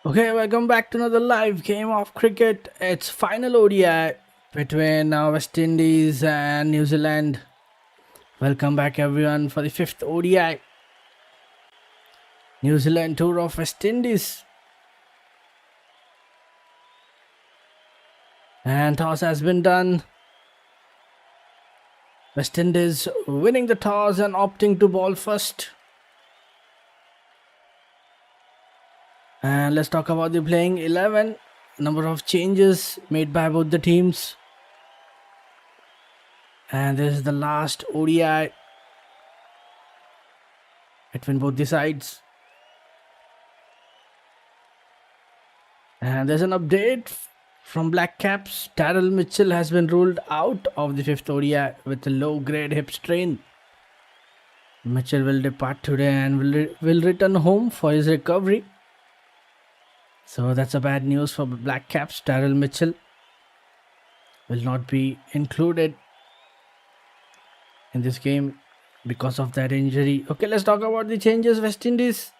Okay, welcome back to another live game of cricket. It's final ODI between West Indies and New Zealand. Welcome back everyone for the fifth ODI. New Zealand tour of West Indies. And toss has been done. West Indies winning the toss and opting to bowl first. And let's talk about the playing 11. Number of changes made by both the teams. And this is the last ODI between both the sides. And there's an update from Black Caps. Daryl Mitchell has been ruled out of the fifth ODI with a low-grade hip strain. Mitchell will depart today and will return home for his recovery. So that's a bad news for Black Caps. Daryl Mitchell will not be included in this game because of that injury. Okay, let's talk about the changes. West Indies,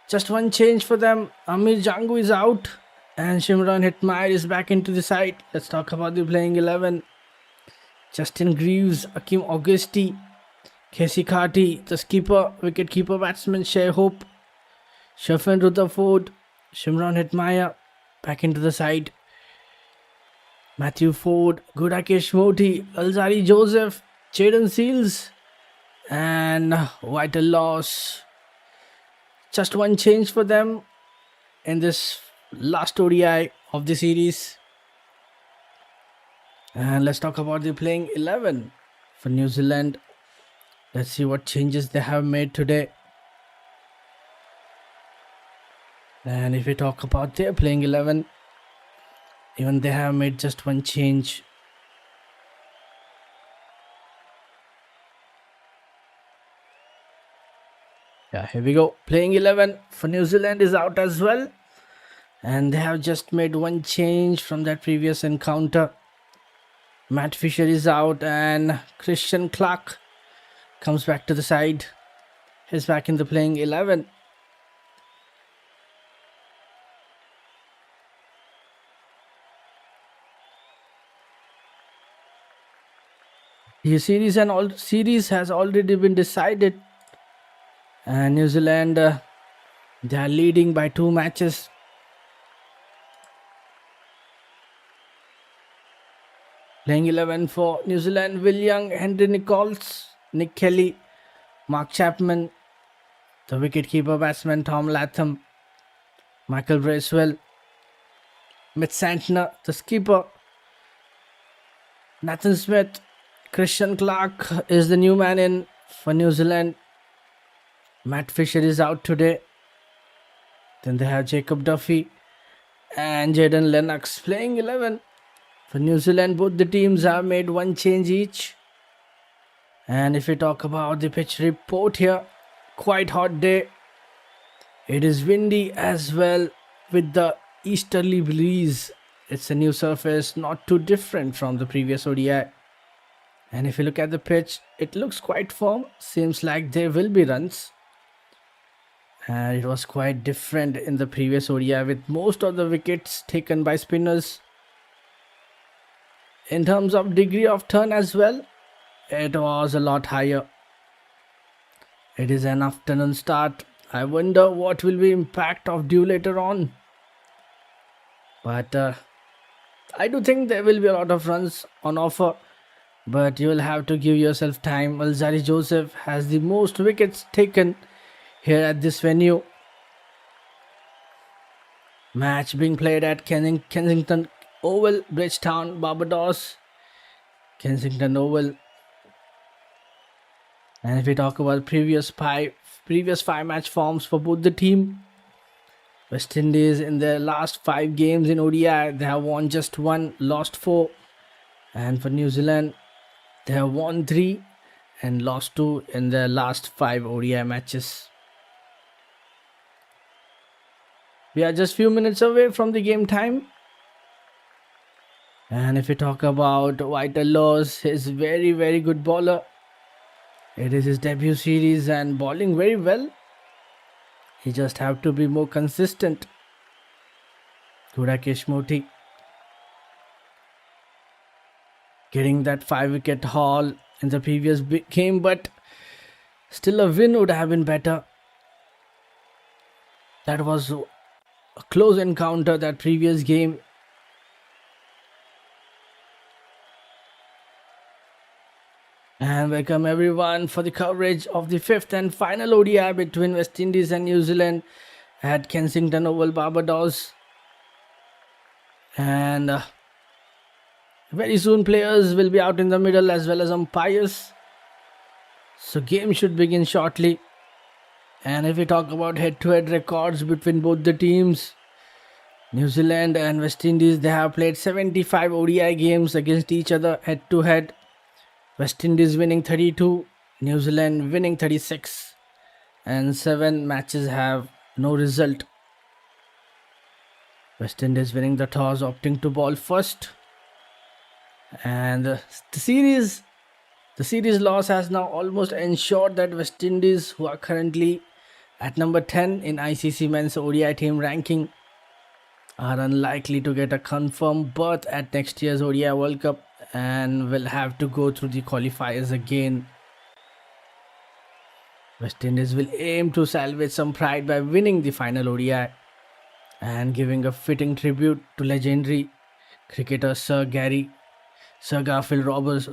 just one change for them. Amir Jangu is out and Shimron Hetmyer is back into the side. Let's talk about the playing 11. Justin Greaves, Akim Augusti, Casey Carty, the skipper, wicket-keeper batsman Shea Hope, Shafin Rutherford, Shimron Hetmyer back into the side. Matthew Ford, Gudakesh Moti, Alzari Joseph, Jaden Seals, and Vital Loss. Just one change for them in this last ODI of the series. And let's talk about the playing 11 for New Zealand. Let's see what changes they have made today. And if we talk about their playing 11, even they have made just one change. Yeah, here we go. Playing 11 for New Zealand is out as well. And they have just made one change from that previous encounter. Matt Fisher is out and Christian Clark comes back to the side. He's back in the playing 11. The series has already been decided. And New Zealand, they are leading by 2 matches. Playing 11 for New Zealand: Will Young, Henry Nichols, Nick Kelly, Mark Chapman, the wicket-keeper batsman Tom Latham, Michael Bracewell, Mitch Santner, the skipper, Nathan Smith, Christian Clark is the new man in for New Zealand. Matt Fisher is out today. Then they have Jacob Duffy and Jaden Lennox. Playing 11 for New Zealand. Both the teams have made one change each. And if we talk about the pitch report here, quite hot day. It is windy as well with the easterly breeze. It's a new surface, not too different from the previous ODI. And if you look at the pitch, it looks quite firm. Seems like there will be runs. And it was quite different in the previous ODI with most of the wickets taken by spinners. In terms of degree of turn as well, it was a lot higher. It is an afternoon start. I wonder what will be impact of dew later on. But I do think there will be a lot of runs on offer. But you will have to give yourself time. Alzari Joseph has the most wickets taken here at this venue. Match being played at Kensington Oval, Bridgetown, Barbados. Kensington Oval. And if we talk about previous five match forms for both the team, West Indies in their last 5 games in ODI, they have won just 1, lost 4. And for New Zealand, they have won 3 and lost 2 in their last 5 ODI matches. We are just few minutes away from the game time. And if we talk about Vital Loss, he's very, very good bowler. It is his debut series and bowling very well. He just have to be more consistent. Gurakesh Moti getting that 5-wicket haul in the previous game, but still a win would have been better. That was a close encounter, that previous game. And welcome everyone for the coverage of the 5th and final ODI between West Indies and New Zealand at Kensington Oval, Barbados. And very soon players will be out in the middle as well as umpires. So game should begin shortly. And if we talk about head-to-head records between both the teams, New Zealand and West Indies, they have played 75 ODI games against each other head-to-head. West Indies winning 32, New Zealand winning 36, and 7 matches have no result. West Indies winning the toss, opting to bowl first. And the series loss has now almost ensured that West Indies, who are currently at number 10 in ICC Men's ODI team ranking, are unlikely to get a confirmed berth at next year's ODI World Cup and will have to go through the qualifiers again. West Indies will aim to salvage some pride by winning the final ODI and giving a fitting tribute to legendary cricketer Sir Garfield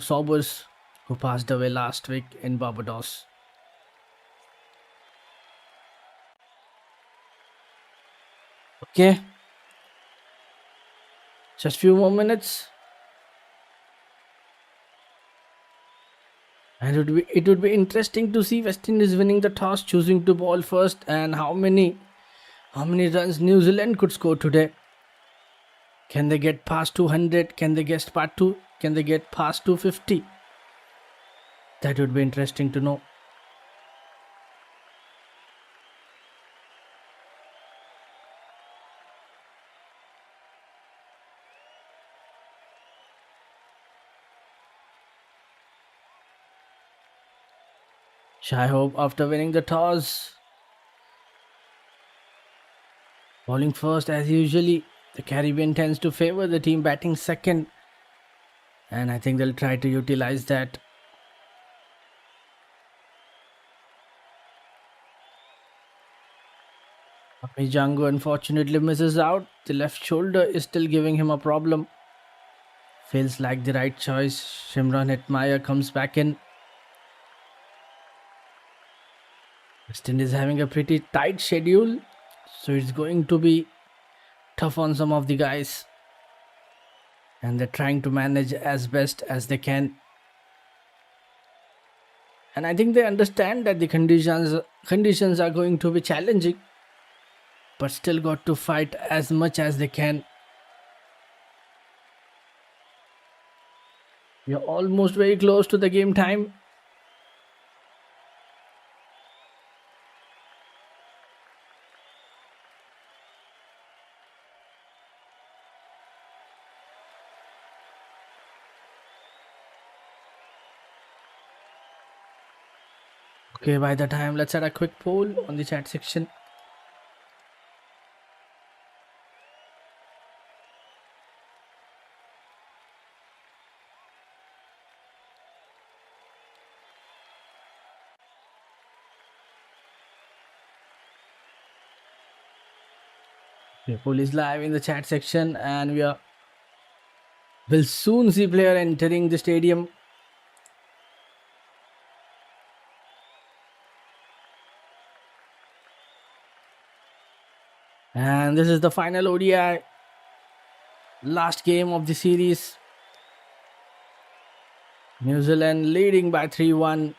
Sobers, who passed away last week in Barbados. Okay, just few more minutes. And it would be interesting to see West Indies winning the toss, choosing to bowl first, and how many runs New Zealand could score today. Can they get past 200? Can they get past 250? That would be interesting to know. I hope after winning the toss, bowling first as usually, the Caribbean tends to favor the team batting second, and I think they'll try to utilize that. Jango unfortunately misses out. The left shoulder is still giving him a problem. Feels like the right choice. Shimron Hetmyer comes back in. West Indies having a pretty tight schedule, so it's going to be tough on some of the guys, and they're trying to manage as best as they can. And I think they understand that the conditions are going to be challenging, but still got to fight as much as they can. We are almost very close to the game time. Okay, by the time, let's add a quick poll on the chat section. Okay, poll is live in the chat section, and will soon see player entering the stadium. And this is the final ODI, last game of the series. New Zealand leading by 3-1.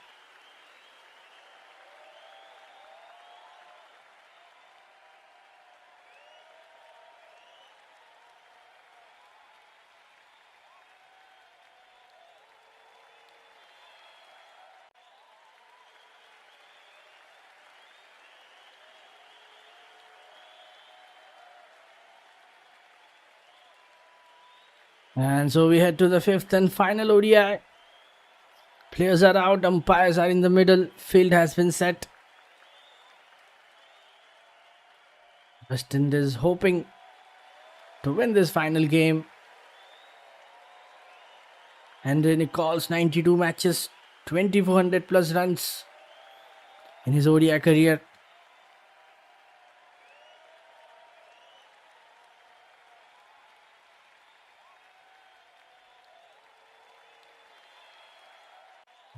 And so we head to the 5th and final ODI. Players are out, umpires are in the middle, field has been set. West Indies hoping to win this final game. Henry Nicholls, 92 matches, 2400 plus runs in his ODI career.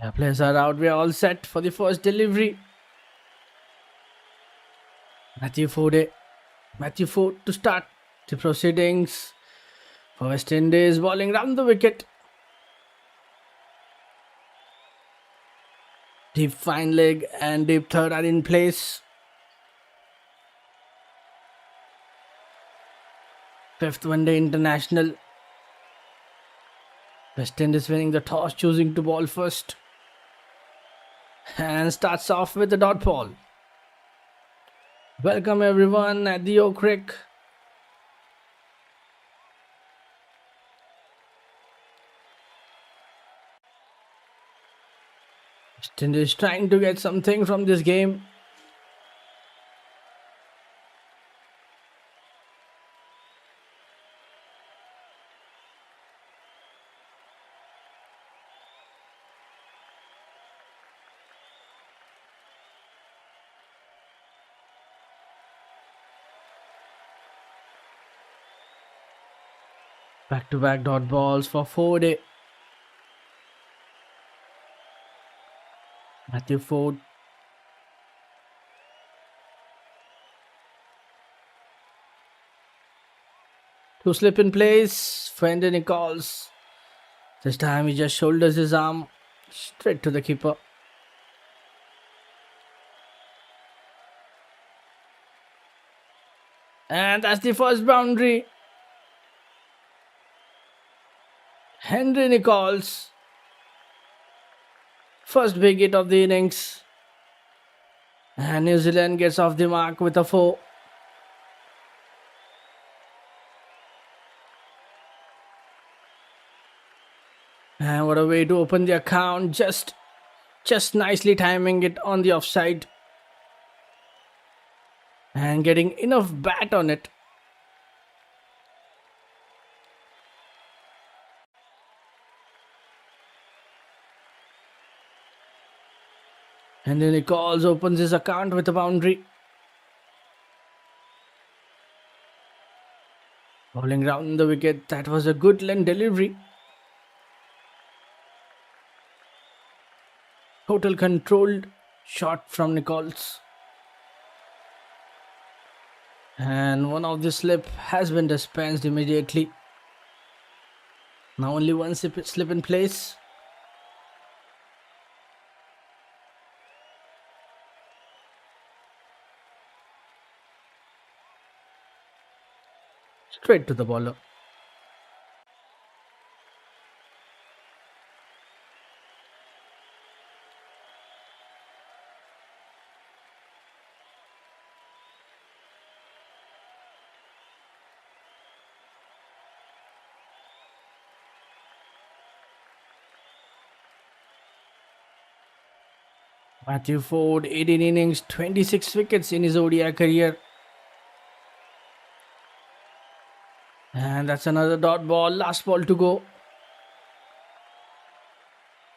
The players are out. We are all set for the first delivery. Matthew Forde to start the proceedings for West Indies, bowling round the wicket. Deep fine leg and deep third are in place. Fifth one-day international. West Indies winning the toss, choosing to bowl first. And starts off with the dot ball. Welcome everyone at the YooCric. West Indies trying to get something from this game. Back-to-back dot balls for Forde. Matthew Forde. To slip in place for Henry Nicholls. This time he just shoulders his arm straight to the keeper. And that's the first boundary. Henry Nicholls. First big hit of the innings. And New Zealand gets off the mark with a 4. And what a way to open the account. Just nicely timing it on the offside. And getting enough bat on it. And then Nicholls opens his account with a boundary. Bowling round the wicket. That was a good length delivery. Total controlled shot from Nicholls. And one of the slip has been dispensed immediately. Now only one slip in place. Straight to the bowler. Matthew Forde, 18 innings, 26 wickets in his ODI career. And that's another dot ball. Last ball to go.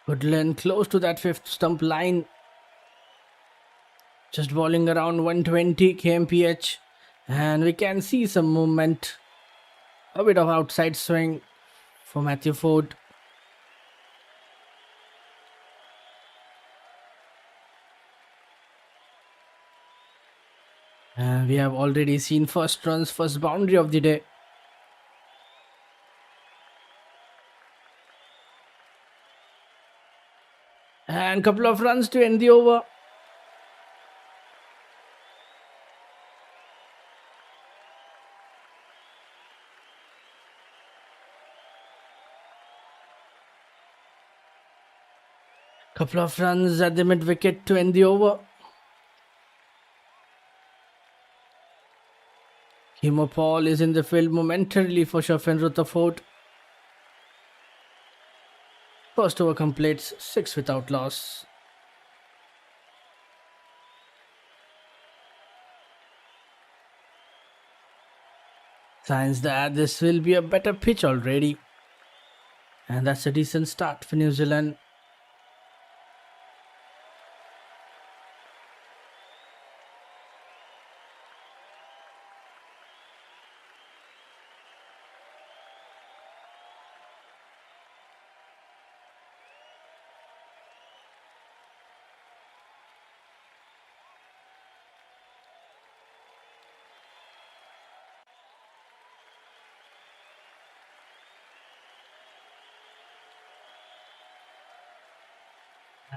Good length, close to that fifth stump line. Just bowling around 120 kmph. And we can see some movement. A bit of outside swing for Matthew Forde. And we have already seen first runs, first boundary of the day. And couple of runs to end the over. Couple of runs at the mid wicket to end the over. Himo Paul is in the field momentarily for Shafin Rutherford. First over completes, 6 without loss. Signs that this will be a better pitch already. And that's a decent start for New Zealand.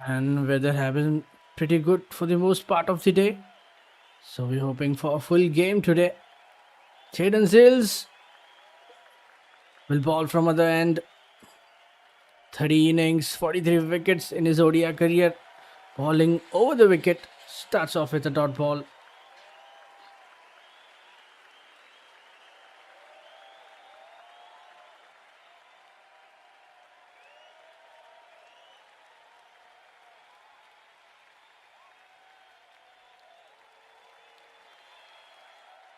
And weather has been pretty good for the most part of the day. So we're hoping for a full game today. Jaden Sills will ball from other end. 30 innings, 43 wickets in his ODI career. Bowling over the wicket. Starts off with a dot ball.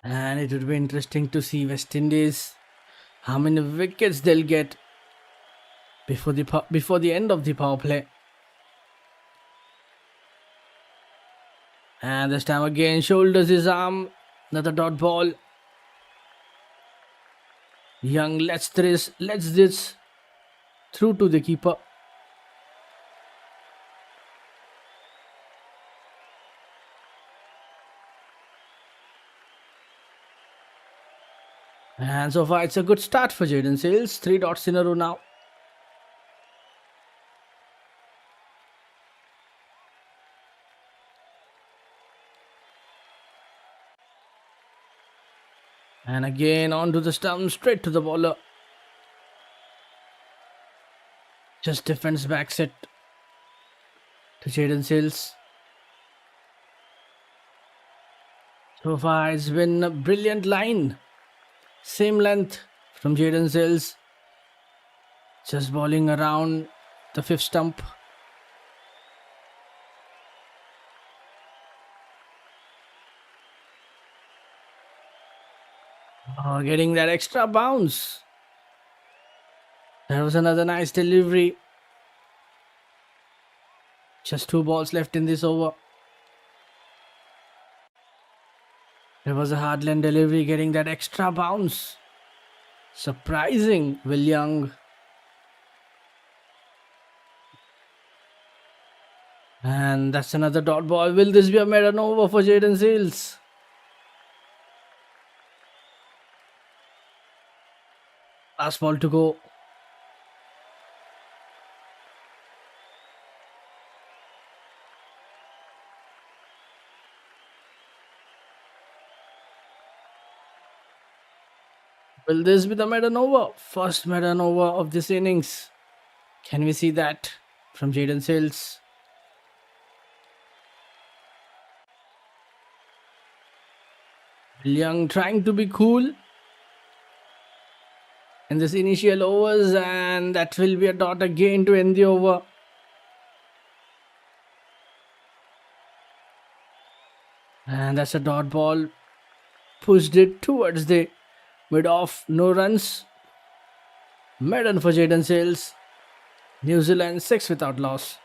And it would be interesting to see West Indies, how many wickets they'll get before the end of the power play. And this time again, shoulders his arm. Another dot ball. Young lets this through to the keeper. And so far, it's a good start for Jaden Sills. 3 dots in a row now. And again, onto the stump, straight to the bowler. Just defends back set to Jaden Sills. So far, it's been a brilliant line. Same length from Jaden Sills. Just bowling around the 5th stump. Oh, getting that extra bounce. That was another nice delivery. Just 2 balls left in this over. There was a hard line delivery, getting that extra bounce. Surprising, Will Young. And that's another dot ball. Will this be a maiden over for Jaden Sills? Last ball to go. Will this be the maiden over? First maiden over of this innings. Can we see that from Jaden Sills? Young trying to be cool in this initial overs, and that will be a dot again to end the over. And that's a dot ball. Pushed it towards the mid off. No runs. Maiden for Jaden Sills. New Zealand 6 without loss.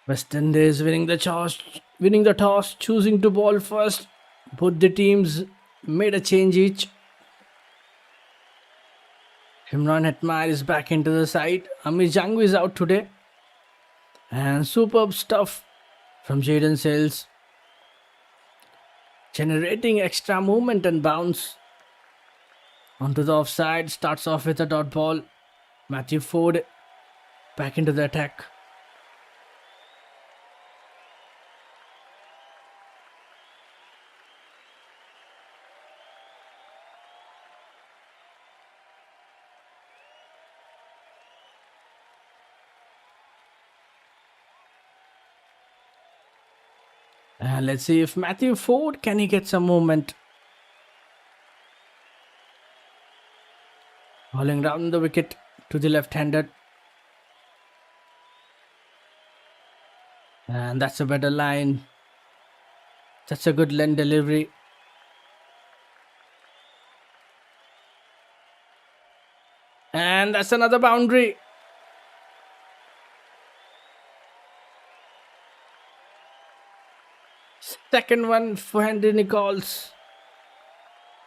West Indies winning the toss, choosing to bowl first. Both the teams made a change each. Imran Hetmar is back into the side. Amit Jangu is out today. And superb stuff from Jaden Sills. Generating extra movement and bounce. Onto the offside. Starts off with a dot ball. Matthew Ford back into the attack. Let's see if Matthew Ford, can he get some movement? Bowling round the wicket. to the left-handed. And that's a better line. That's a good length delivery. And that's another boundary. Second one for Henry Nichols.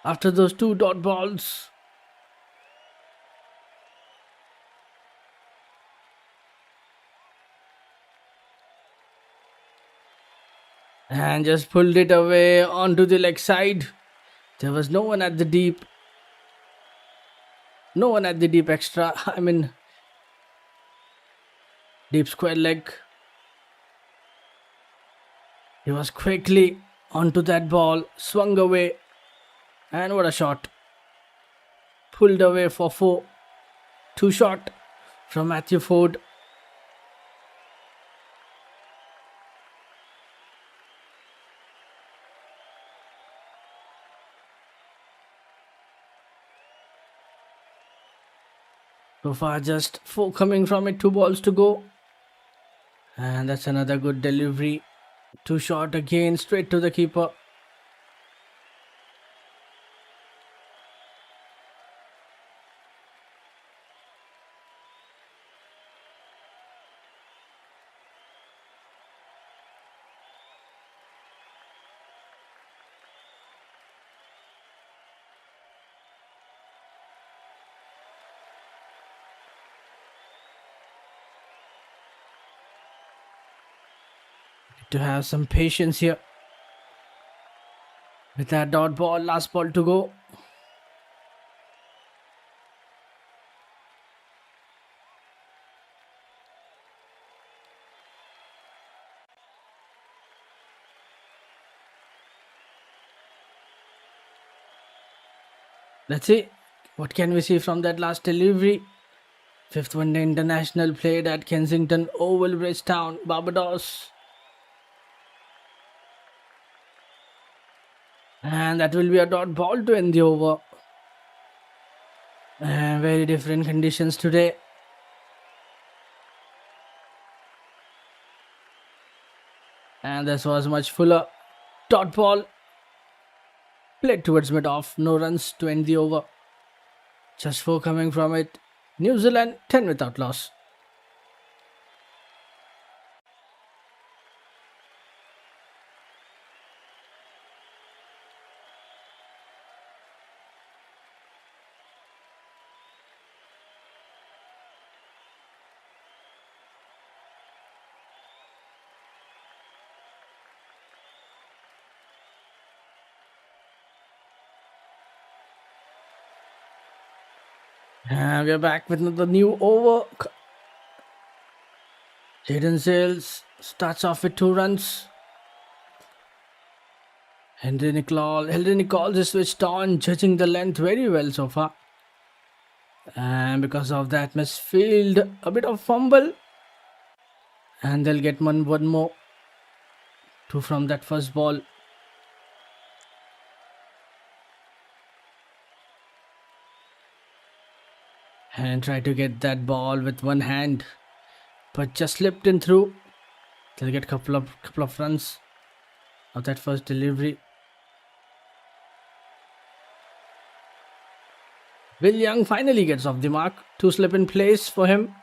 After those 2 dot balls. And just pulled it away onto the leg side. There was no one at the deep. No one at the deep extra. I mean, deep square leg. He was quickly onto that ball. Swung away. And what a shot. Pulled away for 4. 2 shot from Matthew Ford. So far just 4 coming from it, 2 balls to go. And that's another good delivery. 2 shot again, straight to the keeper. To have some patience here. With that dot ball, last ball to go. Let's see. What can we see from that last delivery? 5th one day international played at Kensington Oval, Bridgetown, Barbados. And that will be a dot ball to end the over. Very different conditions today. And this was much fuller. Dot ball. Played towards mid-off. No runs to end the over. Just 4 coming from it. New Zealand 10 without loss. And we are back with another new over. Jaden Sales starts off with 2 runs. Henry Nichols is switched on, judging the length very well so far. And because of that, misfield, a bit of fumble. And they'll get one more. 2 from that first ball. And try to get that ball with one hand, but just slipped in through. They'll get couple of runs of that first delivery. Will Young finally gets off the mark. 2 slip in place for him.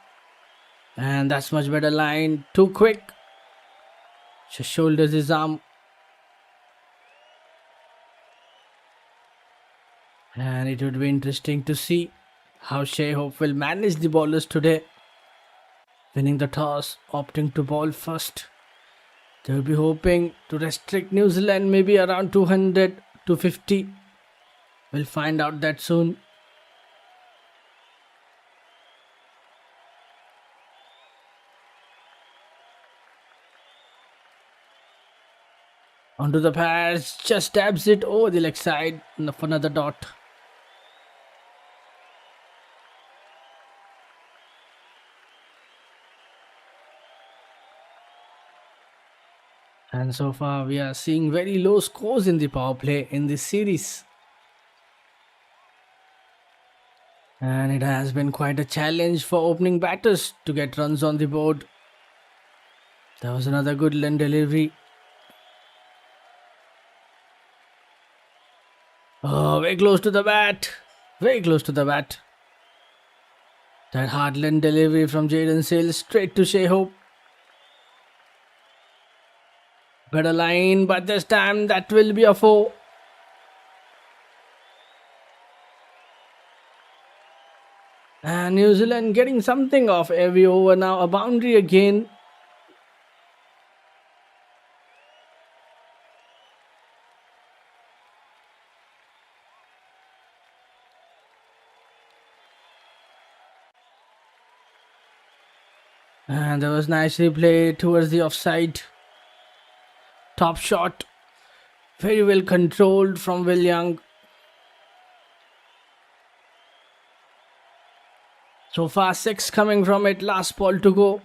And that's much better line. Too quick. Just shoulders his arm. And it would be interesting to see how Shea Hope will manage the bowlers today. Winning the toss, opting to bowl first. They will be hoping to restrict New Zealand maybe around 200 to 50. We'll find out that soon. Onto the pads, just stabs it over the leg side for another dot. And so far we are seeing very low scores in the power play in this series. And it has been quite a challenge for opening batters to get runs on the board. That was another good line delivery. Oh, very close to the bat. Very close to the bat. That hard line delivery from Jaden Sales straight to Shea Hope. Better line, but this time that will be a 4. And New Zealand getting something off every over now. A boundary again. And that was nicely played towards the offside. Top shot. Very well controlled from Will Young. So far 6 coming from it. Last ball to go.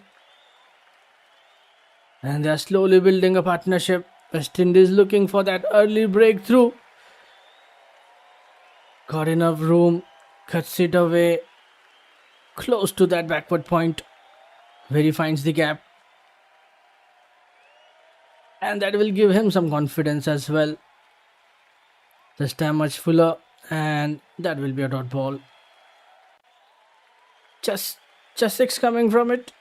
And they are slowly building a partnership. West Indies looking for that early breakthrough. Got enough room. Cuts it away. Close to that backward point. Where he finds the gap. And that will give him some confidence as well. This time much fuller. And that will be a dot ball. Just 6 coming from it.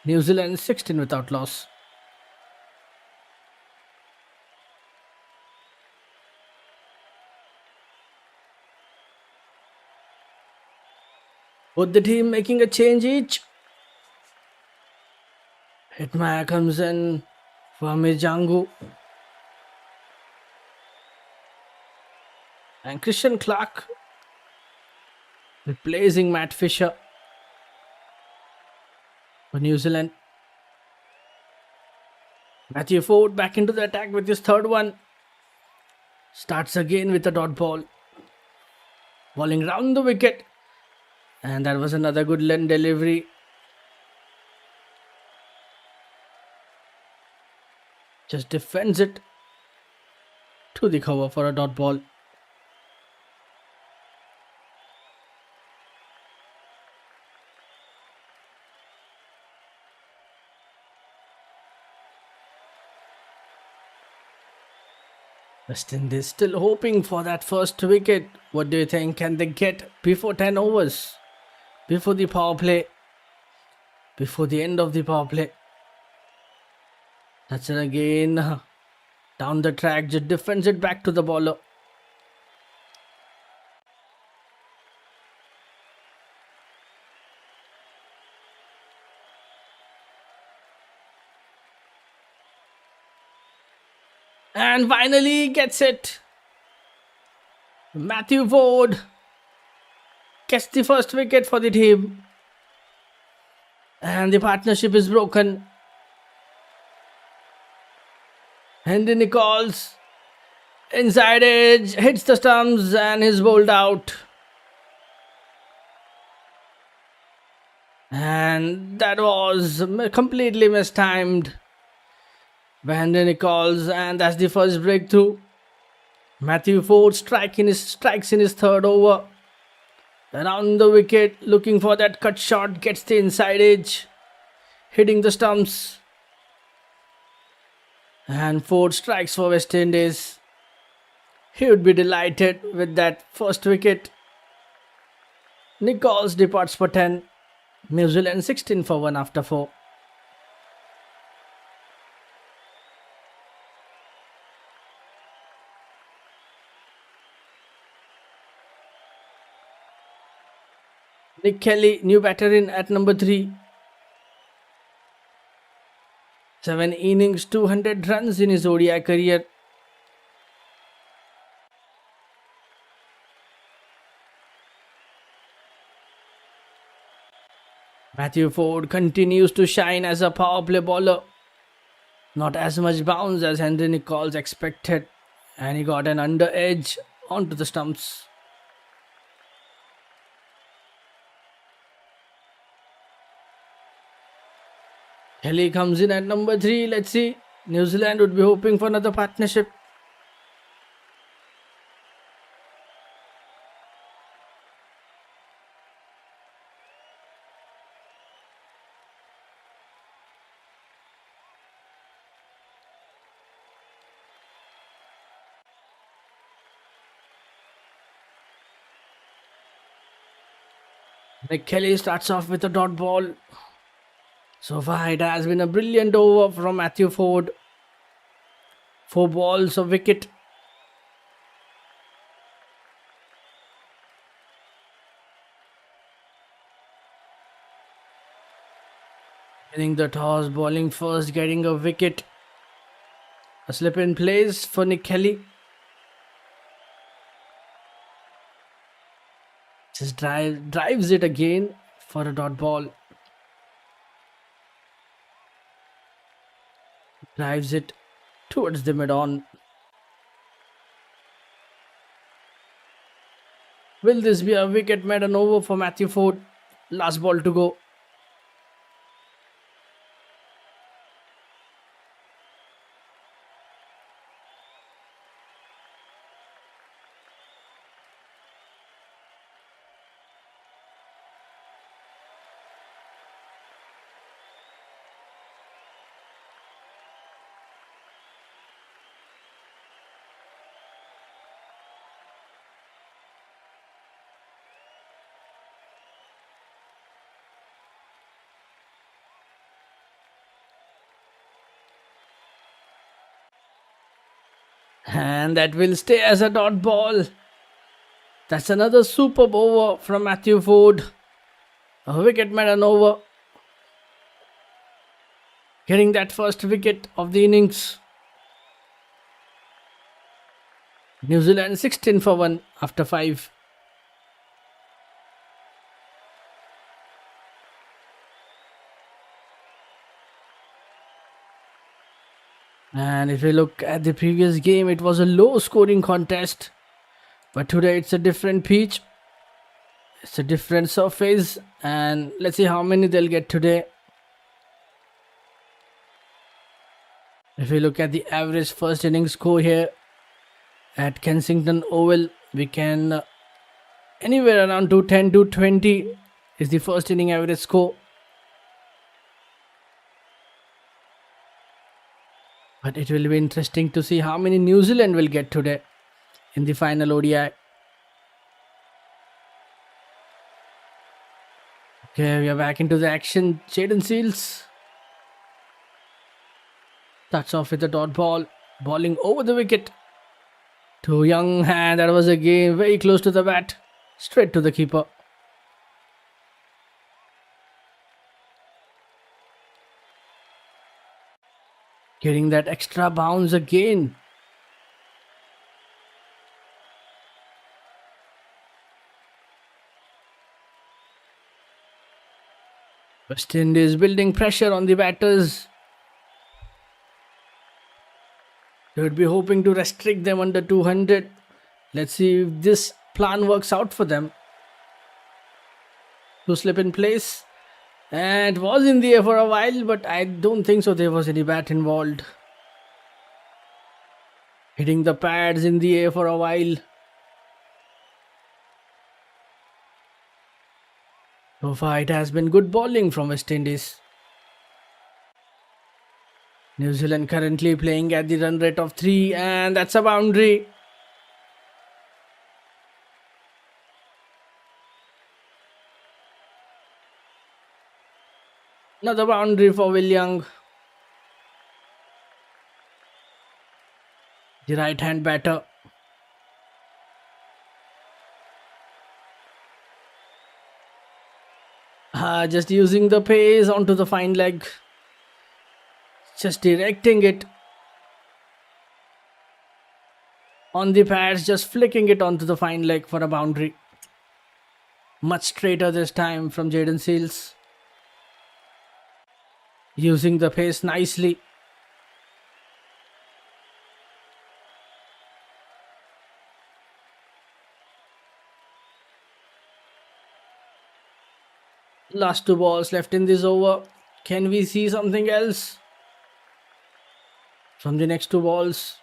New Zealand 16 without loss. Both the team making a change each. Hitmaya comes in for Mijangu. And Christian Clark replacing Matt Fisher for New Zealand. Matthew Ford back into the attack with his third one. Starts again with a dot ball. Bowling round the wicket. And that was another good line delivery. Just defends it to the cover for a dot ball. West Indies still hoping for that first wicket. What do you think? Can they get before 10 overs? Before the power play? Before the end of the power play? That's it again. Down the track, just defends it back to the bowler. And finally gets it. Matthew Ford gets the first wicket for the team. And the partnership is broken. Henry Nichols, inside edge, hits the stumps and is bowled out. And that was completely mistimed by Henry Nichols, and that's the first breakthrough. Matthew Ford strikes in his third over. Around the wicket, looking for that cut shot, gets the inside edge, hitting the stumps. And Ford strikes for West Indies. He would be delighted with that first wicket. Nichols departs for 10. New Zealand 16 for 1 after 4. Nick Kelly, new batter in at number 3. 7 innings, 200 runs in his ODI career. Matthew Ford continues to shine as a power play bowler. Not as much bounce as Henry Nichols expected, and he got an under edge onto the stumps. Kelly comes in at number 3. Let's see. New Zealand would be hoping for another partnership. Nick Kelly starts off with a dot ball. So far, it has been a brilliant over from Matthew Ford. 4 balls, a wicket. Winning the toss, bowling first, getting a wicket. A slip in place for Nick Kelly. Just drives it again for a dot ball. Drives it towards the mid-on. Will this be a wicket made an over for Matthew Ford? Last ball to go. And that will stay as a dot ball. That's another superb over from Matthew Ford. A wicket made an over. Getting that first wicket of the innings. New Zealand 16 for 1 after 5. And if we look at the previous game, it was a low scoring contest. But today it's a different pitch. It's a different surface. And let's see how many they'll get today. If we look at the average first inning score here at Kensington Oval, we can anywhere around 210 to 20 is the first inning average score. But it will be interesting to see how many New Zealand will get today in the final ODI. Okay, we are back into the action. Jaden Seals starts off with a dot ball, bowling over the wicket. Too young, and that was again very close to the bat, straight to the keeper. Getting that extra bounce again. West Indies building pressure on the batters. They would be hoping to restrict them under 200. Let's see if this plan works out for them. To slip in place. And it was in the air for a while, but I don't think so there was any bat involved. Hitting the pads in the air for a while. So far it has been good bowling from West Indies. New Zealand currently playing at the run rate of 3, and that's a boundary. Another boundary for Will Young. The right hand batter. Just using the pace onto the fine leg. Just directing it on the pads, just flicking it onto the fine leg for a boundary. Much straighter this time from Jaden Seals. Using the pace nicely. Last 2 balls left in this over. Can we see something else from the next 2 balls?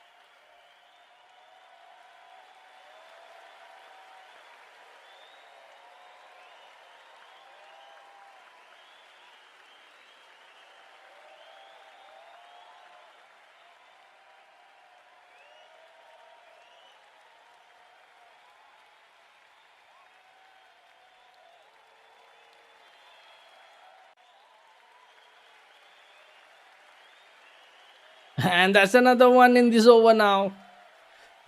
And that's another one in this over now.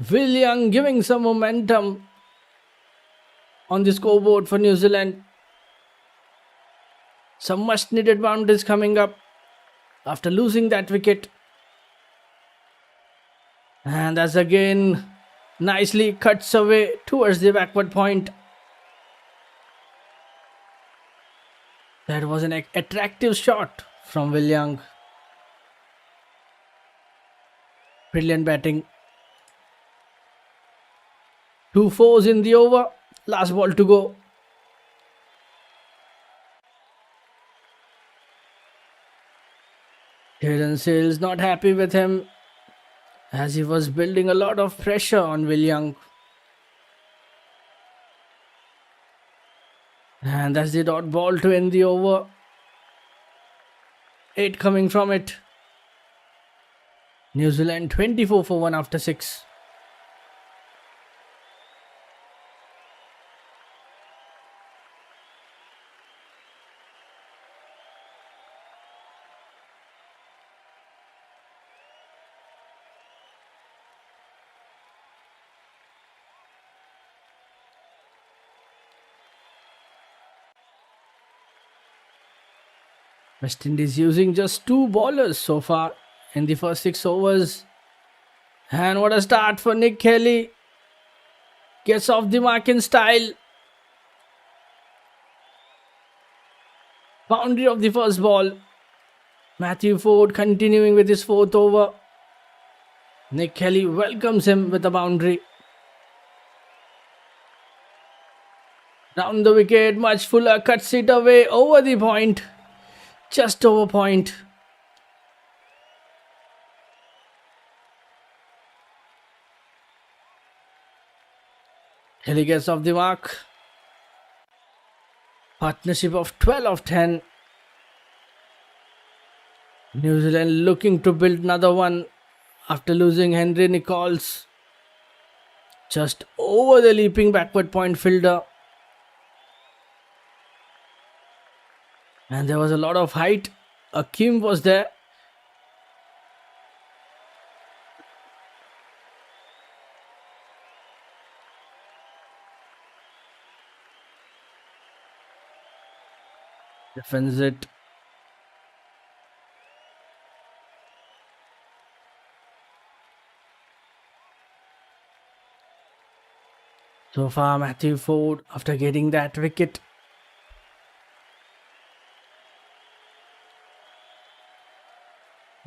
Will Young giving some momentum on the scoreboard for New Zealand. Some much needed boundaries coming up after losing that wicket. And that's again nicely cuts away towards the backward point. That was an attractive shot from Will Young. Brilliant batting. 2 fours in the over. Last ball to go. Hayden Sales not happy with him as he was building a lot of pressure on Will Young. And that's the dot ball to end the over. 8 coming from it. New Zealand 24 for 1 after 6. West Indies using just 2 bowlers so far in the first 6 overs. And what a start for Nick Kelly. Gets off the mark in style. Boundary of the first ball. Matthew Ford continuing with his 4th over. Nick Kelly welcomes him with a boundary. Down the wicket, much fuller, cuts it away over the point. Just over point. Kelly gets off the mark. Partnership of 12 of 10. New Zealand looking to build another one after losing Henry Nicholls. Just over the leaping backward point fielder. And there was a lot of height. Akeem was there. Defends it. So far, Matthew Ford, after getting that wicket,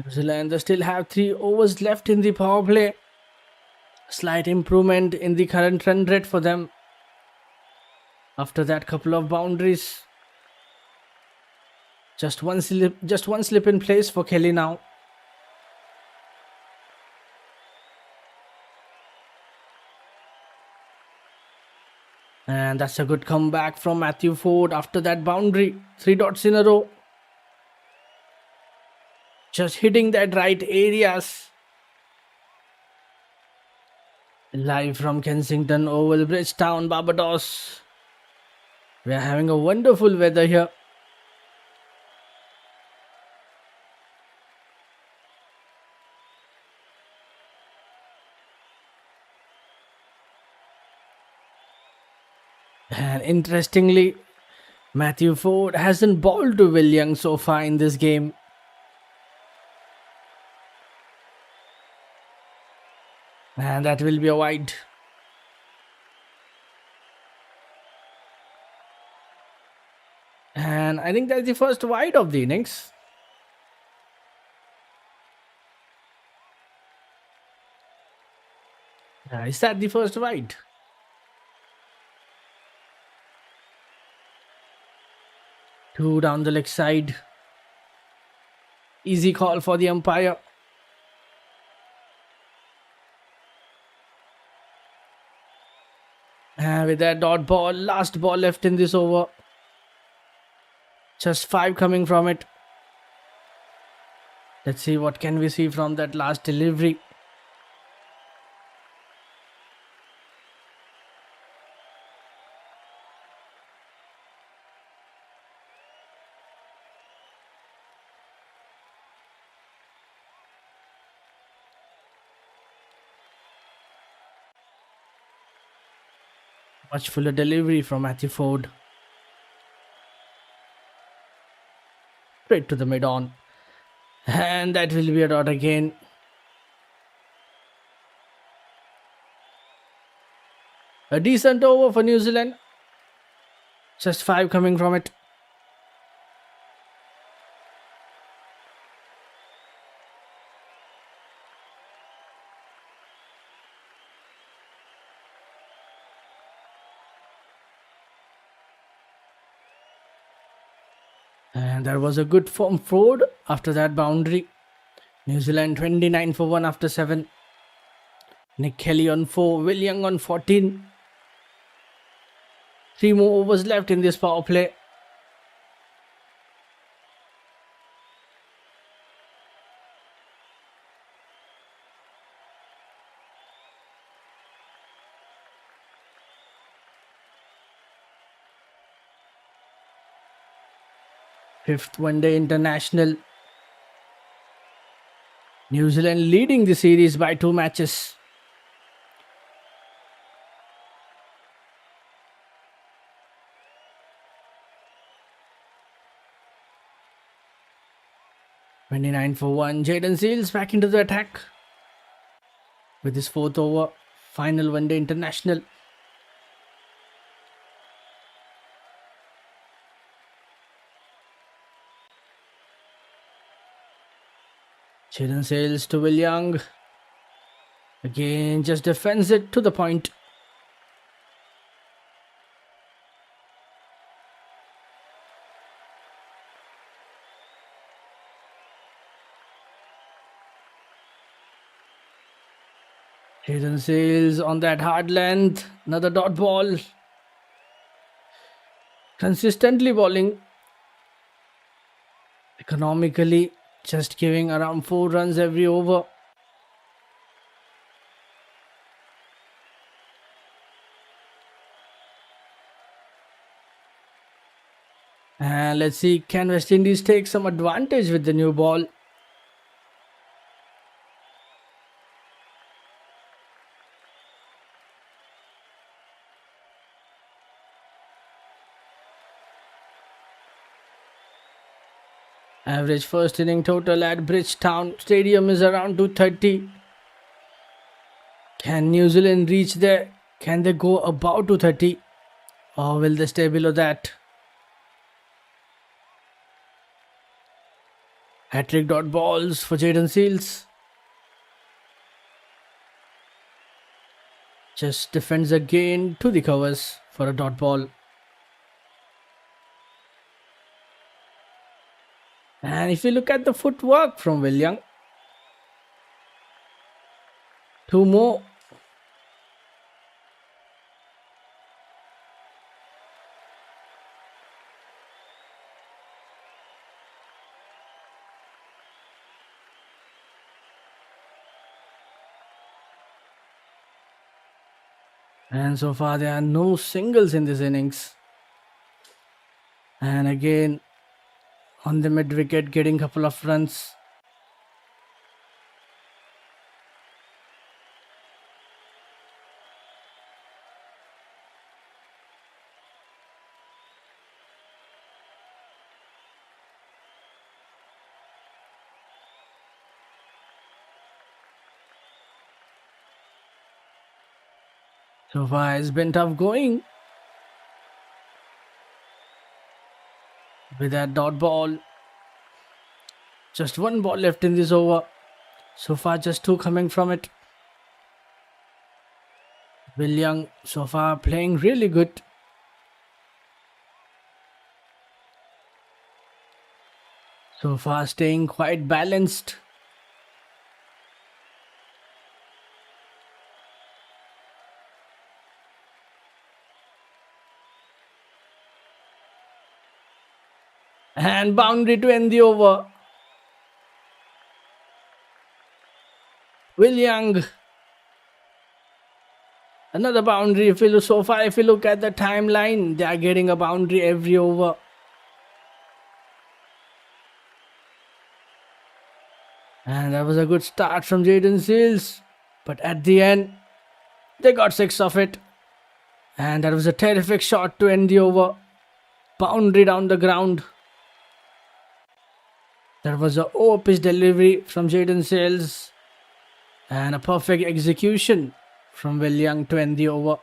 New Zealand, they still have 3 overs left in the power play. Slight improvement in the current run rate for them after that couple of boundaries. Just one slip in place for Kelly now. And that's a good comeback from Matthew Ford after that boundary. 3 dots in a row. Just hitting that right areas. Live from Kensington Oval, Bridgetown, Barbados. We are having a wonderful weather here. And interestingly, Matthew Ford hasn't bowled to Will Young so far in this game. And that will be a wide. And I think that's the first wide of the innings. Is that the first wide? Two down the leg side. Easy call for the umpire. And with that dot ball, last ball left in this over. Just 5 coming from it. Let's see what can we see from that last delivery. Much fuller delivery from Matthew Ford. Straight to the mid-on. And that will be a dot again. A decent over for New Zealand. Just 5 coming from it. And that was a good form forward after that boundary. New Zealand 29 for 1 after 7. Nick Kelly on 4, Will Young on 14. 3 more overs left in this power play. Fifth one-day international. New Zealand leading the series by 2 matches. (29 for 1). Jayden Seales back into the attack with his 4th over. Final one-day international. Jayden Seales to Will Young. Again, just defends it to the point. Jayden Seales on that hard length. Another dot ball. Consistently bowling. Economically, just giving around 4 runs every over. And let's see, can West Indies take some advantage with the new ball? Average first inning total at Bridgetown Stadium is around 230. Can New Zealand reach there? Can they go above 230? Or will they stay below that? Hat-trick dot balls for Jayden Seales. Just defends again to the covers for a dot ball. And if you look at the footwork from Will Young, 2 more. And so far there are no singles in this innings. And again, on the mid wicket, getting a couple of runs. So far it's been tough going with that dot ball. Just 1 ball left in this over. So far just 2 coming from it. Will Young so far playing really good. So far staying quite balanced. And boundary to end the over. Will Young. Another boundary. So far, if you look at the timeline, they are getting a boundary every over. And that was a good start from Jayden Seales. But at the end, they got 6 of it. And that was a terrific shot to end the over. Boundary down the ground. That was a over-pitch delivery from Jaden Sales. And a perfect execution from Will Young to end the over.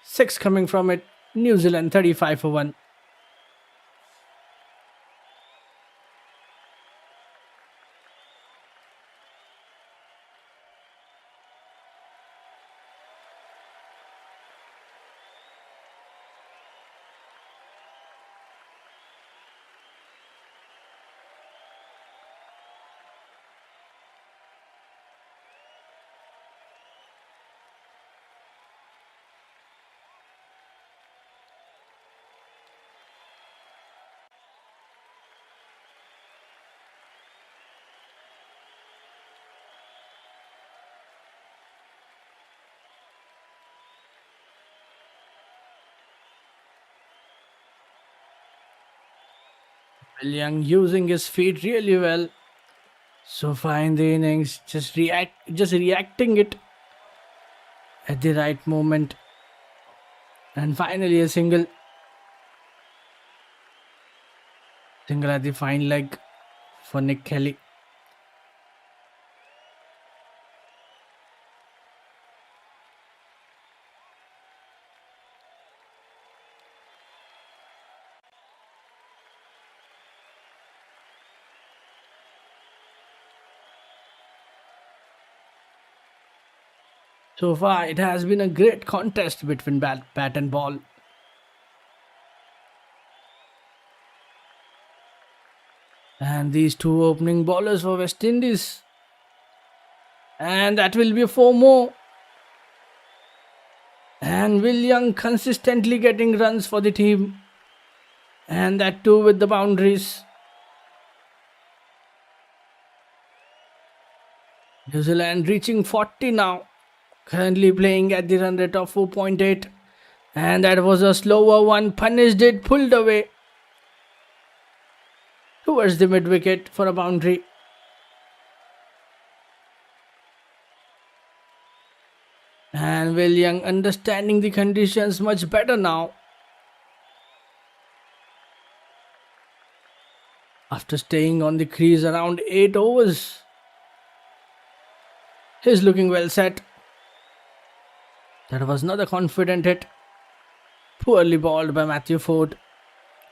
6 coming from it. New Zealand 35 for 1. Will Young using his feet really well so far in the innings, just reacting it at the right moment, and finally a single at the fine leg for Nick Kelly. So far, it has been a great contest between bat and ball. And these two opening bowlers for West Indies. And that will be 4 more. And Will Young consistently getting runs for the team. And that too with the boundaries. New Zealand reaching 40 now. Currently playing at the run rate of 4.8. And that was a slower one. Punished it, pulled away towards the mid wicket for a boundary. And Will Young understanding the conditions much better now. After staying on the crease around 8 overs. He's looking well set. That was not a confident hit. Poorly bowled by Matthew Forde.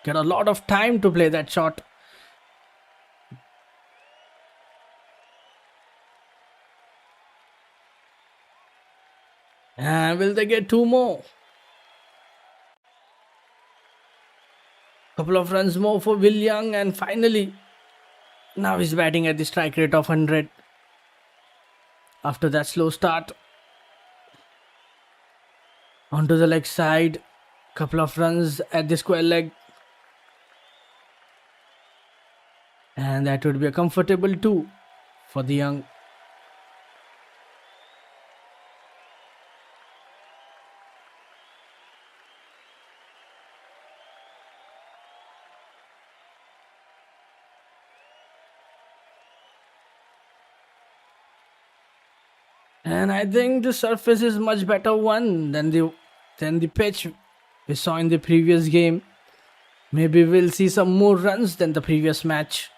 Get a lot of time to play that shot. And will they get 2 more? Couple of runs more for Will Young, and finally, now he's batting at the strike rate of 100. After that slow start. Onto the leg side. Couple of runs at the square leg. And that would be a comfortable 2 for the Young. And I think the surface is much better one than the pitch we saw in the previous game. Maybe we'll see some more runs than the previous match.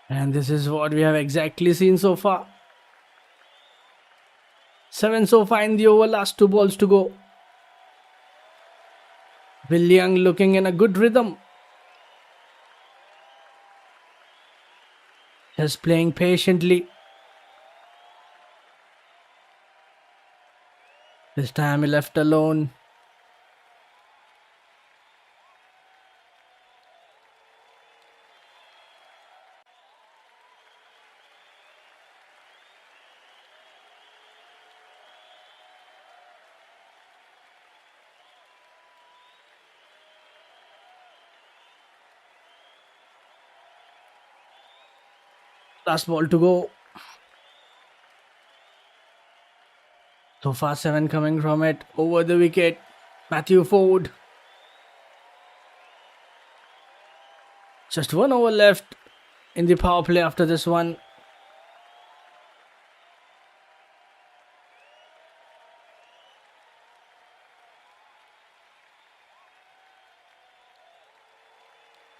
And this is what we have exactly seen so far. 7 so far in the over, last 2 balls to go. Will Young looking in a good rhythm. Just playing patiently. This time he left alone. Last ball to go. So far 7 coming from it. Over the wicket. Matthew Forde. Just 1 over left. in the power play after this one.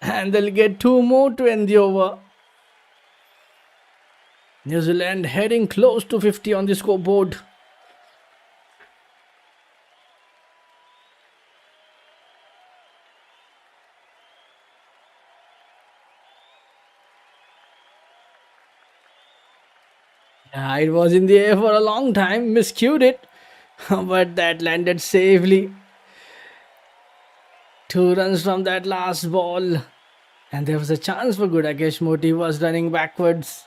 And they'll get 2 more to end the over. New Zealand heading close to 50 on the scoreboard. Yeah, it was in the air for a long time, miscued it, but that landed safely. 2 runs from that last ball, and there was a chance for Gudakesh Moti was running backwards.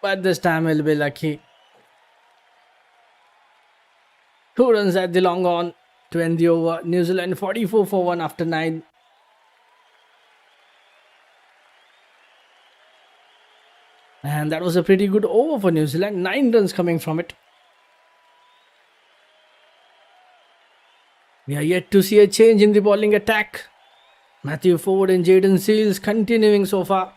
But this time he'll be lucky. 2 runs at the long on to end the over. New Zealand 44 for 1 after 9. And that was a pretty good over for New Zealand. 9 runs coming from it. We are yet to see a change in the bowling attack. Matthew Ford and Jaden Seals continuing so far.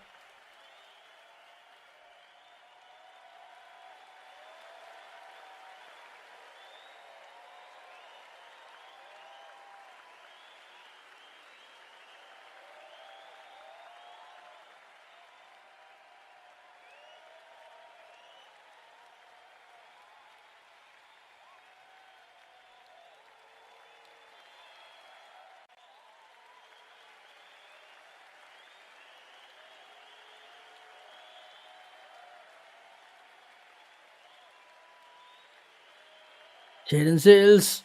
Jaden Seals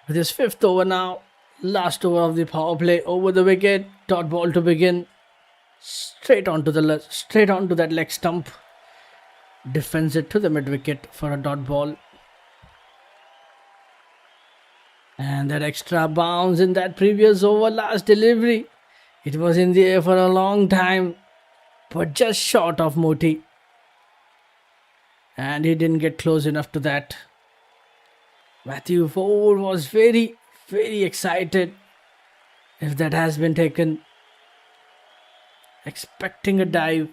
with his 5th over now. Last over of the power play, over the wicket. Dot ball to begin. Straight onto that leg stump. Defends it to the mid wicket for a dot ball. And that extra bounce in that previous over, last delivery. It was in the air for a long time, but just short of Moti. And he didn't get close enough to that. Matthew Ford was very, very excited if that has been taken. Expecting a dive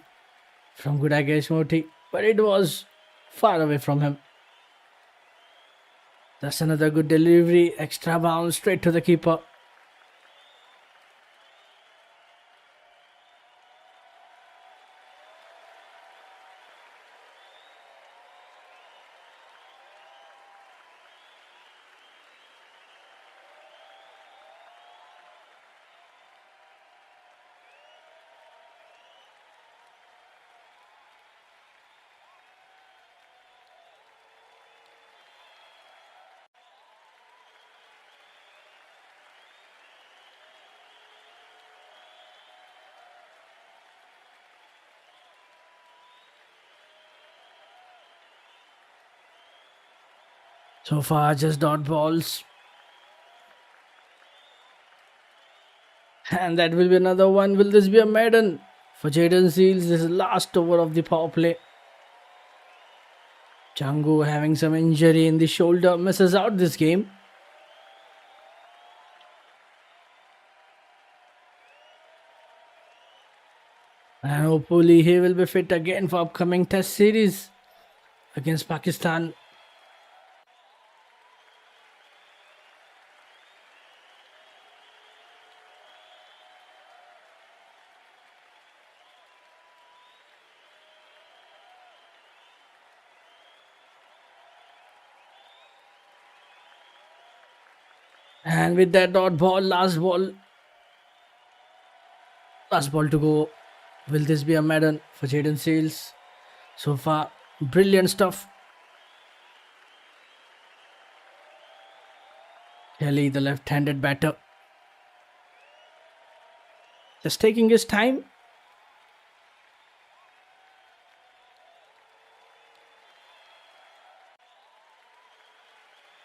from Gudakesh Moti, but it was far away from him. That's another good delivery. Extra bounce straight to the keeper. So far, just dot balls. And that will be another one. Will this be a maiden for Jaden Seals? This is last over of the power play. Changu having some injury in the shoulder, misses out this game. And hopefully he will be fit again for upcoming test series against Pakistan. And with that dot ball, last ball to go. Will this be a maiden for Jaden Seals? So far, brilliant stuff. Kelly, the left-handed batter, just taking his time.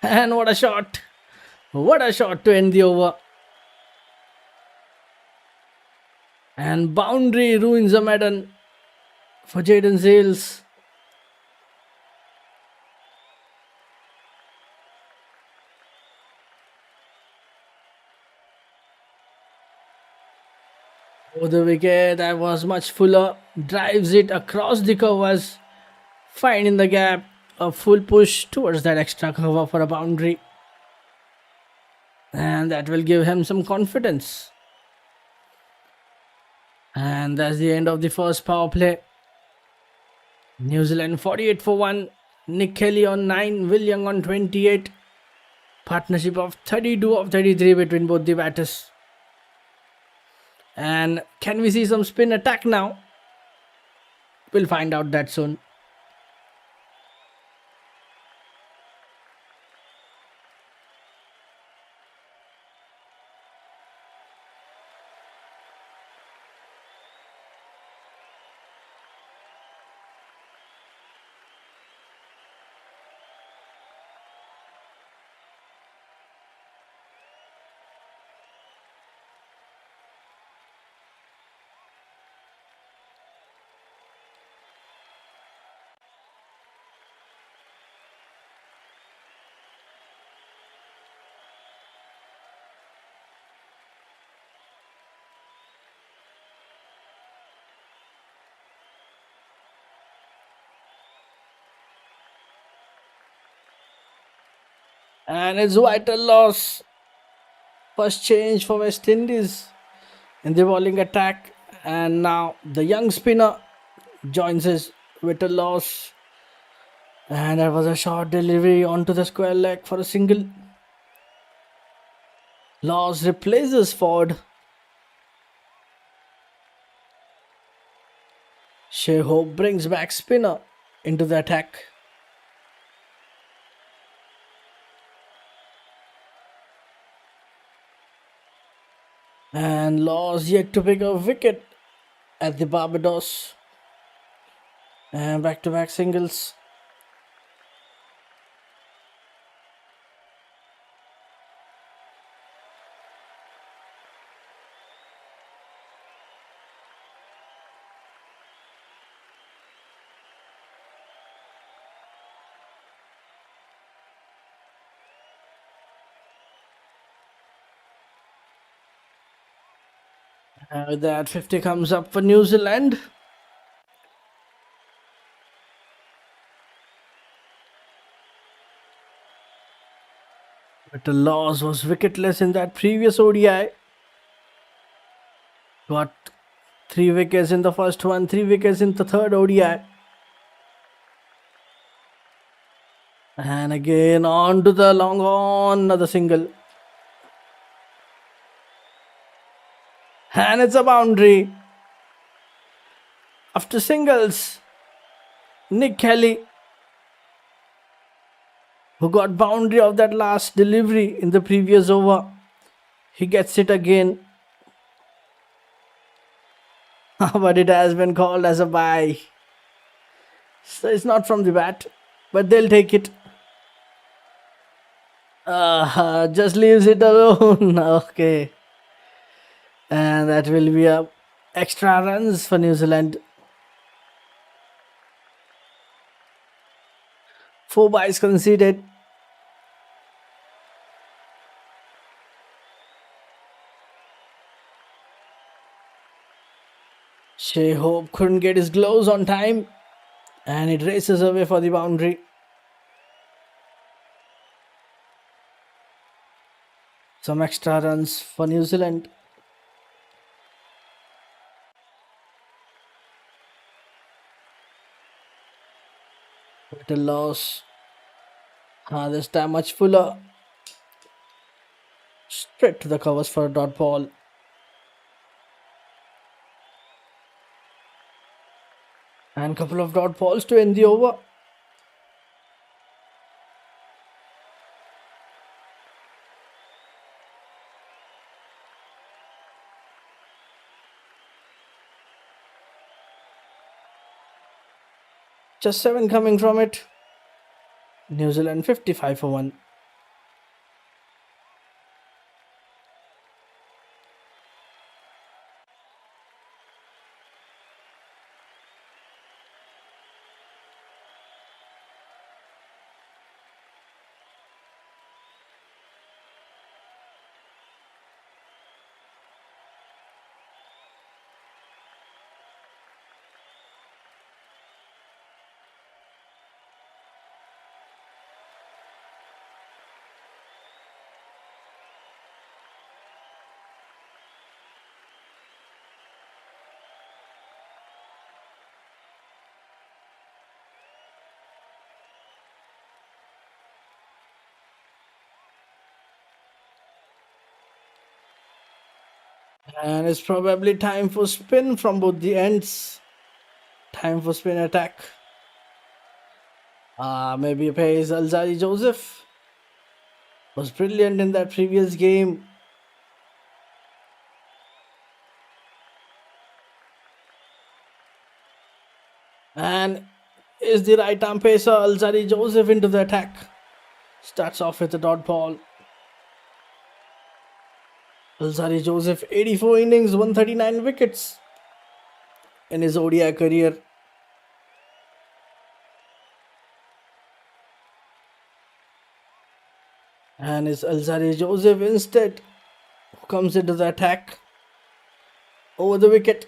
And what a shot! What a shot to end the over. And boundary ruins a maiden for Jaden Seals. for the wicket. That was much fuller. Drives it across the covers, finding the gap. A full push towards that extra cover for a boundary. And that will give him some confidence. And that's the end of the first power play. New Zealand 48 for 1. Nick Kelly on 9. Will Young on 28. Partnership of 32 of 33 between both the batters. And can we see some spin attack now? We'll find out that soon. And it's vital loss. First change for West Indies in the bowling attack. And now the young spinner joins us with a loss. And that was a short delivery onto the square leg for a single. Loss replaces Ford. Shashyt brings back spinner into the attack. And Laws yet to pick a wicket at the Barbados. And back-to-back singles. With that, 50 comes up for New Zealand. But the Laws was wicketless in that previous ODI. Got 3 wickets in the first one, 3 wickets in the third ODI. And again on to the long on, another single. And it's a boundary. After singles, Nick Kelly, who got boundary of that last delivery in the previous over, he gets it again. But it has been called as a bye. So it's not from the bat, but they'll take it. Just leaves it alone. Okay. And that will be a extra runs for New Zealand. 4 byes conceded. Shashyt couldn't get his gloves on time, and it races away for the boundary. Some extra runs for New Zealand. With a loss. This time much fuller. Straight to the covers for a dot ball. And a couple of dot balls to end the over. Just 7 coming from it. New Zealand 55 for 1. And it's probably time for spin from both the ends. Time for spin attack. Maybe a pace. Alzari Joseph was brilliant in that previous game. And is the right arm pacer Alzari Joseph into the attack. Starts off with a dot ball. Alzari Joseph, 84 innings, 139 wickets in his ODI career. And it's Alzari Joseph instead who comes into the attack over the wicket.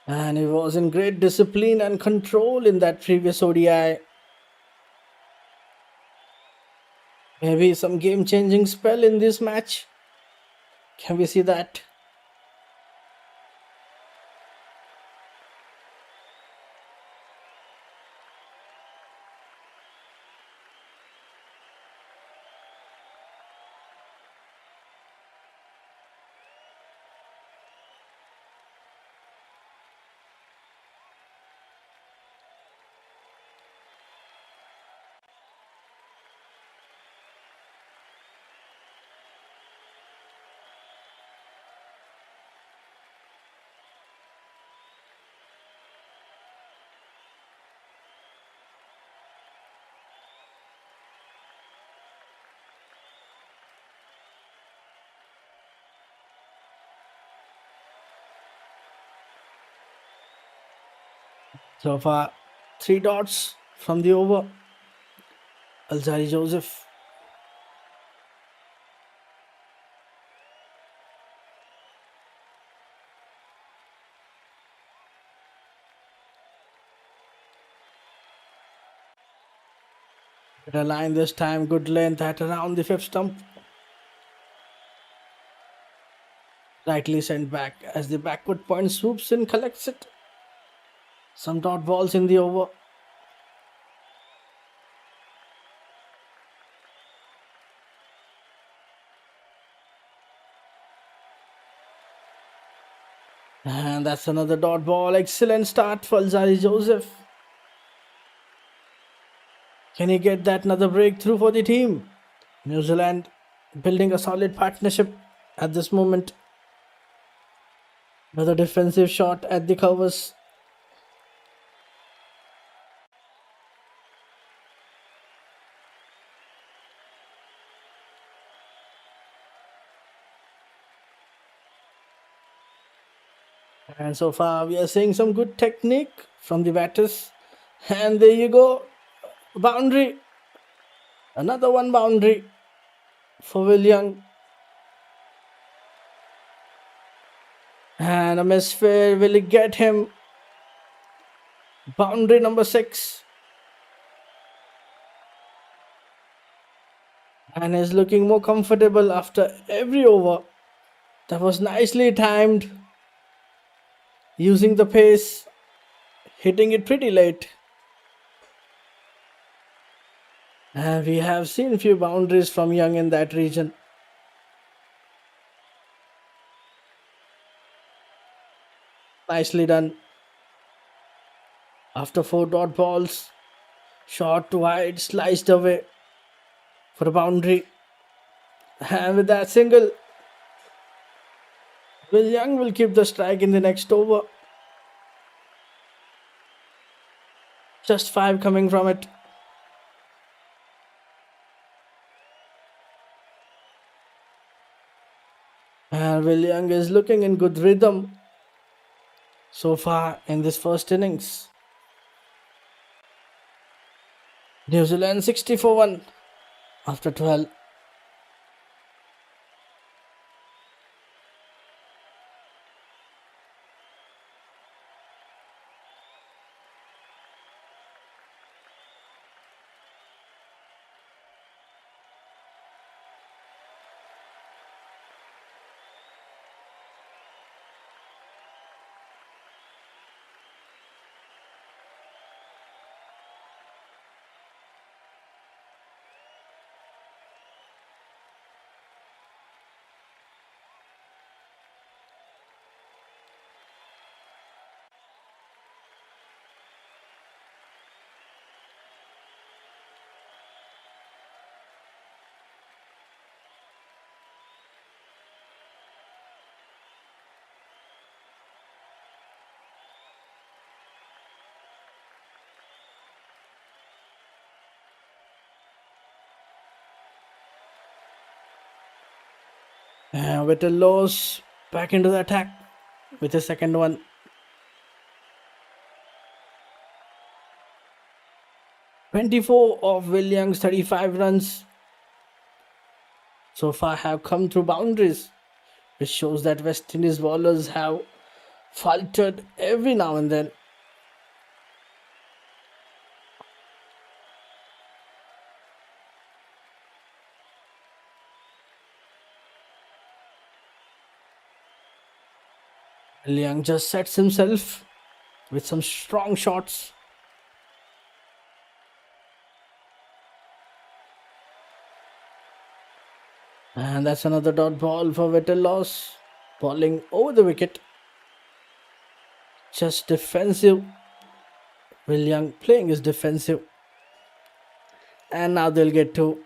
And he was in great discipline and control in that previous ODI. Maybe some game-changing spell in this match. Can we see that? So far, 3 dots from the over. Alzari Joseph. Better line this time, good length at around the 5th stump. Rightly sent back as the backward point swoops in, collects it. Some dot balls in the over. And that's another dot ball. Excellent start for Alzari Joseph. Can he get that another breakthrough for the team? New Zealand building a solid partnership at this moment. Another defensive shot at the covers. And so far we are seeing some good technique from the batters. And there you go. Boundary. Another one boundary for Will Young. And a misfire. Will it get him? Boundary number 6. And is looking more comfortable after every over. That was nicely timed. Using the pace. Hitting it pretty late. And we have seen few boundaries from Young in that region. Nicely done. After 4 dot balls, shot to wide, sliced away for a boundary. And with that single, Will Young will keep the strike in the next over. Just 5 coming from it. And Will Young is looking in good rhythm so far in this first innings. New Zealand 60 for 1 after 12. With a loss, back into the attack with the second one. "24 of Will Young's 35 runs so far have come through boundaries, which shows that West Indies bowlers have faltered every now and then. Will Young just sets himself with some strong shots. And that's another dot ball for Loss, bowling over the wicket. Just defensive. Will Young playing is defensive. And now they'll get two.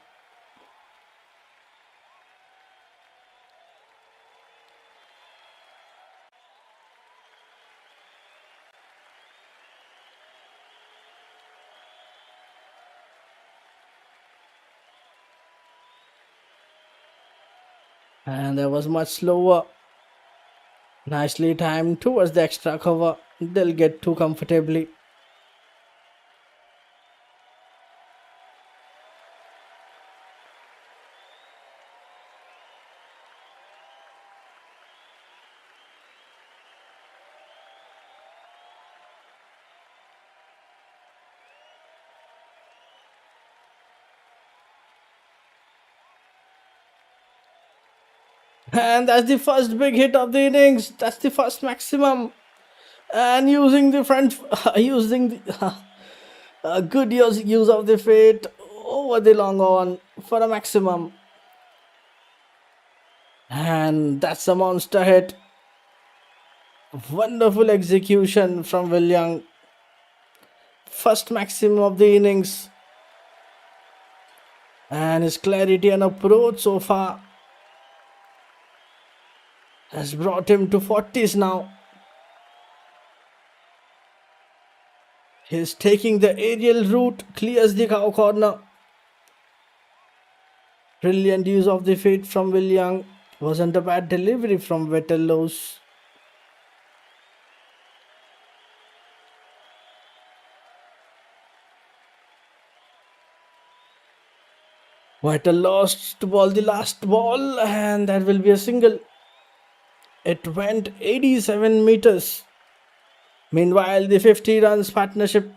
And that was much slower. Nicely timed towards the extra cover. They'll get two comfortably. And that's the first big hit of the innings. That's the first maximum. And using the front, using the good use of the feet over the long on for a maximum. And that's a monster hit. Wonderful execution from Will Young. First maximum of the innings. And his clarity and approach so far has brought him to 40s now. He's taking the aerial route, clears the cow corner. Brilliant use of the feet from Will Young. Wasn't a bad delivery from Loss. Loss to ball the last ball, and that will be a single. It went 87 meters. Meanwhile, the 50 runs partnership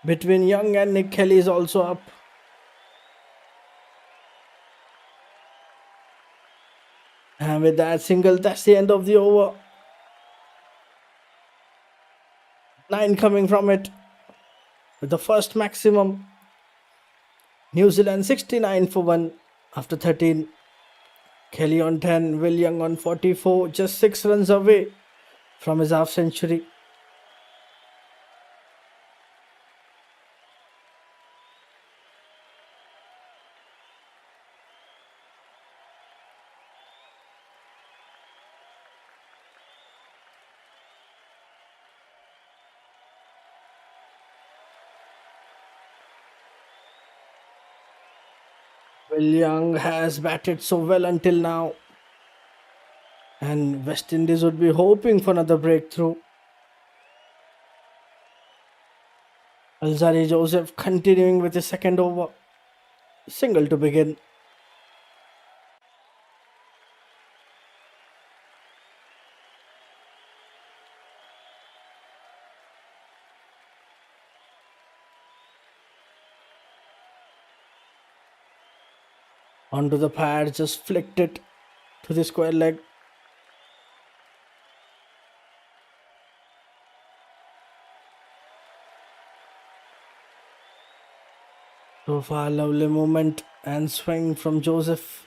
between Young and Nick Kelly is also up. And with that single, that's the end of the over. 9 coming from it. With the first maximum. New Zealand 69 for 1 after 13. Kelly on 10, Will Young on 44, just 6 runs away from his half century. Will Young has batted so well until now, and West Indies would be hoping for another breakthrough. Alzari Joseph continuing with his second over. Single to begin. Onto the pad, just flicked it to the square leg. So far, lovely movement and swing from Joseph.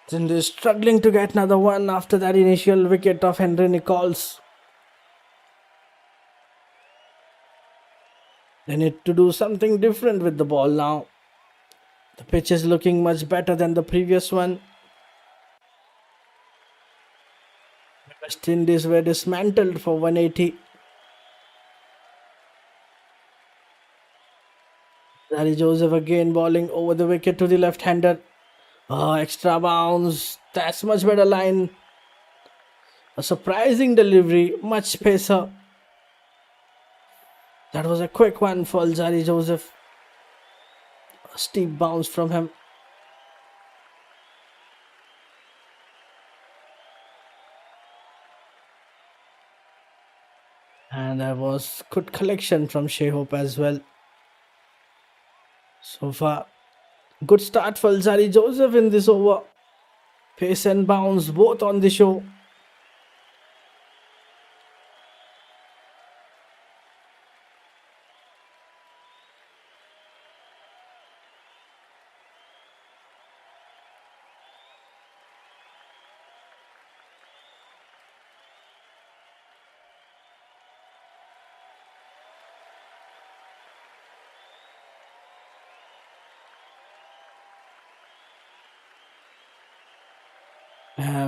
Then they're struggling to get another one after that initial wicket of Henry Nichols. They need to do something different with the ball now. The pitch is looking much better than the previous one. West Indies were dismantled for 180. Larry Joseph again bowling over the wicket to the left-hander. Oh, extra bounce. That's much better line. A surprising delivery. Much pacer. That was a quick one for Alzari Joseph. A steep bounce from him. And there was good collection from Shea Hope as well. So far, good start for Alzari Joseph in this over. Pace and bounce both on the show.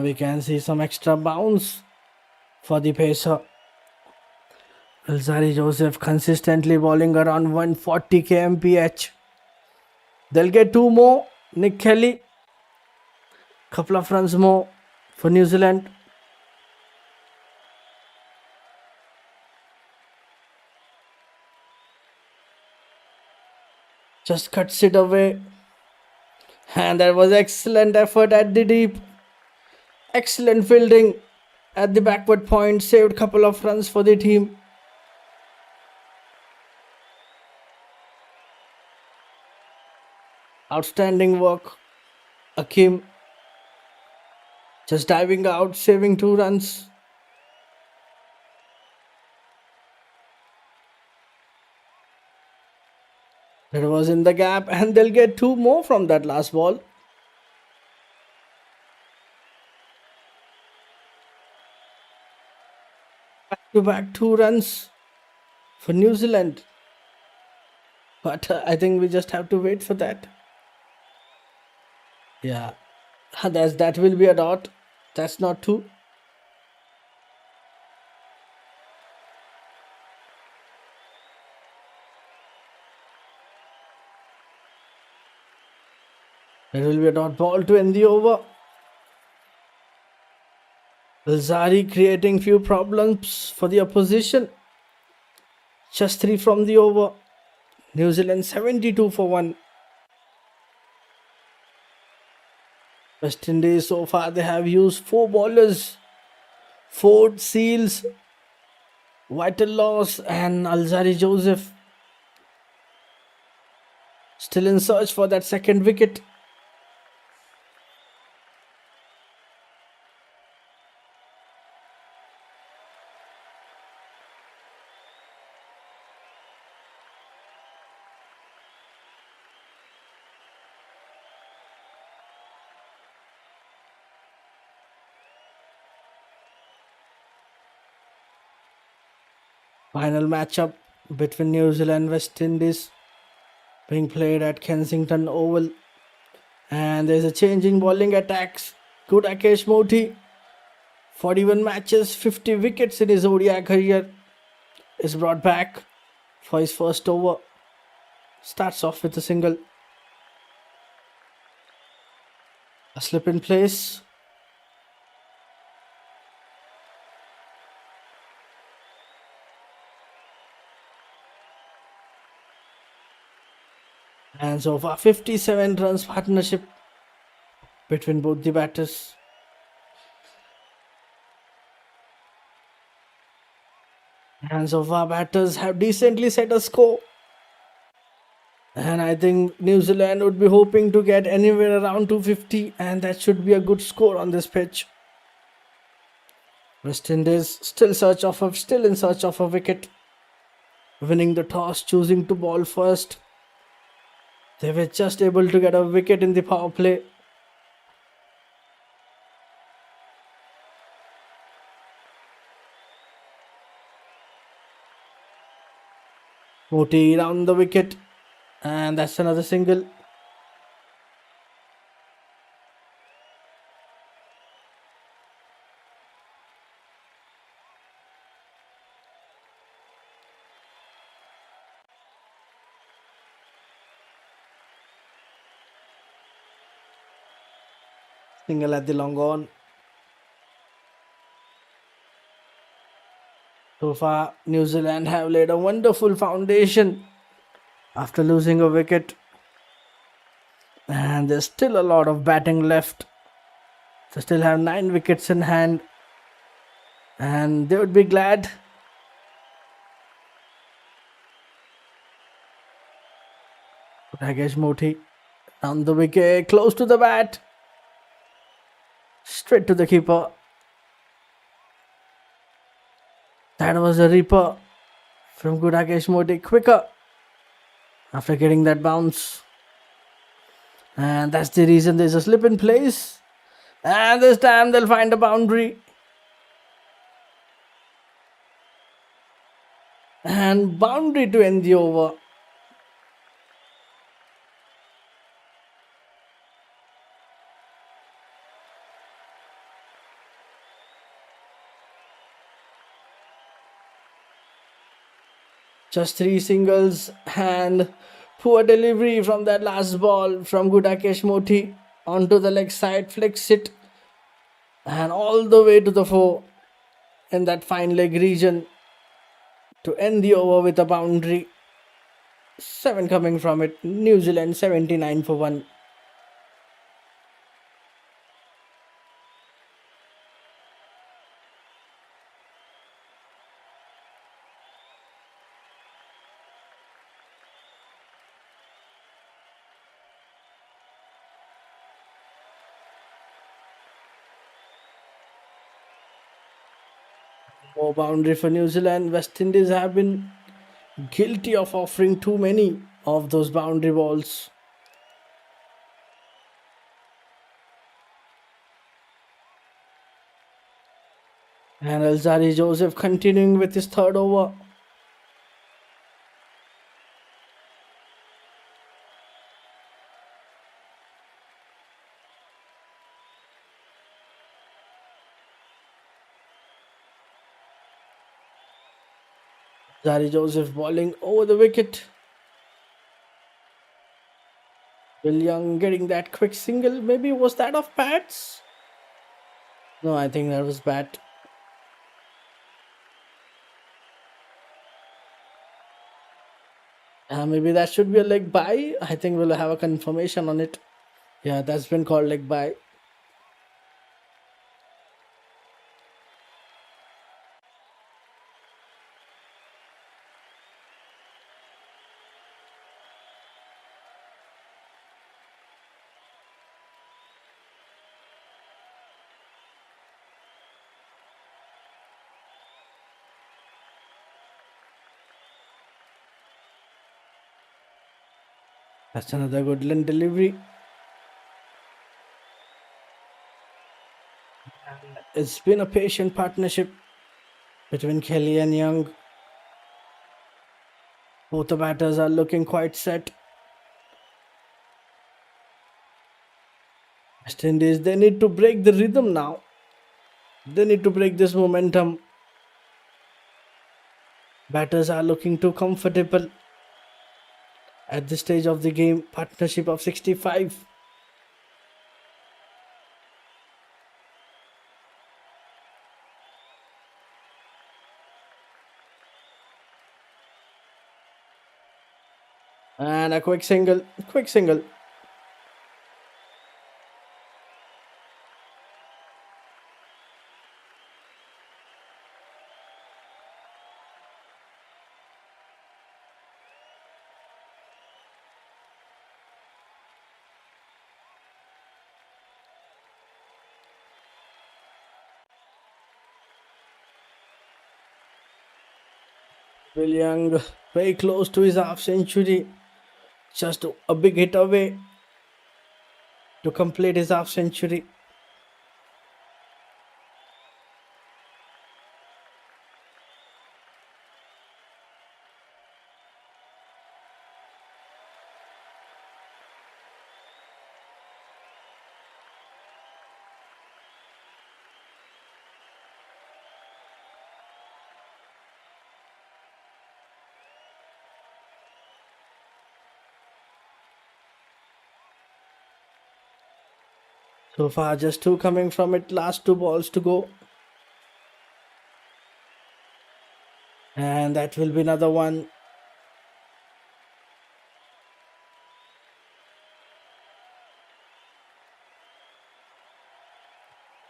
We can see some extra bounce for the pacer. Alzari Joseph consistently bowling around 140 kmph. They'll get two more. Nick Kelly. Couple of runs more for New Zealand. Just cuts it away. And there was excellent effort at the deep. Excellent fielding at the backward point. Saved couple of runs for the team. Outstanding work. Akeem just diving out, saving 2 runs. That was in the gap, and they'll get 2 more from that last ball. Back to back 2 runs for New Zealand. But I think we just have to wait for that. Yeah, that will be a dot. That's not 2. There will be a dot ball to end the over. Alzari creating few problems for the opposition. Just 3 from the over. New Zealand 72 for 1. West Indies so far they have used 4 bowlers. Ford, Seals, WatchAlong and Alzari Joseph. Still in search for that second wicket. Final matchup between New Zealand and West Indies being played at Kensington Oval. And there's a change in bowling attacks. Good Akesh Moti. 41 matches, 50 wickets in his ODI career. Is brought back for his first over. Starts off with a single. A slip in place. And so far 57 runs partnership between both the batters. And so far batters have decently set a score. And I think New Zealand would be hoping to get anywhere around 250, and that should be a good score on this pitch. West Indies still in search of a wicket. Winning the toss, choosing to bowl first. They were just able to get a wicket in the power play. Moti round the wicket, and that's another single. Single at the long on. So far, New Zealand have laid a wonderful foundation after losing a wicket. And there's still a lot of batting left. They still have 9 wickets in hand. And they would be glad. Rakesh Moti down the wicket, close to the bat. Straight to the keeper. That was a reaper from Rakesh Moti. Quicker after getting that bounce. And that's the reason there's a slip in place. And this time they'll find a boundary. And boundary to end the over. Just 3 singles and poor delivery from that last ball from Rakesh Moti onto the leg side, flicks it and all the way to the 4 in that fine leg region to end the over with a boundary. 7 coming from it. New Zealand 79 for 1. More boundary for New Zealand. West Indies have been guilty of offering too many of those boundary balls. And Alzari Joseph continuing with his 3rd over. Alzari Joseph bowling over the wicket. Will Young getting that quick single. Maybe was that off bats? No, I think that was bat. Maybe that should be a leg bye. I think we'll have a confirmation on it. Yeah, that's been called leg bye. That's another good delivery. It's been a patient partnership between Kelly and Young. Both the batters are looking quite set. West Indies, they need to break the rhythm now. They need to break this momentum. Batters are looking too comfortable at this stage of the game. Partnership of 65. And a quick single. Quick single. Will Young very close to his half century. Just a big hit away to complete his half century. So far, just two coming from it. Last two balls to go. And that will be another one.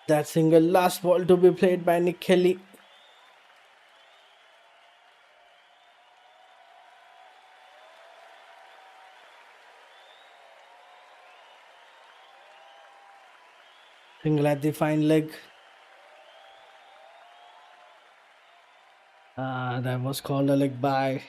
That single, last ball to be played by Nick Kelly. Single at the fine leg. That was called a leg by.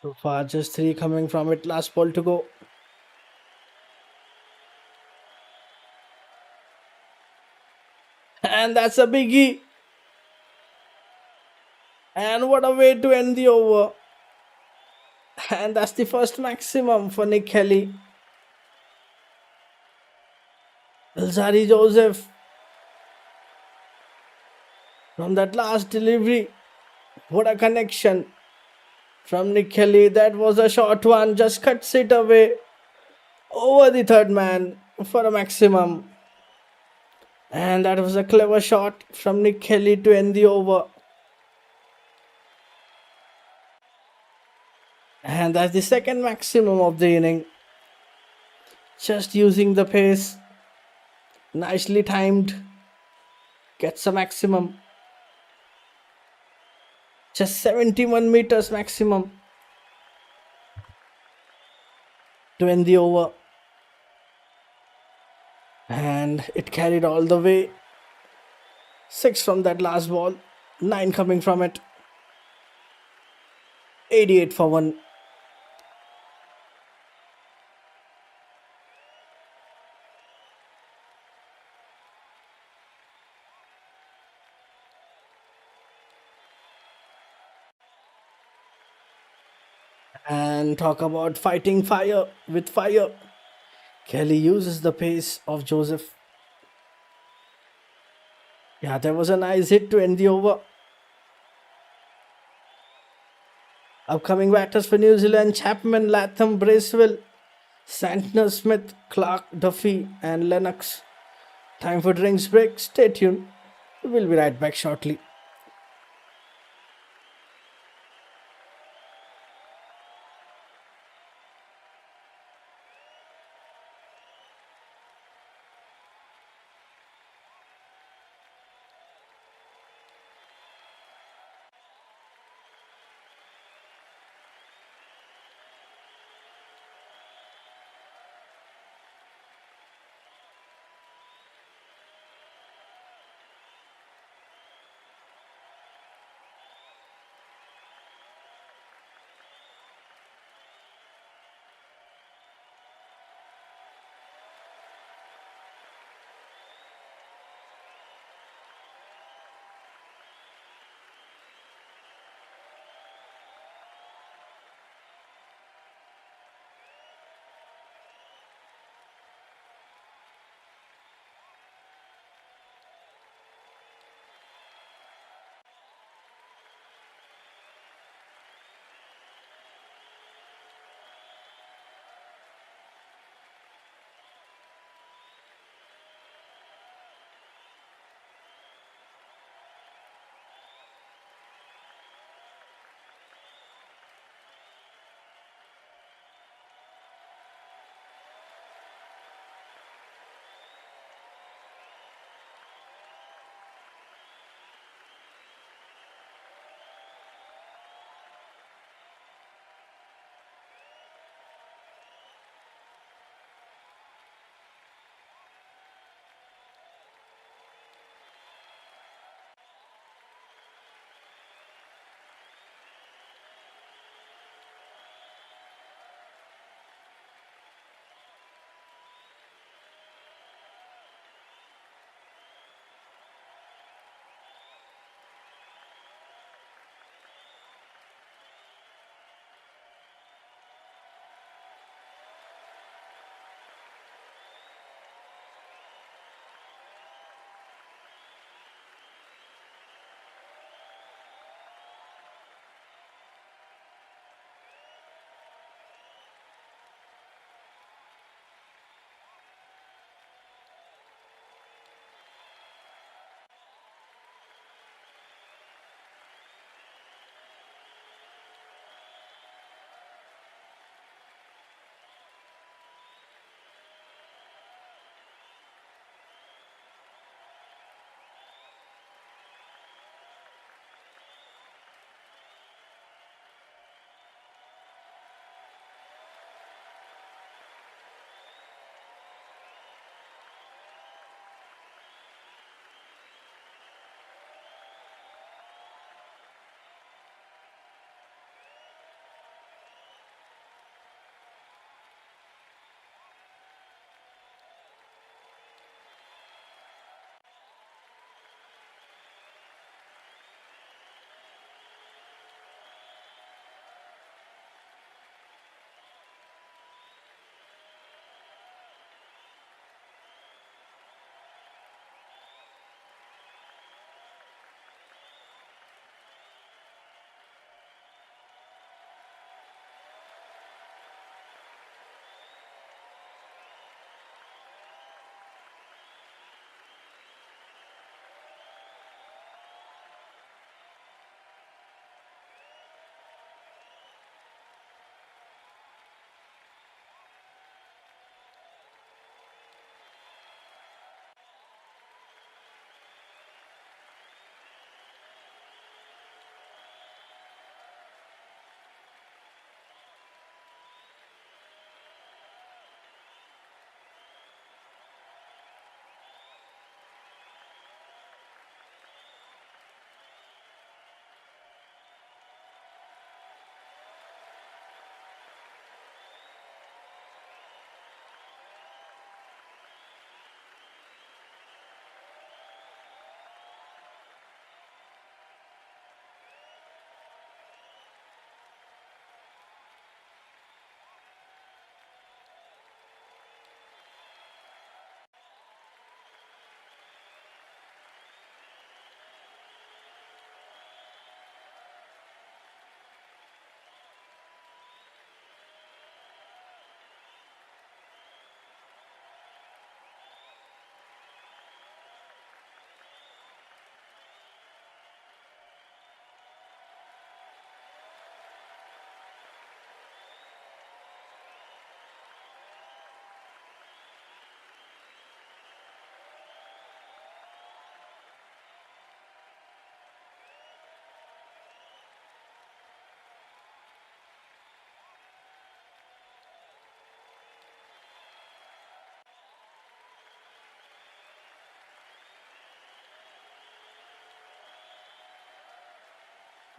So far, just three coming from it. Last ball to go. And that's a biggie. And what a way to end the over. And that's the first maximum for Nick Kelly. Elzari Joseph. From that last delivery. What a connection from Nick Kelly. That was a short one. Just cuts it away over the third man for a maximum. And that was a clever shot from Nick Kelly to end the over. And that's the second maximum of the inning. Just using the pace. Nicely timed. Gets a maximum. Just 71 meters maximum to end the over. And it carried all the way. 6 from that last ball. 9 coming from it. 88 for 1. And talk about fighting fire with fire. Kelly uses the pace of Joseph. Yeah, there was a nice hit to end the over. Upcoming batters for New Zealand: Chapman, Latham, Bracewell, Santner, Smith, Clark, Duffy and Lennox. Time for drinks break. Stay tuned. We'll be right back shortly.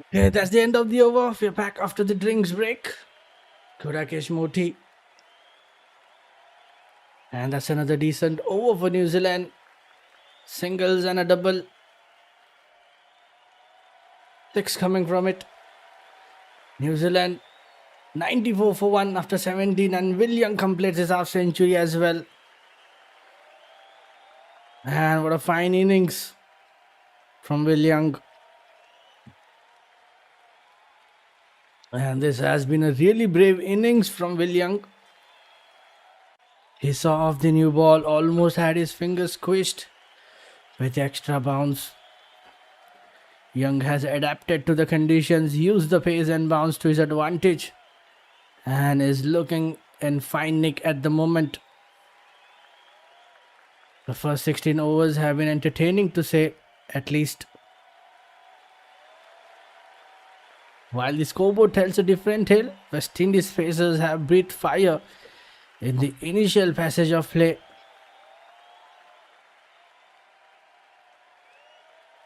Okay, that's the end of the over. We're back after the drinks break. Kurakesh Moti. And that's another decent over for New Zealand. Singles and a double. 6 coming from it. New Zealand 94 for 1 after 17, and Will Young completes his half century as well. And what a fine innings from Will Young. And this has been a really brave innings from Will Young. He saw off the new ball, almost had his fingers squished with extra bounce. Young has adapted to the conditions, used the pace and bounce to his advantage, and is looking in fine nick at the moment. The first 16 overs have been entertaining to say at least. While the scoreboard tells a different tale, West Indies pacers have breathed fire in the initial passage of play.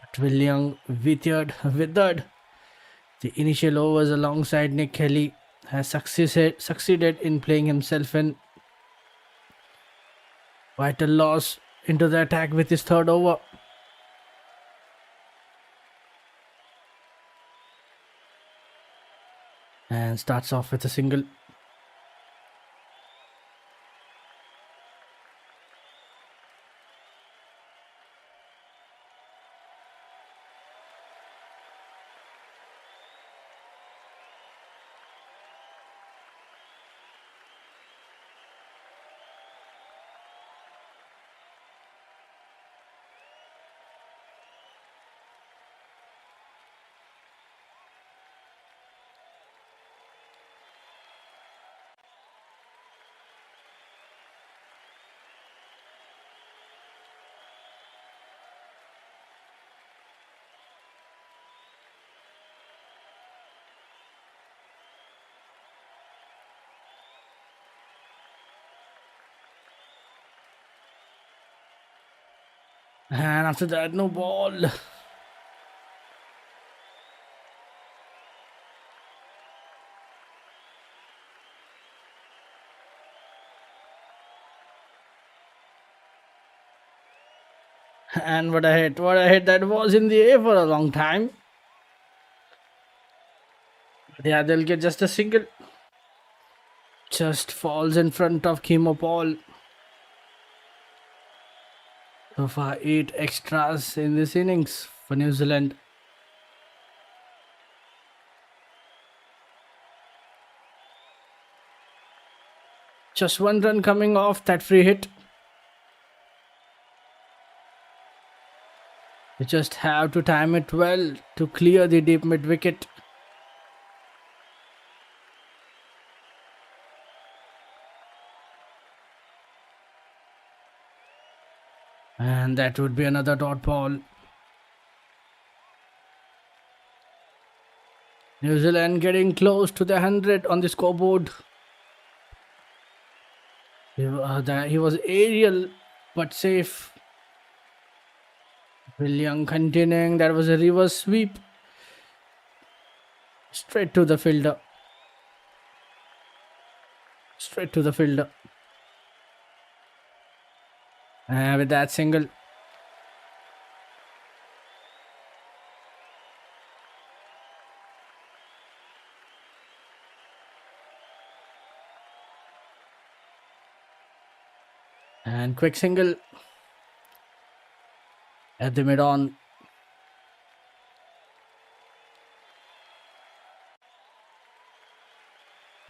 But Will Young withered the initial overs alongside Nick Kelly, has succeeded in playing himself in. Vital loss into the attack with his third over. And starts off with a single. And after that, no ball. And what a hit. That was in the air for a long time. Yeah, they'll get just a single. Just falls in front of Kimo Paul. So far, 8 extras in this innings for New Zealand. Just 1 run coming off that free hit. You just have to time it well to clear the deep mid wicket. And that would be another dot ball. New Zealand getting close to the 100 on the scoreboard. He was aerial but safe. Will Young continuing. That was a reverse sweep. Straight to the fielder. And with that single. And quick single at the mid on.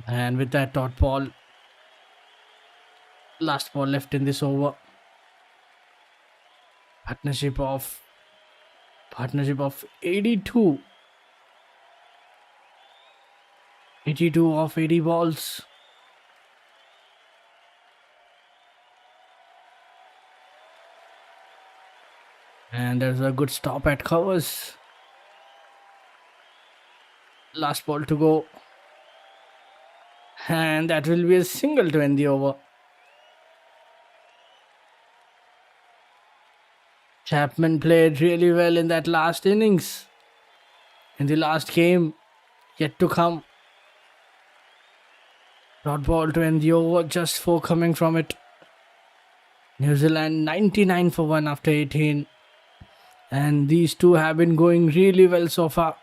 And with that dot ball, last ball left in this over. Partnership of 82. 82 of 80 balls. And there's a good stop at covers. Last ball to go. And that will be a single to end the over. Chapman played really well in that last innings. in the last game yet to come. Dot ball to end the over, just 4 coming from it. New Zealand 99 for 1 after 18. And these two have been going really well so far.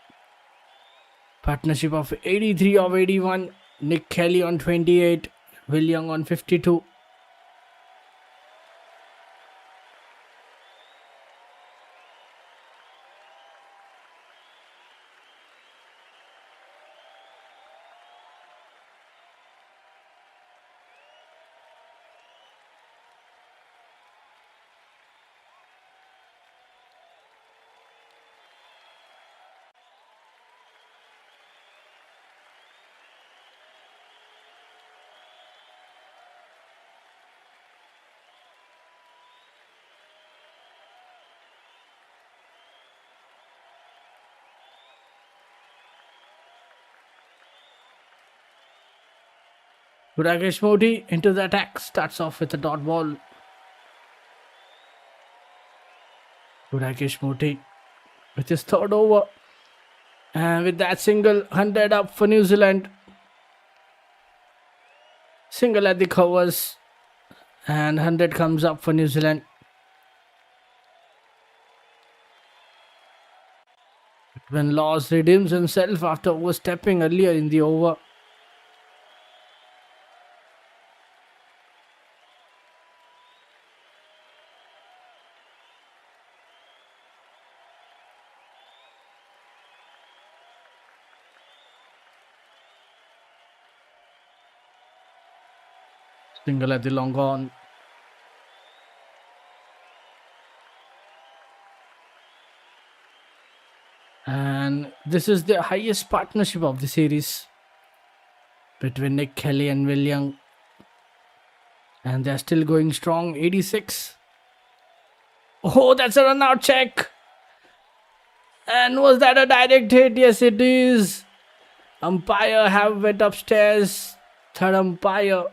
Partnership of 83 of 81. Nick Kelly on 28. Will Young on 52. Rakesh Modi into the attack. Starts off with a dot ball. Rakesh Modi with his third over. And with that single, 100 up for New Zealand. Single at the covers. And 100 comes up for New Zealand. When Laws redeems himself after overstepping earlier in the over. Single at the long on. And this is the highest partnership of the series between Nick Kelly and Will Young. And they're still going strong, 86. Oh, that's a run out check. And was that a direct hit? Yes, it is. Umpire have went upstairs. Third umpire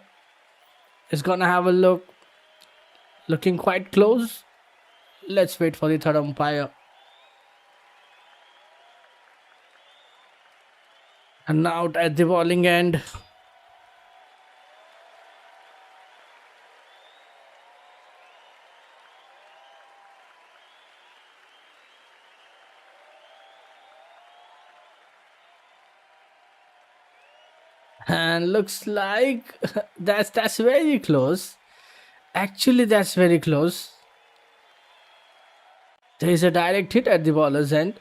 is gonna have a look. Looking quite close. Let's wait for the third umpire. And out at the bowling end. And looks like that's very close. Actually, that's very close. There is a direct hit at the bowler's end.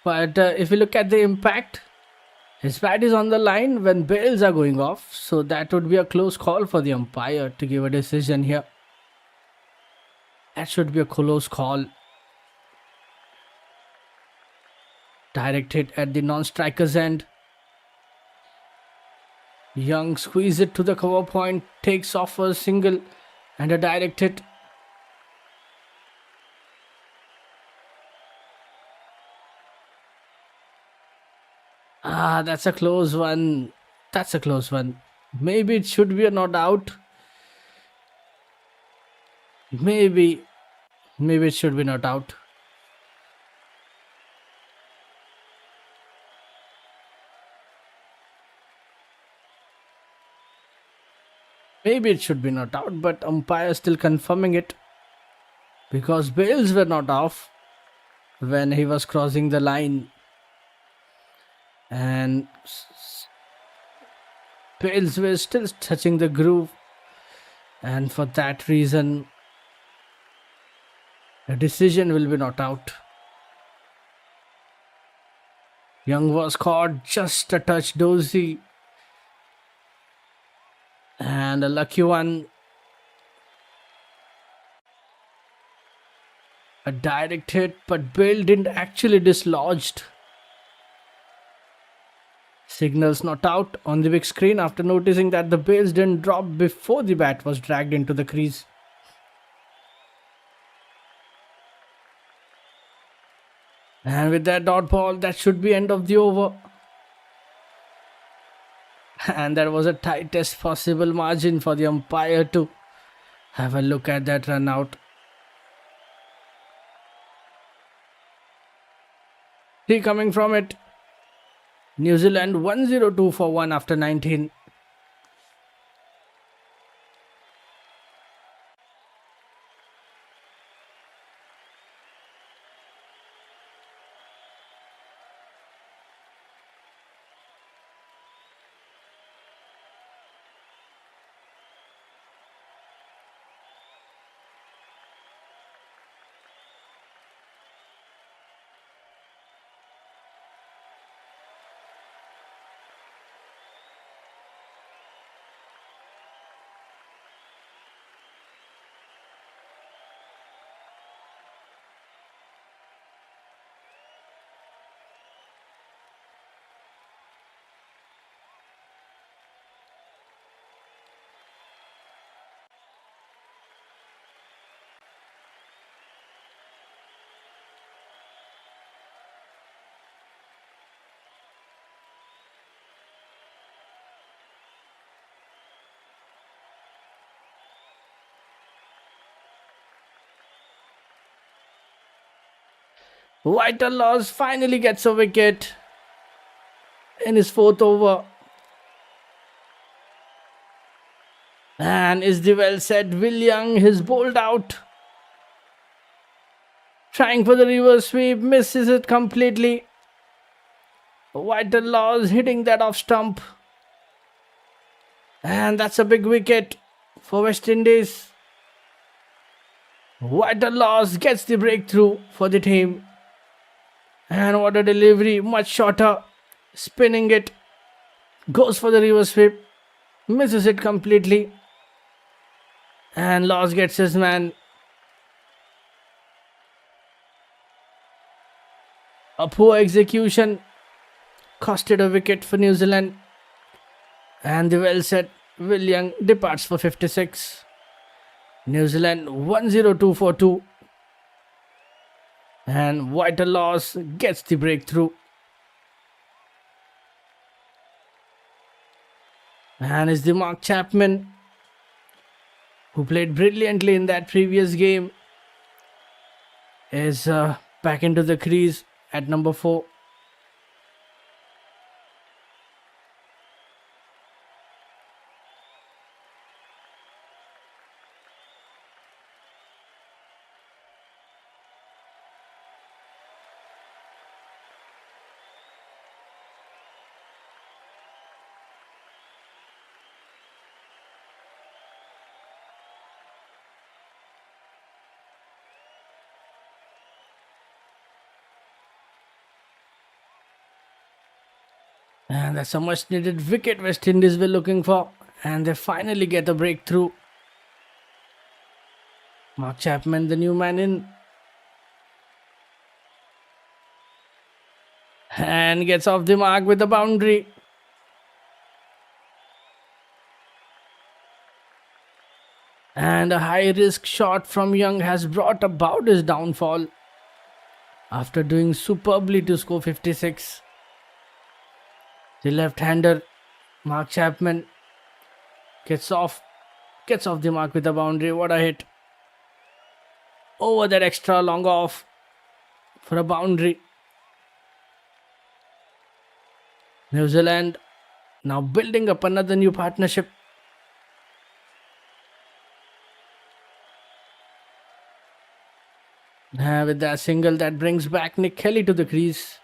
But if you look at the impact, his bat is on the line when bails are going off. So that would be a close call for the umpire to give a decision here. That should be a close call. Direct hit at the non-striker's end. Young squeeze it to the cover point, takes off a single and a direct hit. That's a close one. That's a close one. Maybe it should be a not out. Maybe it should be not out. Maybe it should be not out, but umpire still confirming it. Because bails were not off when he was crossing the line. And bails were still touching the groove. And for that reason, the decision will be not out. Young was caught just a touch dozy. And a lucky one. A direct hit, but bail didn't actually dislodged. Signals not out on the big screen after noticing that the bails didn't drop before the bat was dragged into the crease. And with that dot ball, that should be end of the over. And there was a tightest possible margin for the umpire to have a look at that run out. 3 coming from it. New Zealand 102 for 1 after 19. YooCric finally gets a wicket in his 4th over. And is the well said Will Young, his bowled out. Trying for the reverse sweep, misses it completely. YooCric hitting that off stump. And that's a big wicket for West Indies. YooCric gets the breakthrough for the team. And what a delivery, much shorter. Spinning it. Goes for the reverse sweep. Misses it completely. And Laws gets his man. A poor execution costed a wicket for New Zealand. And the well said Will Young departs for 56. New Zealand 102 for 2. And YooCric gets the breakthrough. And is the Mark Chapman, who played brilliantly in that previous game, is back into the crease at number 4. And that's a much needed wicket West Indies were looking for. And they finally get a breakthrough. Mark Chapman, the new man in. And gets off the mark with a boundary. And a high risk shot from Young has brought about his downfall. After doing superbly to score 56. The left-hander Mark Chapman gets off the mark with a boundary. What a hit. Over that extra long off for a boundary. New Zealand now building up another new partnership. With that single that brings back Nick Kelly to the crease.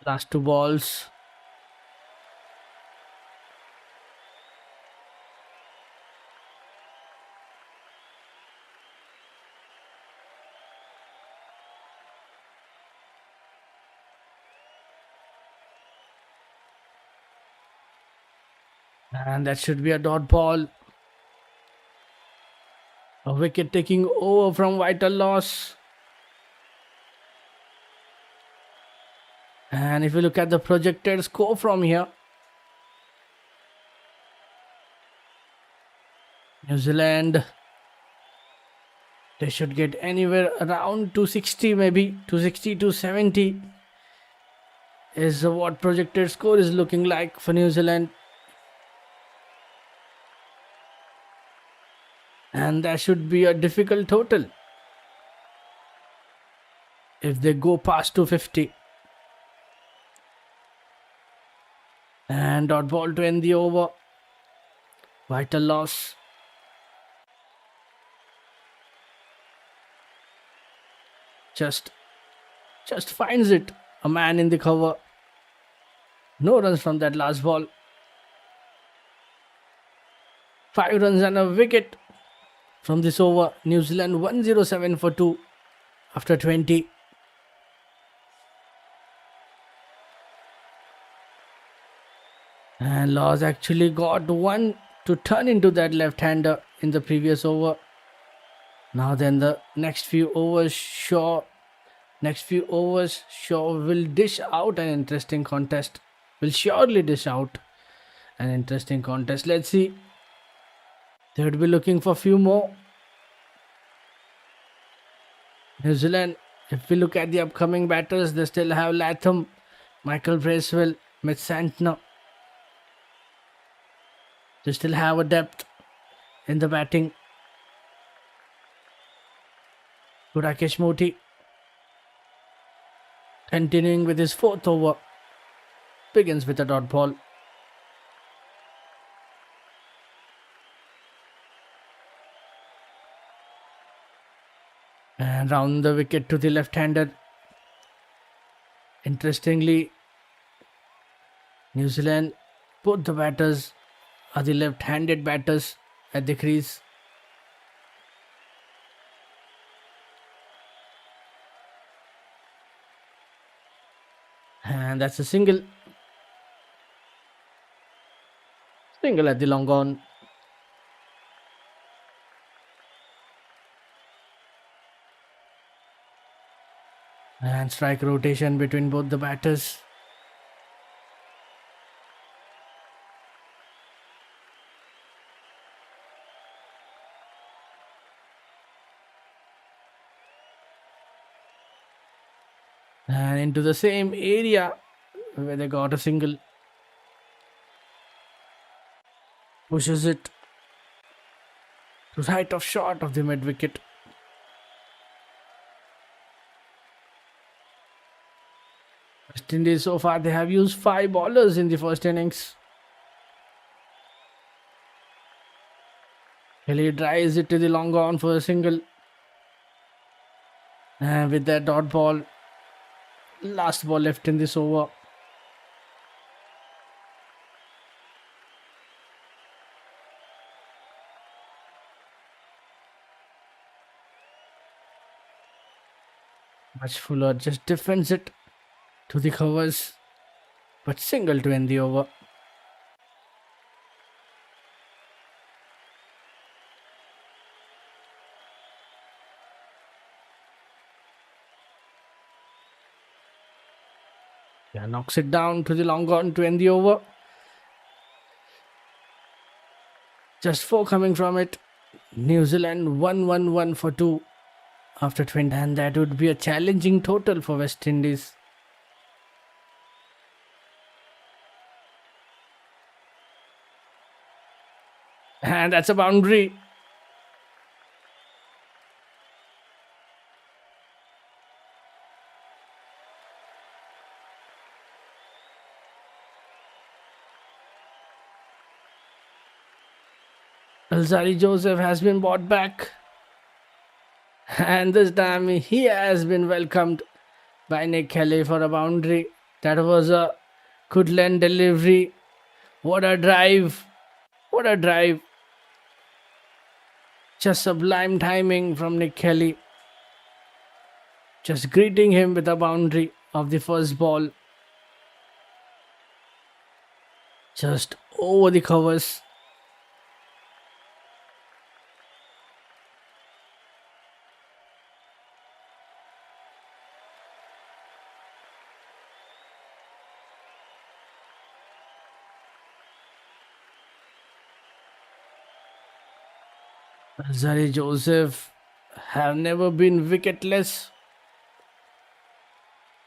Last 2 balls. And that should be a dot ball. A wicket taking over from YooCric. And if you look at the projected score from here, New Zealand, they should get anywhere around 260, maybe 260 to 70 is what projected score is looking like for New Zealand. And that should be a difficult total if they go past 250. And dot ball to end the over. Vital loss. Just finds it. A man in the cover. No runs from that last ball. 5 runs and a wicket from this over. New Zealand 107 for 2 after 20. And Laws actually got one to turn into that left-hander in the previous over. Now then the next few overs, Shaw will dish out an interesting contest. Will surely dish out an interesting contest. Let's see. They would be looking for a few more. New Zealand, if we look at the upcoming batters, they still have Latham, Michael Bracewell, Mitch Santner. They still have a depth in the batting. Rakesh Moti continuing with his 4th over. Begins with a dot ball. And round the wicket to the left-hander. Interestingly, New Zealand, both the batters are the left-handed batters at the crease. And that's a single. Single at the long on. And strike rotation between both the batters. And into the same area where they got a single. Pushes it to right of shot of the mid wicket. West Indies so far they have used 5 bowlers in the first innings. Kelly drives it to the long on for a single. And with that dot ball, last ball left in this over. Much Fuller just defends it to the covers, but single to end the over. Yeah, knocks it down to the long on to end the over. Just 4 coming from it. New Zealand 111 for 2 after 20. And that would be a challenging total for West Indies. And that's a boundary. Alzari Joseph has been brought back. And this time he has been welcomed by Nick Kelly for a boundary. That was a good length delivery. What a drive. What a drive. Just sublime timing from Nick Kelly. Just greeting him with a boundary of the first ball. Just over the covers. Alzari Joseph have never been wicketless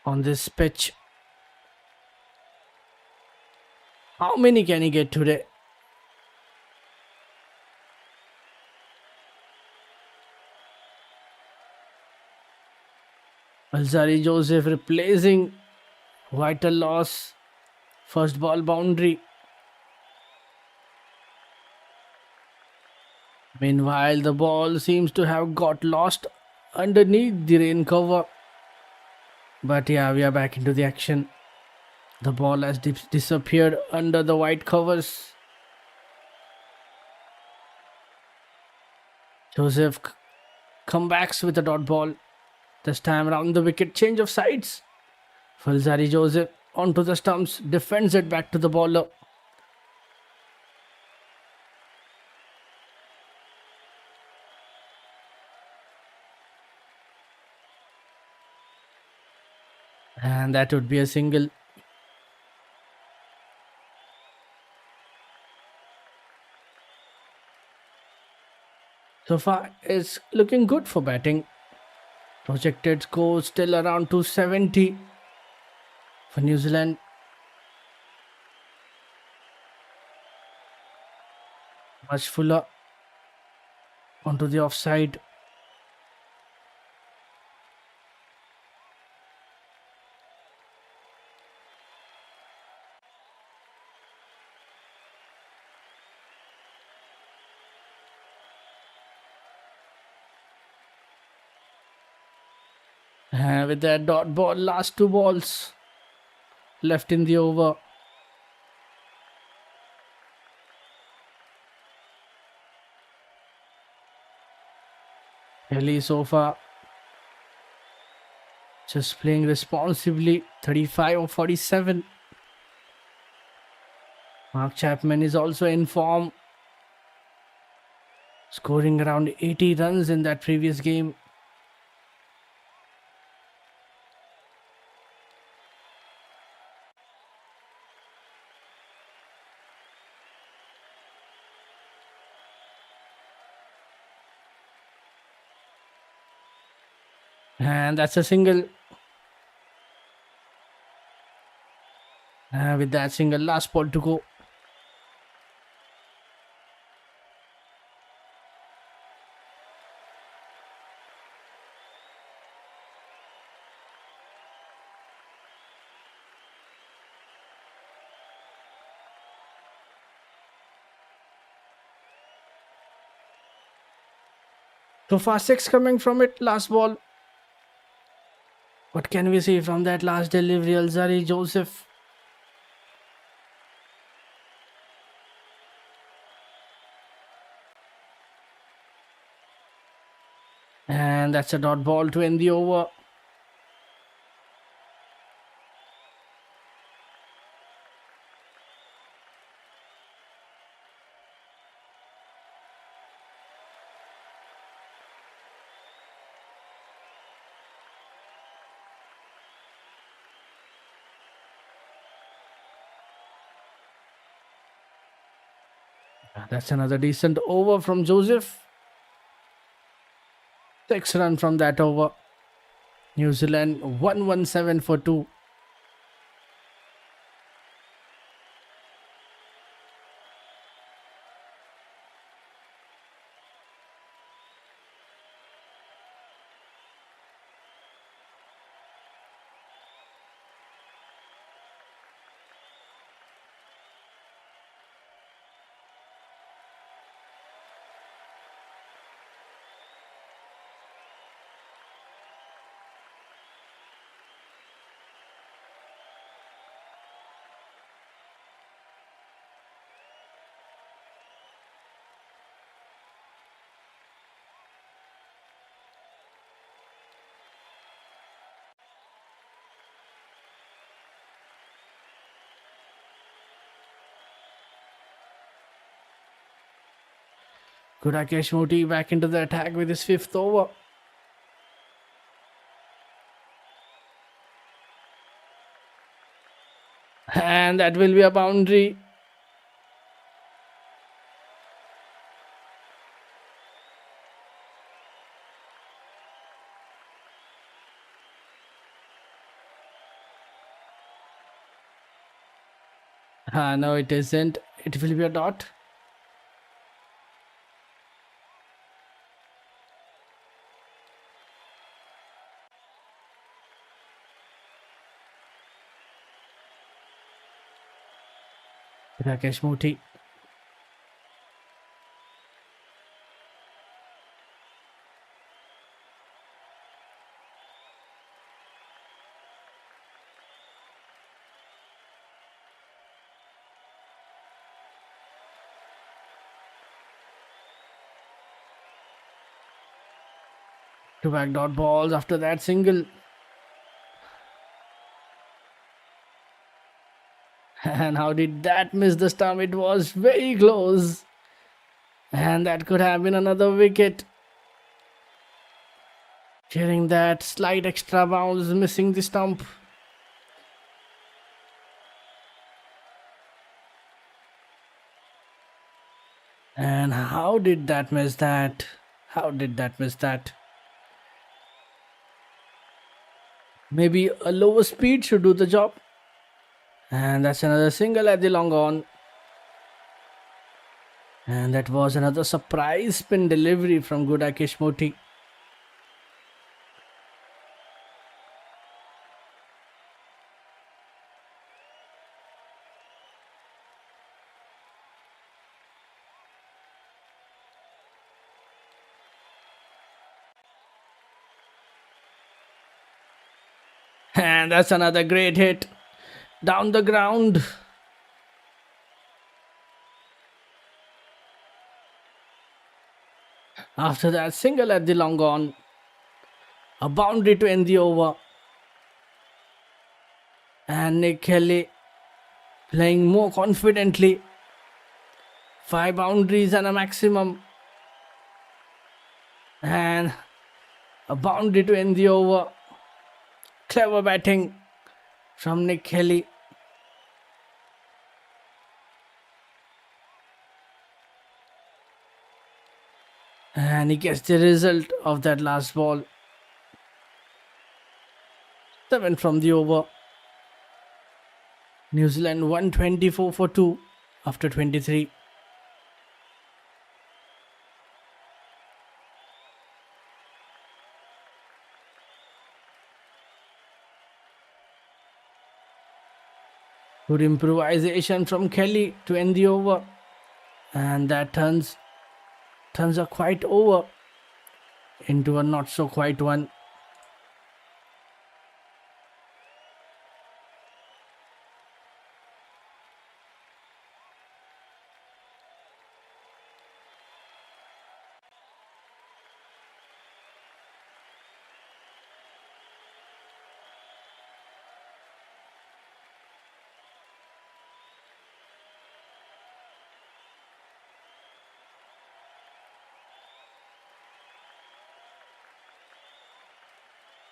on this pitch. How many can he get today? Alzari Joseph replacing vital loss. First ball boundary. Meanwhile, the ball seems to have got lost underneath the rain cover. But yeah, we are back into the action. The ball has disappeared under the white covers. Joseph comebacks with a dot ball. This time around the wicket, change of sides. Alzari Joseph onto the stumps, defends it back to the bowler. And that would be a single. So far, it's looking good for batting. Projected score still around 270 for New Zealand. Much fuller onto the offside. With that dot ball, last two balls left in the over. Delhi so far just playing responsibly. 35 or 47. Mark Chapman is also in form, scoring around 80 runs in that previous game. And that's a single. With that single, last ball to go. So far, 6 coming from it. Last ball. What can we see from that last delivery? Alzari Joseph. And that's a dot ball to end the over. That's another decent over from Joseph. 6 runs from that over. New Zealand 117 for 2. Rakesh Moti back into the attack with his 5th over. And that will be a boundary. No, it isn't. It will be a dot. Rakesh Muthi. Two back dot balls after that single. And how did that miss the stump? It was very close. And that could have been another wicket. Hearing that slight extra bounce, missing the stump. And how did that miss that? How did that miss that? Maybe a lower speed should do the job. And that's another single at the long on. And that was another surprise spin delivery from Rakesh Muthi. And that's another great hit. Down the ground. After that single at the long on. A boundary to end the over. And Nick Kelly playing more confidently. 5 boundaries and a maximum. And a boundary to end the over. Clever batting from Nick Kelly. And he gets the result of that last ball. 7 from the over. New Zealand 124 for 2 after 23. Good improvisation from Kelly to end the over. And that turns a quiet over into a not so quiet one.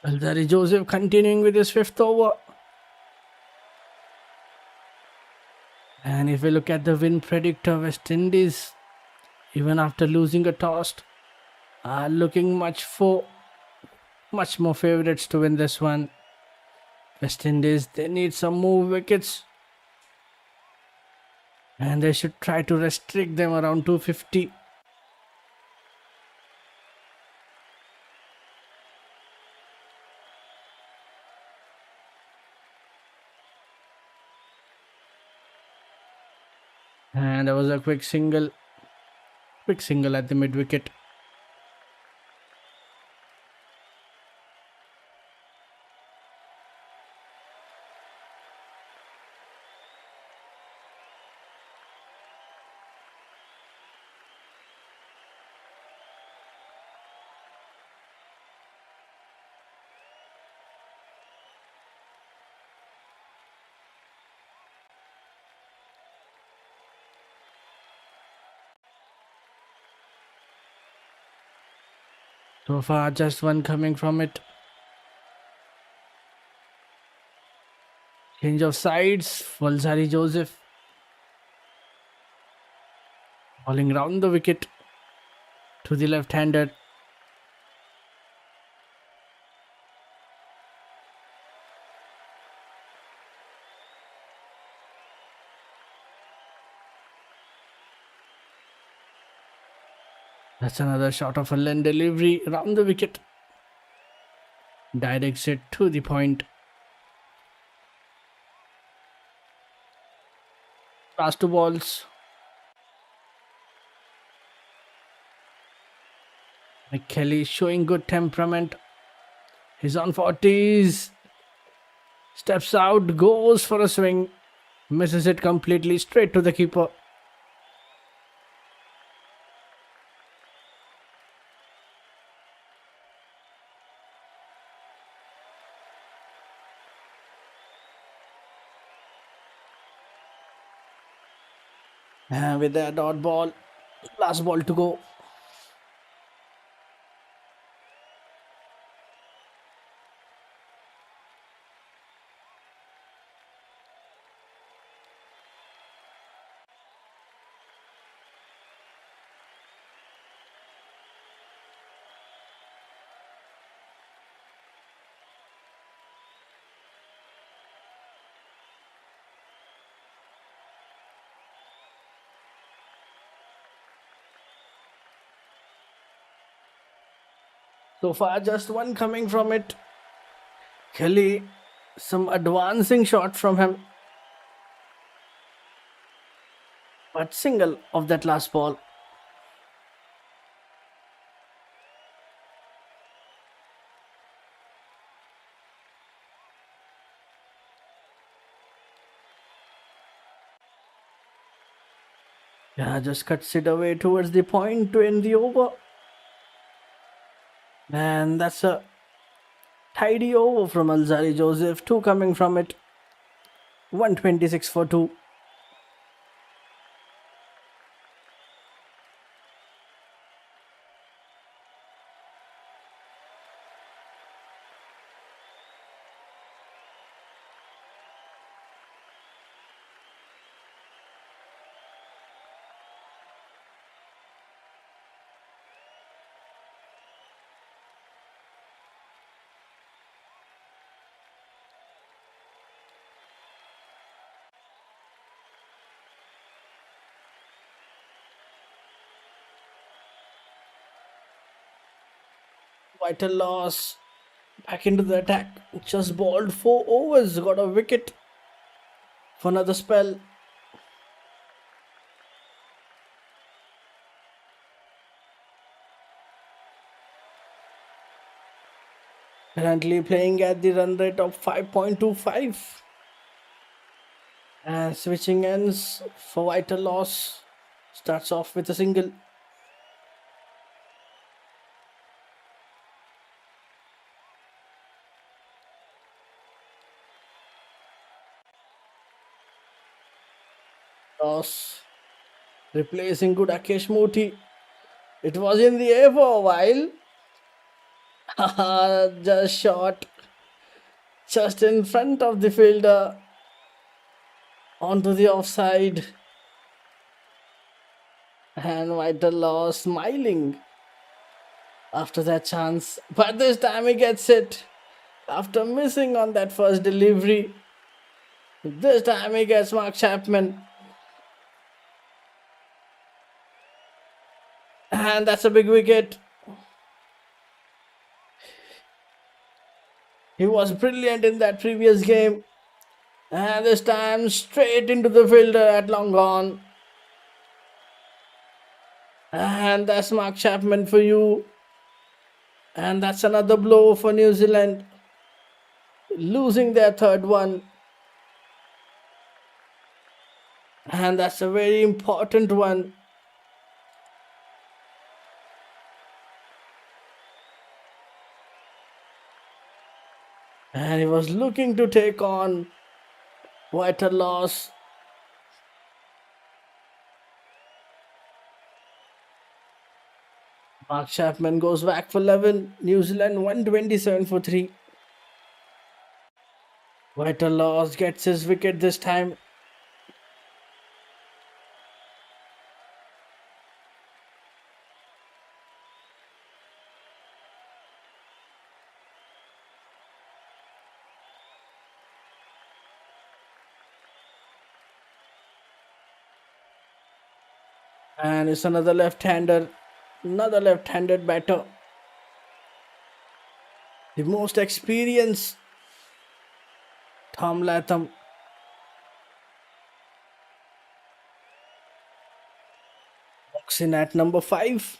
Alzari Joseph continuing with his 5th over. And if we look at the win predictor, West Indies, even after losing a toss, are looking much more favourites to win this one. West Indies, they need some more wickets. And they should try to restrict them around 250. And there was a quick single at the mid wicket. So far, just one coming from it. Change of sides, Alzari Joseph bowling round the wicket to the left-hander. That's another shot of a len delivery round the wicket. Directs it to the point. Last two balls. Kelly showing good temperament. He's on 40s. Steps out, goes for a swing. Misses it completely, straight to the keeper. And with that dot ball, last ball to go. So far, just one coming from it. Kelly, some advancing shot from him. But single of that last ball. Yeah, just cuts it away towards the point to end the over. And that's a tidy over from Alzari Joseph. Two coming from it. 126 for two. Vital loss. Back into the attack. Just balled 4 overs. Got a wicket for another spell. Currently playing at the run rate of 5.25. And switching ends for Vital loss. Starts off with a single. Loss. Replacing good Akesh Moti. It was in the air for a while. Just shot. Just in front of the fielder. Onto the offside. And Vital loss smiling after that chance. But this time he gets it. After missing on that first delivery. This time he gets Mark Chapman. And that's a big wicket. He was brilliant in that previous game. And this time straight into the fielder at long on. And that's Mark Chapman for you. And that's another blow for New Zealand. Losing their third one. And that's a very important one. And he was looking to take on Vital loss. Mark Chapman goes back for 11. New Zealand 127 for 3. Vital loss gets his wicket this time. And it's another left-hander. Another left-handed batter. The most experienced Tom Latham. Walks in at number 5.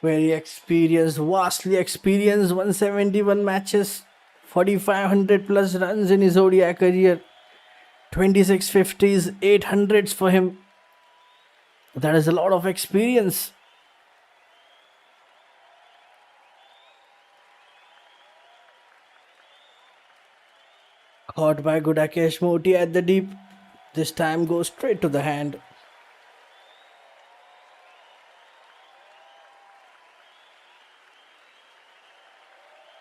Very experienced, vastly experienced, 171 matches, 4,500 plus runs in his ODI career, 26 50s, 800s for him. That is a lot of experience. Caught by Gudakesh Moti at the deep. This time goes straight to the hand.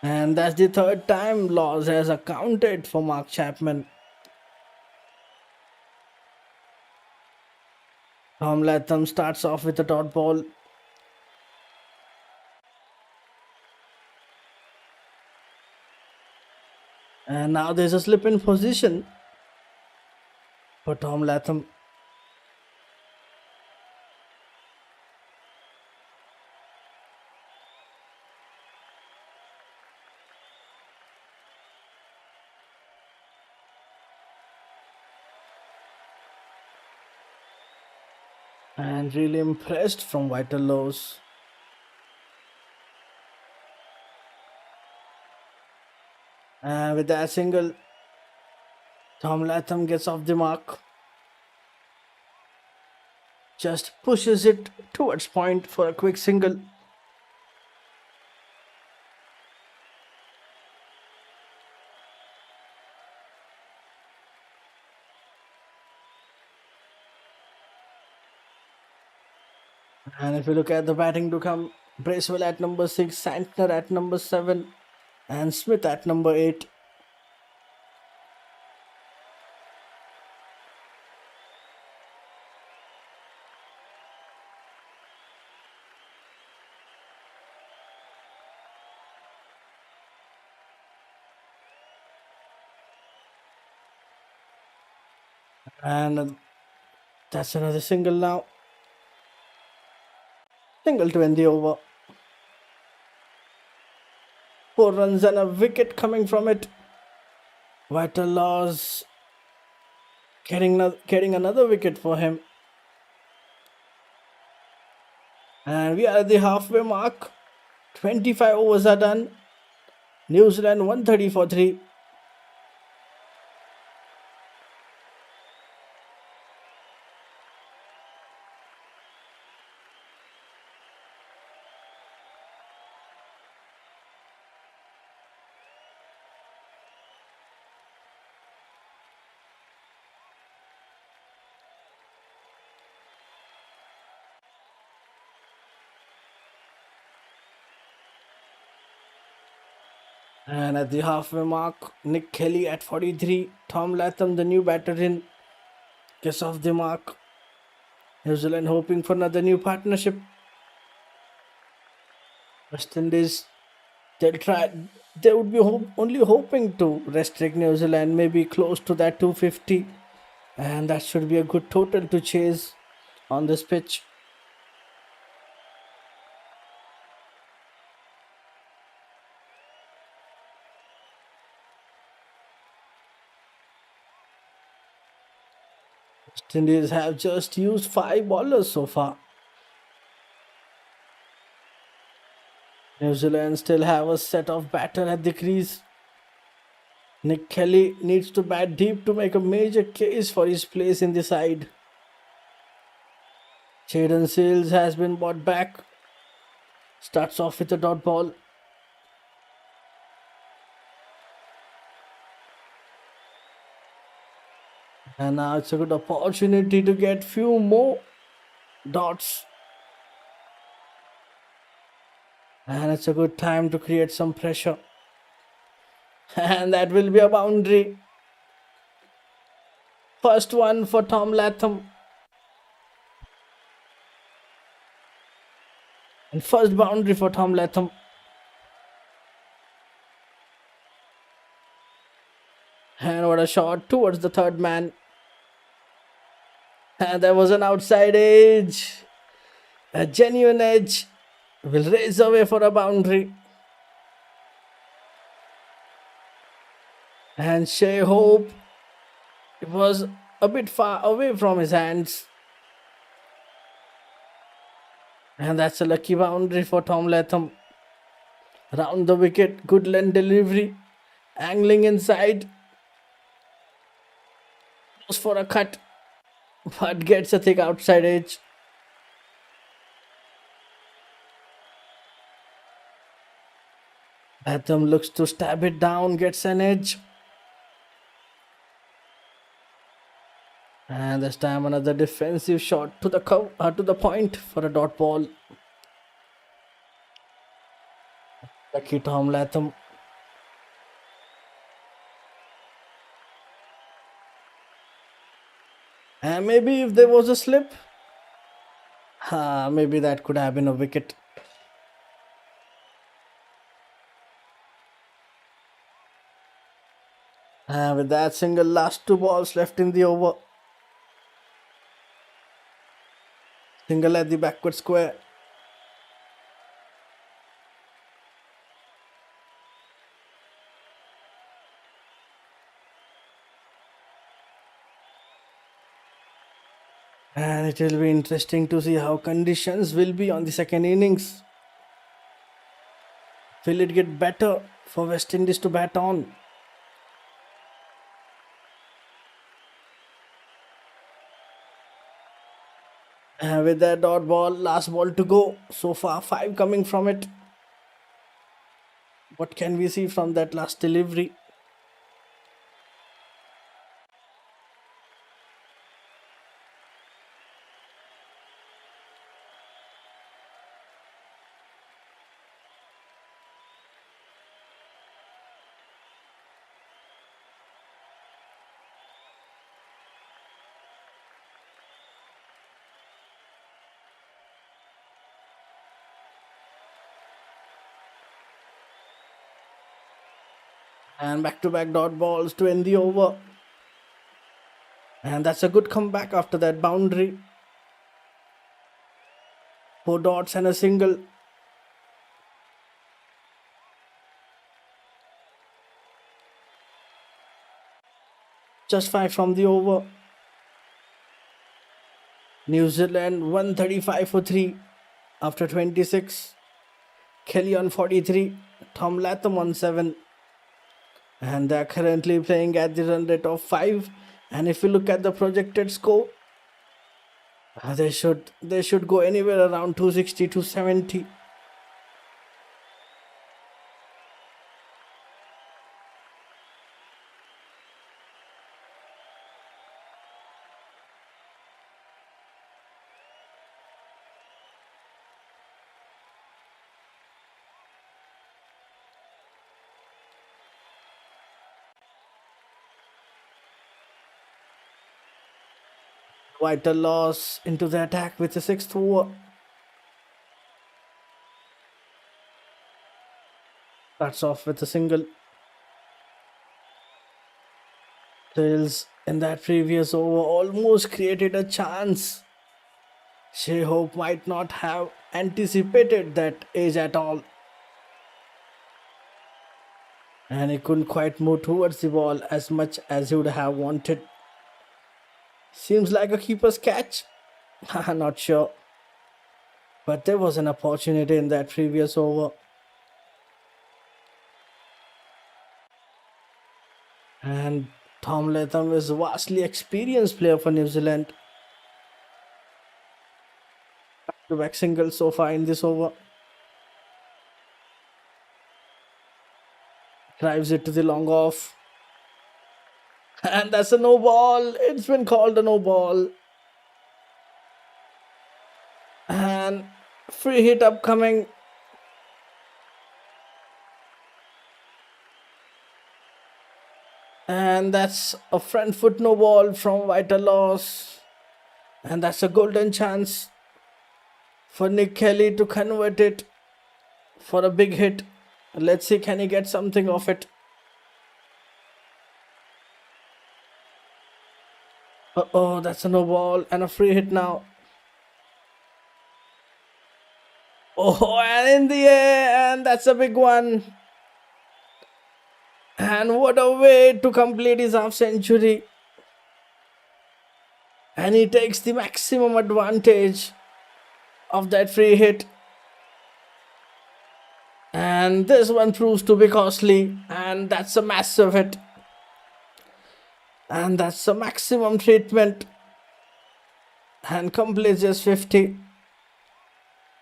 And that's the third time loss has accounted for Mark Chapman. Tom Latham starts off with a dot ball. And now there's a slip in position for Tom Latham. And really impressed from Vital Lows. And with that single, Tom Latham gets off the mark. Just pushes it towards point for a quick single. And if you look at the batting to come, Bracewell at number 6, Santner at number 7, and Smith at number 8. And that's another single now. Single to end the over. 4 runs and a wicket coming from it. Vital Loss getting another wicket for him. And we are at the halfway mark. 25 overs are done. New Zealand 130 for 3. And at the halfway mark, Nick Kelly at 43. Tom Latham, the new batter in, gets off the mark. New Zealand hoping for another new partnership. West Indies, they'll try. They would be only hoping to restrict New Zealand, maybe close to that 250. And that should be a good total to chase on this pitch. West Indies have just used 5 bowlers so far. New Zealand still have a set of batter at the crease. Nick Kelly needs to bat deep to make a major case for his place in the side. Jaden Seales has been brought back. Starts off with a dot ball. And now it's a good opportunity to get few more dots. And it's a good time to create some pressure. And that will be a boundary. First one for Tom Latham. And first boundary for Tom Latham. And what a shot towards the third man. And there was an outside edge. A genuine edge. Will race away for a boundary. And Shea Hope, it was a bit far away from his hands. And that's a lucky boundary for Tom Latham. Round the wicket, good length delivery. Angling inside. Goes for a cut. But gets a thick outside edge. Latham looks to stab it down, gets an edge. And this time another defensive shot to the to the point for a dot ball. Lucky Tom Latham. And maybe if there was a slip, maybe that could have been a wicket. And with that single, last 2 balls left in the over. Single at the backward square. And it will be interesting to see how conditions will be on the second innings. Will it get better for West Indies to bat on? And with that dot ball, last ball to go. So far, 5 coming from it. What can we see from that last delivery? And back-to-back dot balls to end the over. And that's a good comeback after that boundary. 4 dots and a single. Just 5 from the over. New Zealand 135 for 3 after 26. Kelly on 43. Tom Latham on 7. And they're currently playing at the run rate of 5. And if you look at the projected score, they should go anywhere around 260, 270. Vital loss into the attack with the 6th over. Starts off with a single. Tails in that previous over almost created a chance. Shashyt might not have anticipated that edge at all. And he couldn't quite move towards the ball as much as he would have wanted. Seems like a keeper's catch. Not sure. But there was an opportunity in that previous over. And Tom Latham is a vastly experienced player for New Zealand. Back-to-back single so far in this over. Drives it to the long off. And that's a no ball. It's been called a no ball. And free hit upcoming. And that's a front foot no ball from vital loss. And that's a golden chance for Nick Kelly to convert it for a big hit. Let's see, can he get something off it? Uh-oh, that's a no ball and a free hit now. Oh, and in the air, and that's a big one. And what a way to complete his half century. And he takes the maximum advantage of that free hit. And this one proves to be costly, and that's a massive hit. And that's the maximum treatment. And completes just 50.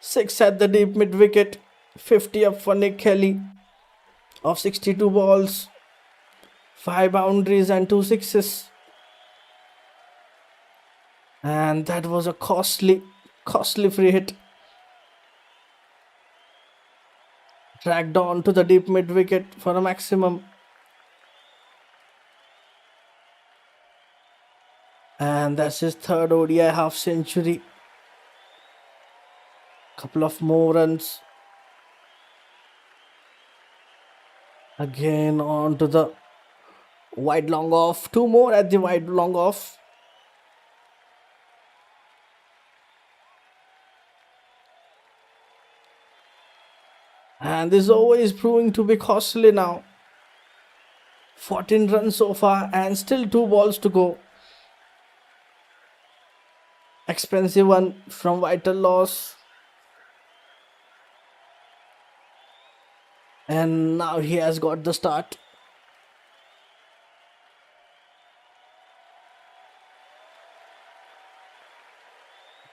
6 at the deep mid wicket. 50 up for Nick Kelly of 62 balls. 5 boundaries and 2 sixes. And that was a costly free hit. Dragged on to the deep mid wicket for a maximum. And that's his third ODI half century. Couple of more runs. Again on to the wide long off. 2 more at the wide long off. And this over is proving to be costly now. 14 runs so far and still 2 balls to go. Expensive one from Vital Loss. And now he has got the start.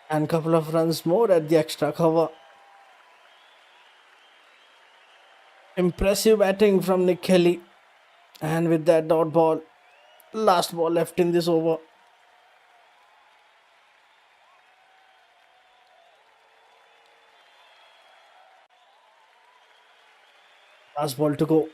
And couple of runs more at the extra cover. Impressive batting from Nick Kelly. And with that dot ball, last ball left in this over. Last ball to go.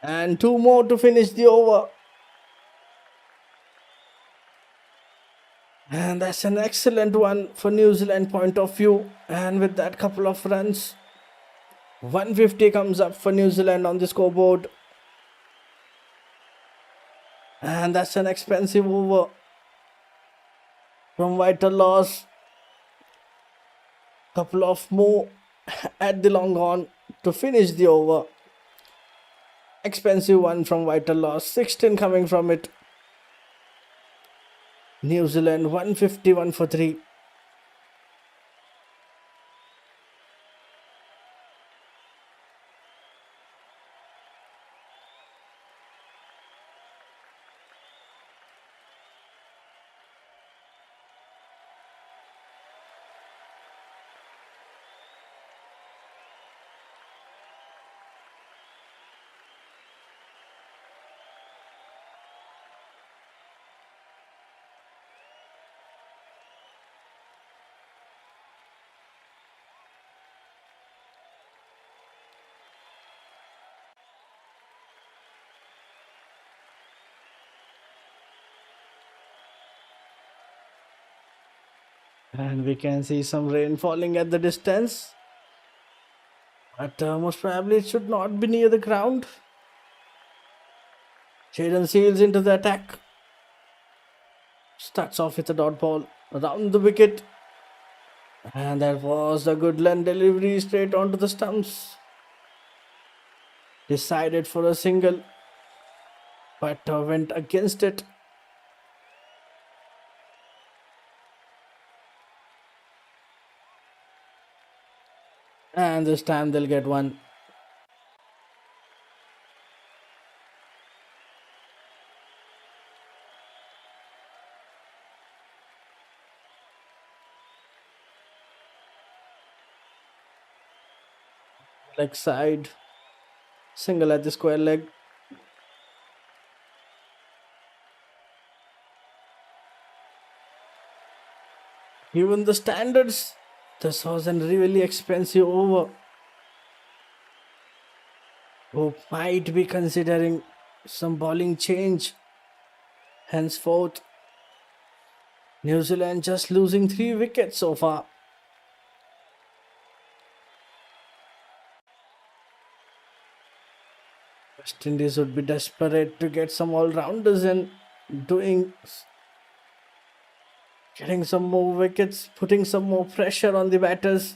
And 2 more to finish the over. And that's an excellent one for New Zealand point of view. And with that couple of runs, 150 comes up for New Zealand on the scoreboard. And that's an expensive over from Vital Loss. Couple of more at the long on to finish the over. Expensive one from Vital Loss. 16 coming from it. New Zealand 151 for 3. And we can see some rain falling at the distance. But most probably it should not be near the ground. Jaden Seals into the attack. Starts off with a dot ball around the wicket. And that was a good land delivery straight onto the stumps. Decided for a single. But went against it. And this time they'll get one. Leg side. Single at the square leg. Given the standards, this was a really expensive over. Who might be considering some bowling change. Henceforth, New Zealand just losing 3 wickets so far. West Indies would be desperate to get some all-rounders in, getting some more wickets, putting some more pressure on the batters.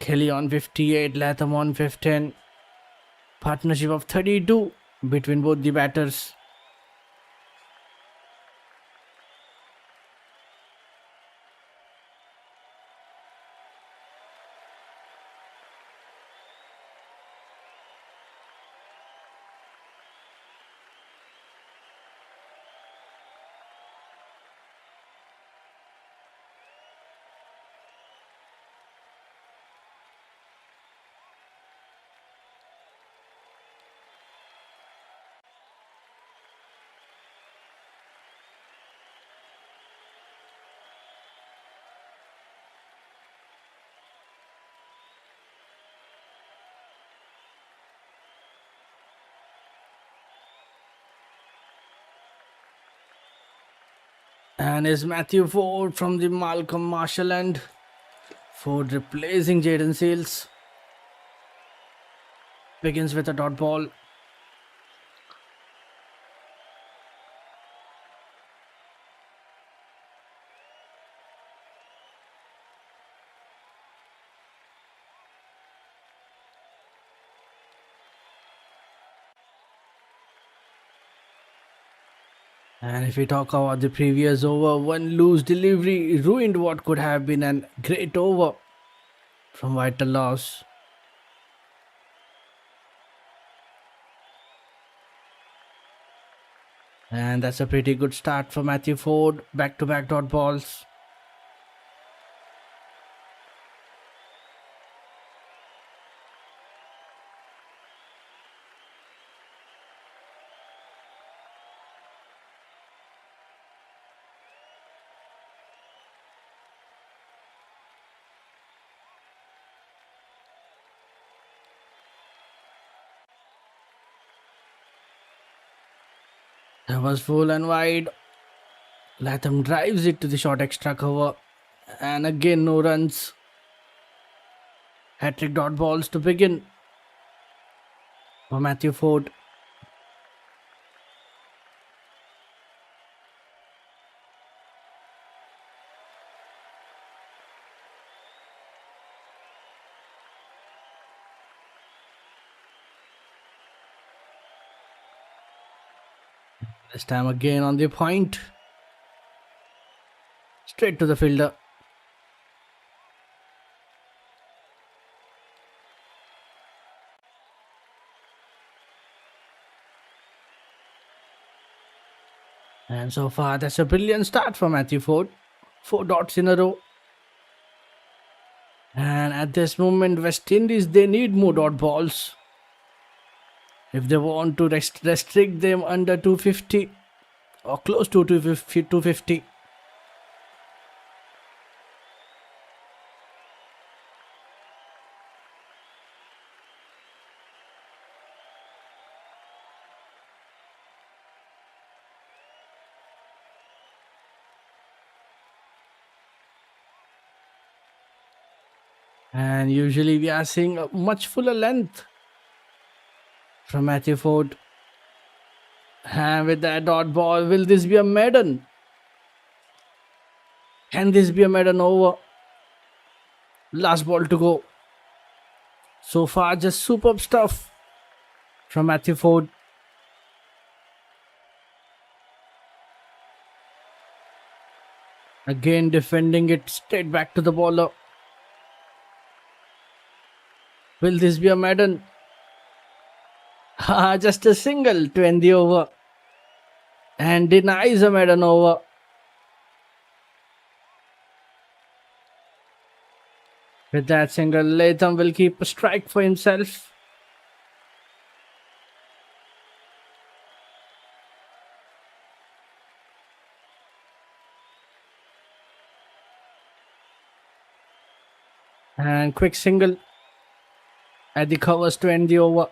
Kelly on 58, Latham on 15. Partnership of 32 between both the batters. And is Matthew Ford from the Malcolm Marshall end. Ford replacing Jaden Seals. Begins with a dot ball. And if we talk about the previous over, one loose delivery ruined what could have been a great over from Vital Loss. And that's a pretty good start for Matthew Ford. Back-to-back dot balls. That was full and wide. Latham drives it to the short extra cover. And again, no runs. Hat-trick dot balls to begin for Matthew Ford. This time again on the point. Straight to the fielder. And so far, that's a brilliant start for Matthew Ford. 4 dots in a row. And at this moment, West Indies, they need more dot balls if they want to restrict them under 250 or close to 250. And usually we are seeing a much fuller length from Matthew Ford. And with that dot ball, will this be a maiden? Can this be a maiden over? Last ball to go. So far, just superb stuff from Matthew Ford. Again defending it straight back to the bowler. Will this be a maiden? Just a single to end the over. And denies a maiden over. With that single, Latham will keep a strike for himself. And quick single at the covers to end the over.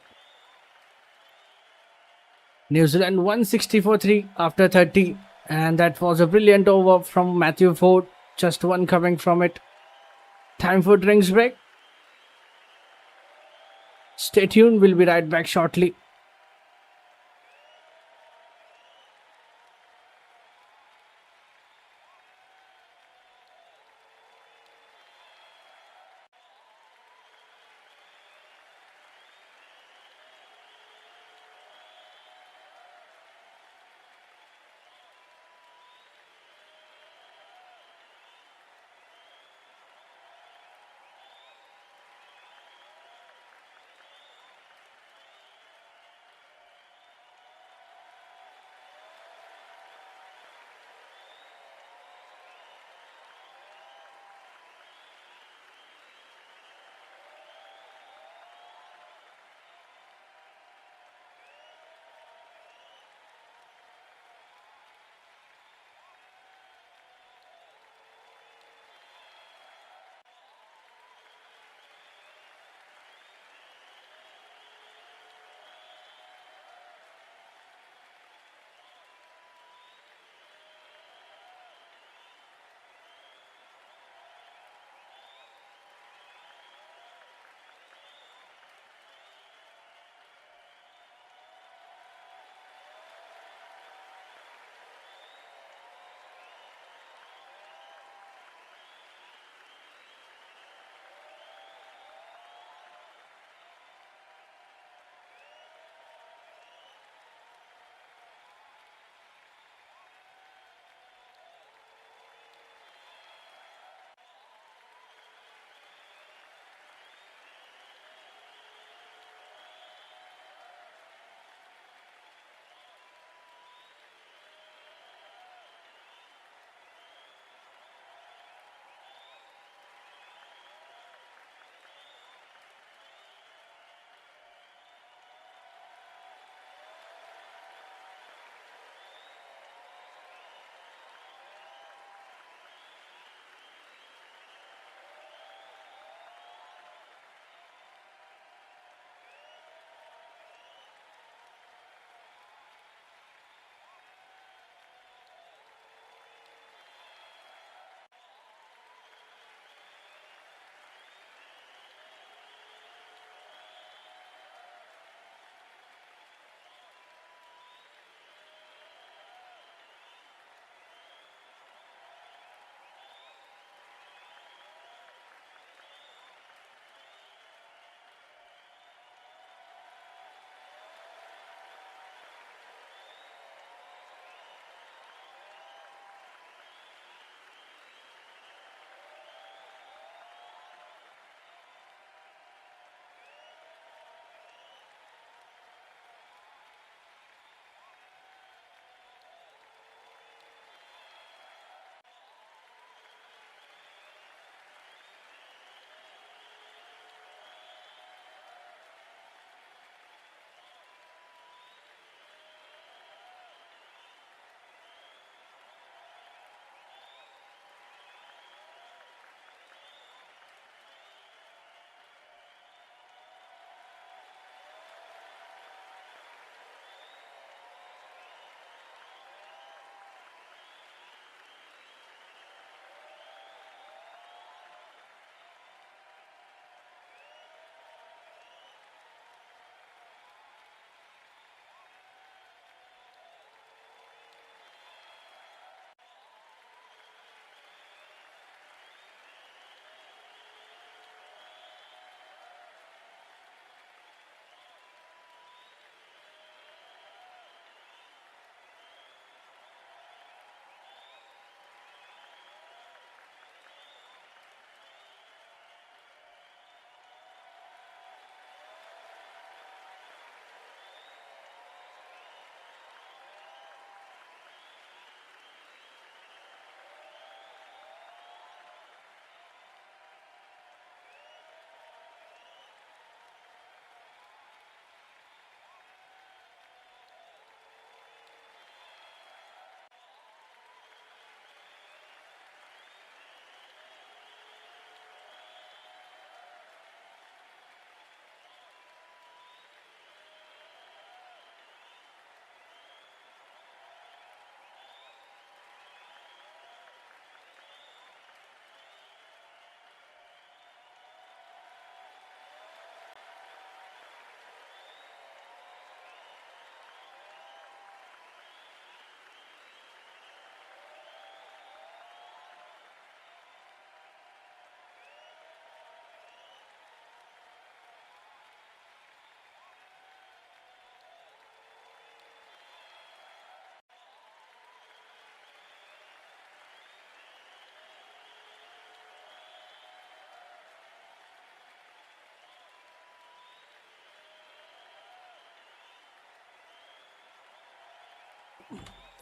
New Zealand 160 for 3 after 30. And that was a brilliant over from Matthew Ford. Just one coming from it. Time for drinks break. Stay tuned, we'll be right back shortly.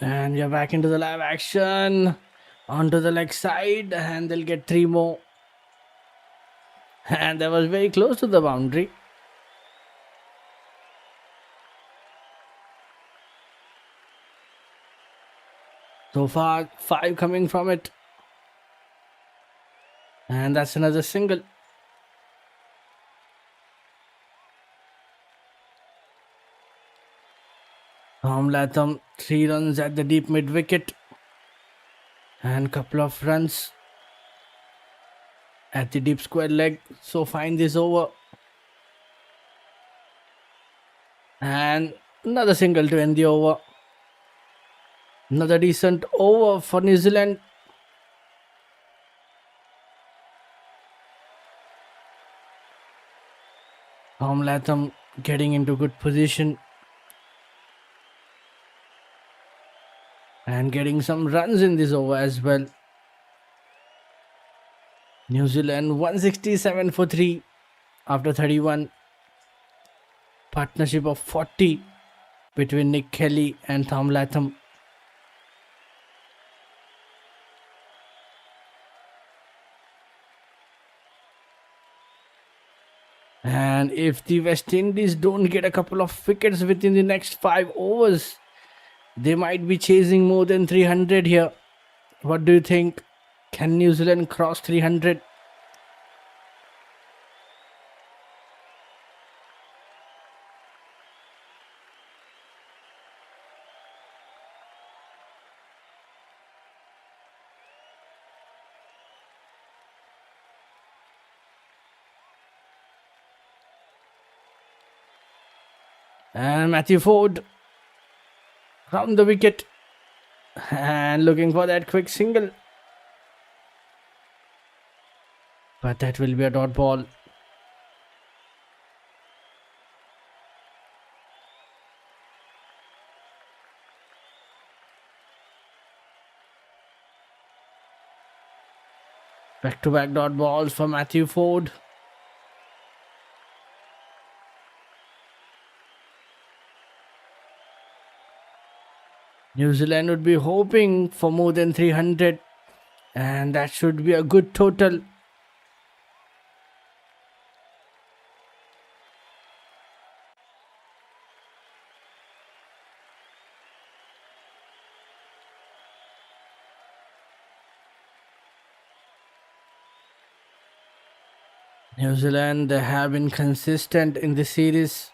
And we are back into the live action. Onto the leg side, and they'll get 3 more. And that was very close to the boundary. So far, 5 coming from it. And that's another single. Tom Latham, 3 runs at the deep mid wicket. And couple of runs at the deep square leg. So fine this over. And another single to end the over. Another decent over for New Zealand. Tom Latham getting into good position. And getting some runs in this over as well. New Zealand 167 for 3 after 31. Partnership of 40 between Nick Kelly and Tom Latham. And if the West Indies don't get a couple of wickets within the next 5 overs, they might be chasing more than 300 here. What do you think? Can New Zealand cross 300? And Matthew Ford round the wicket and looking for that quick single. But that will be a dot ball. Back-to-back dot balls for Matthew Ford. New Zealand would be hoping for more than 300, and that should be a good total. New Zealand, they have been consistent in this series.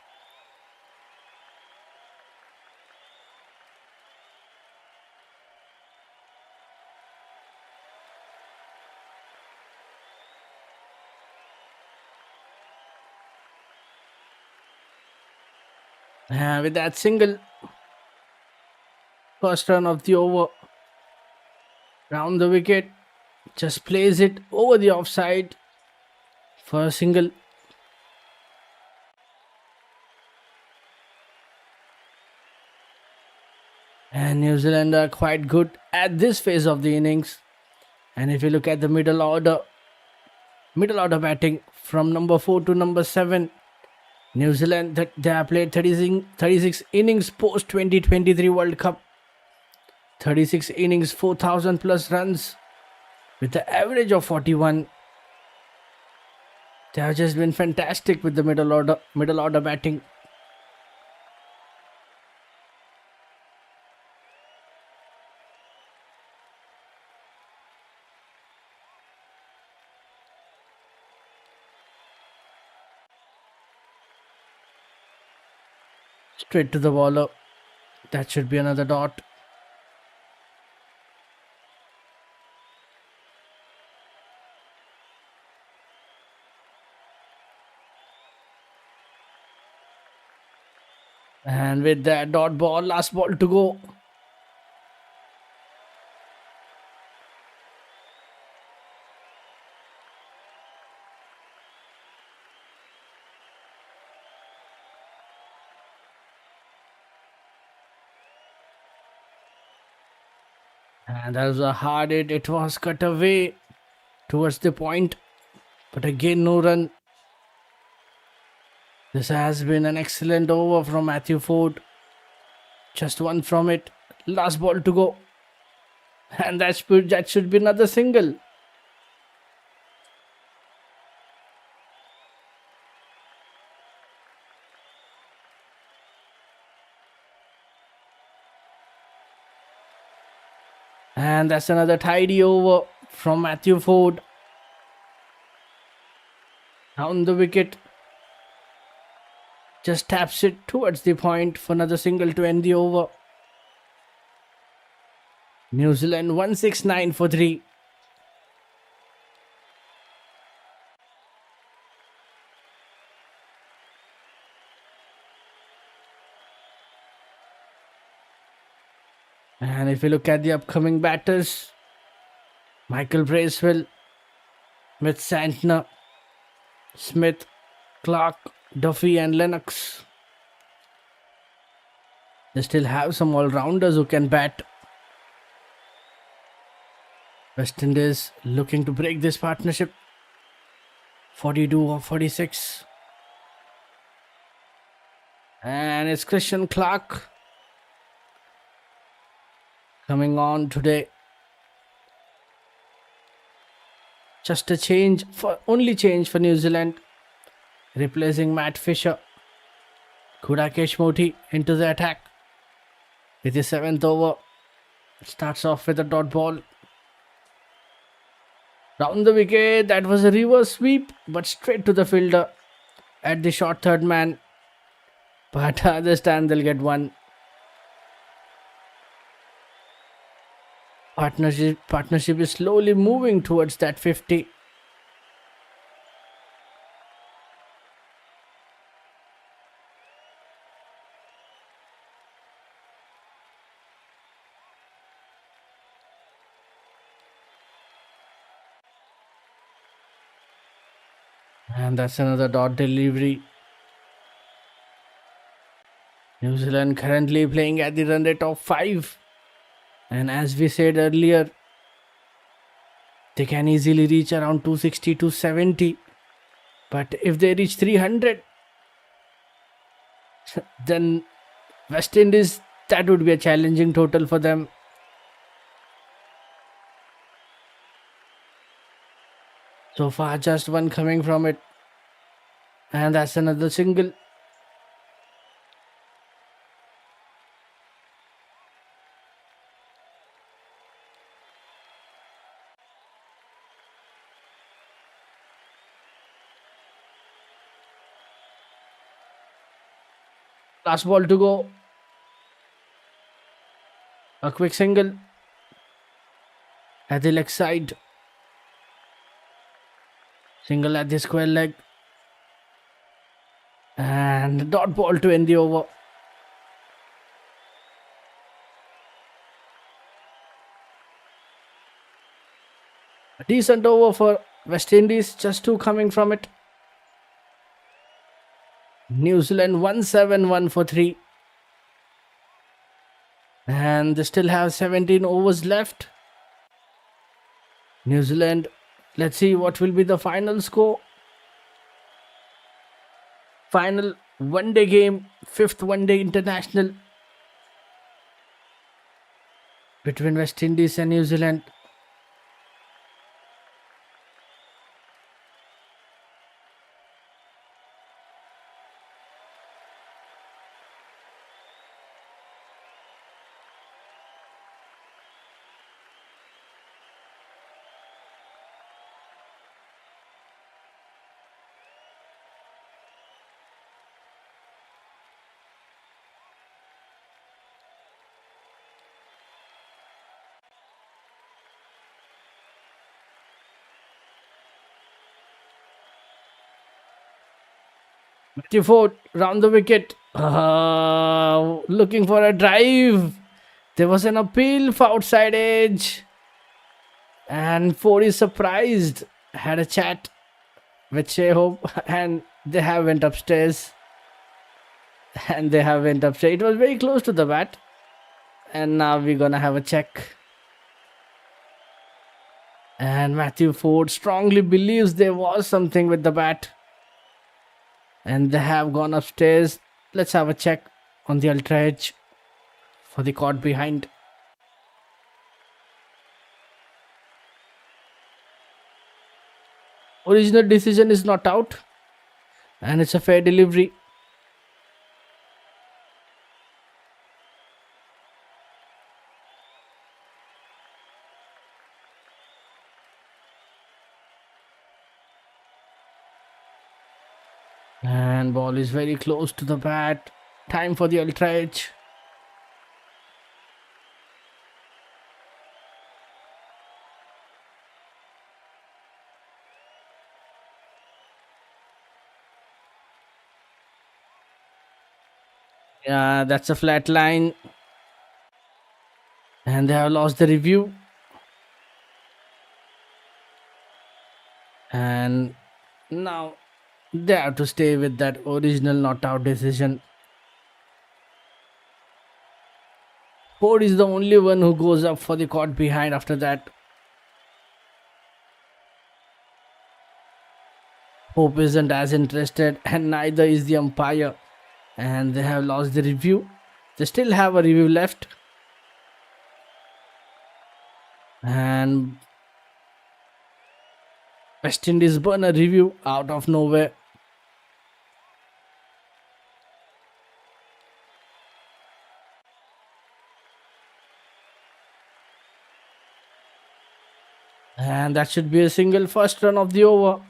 With that single, first run of the over, round the wicket, just plays it over the offside for a single. And New Zealand are quite good at this phase of the innings. And if you look at the middle order batting from number 4 to number 7, New Zealand, they have played 36 innings post 2023 World Cup. 36 innings, 4,000 plus runs with the average of 41. They have just been fantastic with the middle order batting. Straight to the bowler. That should be another dot. And with that dot ball, last ball to go. And that was a hard hit. It was cut away towards the point. But again, no run. This has been an excellent over from Matthew Ford. Just one from it. Last ball to go. And that should be another single. And that's another tidy over from Matthew Ford. Down the wicket. Just taps it towards the point for another single to end the over. New Zealand 169 for 3. And if you look at the upcoming batters, Michael Bracewell, Smith Santner, Smith, Clark, Duffy and Lennox. They still have some all-rounders who can bat. West Indies looking to break this partnership. 42 or 46. And it's Christian Clark coming on today. Just a only change for New Zealand. Replacing Matt Fisher. Kudakesh Moti into the attack. With his 7th over. Starts off with a dot ball. Round the wicket. That was a reverse sweep. But straight to the fielder. At the short third man. But this time they'll get one. Partnership is slowly moving towards that 50. And that's another dot delivery. New Zealand currently playing at the run rate of 5. And as we said earlier, they can easily reach around 260, 270. But if they reach 300, then West Indies, that would be a challenging total for them. So far, just one coming from it. And that's another single. Last ball to go. A quick single at the leg side. Single at the square leg. And dot ball to end the over. A decent over for West Indies. Just 2 coming from it. New Zealand 171 for 3. And they still have 17 overs left. New Zealand, let's see what will be the final score. Final one-day game, 5th one-day international between West Indies and New Zealand. Matthew Ford round the wicket. Looking for a drive. There was an appeal for outside edge. And Ford is surprised. Had a chat with Shehop and they have went upstairs. It was very close to the bat. And now we're gonna have a check. And Matthew Ford strongly believes there was something with the bat. And they have gone upstairs. Let's have a check on the ultra edge. for the caught behind. Original decision is not out, and it's a fair delivery. And ball is very close to the bat. Time for the ultra edge. Yeah, that's a flat line. And they have lost the review. And now they have to stay with that original not out decision. Ford is the only one who goes up for the caught behind after that. Hope isn't as interested, and neither is the umpire. And they have lost the review. They still have a review left. And West Indies burn a review out of nowhere. And that should be a single first run of the over.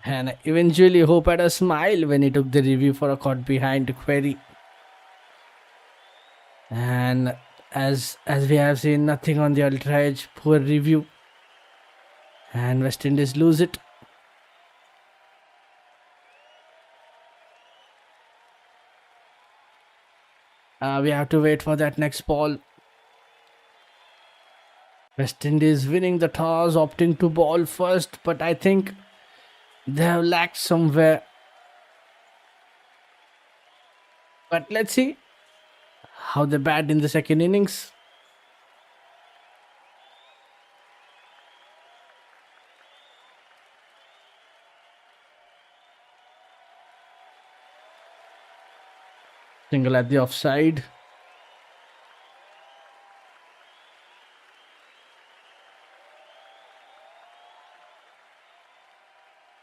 And eventually Hope had a smile when he took the review for a caught behind query. And as we have seen, nothing on the ultra edge, poor review. And West Indies lose it. We have to wait for that next ball. West Indies winning the toss, opting to ball first, but I think they have lacked somewhere. But let's see how they bat in the second innings. Single at the offside.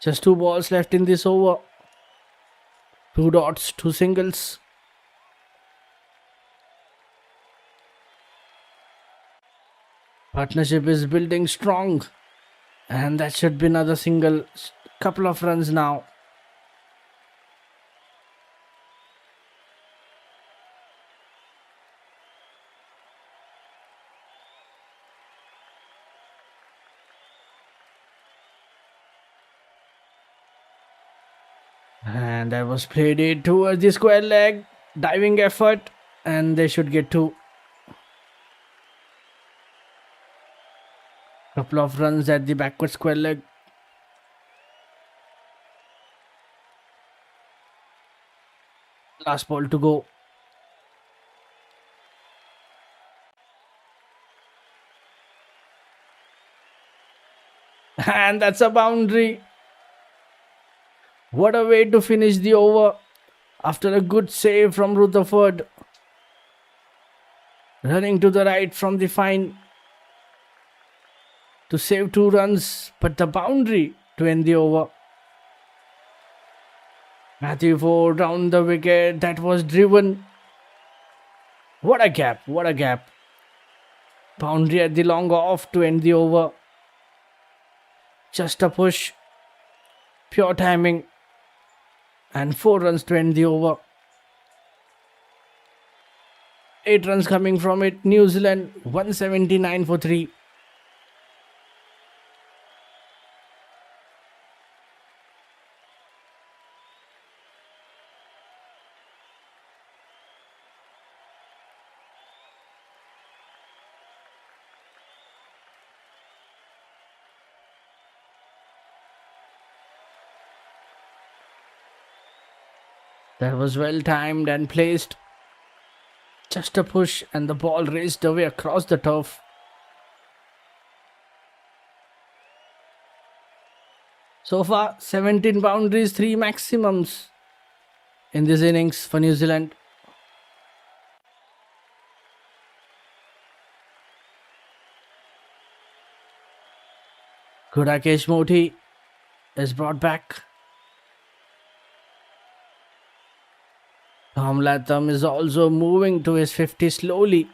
Just 2 balls left in this over. 2 dots, 2 singles. Partnership is building strong. And that should be another single. Couple of runs now. And that was played it towards the square leg. Diving effort. And they should get 2. Couple of runs at the backward square leg. Last ball to go. And that's a boundary. What a way to finish the over after a good save from Rutherford. Running to the right from the fine to save 2 runs, but the boundary to end the over. Matthew Ford round the wicket, that was driven. What a gap, what a gap. Boundary at the long off to end the over. Just a push, pure timing, and 4 runs to end the over. 8 runs coming from it. New Zealand 179 for 3. That was well timed and placed. Just a push and the ball raced away across the turf. So far, 17 boundaries, 3 maximums in this innings for New Zealand. Gudakesh Moti is brought back. Tom Latham is also moving to his 50 slowly.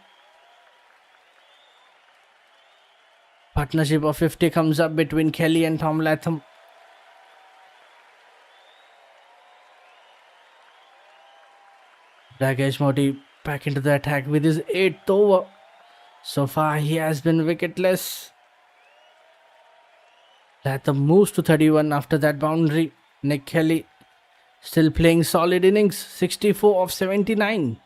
Partnership of 50 comes up between Kelly and Tom Latham. Gudakesh Moti back into the attack with his 8th over. So far, he has been wicketless. Latham moves to 31 after that boundary. Nick Kelly still playing solid innings, 64 of 79.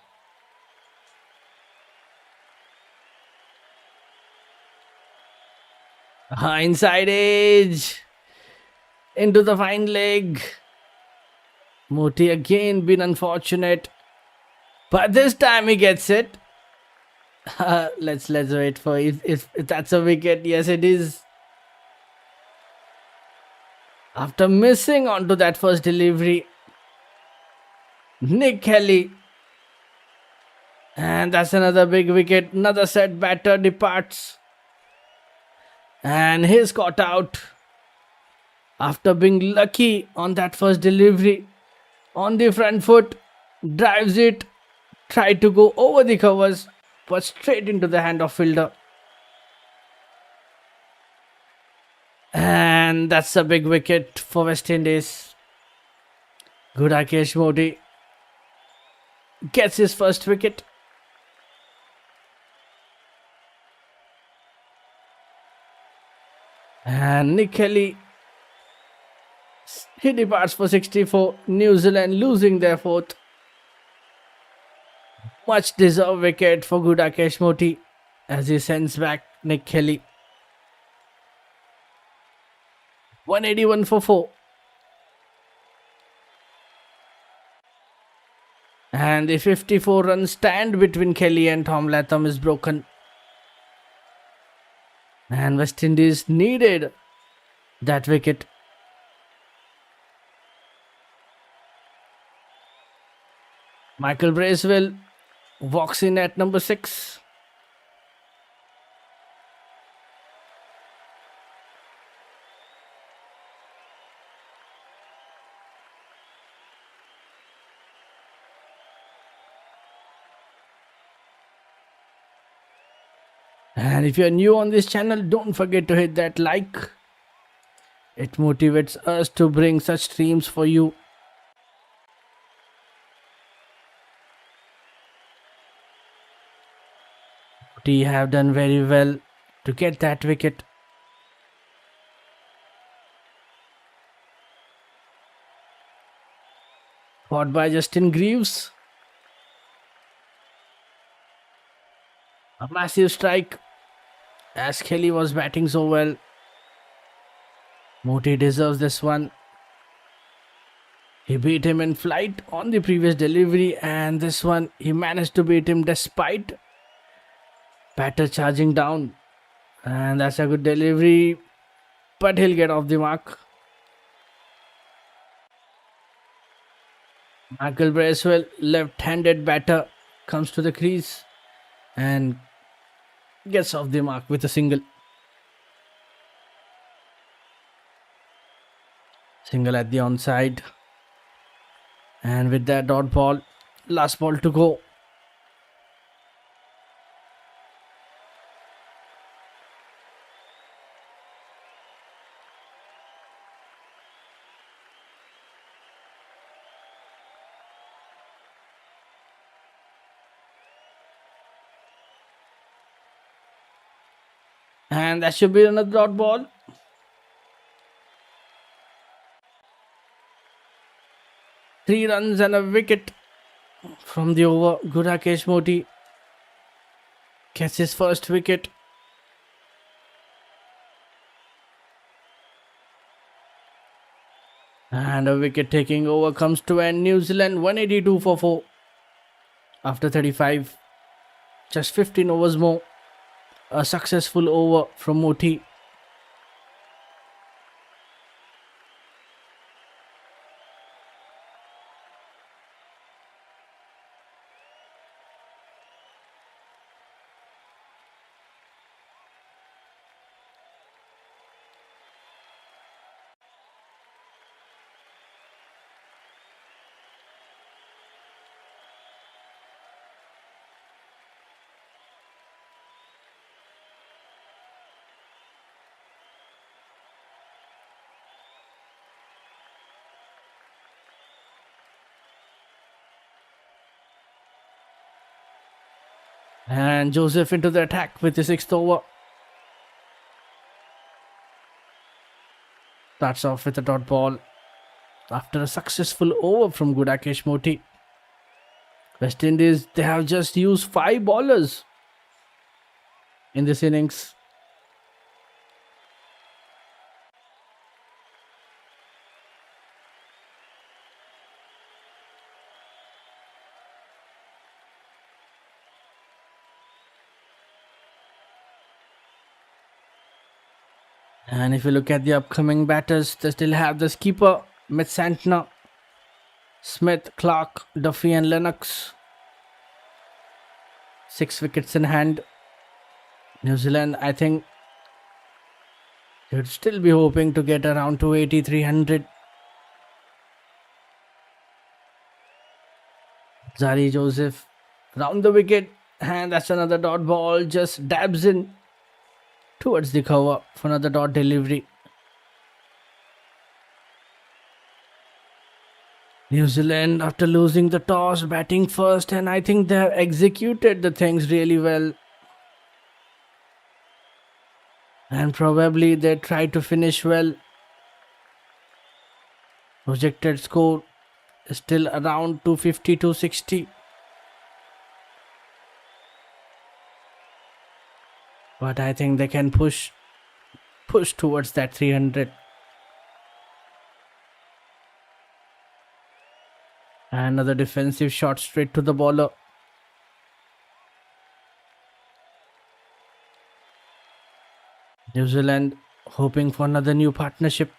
Inside edge. Into the fine leg. Moti again been unfortunate. But this time he gets it. Let's wait for if that's a wicket. Yes, it is. After missing onto that first delivery, Nick Kelly. And that's another big wicket. Another set batter departs. And he's caught out. After being lucky on that first delivery. On the front foot. Drives it. Tried to go over the covers. But straight into the hand of fielder. And that's a big wicket for West Indies. Gudakesh Moti gets his first wicket. And Nick Kelly, he departs for 64. New Zealand losing their 4th. Much deserved wicket for Gudakesh Moti as he sends back Nick Kelly. 181 for 4. And the 54 run stand between Kelly and Tom Latham is broken. And West Indies needed that wicket. Michael Bracewell walks in at number 6. And if you're new on this channel, don't forget to hit that like. It motivates us to bring such streams for you. They have done very well to get that wicket. Caught by Justin Greaves. A massive strike as Kelly was batting so well. Moti deserves this one. He beat him in flight on the previous delivery, and this one he managed to beat him despite batter charging down. And that's a good delivery, but he'll get off the mark. Michael Bracewell, left-handed batter, comes to the crease and gets off the mark with a single. Single at the onside. And with that dot ball, last ball to go. And that should be another dot ball. Three runs and a wicket from the over. Gudakesh Moti gets his first wicket. And a wicket taking over comes to end. New Zealand 182 for 4 after 35. Just 15 overs more. A successful over from Moti. And Joseph into the attack with the 6th over. Starts off with a dot ball after a successful over from Gudakesh Moti. West Indies, they have just used 5 bowlers in this innings. And if you look at the upcoming batters, they still have the skipper, Mitch Santner, Smith, Clark, Duffy and Lennox. 6 wickets in hand. New Zealand, I think, should still be hoping to get around 280, 300. Zari Joseph round the wicket, and that's another dot ball, just dabs in towards the cover for another dot delivery. New Zealand, after losing the toss, batting first, and I think they have executed the things really well. And probably they try to finish well. Projected score is still around 250, 260. But I think they can push towards that 300. And another defensive shot straight to the bowler. New Zealand hoping for another new partnership.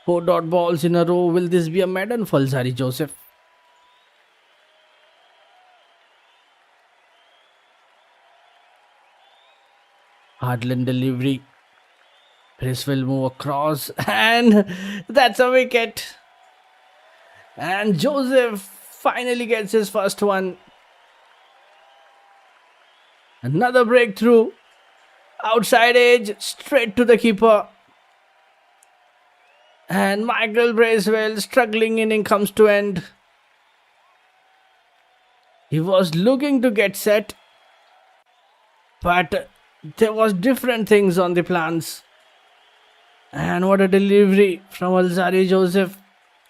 Four dot balls in a row. Will this be a maiden for Zari Joseph? Hardland delivery. Chris will move across, and that's a wicket. And Joseph finally gets his first one. Another breakthrough. Outside edge, straight to the keeper. And Michael Bracewell's struggling inning comes to end. He was looking to get set, but there was different things on the plans. And what a delivery from Alzari Joseph.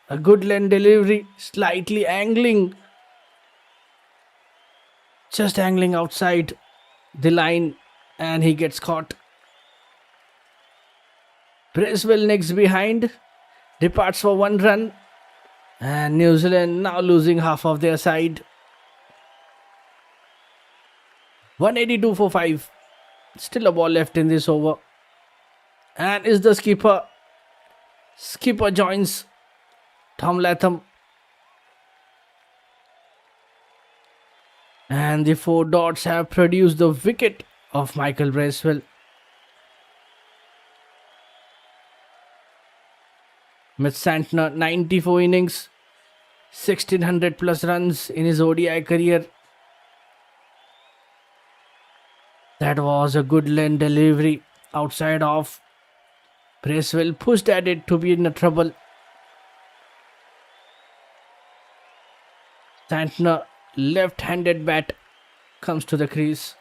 A good length delivery, slightly angling. Just angling outside the line, and he gets caught. Bracewell next behind, departs for 1 run, and New Zealand now losing half of their side. 182 for 5. Still a ball left in this over. And is the skipper. Skipper joins Tom Latham. And the 4 dots have produced the wicket of Michael Bracewell. Mitch Santner, 94 innings, 1600 plus runs in his ODI career. That was a good length delivery outside off. Bracewell pushed at it to be in trouble. Santner, left-handed bat, comes to the crease.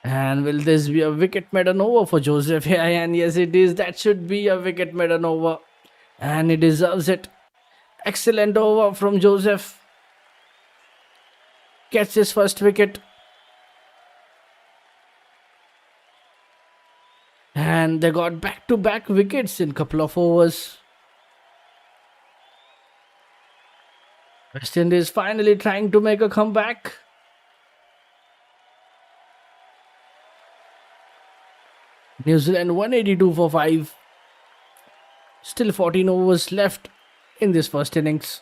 And will this be a wicket maiden over for Joseph? Yeah, and yes it is. That should be a wicket maiden over. And he deserves it. Excellent over from Joseph. Gets his first wicket. And they got back-to-back wickets in couple of overs. West Indies finally trying to make a comeback. New Zealand 182 for 5. Still 14 overs left in this first innings.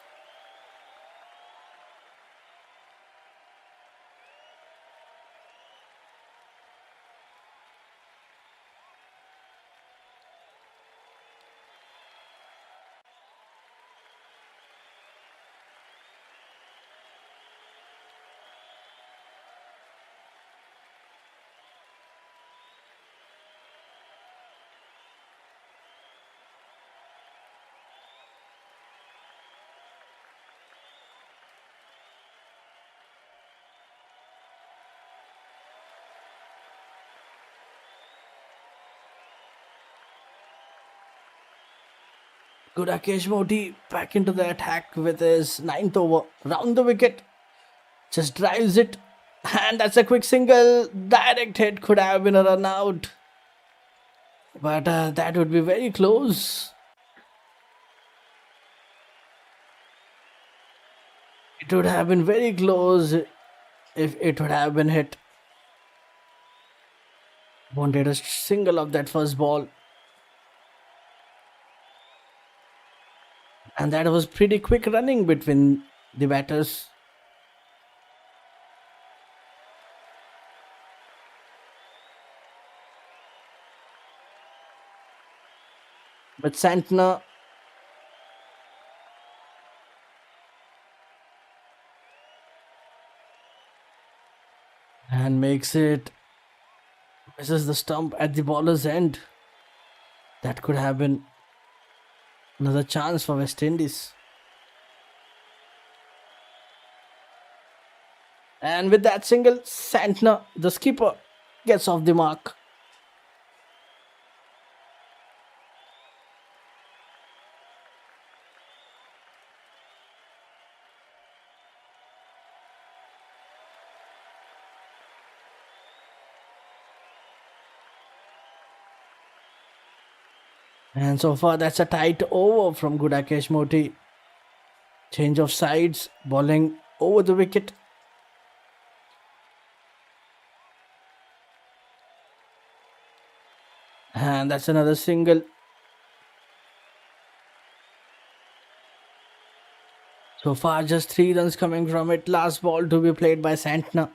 Good Akesh Moti back into the attack with his 9th over. Round the wicket. Just drives it. And that's a quick single. Direct hit, could have been a run out. But that would be very close. It would have been very close if it would have been hit. Wanted a single of that first ball. And that was pretty quick running between the batters. But Santner and makes it, misses the stump at the bowler's end. That could have been another chance for West Indies. And with that single, Santner, the skipper, gets off the mark. And so far, that's a tight over from Gudakesh Moti. Change of sides, bowling over the wicket. And that's another single. So far, just 3 runs coming from it. Last ball to be played by Santner.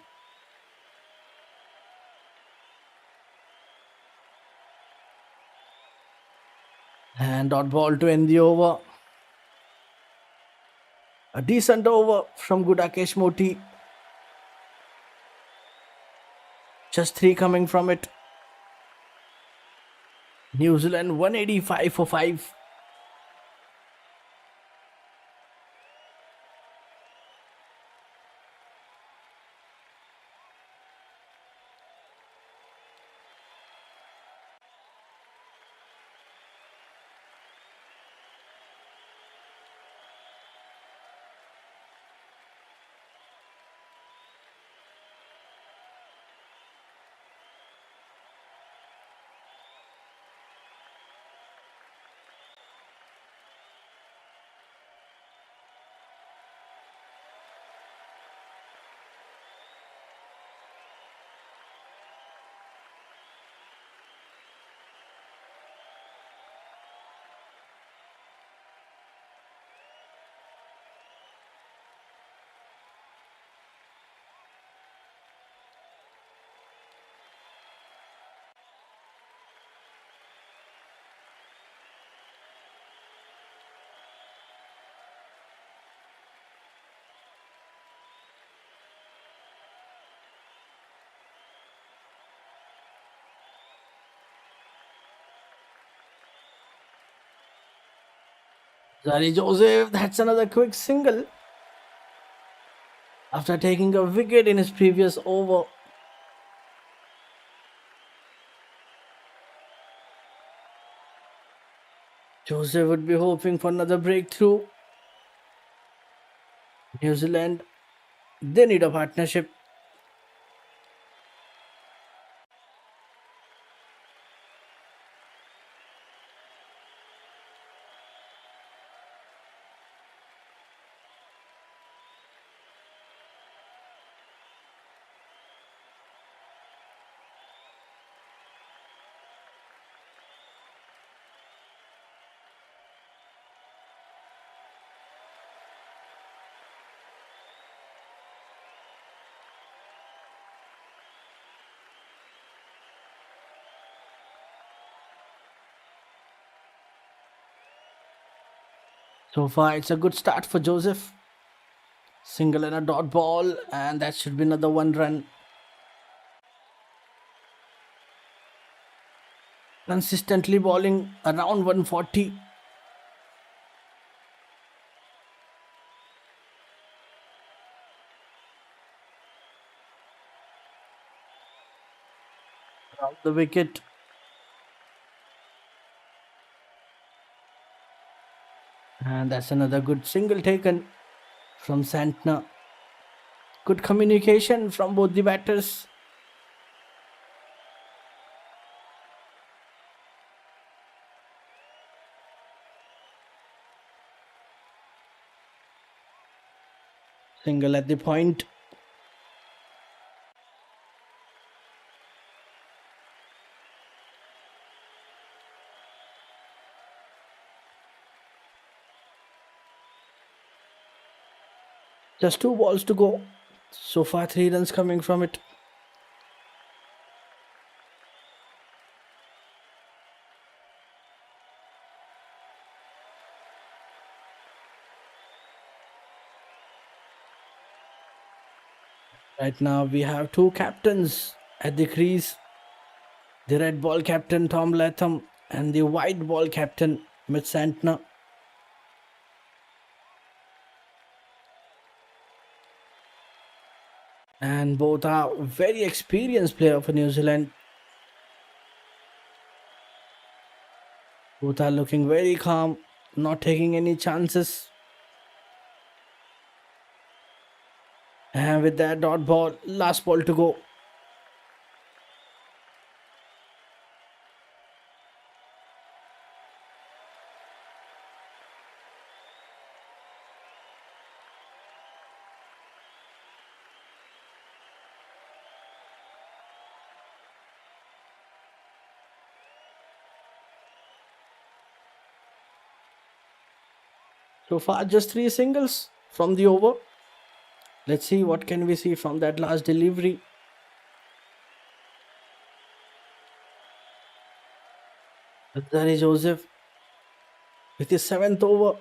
And dot ball to end the over. A decent over from Gudakesh Moti. Just 3 coming from it. New Zealand 185 for 5. Zari Joseph, that's another quick single. After taking a wicket in his previous over. Joseph would be hoping for another breakthrough. New Zealand, they need a partnership. So far, it's a good start for Joseph. Single and a dot ball, and that should be another 1 run. Consistently bowling around 140. Around the wicket. And that's another good single taken from Santner. Good communication from both the batters. Single at the point. Just 2 balls to go. So far, 3 runs coming from it. Right now, we have 2 captains at the crease. The red ball captain, Tom Latham, and the white ball captain, Mitch Santner. And both are very experienced player for New Zealand. Both are looking very calm, not taking any chances. And with that dot ball, last ball to go. So far, just 3 singles from the over. Let's see what can we see from that last delivery. That is Joseph with his 7th over.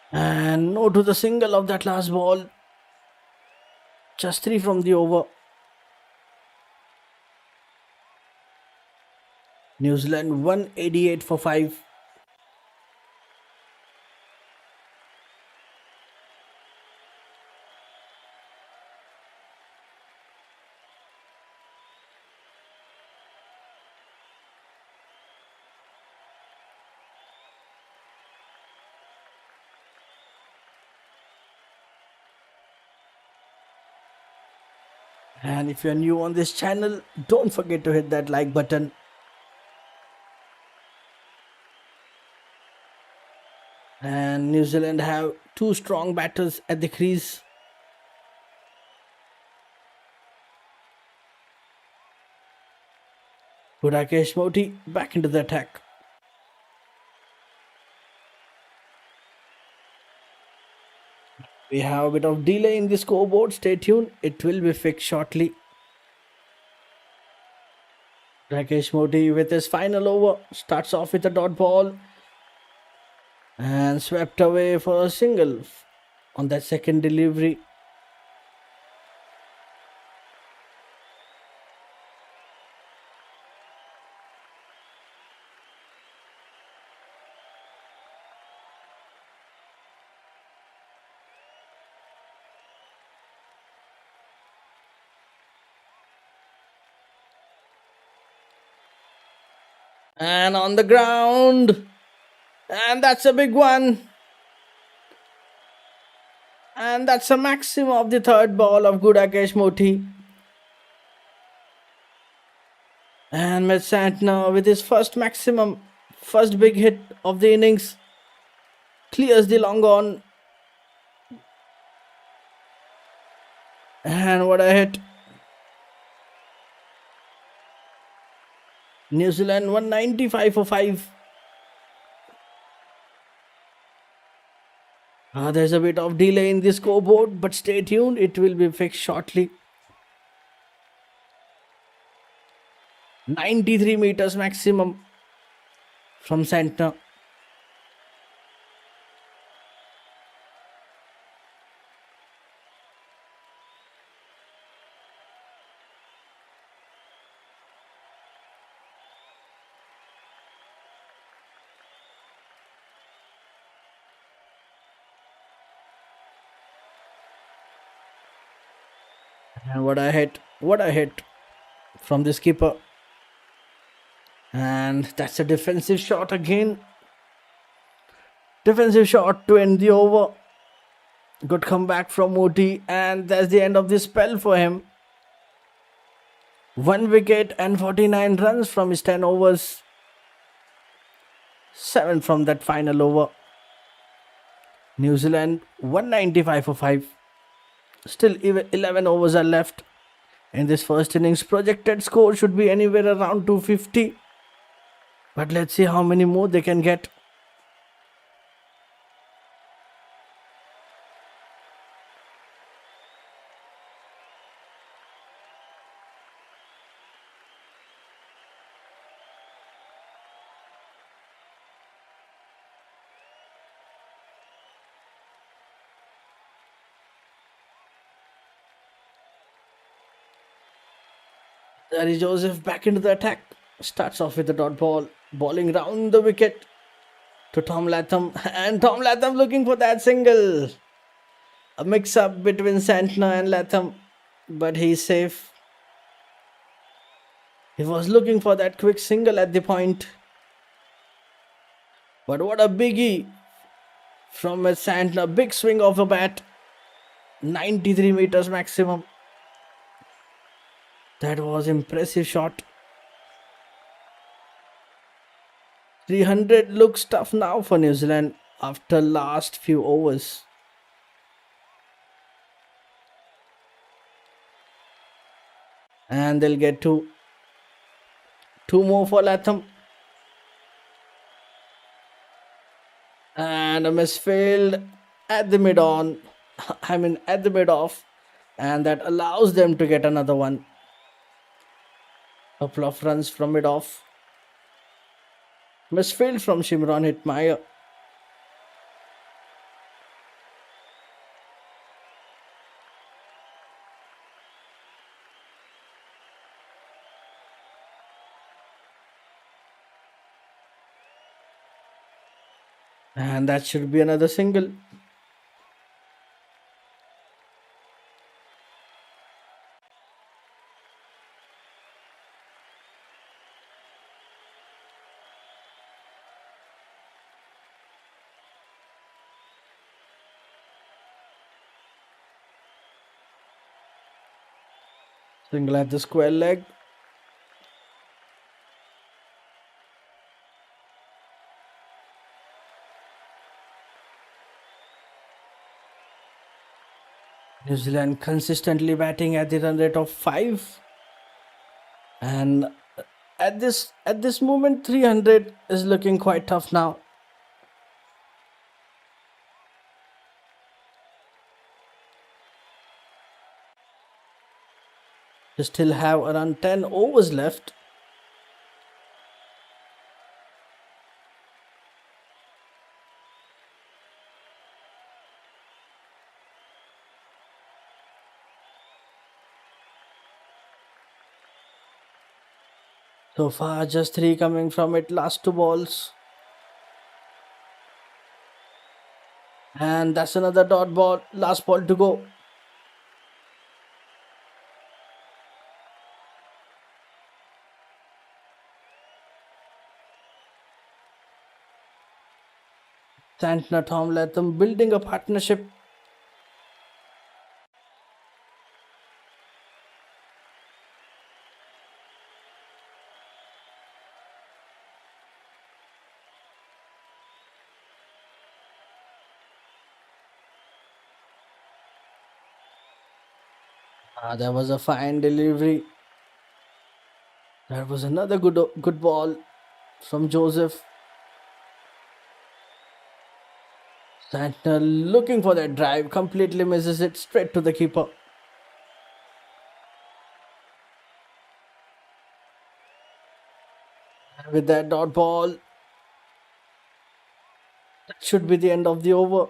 And no to the single of that last ball. Just 3 from the over. New Zealand 188 for 5. And if you're new on this channel, don't forget to hit that like button. And New Zealand have 2 strong batters at the crease. Rakesh Moti back into the attack. We have a bit of delay in the scoreboard. Stay tuned. It will be fixed shortly. Rakesh Moti with his final over starts off with a dot ball and swept away for a single on that second delivery. And on the ground. And that's a big one. And that's a maximum of the third ball of Rakesh Moti. And Mitch Santner with his first maximum, first big hit of the innings, clears the long on. And what a hit. New Zealand 195 for 5. There's a bit of delay in the scoreboard, but stay tuned, it will be fixed shortly. 93 meters maximum from center. And what a hit from the skipper. And that's a defensive shot again. Defensive shot to end the over. Good comeback from OT, and that's the end of the spell for him. 1 wicket and 49 runs from his 10 overs. 7 from that final over. New Zealand 195 for 5. Still 11 overs are left in this first innings. Projected score should be anywhere around 250. But let's see how many more they can get. There is Joseph back into the attack. Starts off with the dot ball. Bowling round the wicket to Tom Latham. And Tom Latham looking for that single. A mix-up between Santner and Latham. But he's safe. He was looking for that quick single at the point. But what a biggie from Santner. Big swing of a bat. 93 meters maximum. That was impressive shot. 300 looks tough now for New Zealand after last few overs. And they'll get two more for Latham. And a misfield at the mid on. At the mid off. And that allows them to get another one. Couple of runs from mid off. Misfield from Shimron Hitmaier. And that should be another single. Single at the square leg. New Zealand consistently batting at the run rate of 5. And at this moment 300 is looking quite tough now. They still have around 10 overs left. So far just 3 coming from it, last 2 balls. And that's another dot ball, last ball to go. Santner, Tom Latham building a partnership. There was a fine delivery. That was another good ball from Joseph. Santner looking for that drive, completely misses it straight to the keeper. And with that dot ball, that should be the end of the over.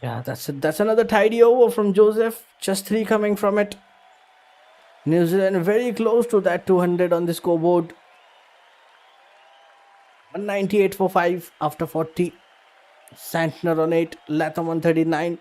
Yeah, that's it. That's another tidy over from Joseph. Just 3 coming from it. New Zealand very close to that 200 on the scoreboard. 198 for 5 after 40. Santner on 8. Latham on 39.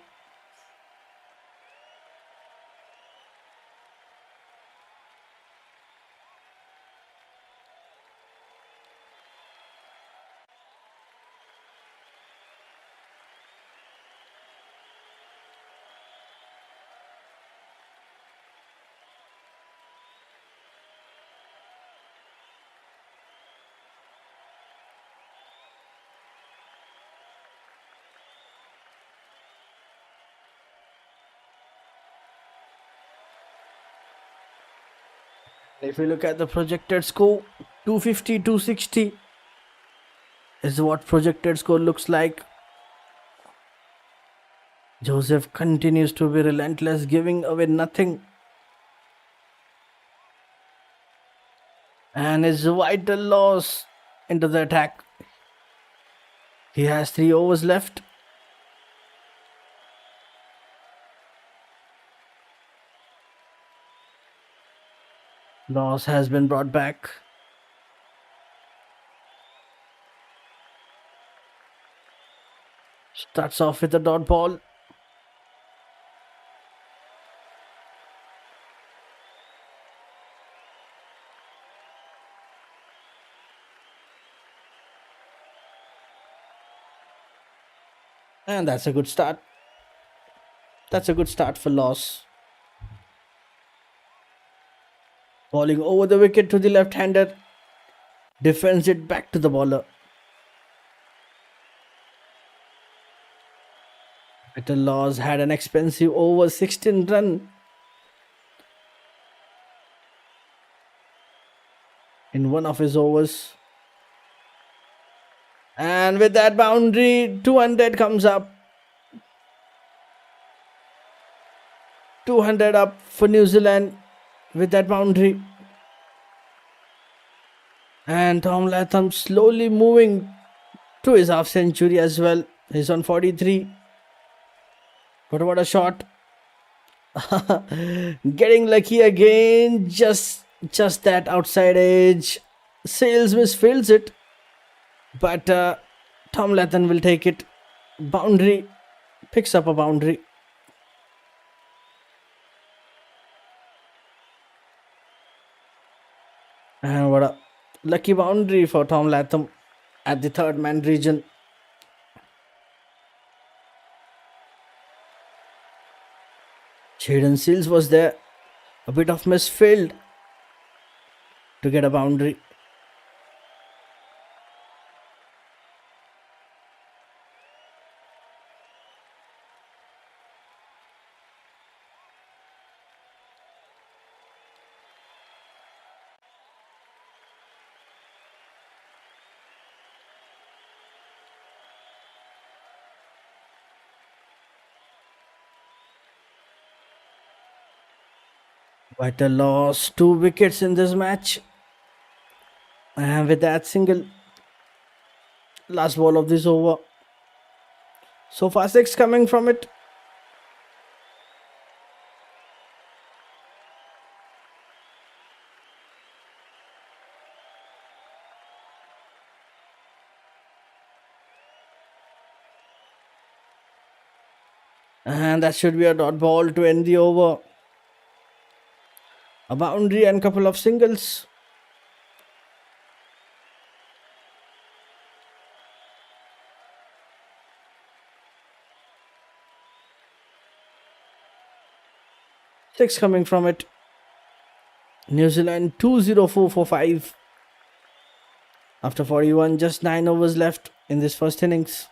If you look at the projected score, 250, 260 is what projected score looks like. Joseph continues to be relentless, giving away nothing. And his vital loss into the attack. He has 3 overs left. Loss has been brought back. Starts off with a dot ball. And that's a good start. That's a good start for loss. Bowling over the wicket to the left-hander. Defends it back to the bowler. Vital loss had an expensive over 16 run in one of his overs. And with that boundary, 200 comes up. 200 up for New Zealand with that boundary. And Tom Latham slowly moving to his half century as well. He's on 43. But what a shot. Getting lucky again. Just that outside edge. Sales misfields it. But Tom Latham will take it. Boundary. Picks up a boundary. And what a lucky boundary for Tom Latham at the third man region. Jaden Seals was there. A bit of misfield to get a boundary. Vital lost 2 wickets in this match. And with that single, last ball of this over. So far 6 coming from it. And that should be a dot ball to end the over. A boundary and couple of singles. Six coming from it. New Zealand 204 for 5. After 41, just 9 overs left in this first innings.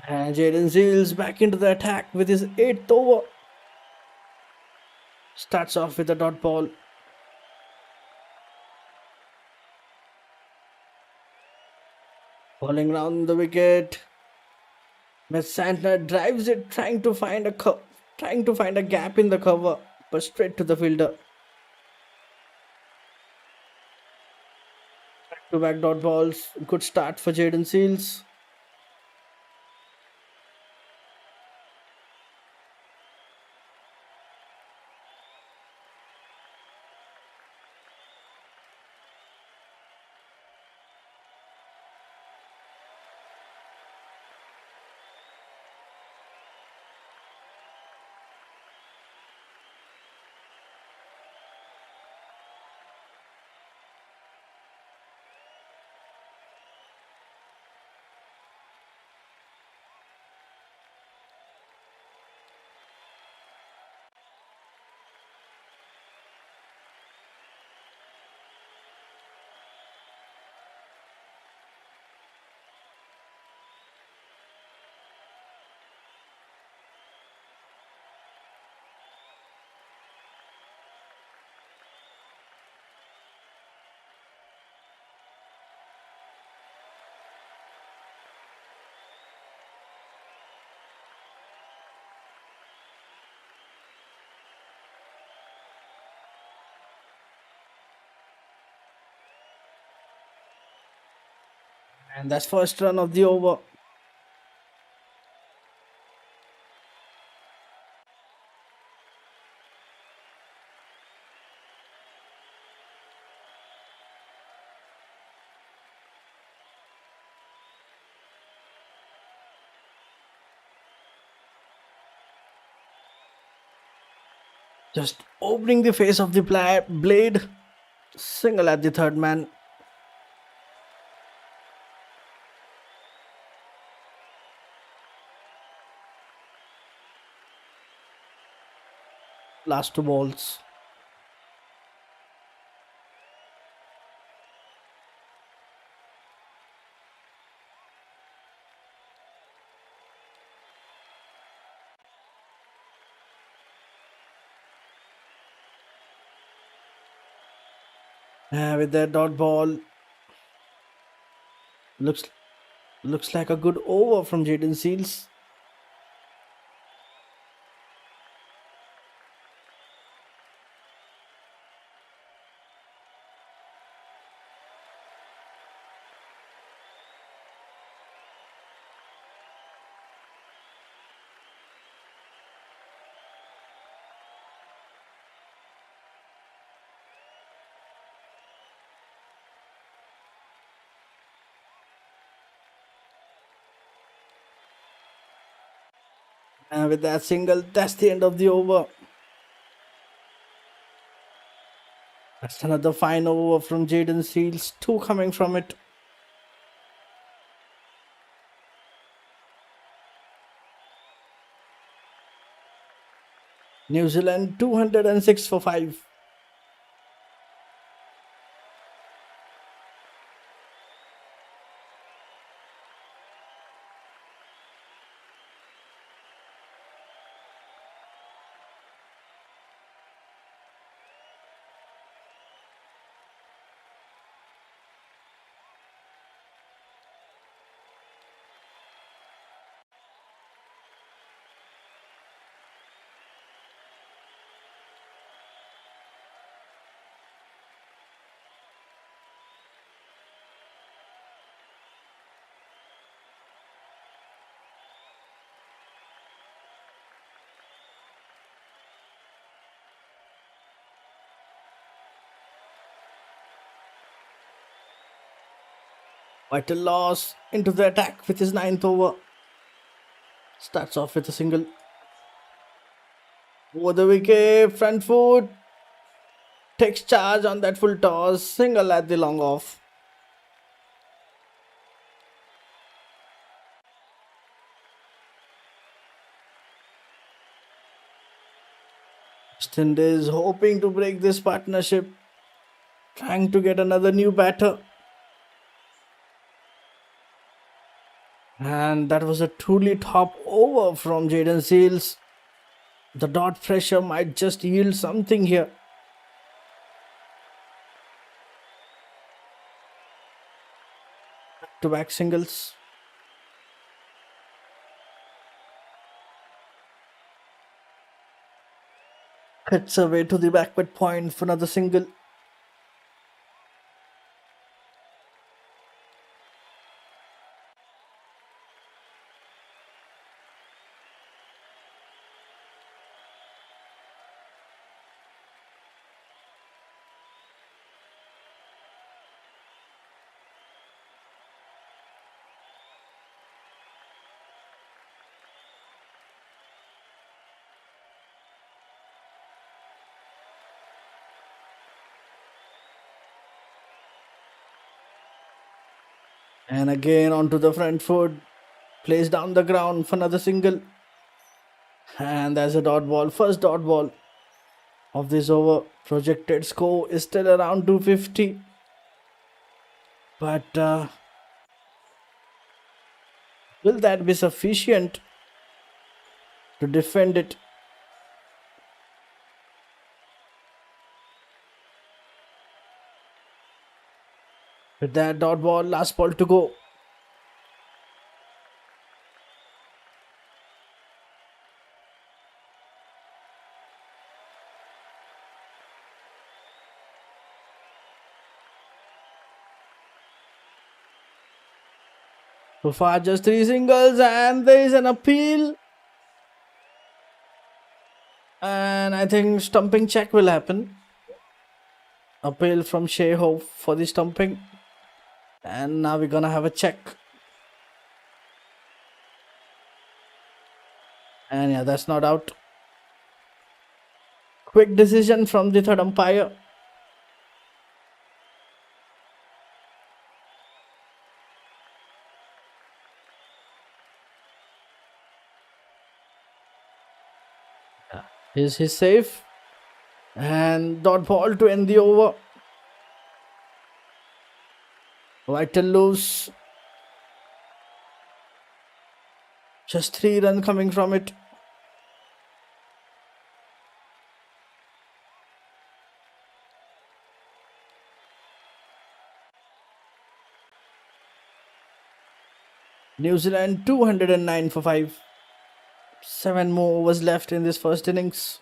And Jaden Seals back into the attack with his 8th over. Starts off with a dot ball. Falling round the wicket. Miss Santner drives it, trying to find a gap in the cover, but straight to the fielder. Back-to-back dot balls. Good start for Jaden Seals. And that's first run of the over. Just opening the face of the blade. Single at the third man. Last two balls. With that dot ball. Looks like a good over from Jaden Seals. And with that single, that's the end of the over. That's another fine over from Jaden Seals. 2 coming from it. New Zealand 206 for 5. Vital loss into the attack with his ninth over. Starts off with a single. Over the wicket, front foot. Takes charge on that full toss. Single at the long off. West Indies hoping to break this partnership. Trying to get another new batter. And that was a truly top over from Jaden Seals. The dot pressure might just yield something here. Back-to-back singles. Hits away to the backward point for another single. And again onto the front foot. Plays down the ground for another single. And there's a dot ball. First dot ball of this over. Projected score is still around 250. But will that be sufficient to defend it? With that dot ball, last ball to go. So far just 3 singles and there is an appeal. And I think stumping check will happen. Appeal from Shayhoff for the stumping. And now we're gonna have a check. And yeah, that's not out. Quick decision from the third umpire. He's safe. And dot ball to end the over. Vital loose. Just 3 runs coming from it. New Zealand 209 for 5. 7 more overs left in this first innings.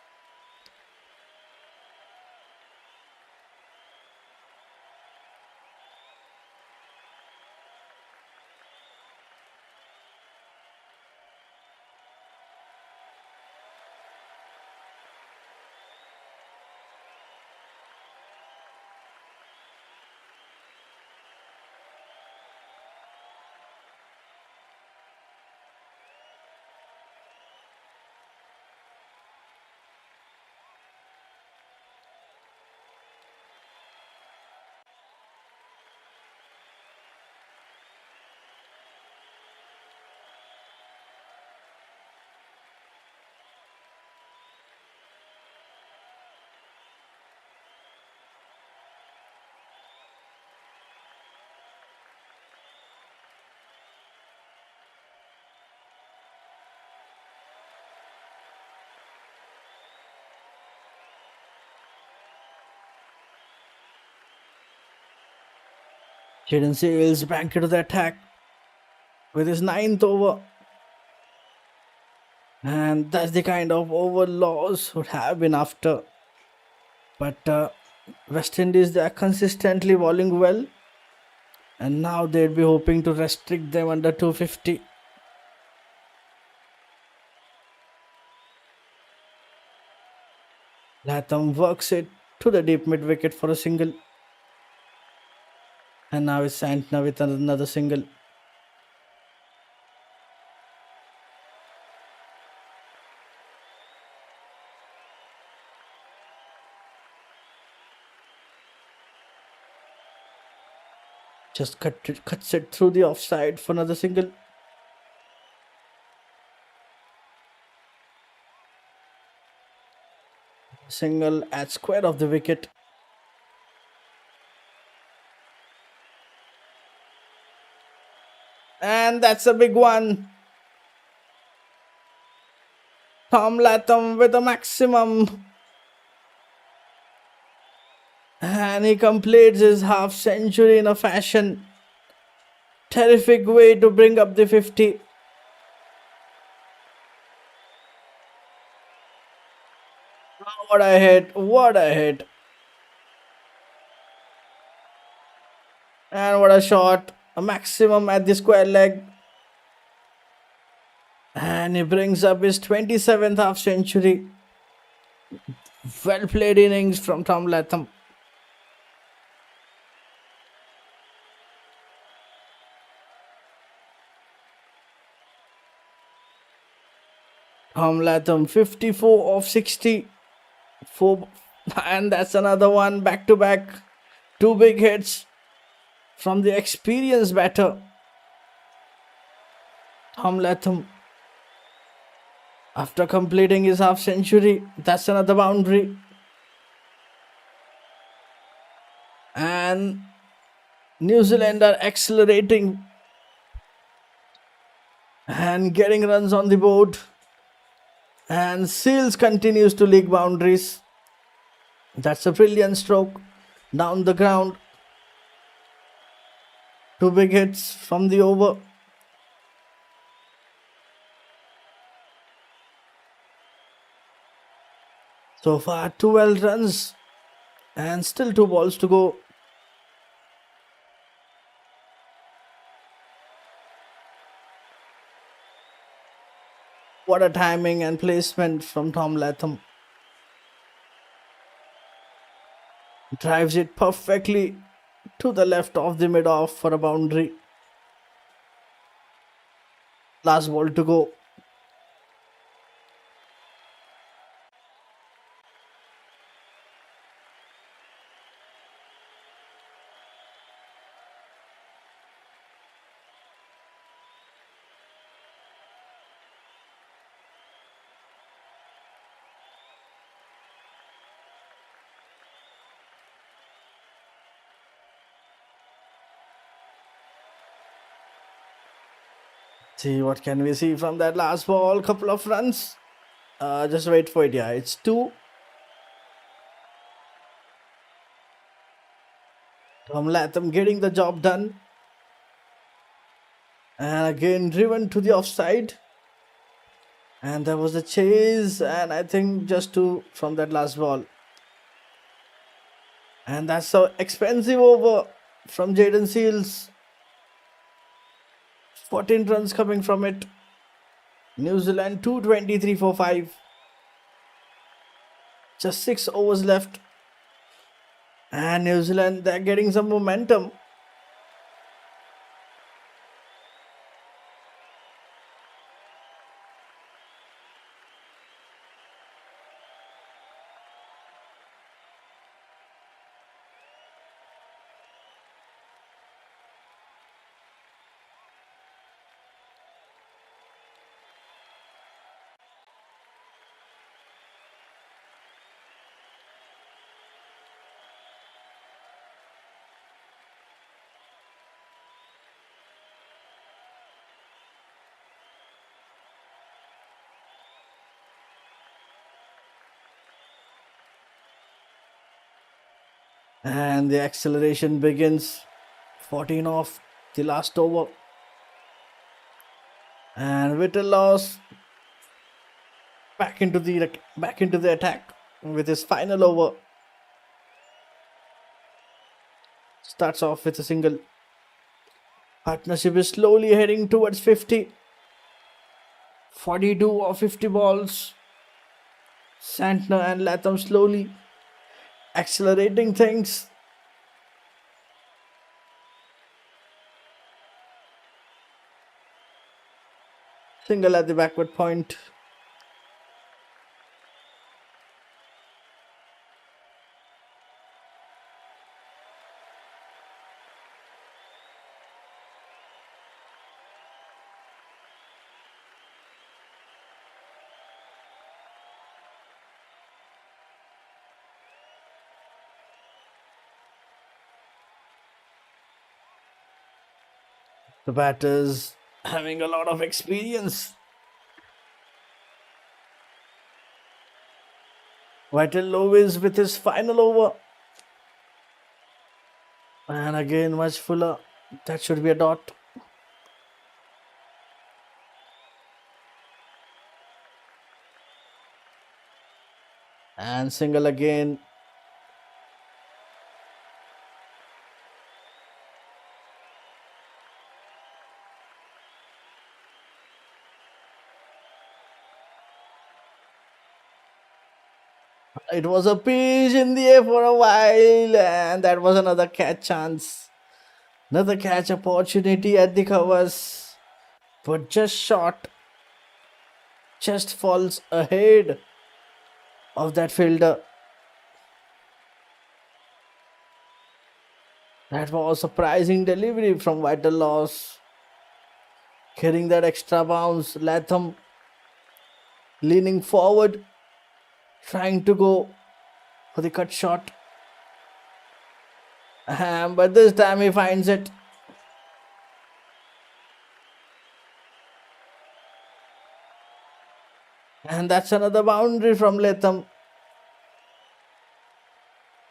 Jaden Seals back into the attack with his 9th over. And that's the kind of over loss would have been after. But West Indies, they are consistently bowling well. And now they'd be hoping to restrict them under 250. Latham works it to the deep mid wicket for a single. And now it's Santner with another single. Just cuts it through the offside for another single. Single at square of the wicket. And that's a big one. Tom Latham with a maximum. And he completes his half century in a fashion. Terrific way to bring up the 50. What a hit, what a hit. And what a shot. A maximum at the square leg. And he brings up his 27th half century. Well played innings from Tom Latham. Tom Latham 54 of 60. And that's another one back to back. 2 big hits from the experienced batter. Tom Latham, after completing his half century, that's another boundary. And New Zealand are accelerating and getting runs on the board. And Seals continues to leak boundaries. That's a brilliant stroke down the ground. 2 big hits from the over. So far 12 runs and still 2 balls to go. What a timing and placement from Tom Latham. Drives it perfectly to the left of the mid-off for a boundary. Last ball to go. See, what can we see from that last ball? Couple of runs. Just wait for it. Yeah, it's 2. Tom Latham getting the job done. And again driven to the offside. And there was a chase. And I think just 2 from that last ball. And that's so expensive over from Jaden Seals. 14 runs coming from it. New Zealand 223 for 5. Just 6 overs left. And New Zealand, they're getting some momentum. And the acceleration begins. 14 off the last over. And Whittle loss back into the attack with his final over. Starts off with a single. Partnership is slowly heading towards 50. 42 or 50 balls. Santner and Latham slowly accelerating things. Single at the backward point. The batters having a lot of experience. Vital Lovis with his final over. And again much fuller. That should be a dot. And single again. It was a pitch in the air for a while, and that was another catch chance. Another catch opportunity at the covers, but just short. Just falls ahead of that fielder. That was surprising delivery from Vital Loss. Carrying that extra bounce, Latham leaning forward, trying to go for the cut shot. But this time he finds it. And that's another boundary from Latham.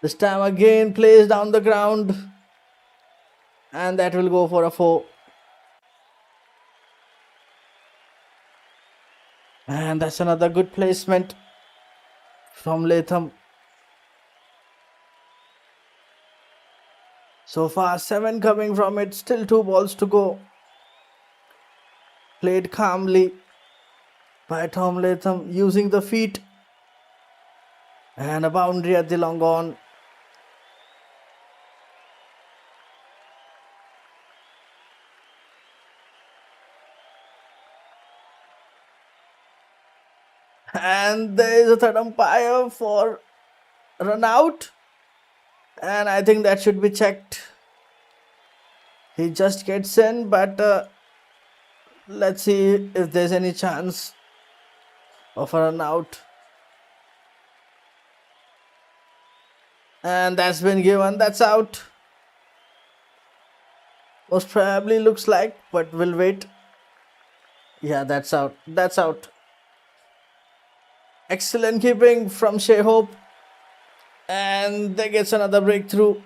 This time again plays down the ground. And that will go for a 4. And that's another good placement from Latham. So far 7 coming from it, still 2 balls to go. Played calmly by Tom Latham using the feet. And a boundary at the long on. And there is a third umpire for run out. And I think that should be checked. He just gets in, but let's see if there's any chance of a run out. And that's been given. That's out. Most probably looks like, but we'll wait. Yeah, that's out. That's out. Excellent keeping from Shea Hope. And they gets another breakthrough.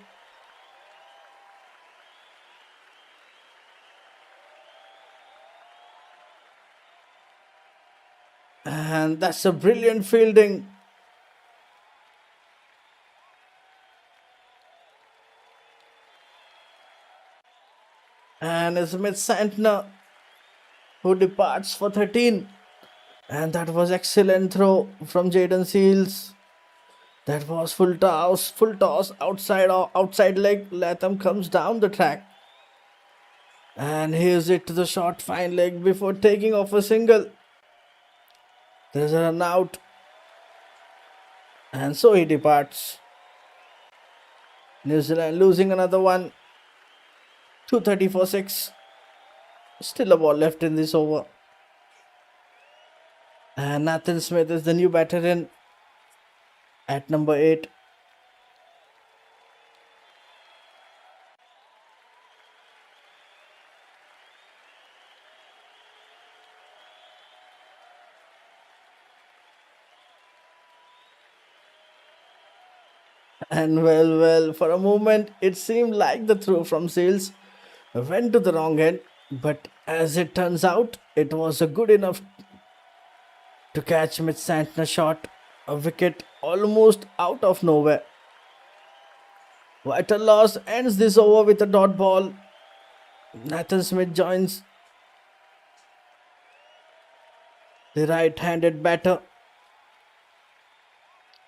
And that's a brilliant fielding. And it's Smith Santner who departs for 13. And that was excellent throw from Jaden Seals. That was full toss, outside leg. Latham comes down the track. And here's it to the short fine leg before taking off a single. There's a run out. And so he departs. New Zealand losing another one. 230 for 6. Still a ball left in this over. And Nathan Smith is the new batter in at number 8. And well, for a moment it seemed like the throw from Sales went to the wrong end, but as it turns out, it was a good enough to catch Mitch Santner's shot. A wicket almost out of nowhere. Vital Loss ends this over with a dot ball. Nathan Smith joins the right-handed batter.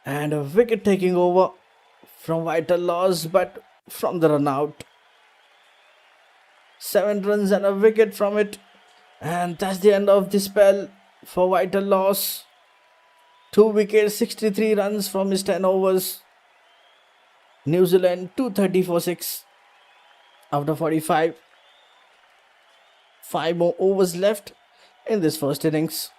And a wicket taking over from Vital Loss, but from the run out. 7 runs and a wicket from it. And that's the end of the spell for Vital Loss. 2 wickets, 63 runs from his 10 overs. New Zealand 230 for 6 after 45. 5 more overs left in this first innings.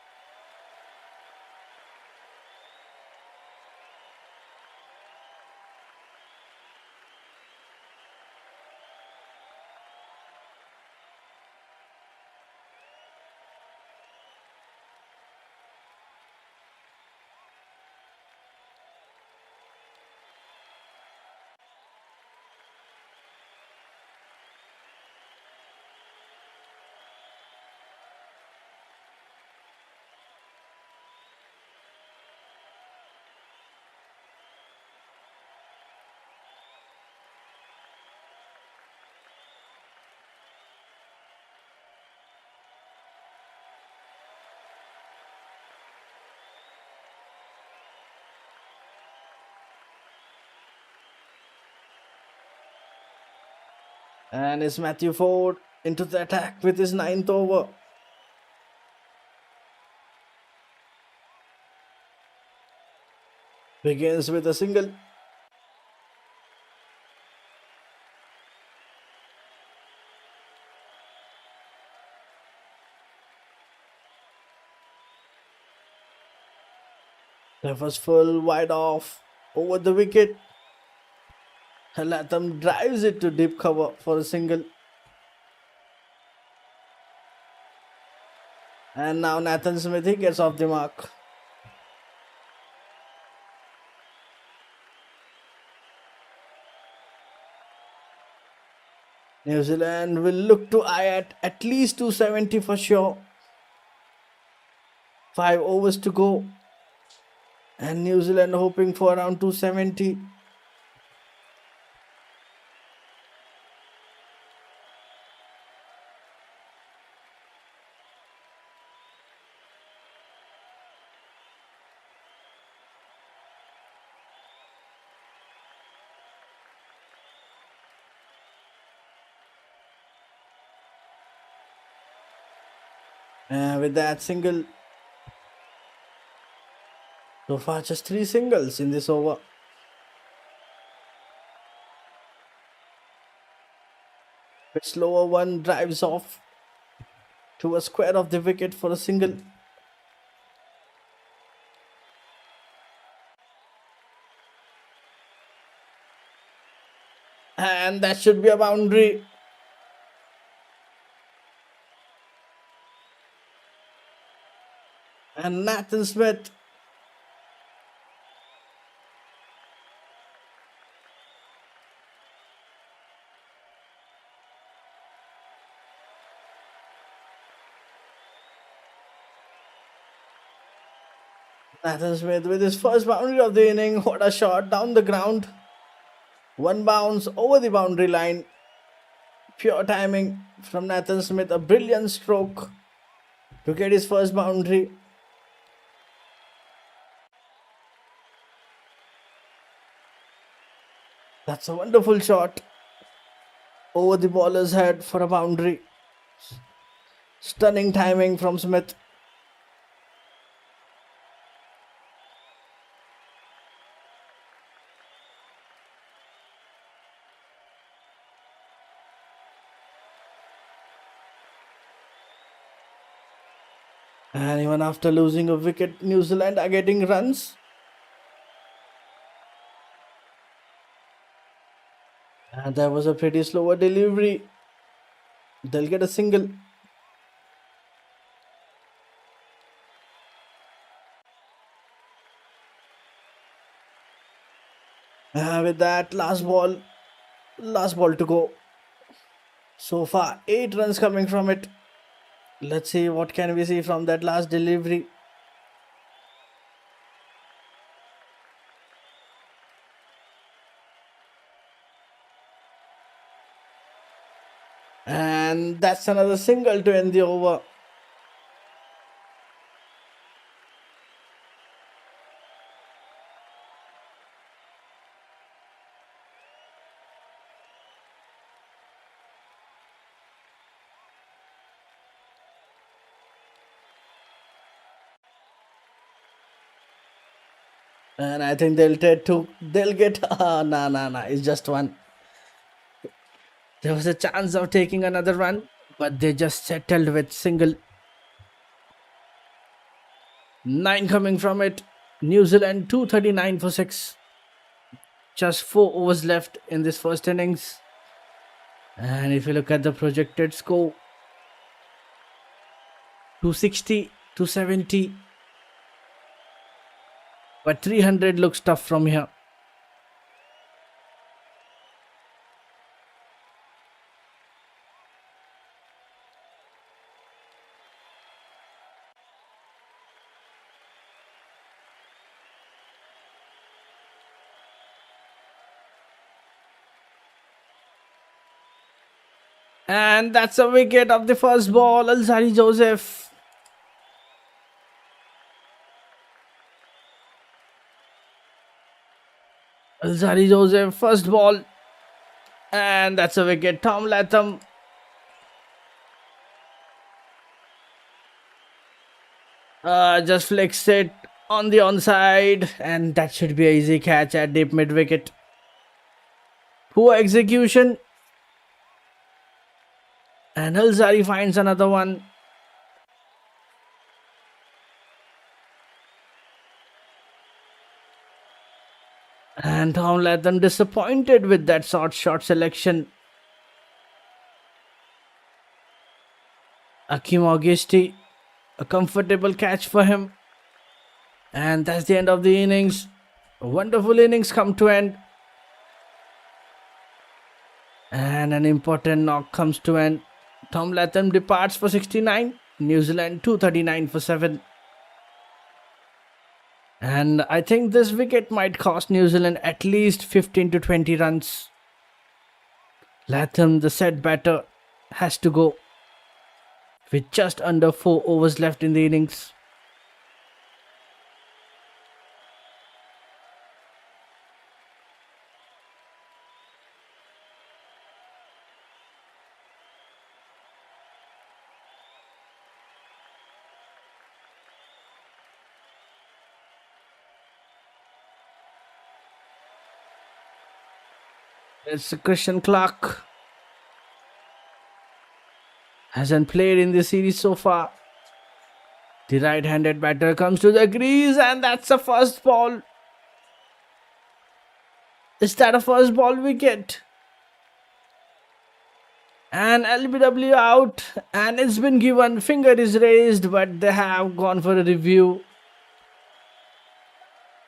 And it's Matthew Ford into the attack with his 9th over. Begins with a single. That was full wide off over the wicket. Latham drives it to deep cover for a single. And now Nathan Smith, he gets off the mark. New Zealand will look to eye at least 270 for sure. 5 overs to go. And New Zealand hoping for around 270. With that single. So far just 3 singles in this over. Bit slower one drives off to a square of the wicket for a single. And that should be a boundary. And Nathan Smith. Nathan Smith with his first boundary of the inning. What a shot down the ground. One bounce over the boundary line. Pure timing from Nathan Smith. A brilliant stroke to get his first boundary. That's a wonderful shot over the bowler's head for a boundary. Stunning timing from Smith. And even after losing a wicket, New Zealand are getting runs. And that was a pretty slower delivery. They'll get a single. With that, last ball to go. So far, 8 runs coming from it. Let's see what can we see from that last delivery. And that's another single to end the over. And I think they'll take two. They'll get. Nah. It's just one. There was a chance of taking another run, but they just settled with single. 9 coming from it. New Zealand 239 for 6. Just 4 overs left in this first innings. And if you look at the projected score, 260, 270. But 300 looks tough from here. And that's a wicket of the first ball. Alzari Joseph. Alzari Joseph, first ball. And that's a wicket. Tom Latham. Just flicks it on the onside. And that should be an easy catch at deep mid wicket. Poor execution. And Alzari finds another one. And Tom Latham disappointed with that short selection. Akim Augusti, a comfortable catch for him. And that's the end of the innings. A wonderful innings come to end. And an important knock comes to end. Tom Latham departs for 69. New Zealand 239 for 7. And I think this wicket might cost New Zealand at least 15 to 20 runs. Latham, the set batter, has to go with just under 4 overs left in the innings. It's Christian Clark. Hasn't played in the series so far. The right-handed batter comes to the crease, and that's a first ball. Is that a first ball wicket? And LBW out, and it's been given. Finger is raised, but they have gone for a review.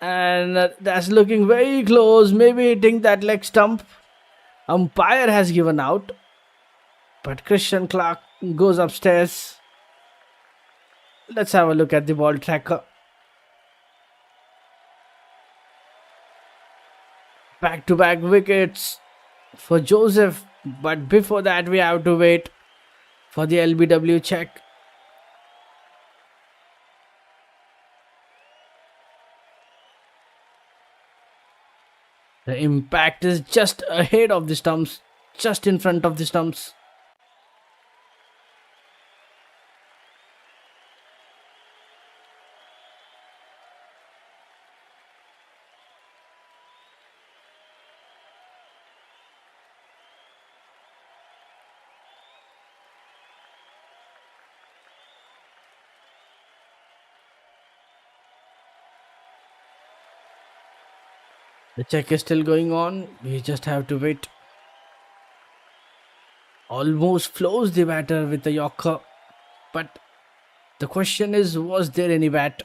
And that's looking very close, maybe hitting that leg stump. Umpire has given out, but Christian Clark goes upstairs. Let's have a look at the ball tracker. Back-to-back wickets for Joseph, but before that we have to wait for the LBW check. The impact is just ahead of the stumps, just in front of the stumps. The check is still going on. We just have to wait. Almost flows the batter with the Yorker. But the question is, was there any bat?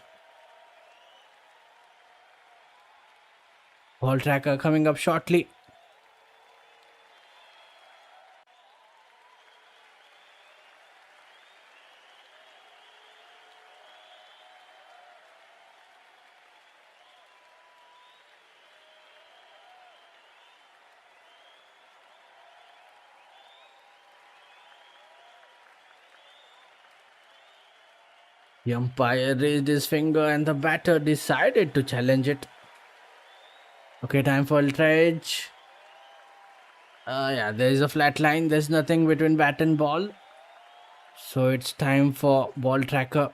Ball tracker coming up shortly. The umpire raised his finger and the batter decided to challenge it. Okay, time for outrage. Yeah, there is a flat line. There's nothing between bat and ball. So it's time for ball tracker.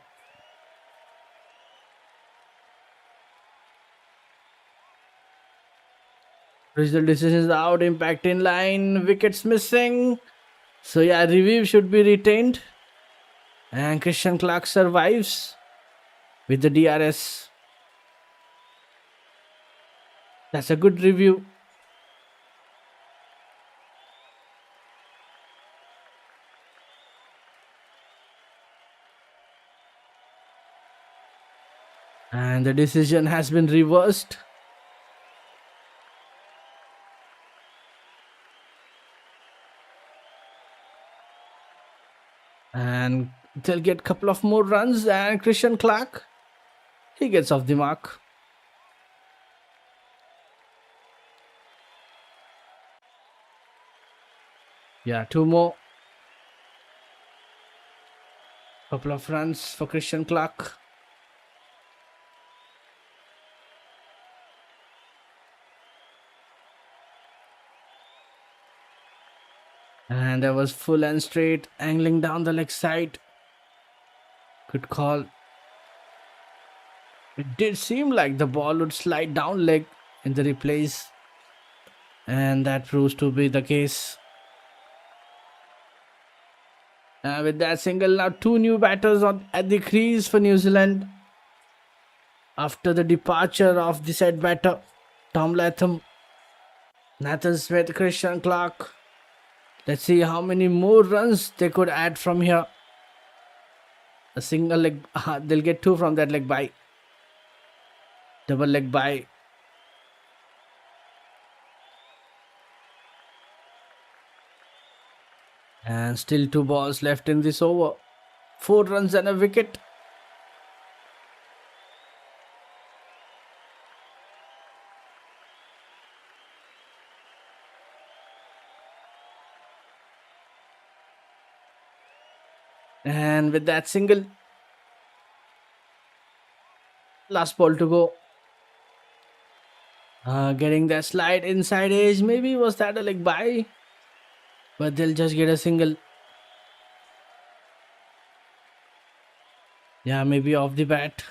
Original decisions out, impact in line, wickets missing. So yeah, review should be retained. And Christian Clark survives with the DRS. That's a good review. And the decision has been reversed. And they'll get a couple of more runs. And Christian Clark, he gets off the mark. Yeah, two more. Couple of runs for Christian Clark. And that was full and straight, angling down the leg side. Good call. It did seem like the ball would slide down leg in the replays. And that proves to be the case. With that single, now two new batters at the crease for New Zealand. After the departure of the said batter, Tom Latham, Nathan Smith, Christian Clark. Let's see how many more runs they could add from here. A single leg, they'll get two from that leg by. Double leg by. And still two balls left in this over. 4 runs and a wicket. And with that single, last ball to go. Getting that slide inside edge. Maybe was that a leg by? But they'll just get a single. Yeah, maybe off the bat.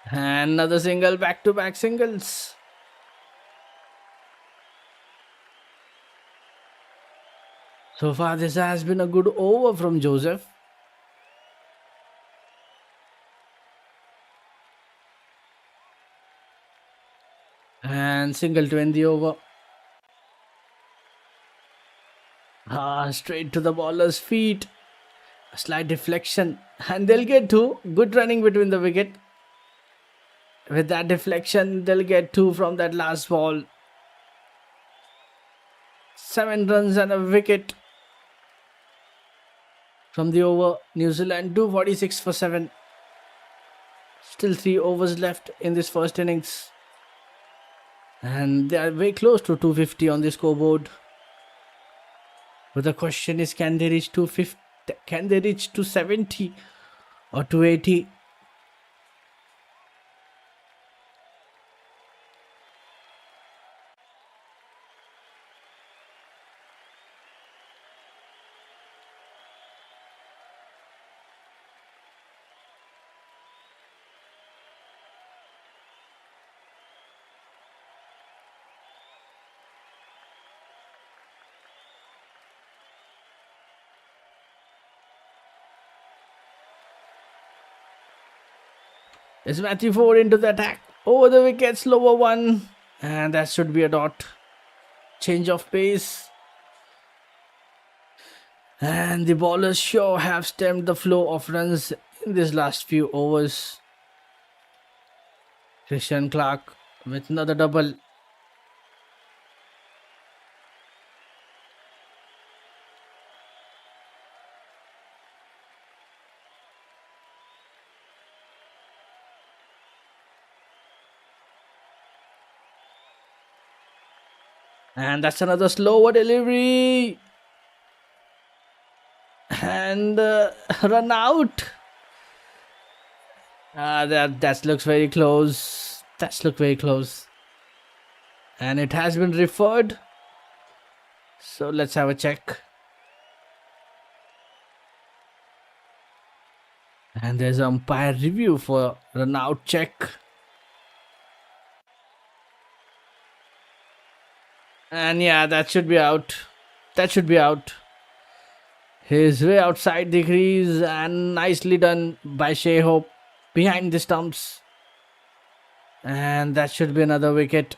And another single, back-to-back singles. So far, this has been a good over from Joseph. And single to end the over. Straight to the bowler's feet. A slight deflection. And they'll get two. Good running between the wicket. With that deflection, they'll get 2 from that last ball. 7 runs and a wicket from the over. New Zealand 246 for 7. Still 3 overs left in this first innings. And they are very close to 250 on the scoreboard. But the question is, can they reach 250? Can they reach 270 or 280? It's Matthew Ford into the attack. Over the wicket, slower one. And that should be a dot. Change of pace. And the bowlers sure have stemmed the flow of runs in these last few overs. Christian Clark with another double. And that's another slower delivery. And run out. That looks very close. That's looked very close. And it has been referred. So let's have a check. And there's umpire review for run out check. And yeah, that should be out. That should be out. He's way outside the crease and nicely done by Shea Hope behind the stumps. And that should be another wicket.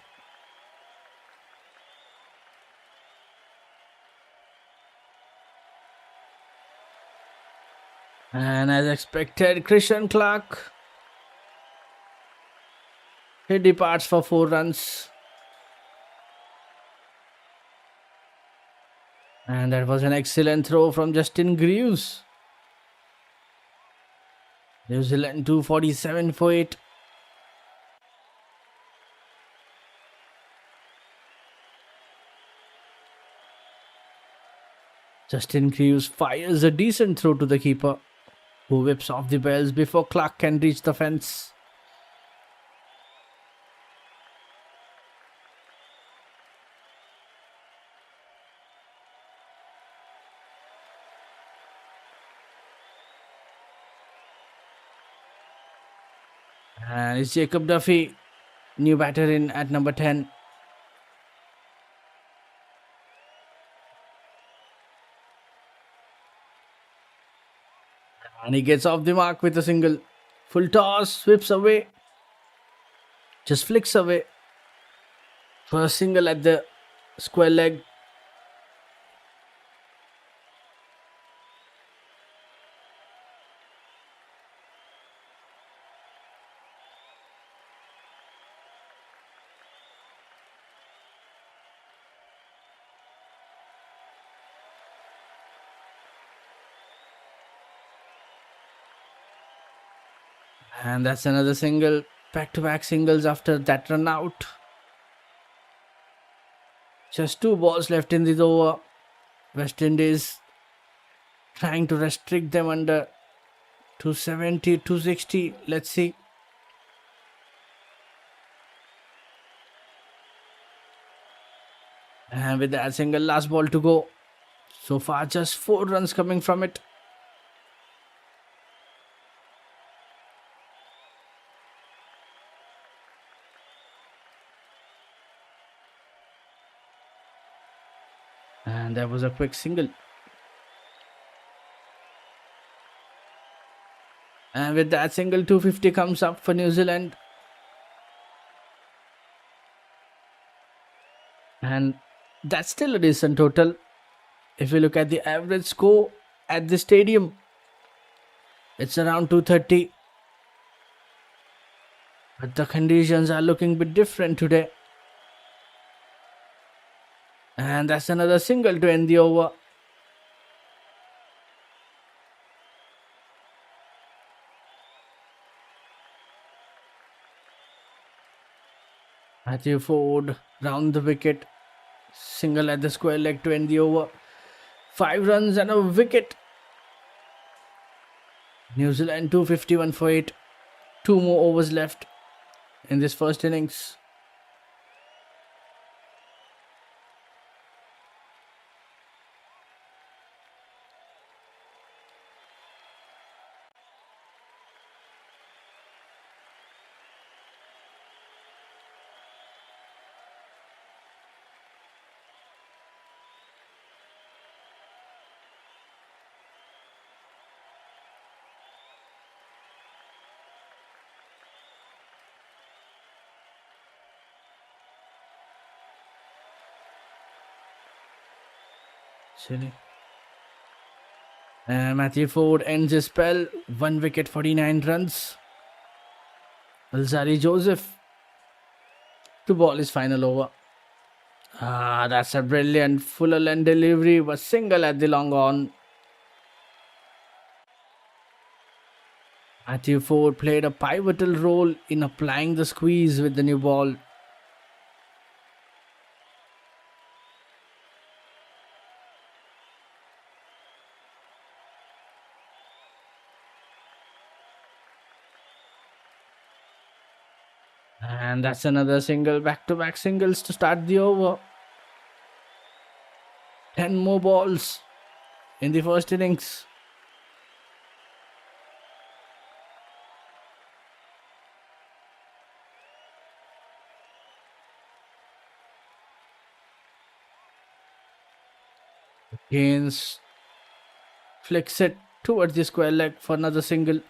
And as expected, Christian Clark, he departs for 4 runs. And that was an excellent throw from Justin Greaves. New Zealand 247 for 8. Justin Greaves fires a decent throw to the keeper, who whips off the bells before Clark can reach the fence. And it's Jacob Duffy, new batter in at number 10. And he gets off the mark with a single. Full toss, whips away. Just flicks away. For a single at the square leg. And that's another single. Back-to-back singles after that run out. Just 2 balls left in this over. West Indies trying to restrict them under 270, 260. Let's see. And with that single, last ball to go. So far, just 4 runs coming from it. And that was a quick single. And with that single, 250 comes up for New Zealand. And that's still a decent total. If you look at the average score at the stadium, it's around 230. But the conditions are looking a bit different today. And that's another single to end the over. Matthew Ford round the wicket. Single at the square leg to end the over. 5 runs and a wicket. New Zealand 251 for 8. 2 more overs left in this first innings. Matthew Ford ends his spell. 1 wicket, 49 runs. Alzari Joseph to ball his final over. That's a brilliant full length delivery, but single at the long on. Matthew Ford played a pivotal role in applying the squeeze with the new ball. And that's another single, back-to-back singles to start the over. 10 more balls in the first innings. Gaines flicks it towards the square leg for another single.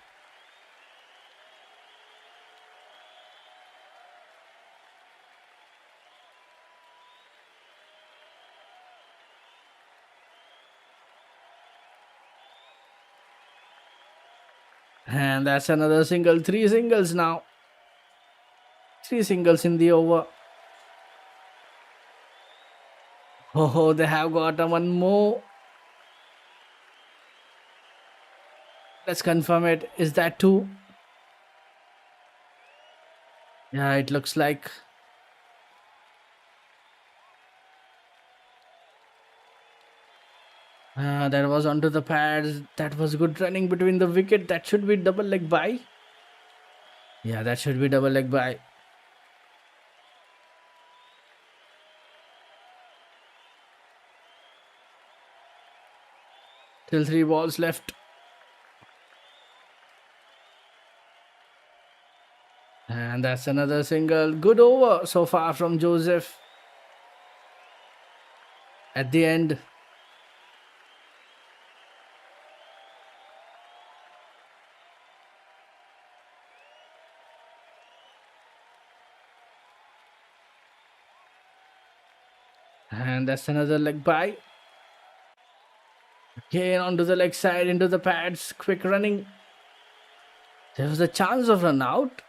And that's another single. 3 singles now. 3 singles in the over. Oh, they have got one more. Let's confirm it. Is that 2? Yeah, it looks like. That was onto the pads. That was good running between the wicket. That should be double leg bye. Yeah, that should be double leg bye. Still 3 balls left. And that's another single. Good over so far from Joseph. At the end. And that's another leg bye. Again onto the leg side, into the pads. Quick running. There was a chance of run out,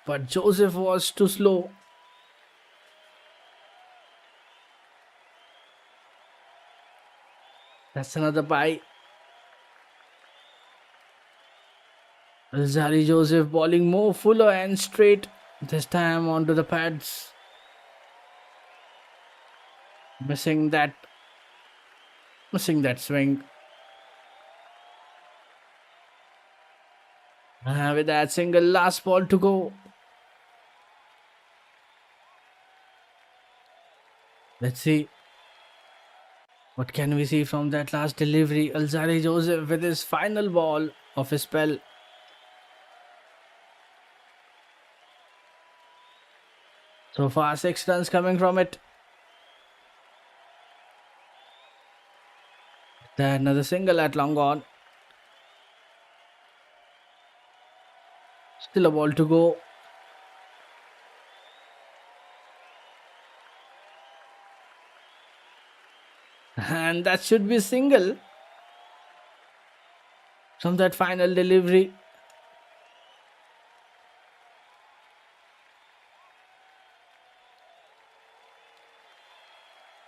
but Joseph was too slow. That's another bye. Zari Joseph bowling more fuller and straight. This time onto the pads. Missing that swing. With that single, last ball to go. Let's see. What can we see from that last delivery? Alzari Joseph with his final ball of his spell. So far 6 runs coming from it. Then another single at long on. Still a ball to go. And that should be single from that final delivery.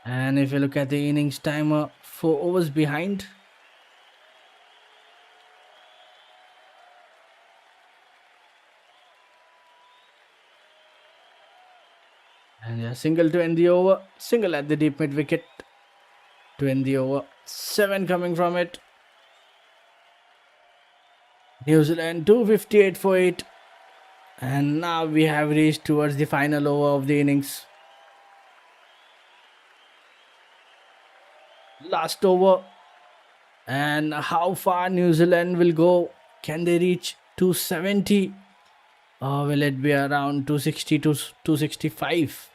And if you look at the innings timer, 4 overs behind. And yeah, single to end the over. Single at the deep mid wicket to end the over. 7 coming from it. New Zealand 258 for 8. And now we have reached towards the final over of the innings. Last over. And how far New Zealand will go? Can they reach 270? Or will it be around 260 to 265?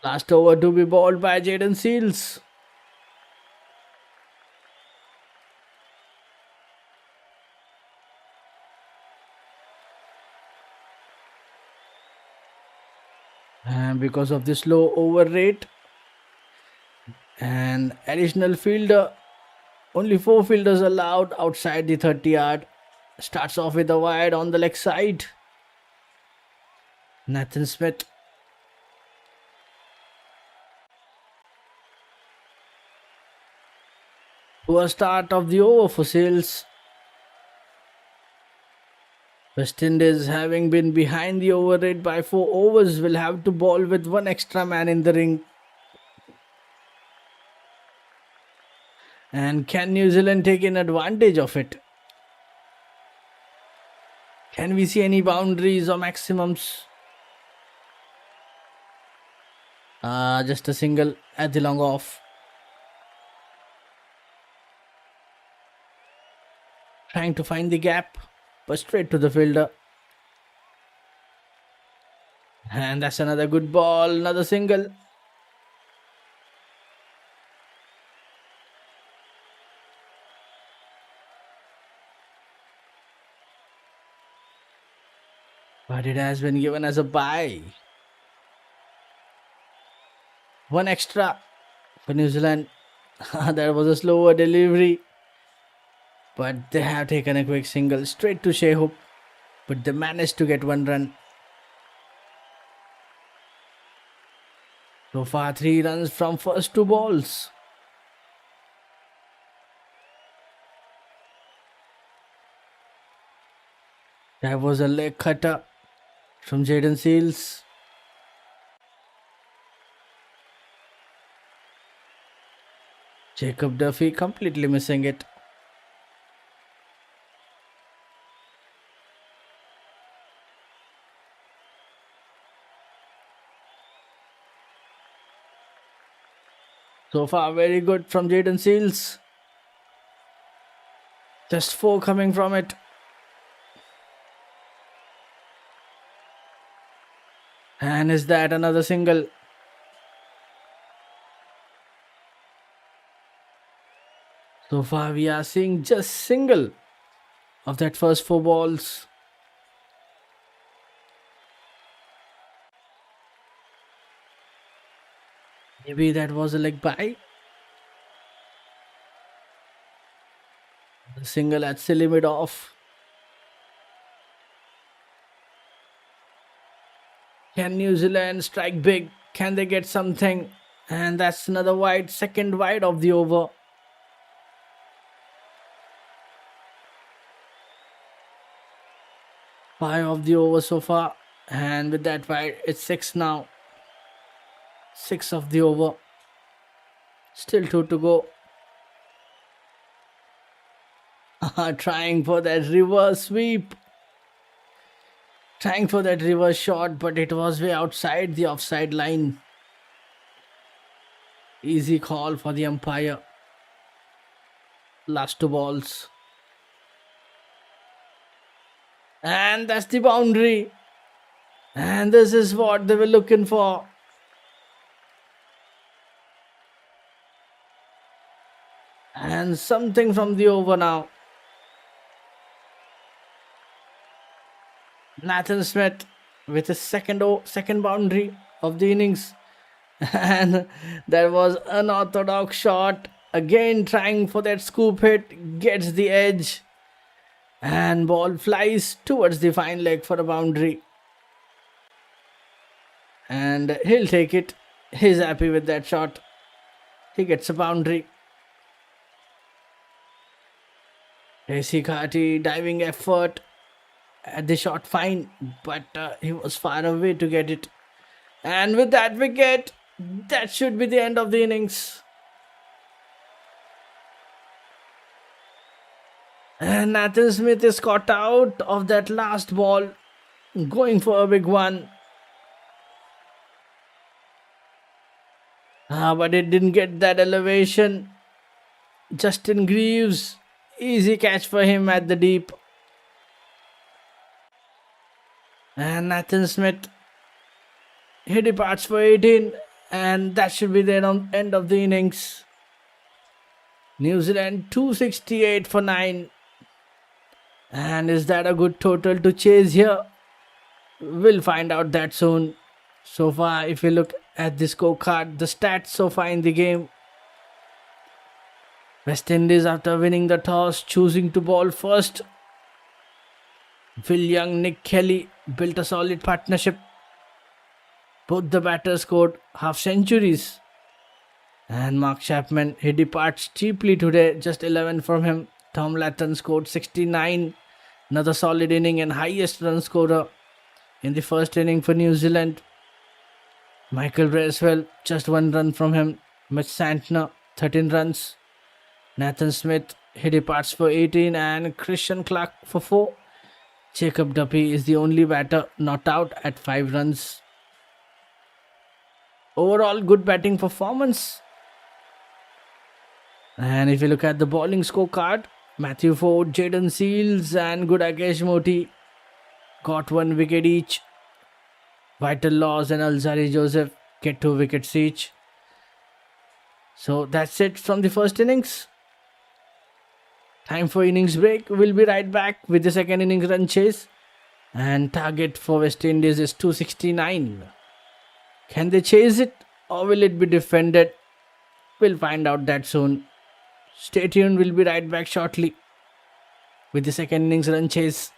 Last over to be bowled by Jaden Seals. And because of this low over rate and additional fielder, only 4 fielders allowed outside the 30 yard. Starts off with a wide on the leg side. Nathan Smith. Poor start of the over for Seals. West Indies, having been behind the over rate by 4 overs, will have to bowl with 1 extra man in the ring. And can New Zealand take an advantage of it? Can we see any boundaries or maximums? Just a single at the long off. Trying to find the gap, but straight to the fielder. And that's another good ball, another single. But it has been given as a bye. One extra for New Zealand. That was a slower delivery. But they have taken a quick single straight to Shashyt. But they managed to get one run. So far 3 runs from first 2 balls. That was a leg cutter from Jaden Seals. Jacob Duffy completely missing it. So far very good from Jaden Seals. Just 4 coming from it. And is that another single? So far we are seeing just single of that first 4 balls. Maybe that was a leg bye. The single at silly mid off. Can New Zealand strike big? Can they get something? And that's another wide, second wide of the over. Five of the over so far. And with that wide, it's 6 now. 6 of the over. Still 2 to go. Trying for that reverse sweep. Trying for that reverse shot, but it was way outside the offside line. Easy call for the umpire. Last 2 balls. And that's the boundary. And this is what they were looking for. And something from the over now. Nathan Smith with his second boundary of the innings. And that was an unorthodox shot. Again trying for that scoop hit. Gets the edge. And ball flies towards the fine leg for a boundary. And he'll take it. He's happy with that shot. He gets a boundary. Tracy Carty diving effort at the shot fine, but he was far away to get it. And with that wicket, that should be the end of the innings. And Nathan Smith is caught out of that last ball, going for a big one. But it didn't get that elevation. Justin Greaves, easy catch for him at the deep. And Nathan Smith, he departs for 18, and that should be the end of the innings. New Zealand 268 for 9. And is that a good total to chase here? We'll find out that soon. So far, if you look at the scorecard, the stats so far in the game. West Indies, after winning the toss, choosing to bowl first. Phil Young, Nick Kelly built a solid partnership. Both the batters scored half centuries. And Mark Chapman, he departs cheaply today, just 11 from him. Tom Latton scored 69. Another solid inning and highest run scorer in the first inning for New Zealand. Michael Bracewell, just 1 run from him. Mitch Santner, 13 runs. Nathan Smith, he departs for 18 and Christian Clark for 4. Jacob Duffy is the only batter not out at 5 runs. Overall, good batting performance. And if you look at the bowling scorecard, Matthew Ford, Jaden Seals and Gudakesh Moti got 1 wicket each. Vital Laws and Alzari Joseph get 2 wickets each. So that's it from the first innings. Time for innings break. We'll be right back with the second innings run chase. And target for West Indies is 269. Can they chase it or will it be defended? We'll find out that soon. Stay tuned, we'll be right back shortly with the second innings run chase.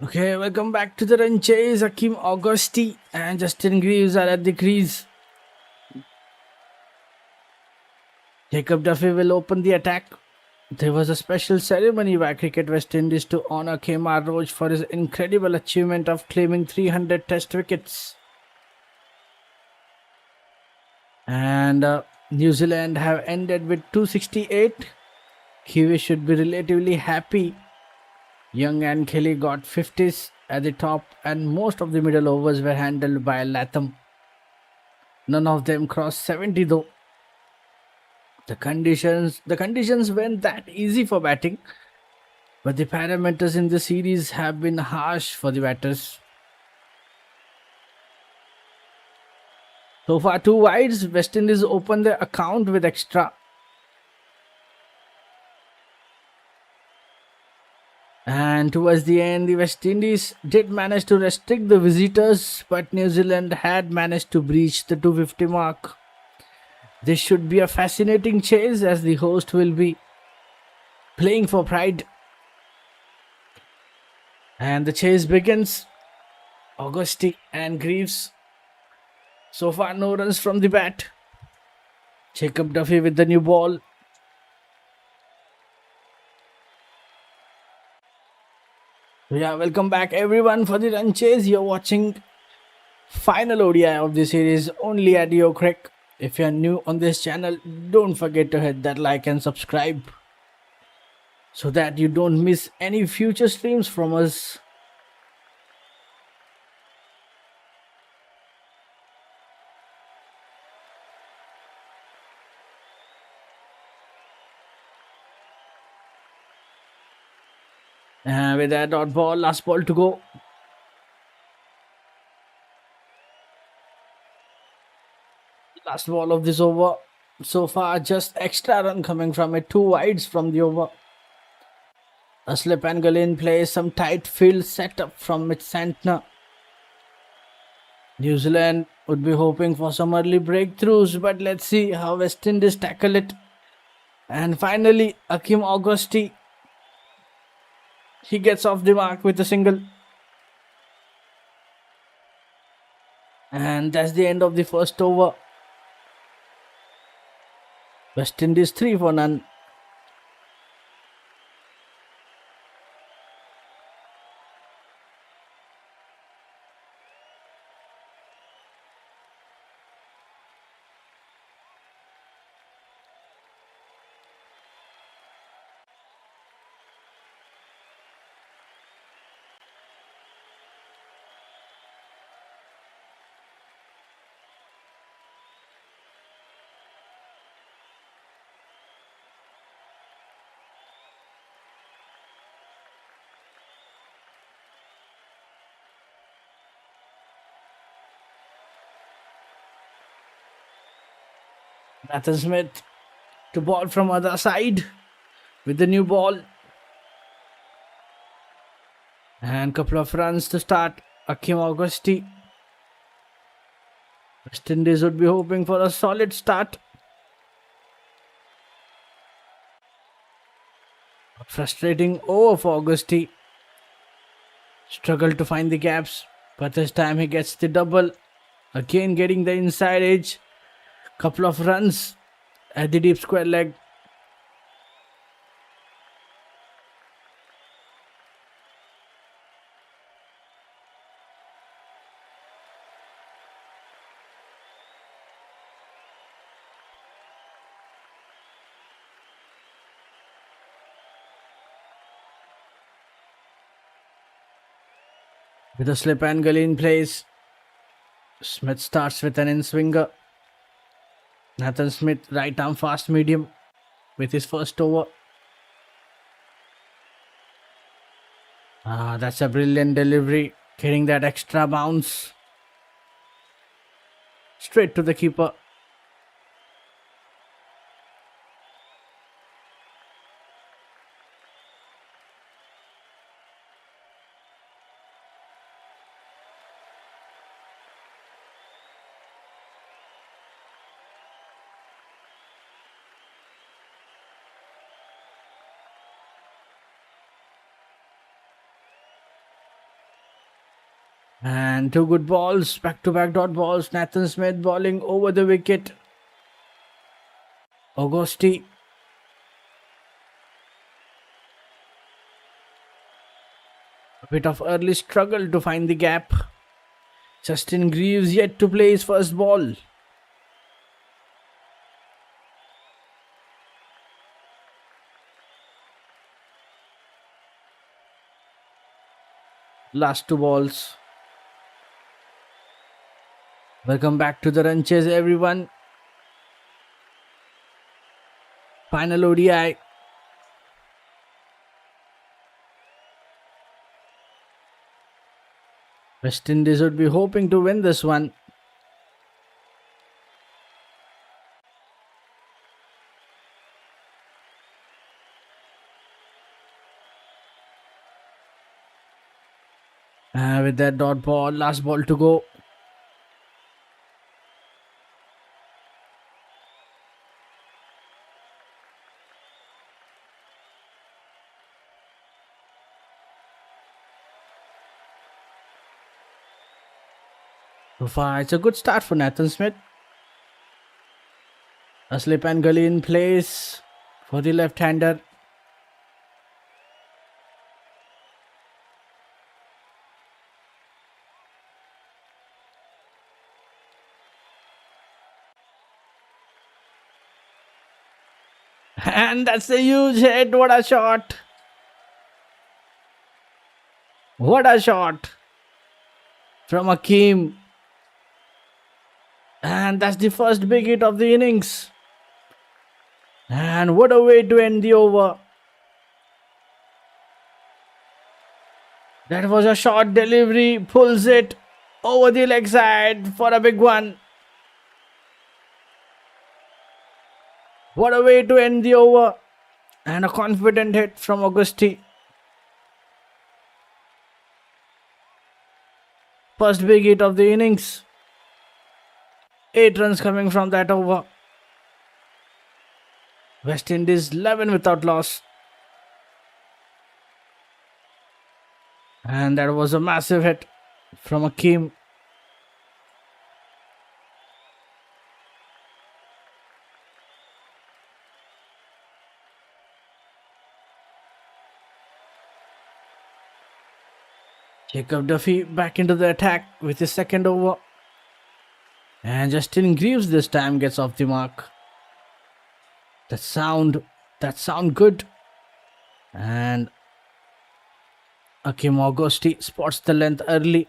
Okay, welcome back to the run chase. Akim Augusti and Justin Greaves are at the crease. Jacob Duffy will open the attack. There was a special ceremony by Cricket West Indies to honor Kemar Roach for his incredible achievement of claiming 300 test wickets. And New Zealand have ended with 268. Kiwi should be relatively happy. Young and Kelly got 50s at the top, and most of the middle overs were handled by Latham. None of them crossed 70 though. The conditions weren't that easy for batting, but the parameters in the series have been harsh for the batters. So far, 2 wides. West Indies opened their account with extra. And towards the end, the West Indies did manage to restrict the visitors, but New Zealand had managed to breach the 250 mark. This should be a fascinating chase as the host will be playing for pride. And the chase begins. Augusti and Greaves. So far, no runs from the bat. Jacob Duffy with the new ball. Yeah, welcome back everyone for the run chase. You're watching final ODI of the series only at YooCric. If you're new on this channel, don't forget to hit that like and subscribe so that you don't miss any future streams from us. With that dot ball, last ball to go. Last ball of this over. So far, just extra run coming from it. 2 wides from the over. A slip and Gulin plays some tight field setup from Mitch Santner. New Zealand would be hoping for some early breakthroughs, but let's see how West Indies tackle it. And finally, Akim Augusti. He gets off the mark with a single. And that's the end of the first over. West Indies 3 for none. Nathan Smith to ball from other side with the new ball. And couple of runs to start. Akim Augusti. West Indies would be hoping for a solid start. Frustrating over for Augusti. Struggled to find the gaps, but this time he gets the double. Again getting the inside edge. Couple of runs at the deep square leg. With a slip angle in place, Smith starts with an in-swinger. Nathan Smith, right arm fast medium with his first over. That's a brilliant delivery, getting that extra bounce. Straight to the keeper. And two good balls, back-to-back dot balls. Nathan Smith bowling over the wicket. Augusti. A bit of early struggle to find the gap. Justin Greaves yet to play his first ball. Last two balls. Welcome back to the run chase, everyone. Final ODI. West Indies would be hoping to win this one. With that dot ball, last ball to go. So far, it's a good start for Nathan Smith. A slip and gully in place for the left-hander. And that's a huge hit. What a shot. What a shot from Akeem. And that's the first big hit of the innings. And what a way to end the over. That was a short delivery. Pulls it over the leg side for a big one. What a way to end the over. And a confident hit from Augusti. First big hit of the innings. 8 runs coming from that over. West Indies 11 without loss. And that was a massive hit from Akeem. Jacob Duffy back into the attack with his second over. And Justin Greaves this time gets off the mark. That sound good. And Akeem Augusti spots the length early.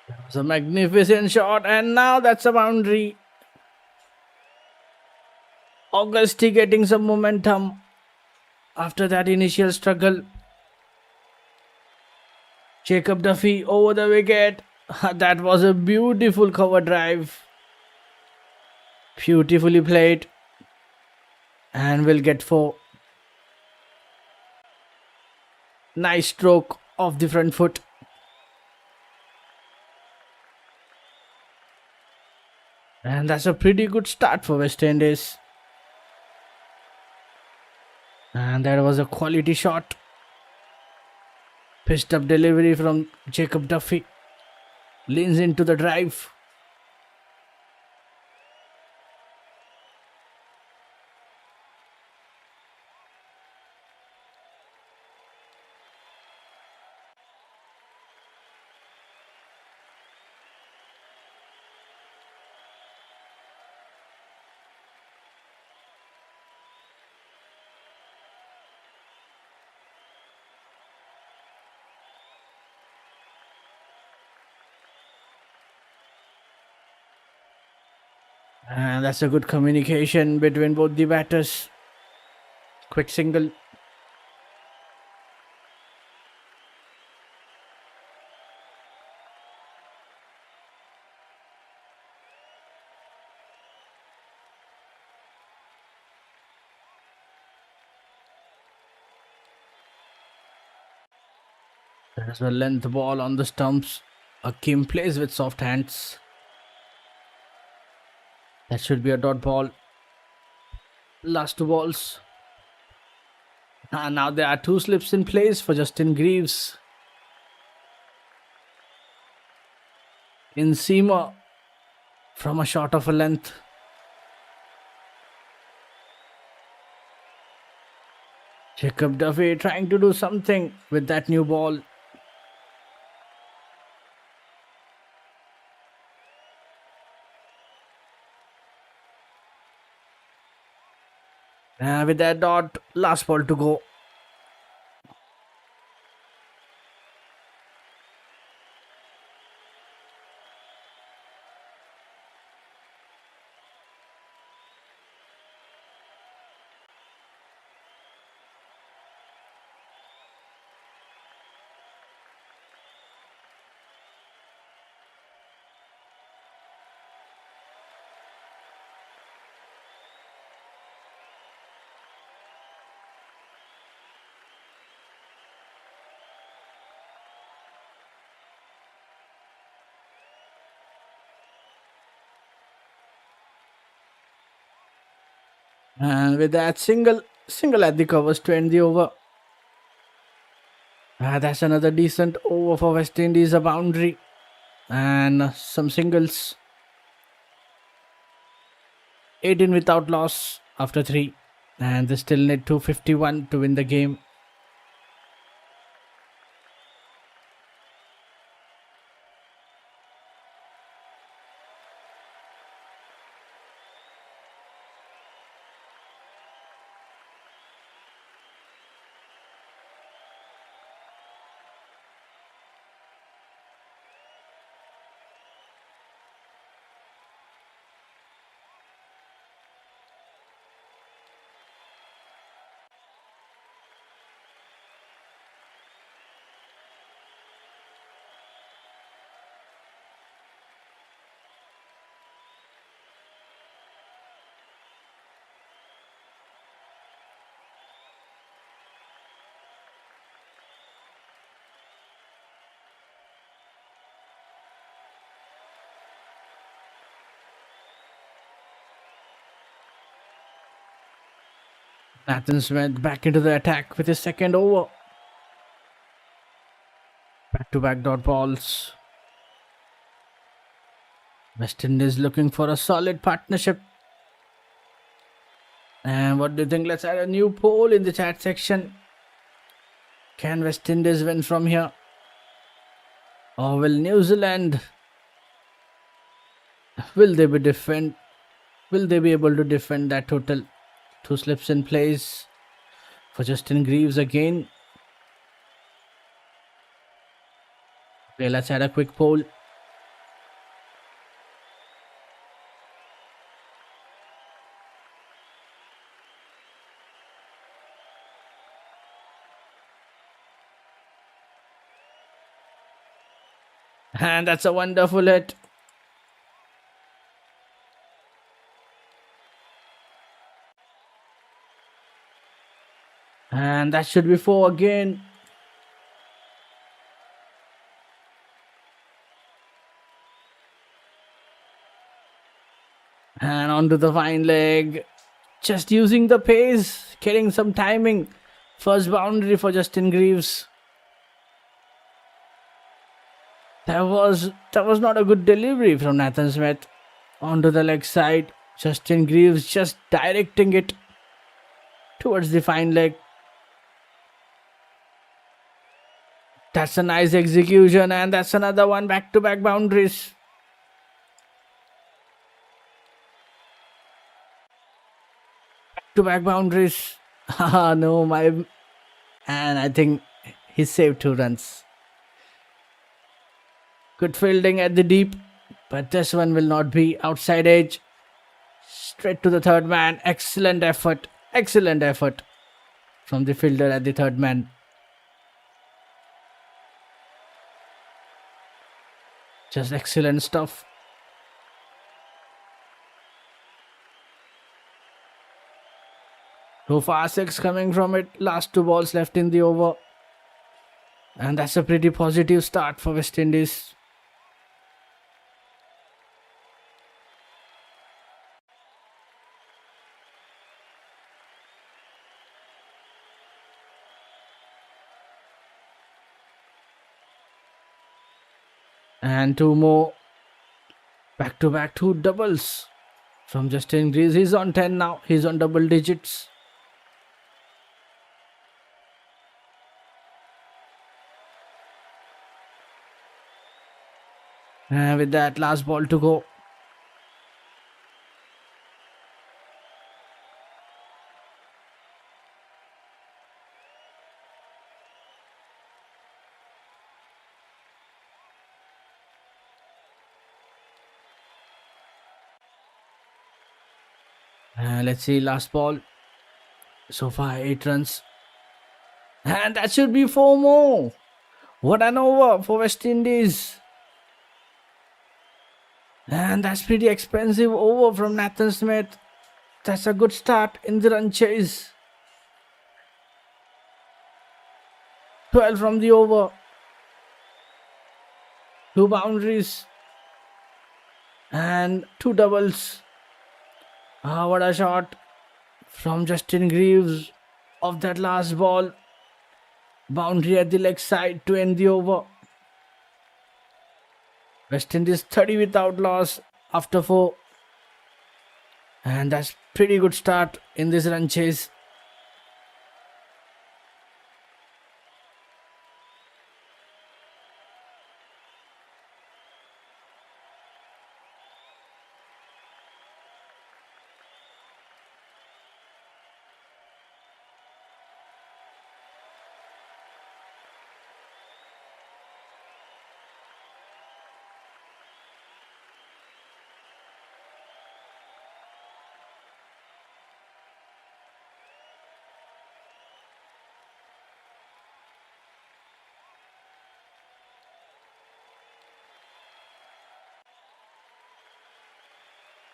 That was a magnificent shot, and now that's a boundary. Augusti getting some momentum after that initial struggle. Jacob Duffy over the wicket. That was a beautiful cover drive. Beautifully played. And we'll get 4. Nice stroke off the front foot. And that's a pretty good start for West Indies. And that was a quality shot. Pitched up delivery from Jacob Duffy. Leans into the drive. And that's a good communication between both the batters. Quick single. There's a length ball on the stumps. Akim plays with soft hands. That should be a dot ball. Last two balls. Now there are two slips in place for Justin Greaves. In seamer from a shot of a length. Jacob Duffy trying to do something with that new ball. With that dot, last ball to go. And with that single at the covers to end the over. That's another decent over for West Indies, a boundary and some singles. 18 without loss after 3, and they still need 251 to win the game. Nathan Smith back into the attack with his second over. Back-to-back dot balls. West Indies looking for a solid partnership. And what do you think? Let's add a new poll in the chat section. Can West Indies win from here? Or will New Zealand? Will they be able to defend that total? 2 slips in place for Justin Greaves again. Okay, let's add a quick poll. And that's a wonderful hit. And that should be 4 again. And onto the fine leg. Just using the pace, getting some timing. First boundary for Justin Greaves. That was not a good delivery from Nathan Smith. Onto the leg side. Justin Greaves just directing it towards the fine leg. That's a nice execution, and that's another one. Back-to-back boundaries. Back-to-back boundaries. No, and I think he saved 2 runs. Good fielding at the deep, but this one will not be. Outside edge. Straight to the third man. Excellent effort from the fielder at the third man. Just excellent stuff. So far 6 coming from it. Last 2 balls left in the over. And that's a pretty positive start for West Indies. And two more back-to-back two doubles from Justin Greaves. He's on 10 now. He's on double digits. And with that, last ball to go. Let's see, last ball. So far, 8 runs. And that should be 4 more. What an over for West Indies. And that's pretty expensive over from Nathan Smith. That's a good start in the run chase. 12 from the over. 2 boundaries. And 2 doubles. What a shot from Justin Greaves of that last ball. Boundary at the leg side to end the over. West Indies 30 without loss after 4. And that's pretty good start in this run chase.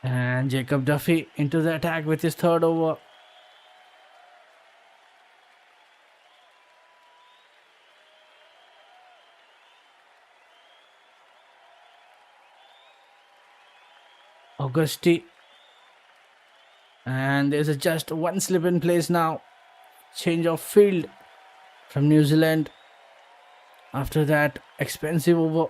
And Jacob Duffy into the attack with his third over. Augusti. And there's just one slip in place now. Change of field from New Zealand. After that, expensive over.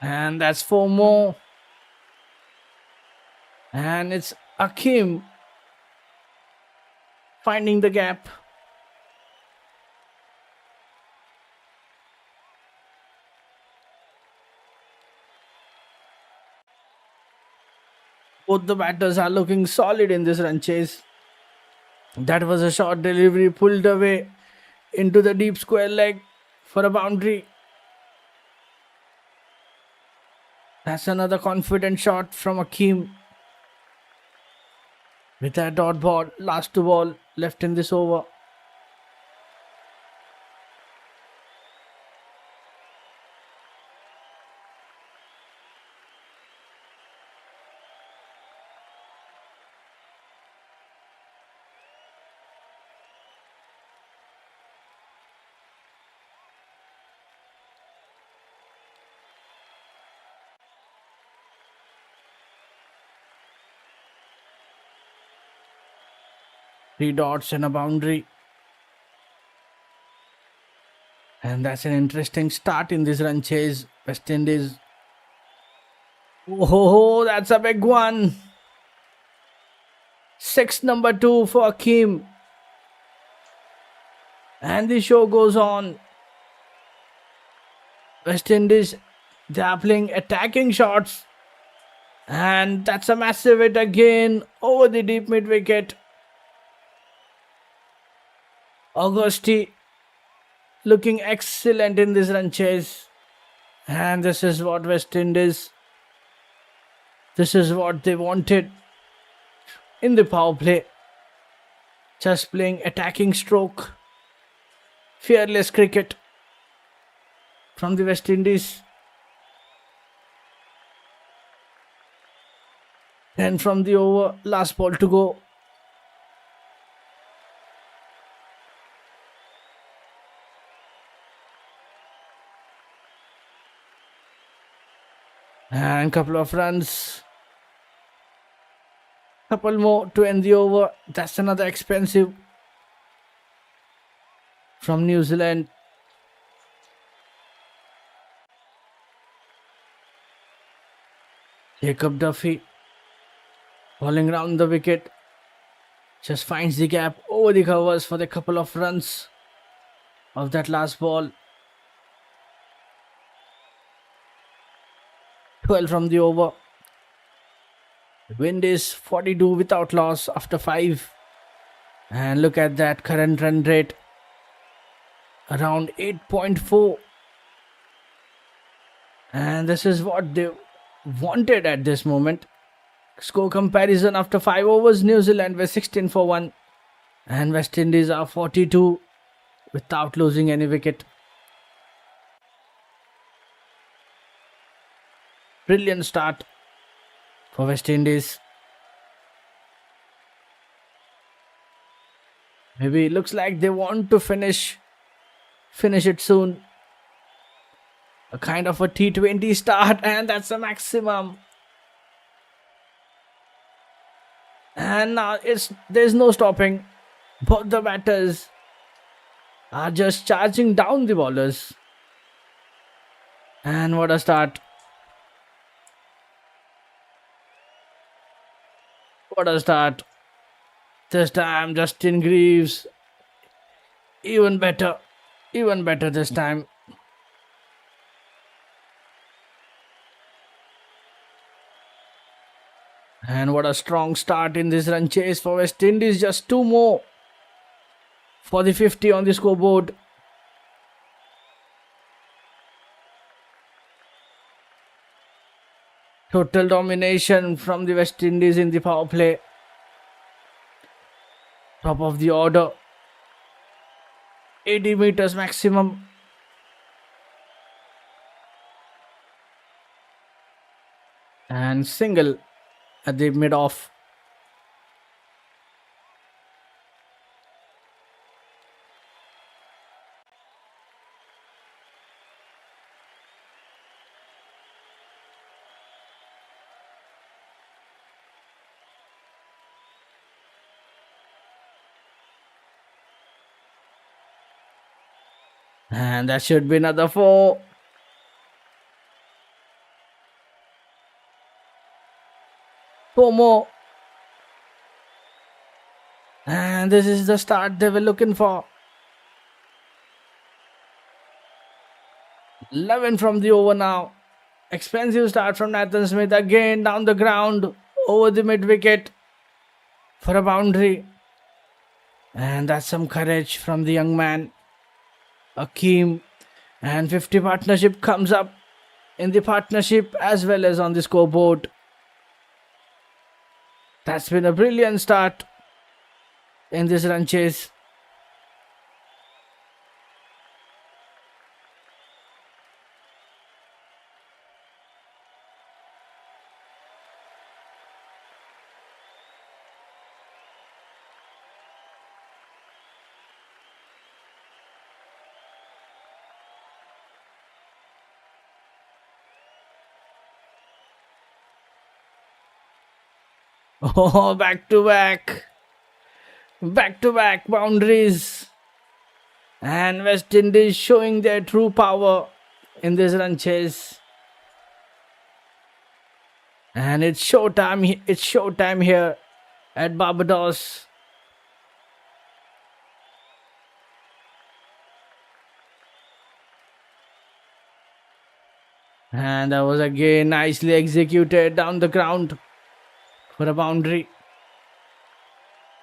And that's 4 more. And it's Akeem finding the gap. Both the batters are looking solid in this run chase. That was a short delivery pulled away into the deep square leg for a boundary. That's another confident shot from Akeem. With that dot ball, last 2 ball left in this over. Three dots and a boundary. And that's an interesting start in this run chase. West Indies. Oh, that's a big one. 6 number 2 for Akeem. And the show goes on. West Indies They are playing attacking shots. And that's a massive hit again over the deep mid wicket. Augusti looking excellent in this run chase. And this is what West Indies, this is what they wanted in the power play. Just playing attacking stroke. Fearless cricket from the West Indies. And from the over, last ball to go. And couple of runs. Couple more to end the over. That's another expensive from New Zealand. Jacob Duffy falling round the wicket. Just finds the gap over the covers for the couple of runs of that last ball. 12 from the over. The wind is 42 without loss after 5. And look at that current run rate. Around 8.4. And this is what they wanted at this moment. Score comparison after 5 overs. New Zealand were 16 for 1. And West Indies are 42 without losing any wicket. Brilliant start for West Indies. Maybe it looks like they want to finish it soon. A kind of a T20 start, and that's the maximum. And now there's no stopping. Both the batters are just charging down the bowlers. And what a start. What a start. This time Justin Greaves. Even better this time. And what a strong start in this run chase for West Indies. Just 2 more for the 50 on the scoreboard. Total domination from the West Indies in the power play. Top of the order. 80 meters maximum. And single at the mid-off. And that should be another 4. Four more. And this is the start they were looking for. 11 from the over now. Expensive start from Nathan Smith. Again down the ground. Over the mid wicket. For a boundary. And that's some courage from the young man. Akeem. And 50 partnership comes up in the partnership as well as on the scoreboard. That's been a brilliant start in this run chase. Oh, back to back boundaries. And West Indies showing their true power in this run chase. And it's showtime here at Barbados. And that was again nicely executed down the ground for a boundary.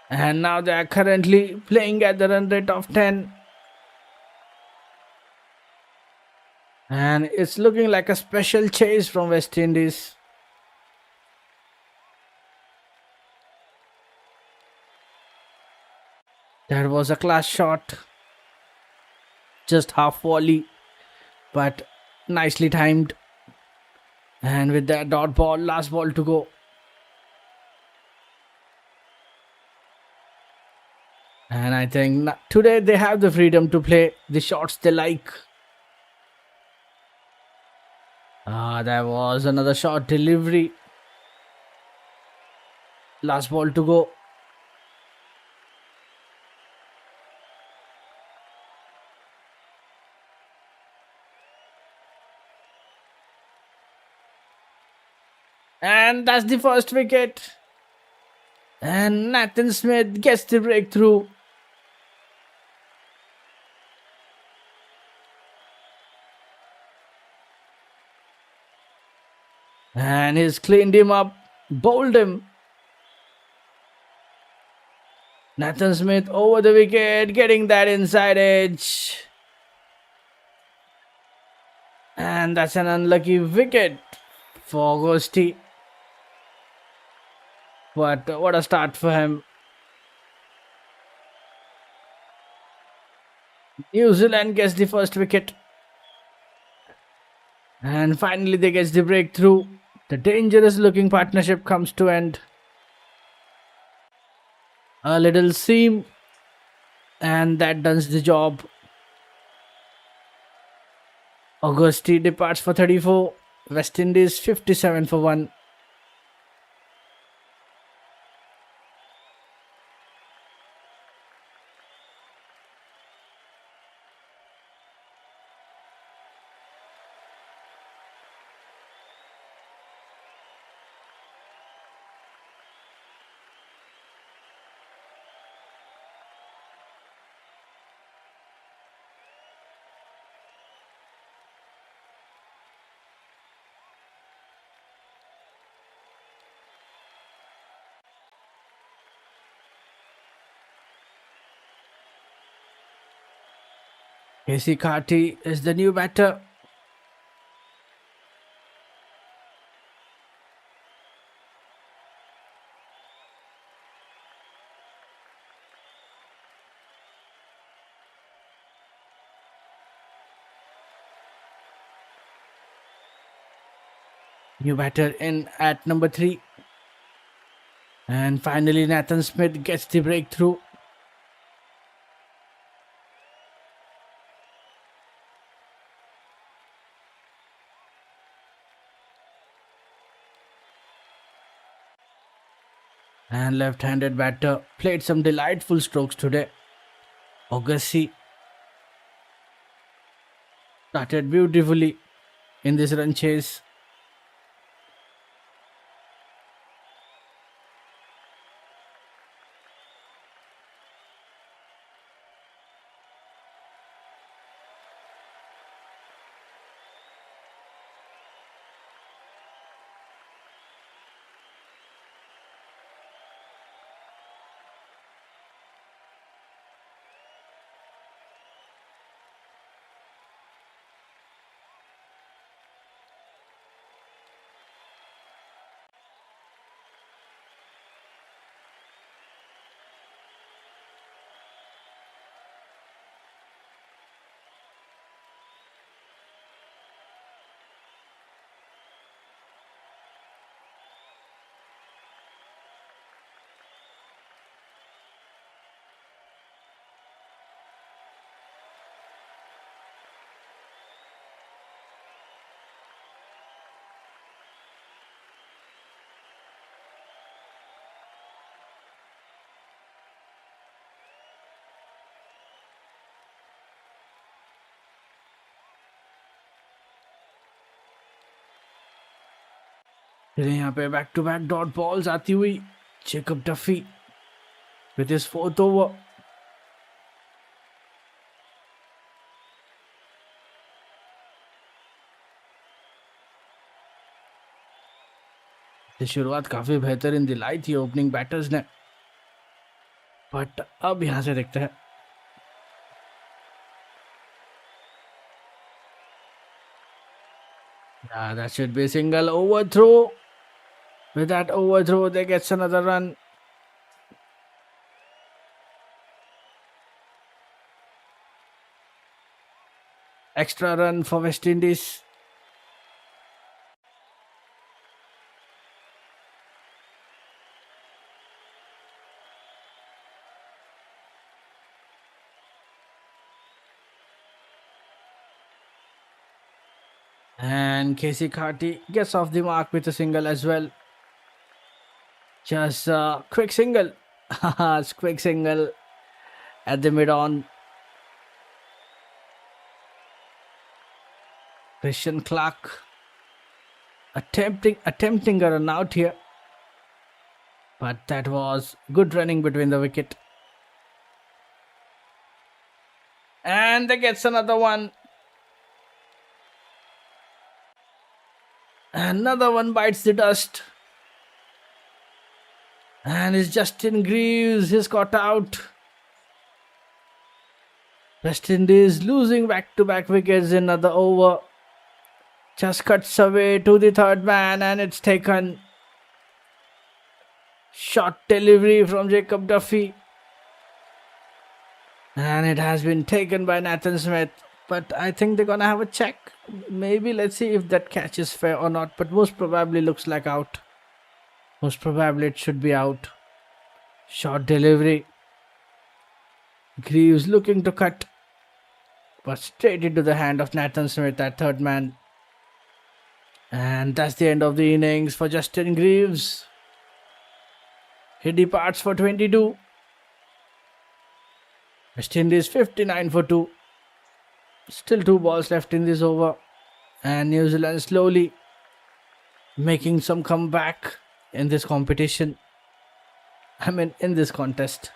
And now they are currently playing at the run rate of 10. And it's looking like a special chase from West Indies. That was a class shot. Just half volley, but nicely timed. And with that dot ball, last ball to go. And I think today they have the freedom to play the shots they like. That was another short delivery. Last ball to go. And that's the first wicket. And Nathan Smith gets the breakthrough. And he's cleaned him up, bowled him. Nathan Smith over the wicket, getting that inside edge. And that's an unlucky wicket for Ghosty. But what a start for him. New Zealand gets the first wicket. And finally they get the breakthrough. The dangerous looking partnership comes to end. A little seam. And that does the job. Augusti departs for 34. West Indies 57 for 1. Casey Carty is the new batter. New batter in at number 3. And finally Nathan Smith gets the breakthrough. And left-handed batter played some delightful strokes today. Agassi started beautifully in this run chase. फिर यहाँ पे back to back dot balls आती हुई Jacob Duffy with his 4th over. ये शुरुआत काफी बेहतरीन दिलाई थी ओपनिंग बैटर्स ने, बट अब यहां से देखते हैं। Yeah, that should be a single. Overthrow. With that overthrow, they gets another run. Extra run for West Indies. And Casey Carty gets off the mark with a single as well. Just a quick single. It's quick single at the mid-on. Christian Clark attempting a run out here. But that was good running between the wicket. And they gets another one. Another one bites the dust. And it's Justin Greaves. He's caught out. West Indies losing back-to-back wickets in another over. Just cuts away to the third man and it's taken. Short delivery from Jacob Duffy. And it has been taken by Nathan Smith. But I think they're going to have a check. Maybe let's see if that catch is fair or not. But most probably looks like out. Most probably it should be out. Short delivery. Greaves looking to cut. But straight into the hand of Nathan Smith, that third man. And that's the end of the innings for Justin Greaves. He departs for 22. West Indies 59 for 2. Still 2 balls left in this over. And New Zealand slowly making some comeback in this competition. In this contest.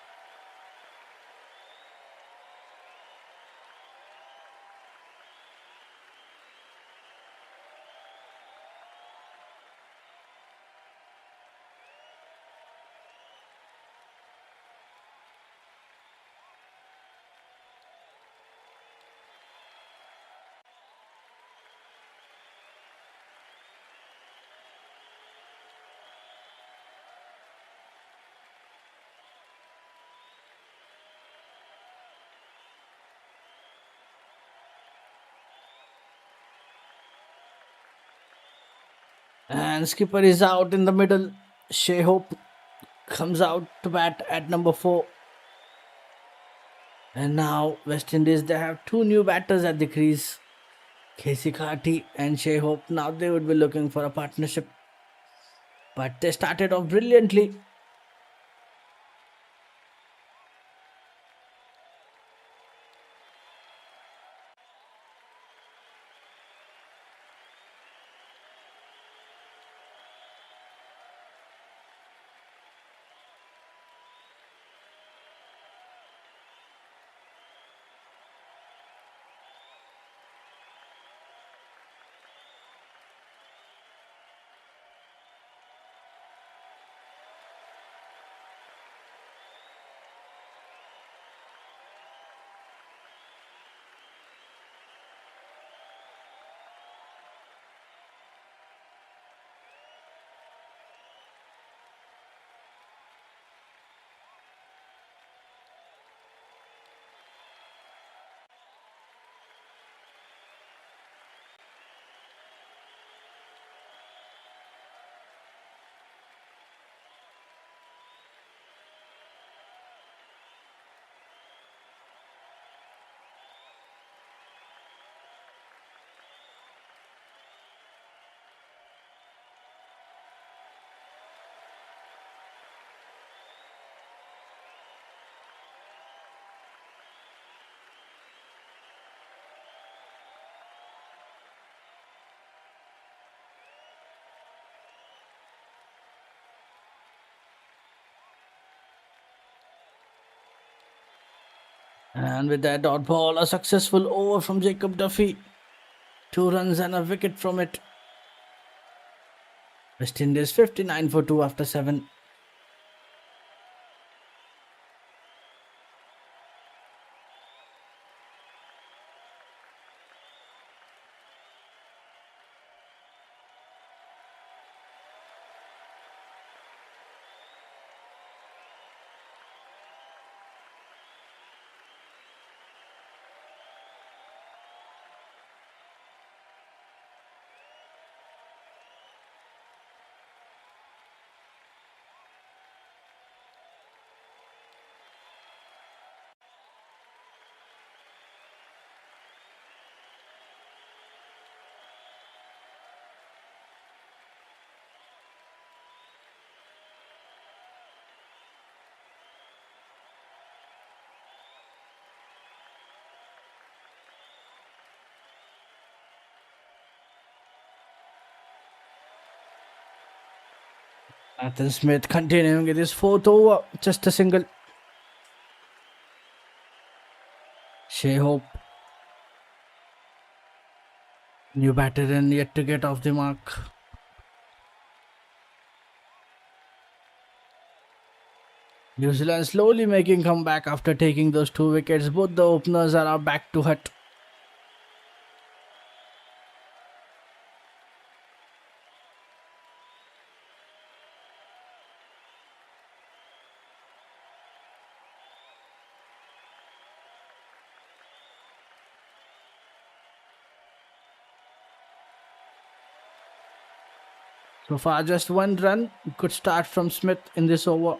And skipper is out in the middle. Shashyt comes out to bat at number 4. And now West Indies, they have 2 new batters at the crease. Casey Carty and Shashyt. Now they would be looking for a partnership. But they started off brilliantly. And with that dot ball, a successful over from Jacob Duffy. 2 runs and a wicket from it. West Indies 59 for 2 after 7. Nathan Smith continuing with his 4th over. Just a single. Shea Hope. New batter and yet to get off the mark. New Zealand slowly making comeback after taking those 2 wickets. Both the openers are back to hut. So far just 1 run. Good start from Smith in this over.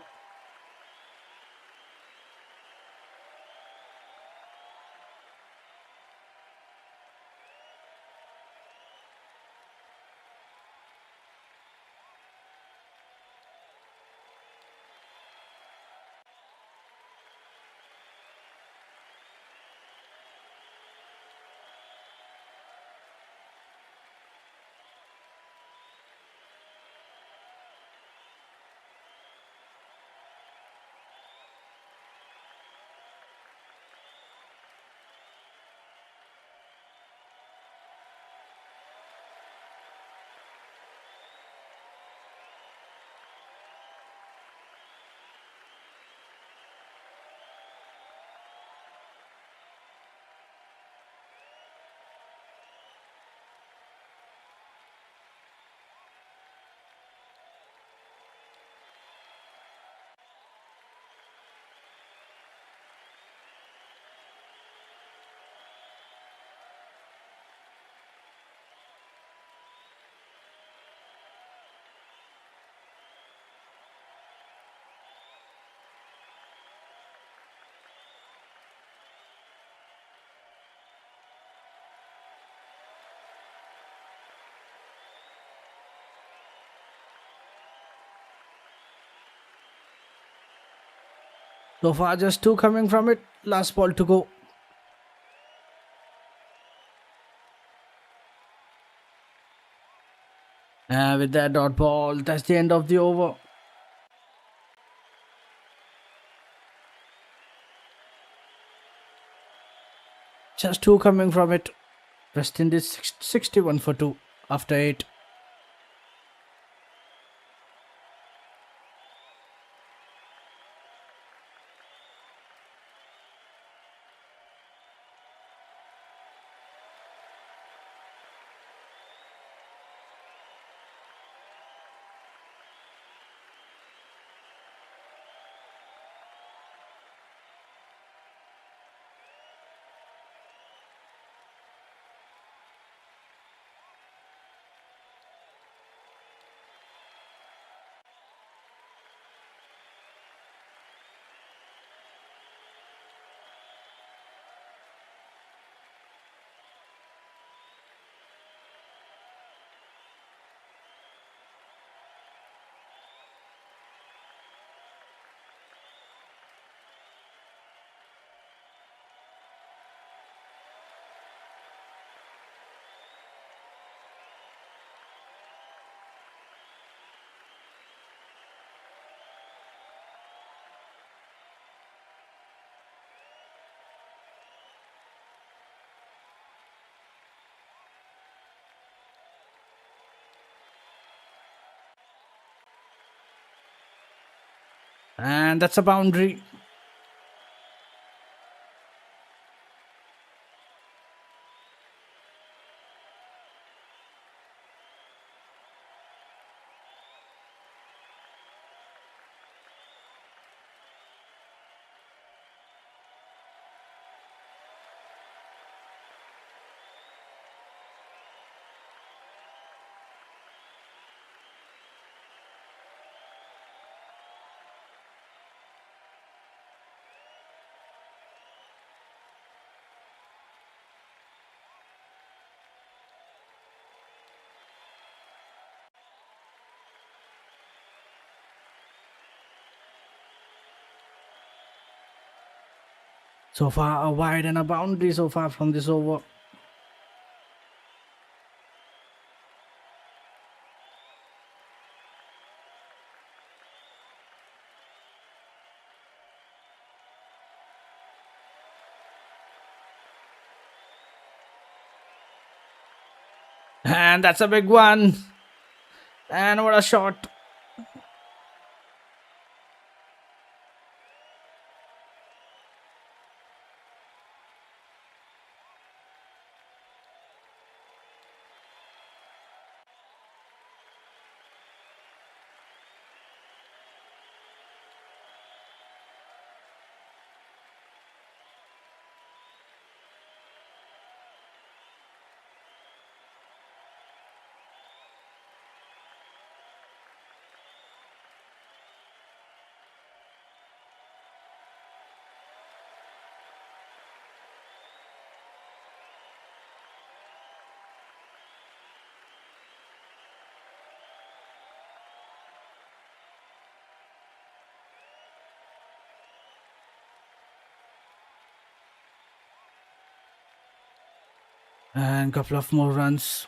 So far just 2 coming from it. Last ball to go. And with that dot ball, that's the end of the over. Just 2 coming from it. West Indies 61 for 2 after 8. And that's a boundary. So far, a wide and a boundary so far from this over. And that's a big one. And what a shot. And couple of more runs.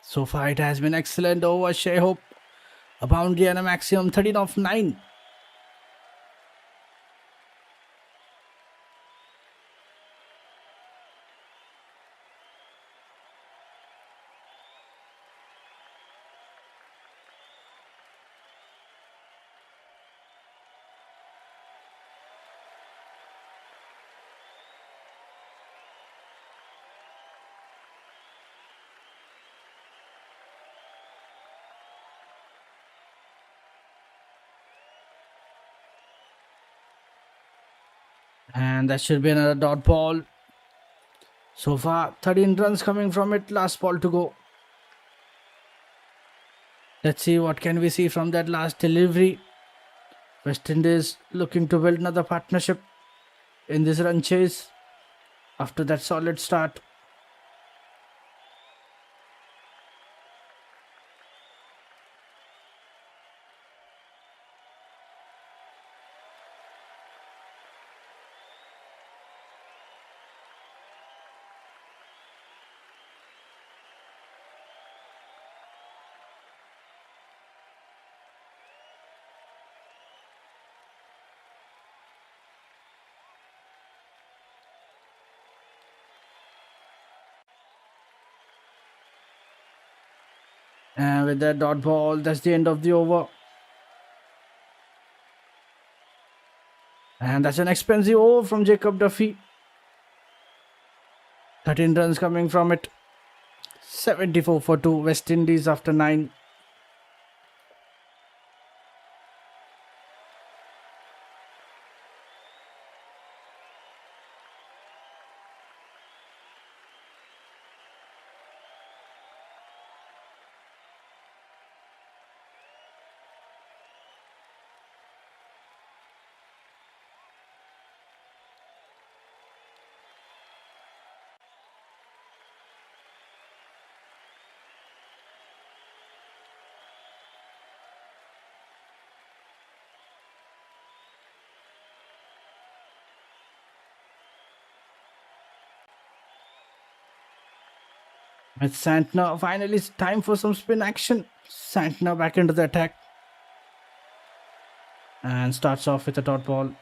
So far, it has been excellent over Shayhope. A boundary and a maximum 13 of 9. And that should be another dot ball. So far, 13 runs coming from it. Last ball to go. Let's see what can we see from that last delivery. West Indies looking to build another partnership in this run chase after that solid start. And with that dot ball, that's the end of the over. And that's an expensive over from Jacob Duffy. 13 runs coming from it. 74 for 2 West Indies after 9. With Santner, finally it's time for some spin action. Santner back into the attack. And starts off with a dot ball.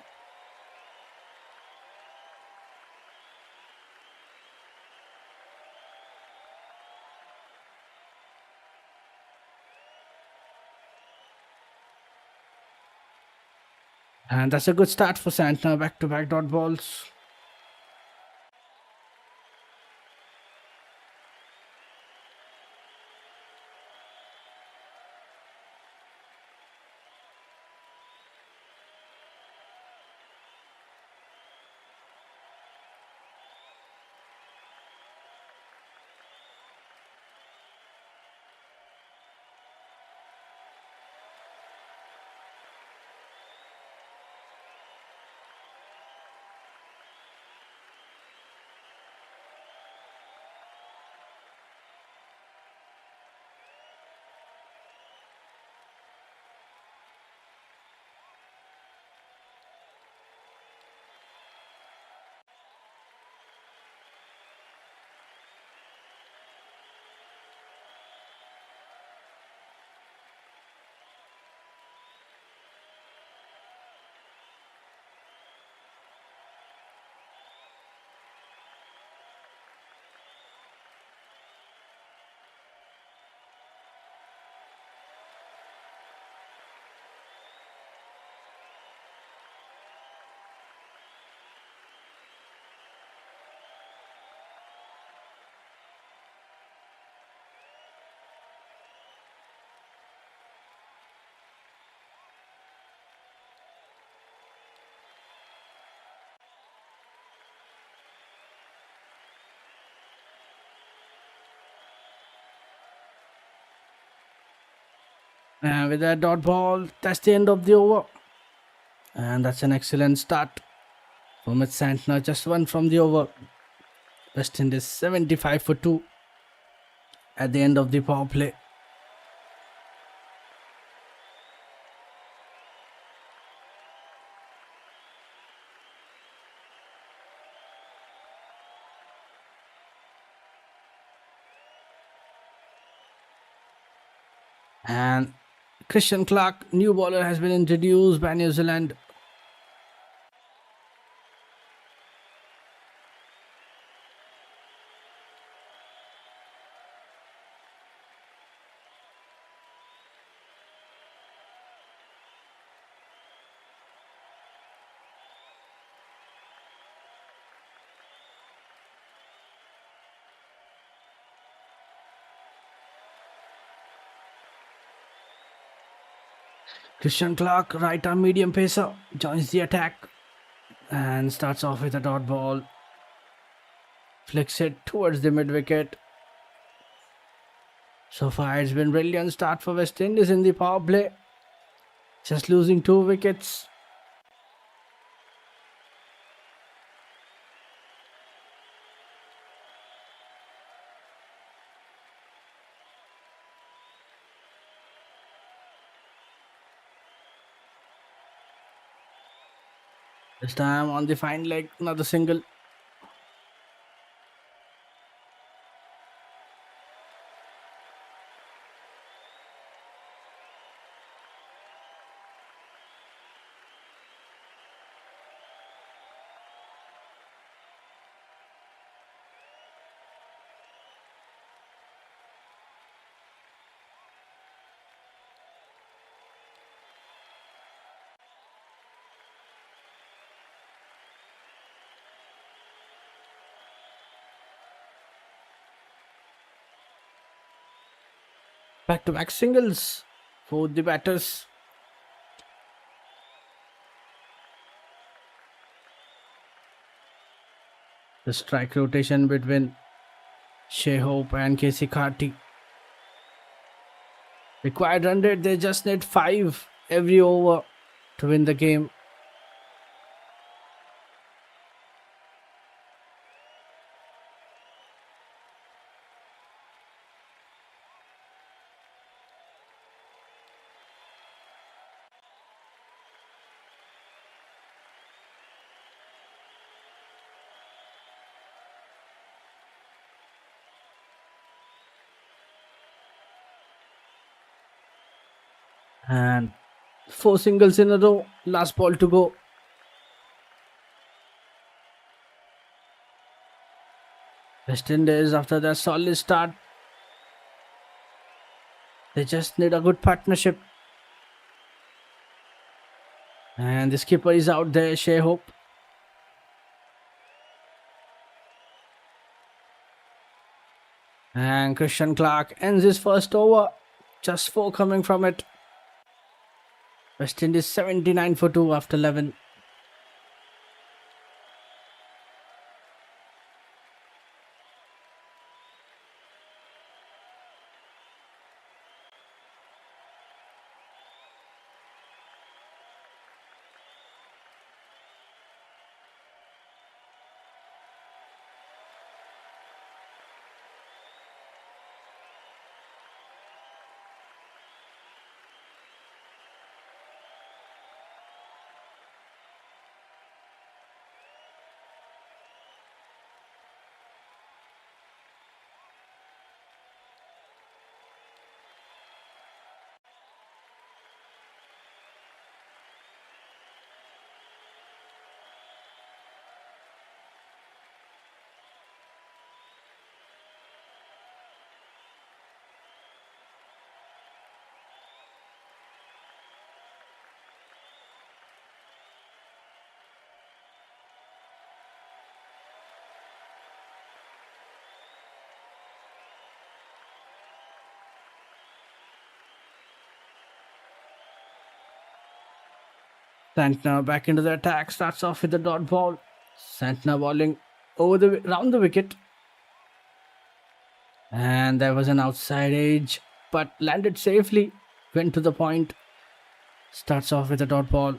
And that's a good start for Santner. Back-to-back dot balls. And with that dot ball, that's the end of the over. And that's an excellent start for Mitch Santner. Just one from the over. West Indies 75 for 2 at the end of the power play. And Christian Clark, new bowler, has been introduced by New Zealand. Christian Clark, right arm medium pacer, joins the attack and starts off with a dot ball. Flicks it towards the mid wicket. So far, it's been brilliant start for West Indies in the power play. Just losing 2 wickets. This time on the fine leg, another single. Back-to-back singles for the batters. The strike rotation between Shea Hope and Casey Carty. Required run rate, they just need 5 every over to win the game. And 4 singles in a row. Last ball to go. West Indies, after their solid start, they just need a good partnership. And the skipper is out there, Shashyt. And Christian Clark ends his first over. Just 4 coming from it. West Indies 79 for 2 after 11. Santner back into the attack. Starts off with the dot ball. Santner bowling round the wicket. And there was an outside edge, but landed safely. Went to the point. Starts off with a dot ball.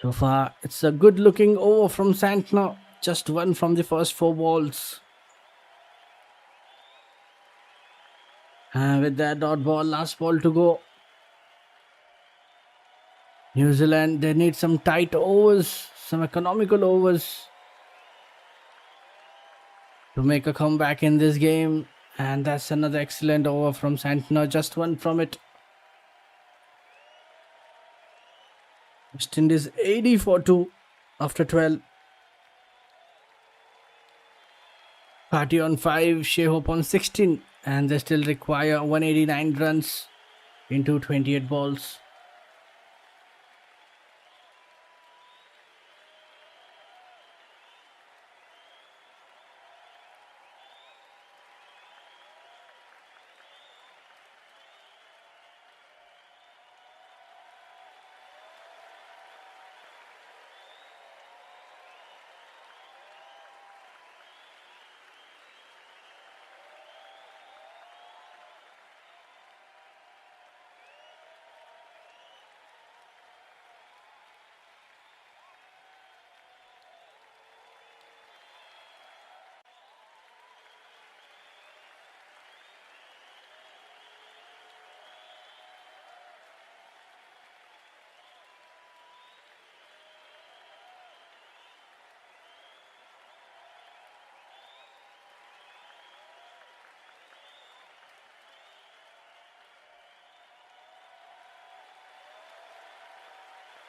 So far, it's a good looking over from Santner. Just 1 from the first 4 balls. And with that dot ball, last ball to go. New Zealand, they need some tight overs, some economical overs to make a comeback in this game. And that's another excellent over from Santner. Just 1 from it. West Indies 80 for 2 after 12. Party on 5, Shashyt on 16. And they still require 189 runs into 28 balls.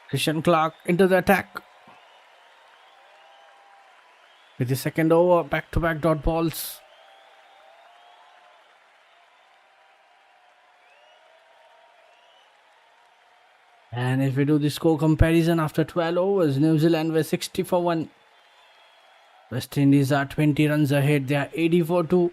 Christian Clark into the attack. With the second over, back-to-back dot balls. And if we do the score comparison after 12 overs, New Zealand were 60 for 1. West Indies are 20 runs ahead. They are 80 for 2.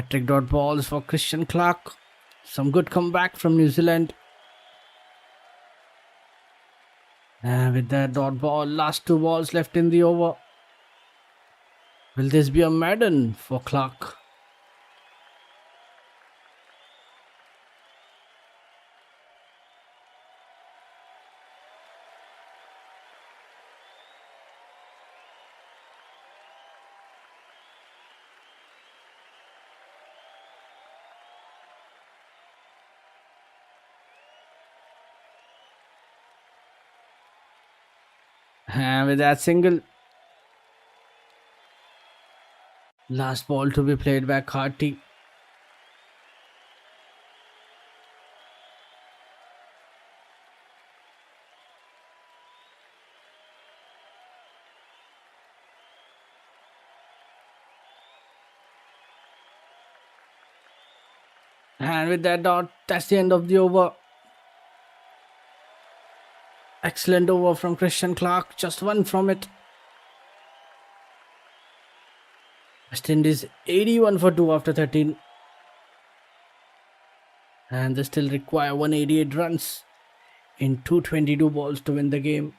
Hat-trick dot balls for Christian Clark. Some good comeback from New Zealand. And with that dot ball, last 2 balls left in the over. Will this be a maiden for Clark? And with that single, last ball to be played by Carty. And with that dot, that's the end of the over. Excellent over from Christian Clark, just 1 from it. West Indies 81 for 2 after 13. And they still require 188 runs in 222 balls to win the game.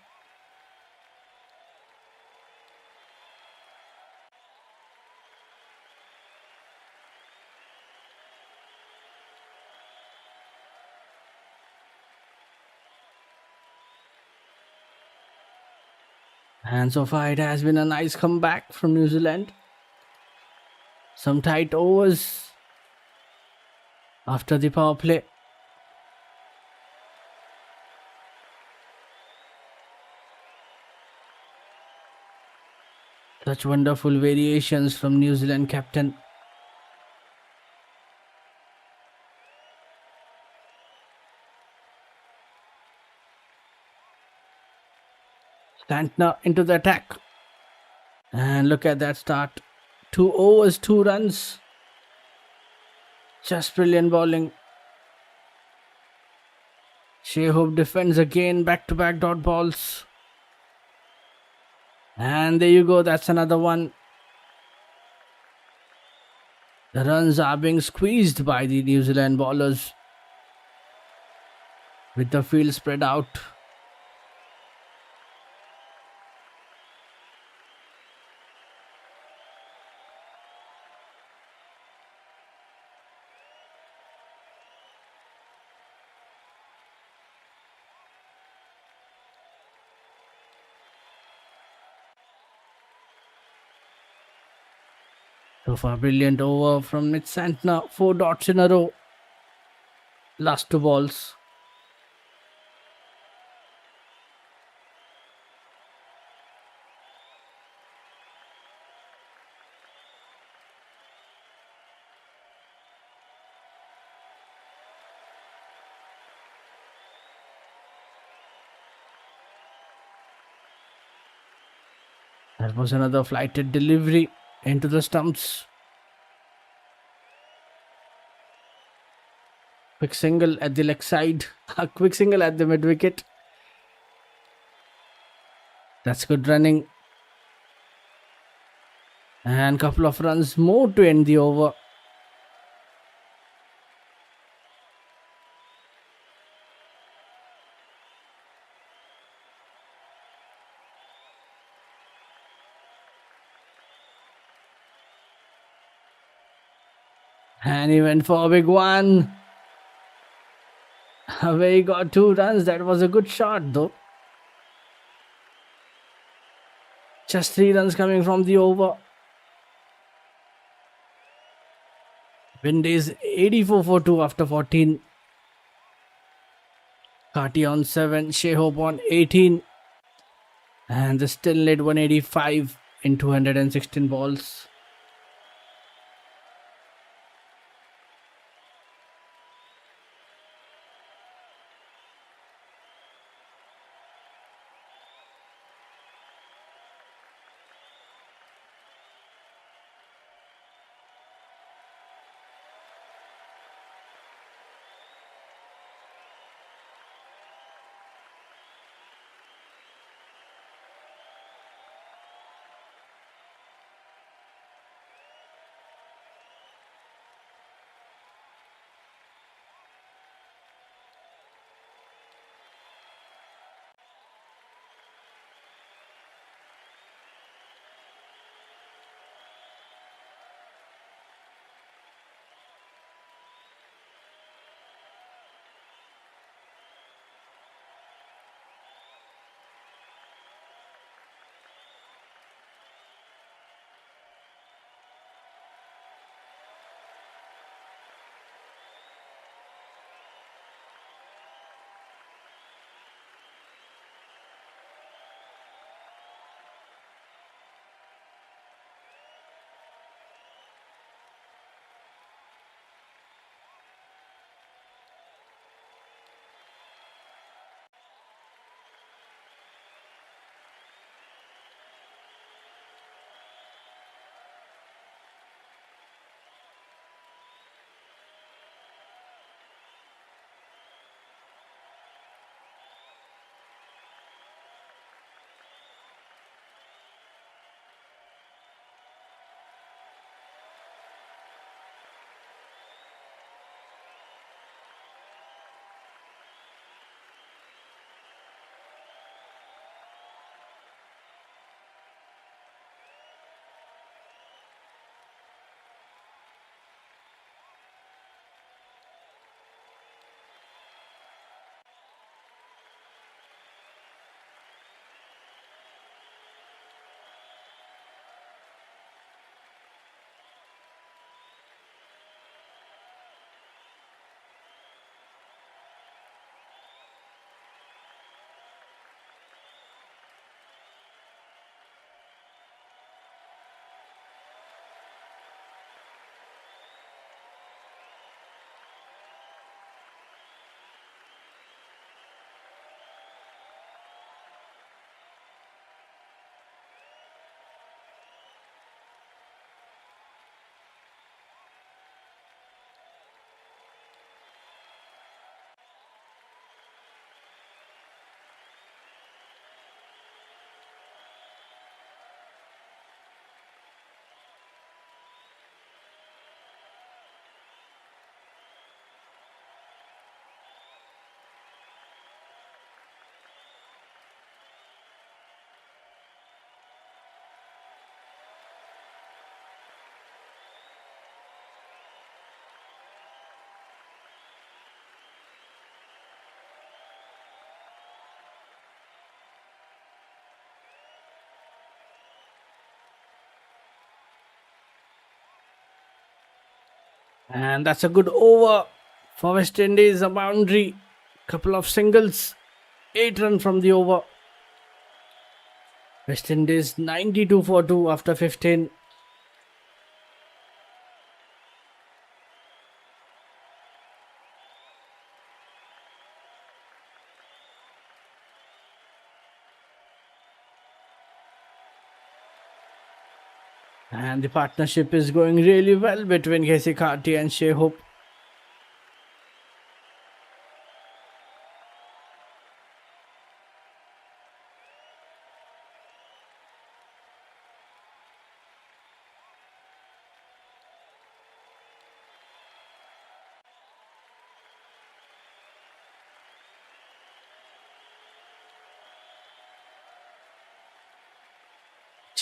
And so far it has been a nice comeback from New Zealand. Some tight overs after the power play. Such wonderful variations from New Zealand captain. Santner into the attack. And look at that start. 2 overs, 2 runs. Just brilliant bowling. Shashyt defends again, back-to-back dot balls. And there you go, that's another one. The runs are being squeezed by the New Zealand bowlers with the field spread out. So far, brilliant over from Mitch Santner. 4 dots in a row. Last 2 balls. That was another flighted delivery into the stumps. Quick single at the leg side. A quick single at the mid wicket. That's good running. And couple of runs more to end the over. And he went for a big one. Away he got 2 runs. That was a good shot though. Just 3 runs coming from the over. Wind is 84 for 2 after 14. Carty on 7, Shashyt on 18. And they still led 185 in 216 balls. And that's a good over for West Indies, a boundary, couple of singles, 8 run from the over. West Indies 92 for 2 after 15. And the partnership is going really well between Kensington and shashyt.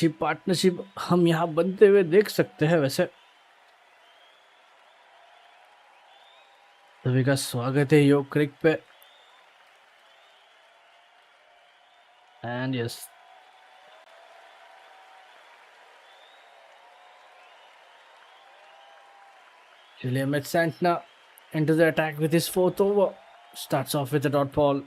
अच्छी partnership हम यहाँ बनते हुए देख सकते हैं वैसे। सभी का स्वागत है YooCric पे। एंड यस, चलिए Mitch Santner into the attack with his 4th over. Starts off with a dot ball.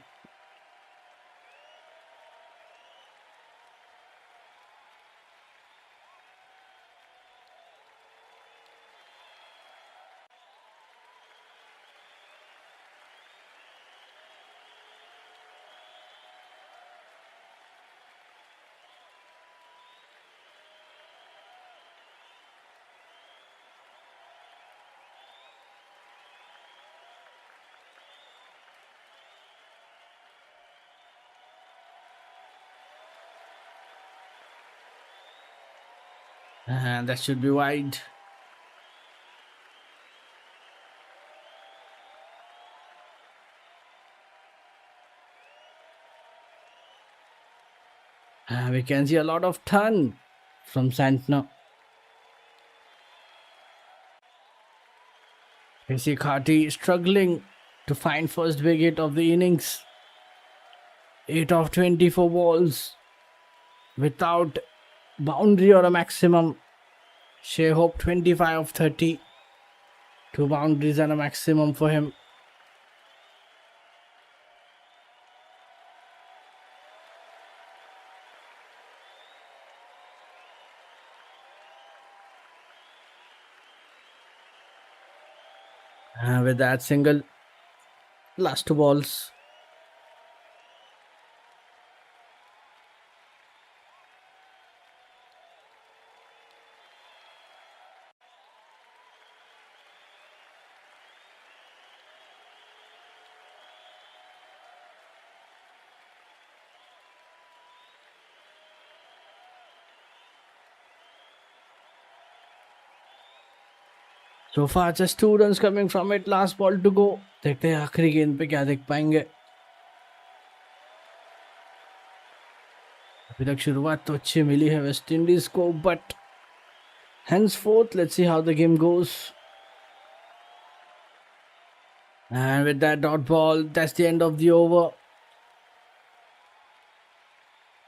And that should be wide. And we can see a lot of turn from Santner. Kensington struggling to find first big hit of the innings. 8 of 24 balls without boundary or a maximum. shashyt 25 of 30. 2 boundaries and a maximum for him. With that single, last 2 balls. So far just 2 runs coming from it. Last ball to go. देखते हैं आखिरी गेंद पे क्या देख पाएंगे। अभी तक शुरुआत तो अच्छी मिली है वेस्ट इंडीज को, but henceforth let's see how the game goes. And with that dot ball, that's the end of the over.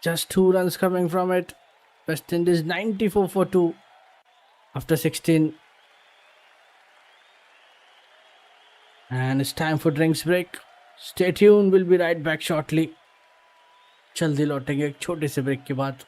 Just 2 runs coming from it. West Indies 94 for 2 after 16. And it's time for drinks break. Stay tuned, we'll be right back shortly. जल्दी लौटेंगे एक छोटे से break के बाद।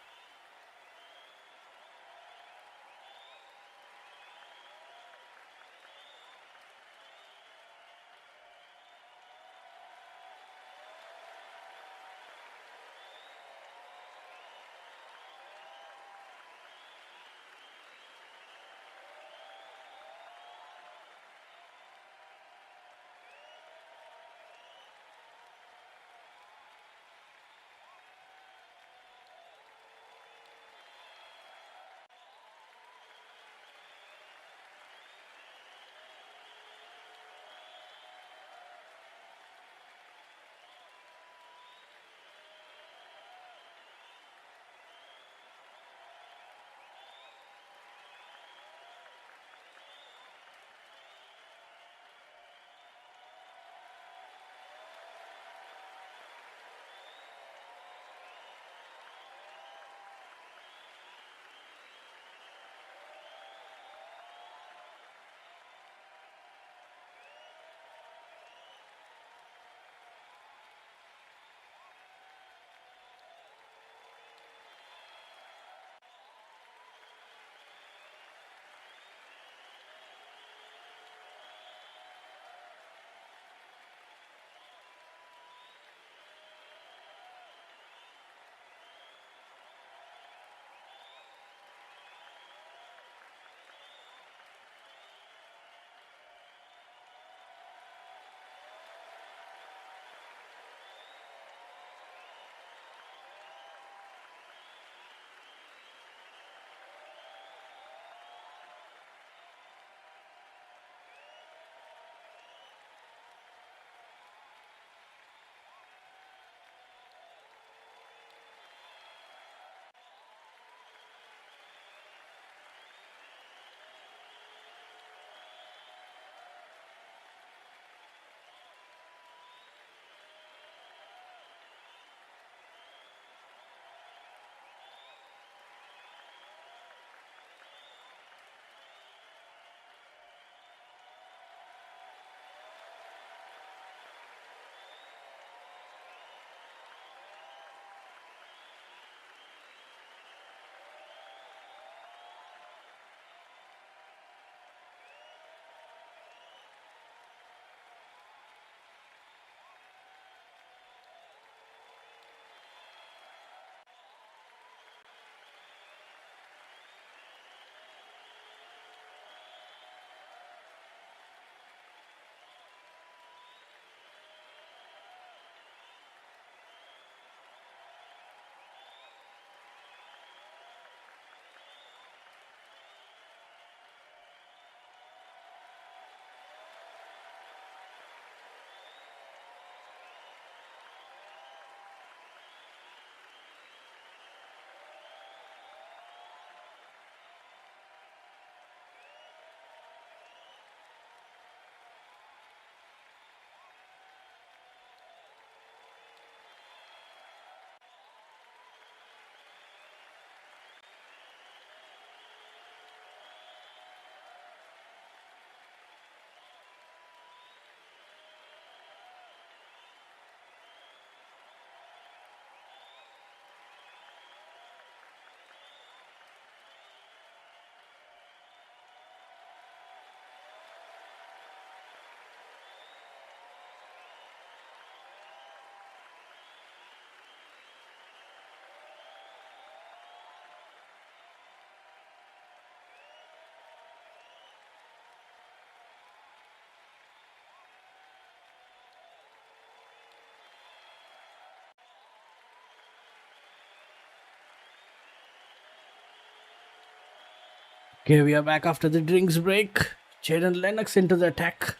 Okay, we are back after the drinks break. Jaden Lennox into the attack.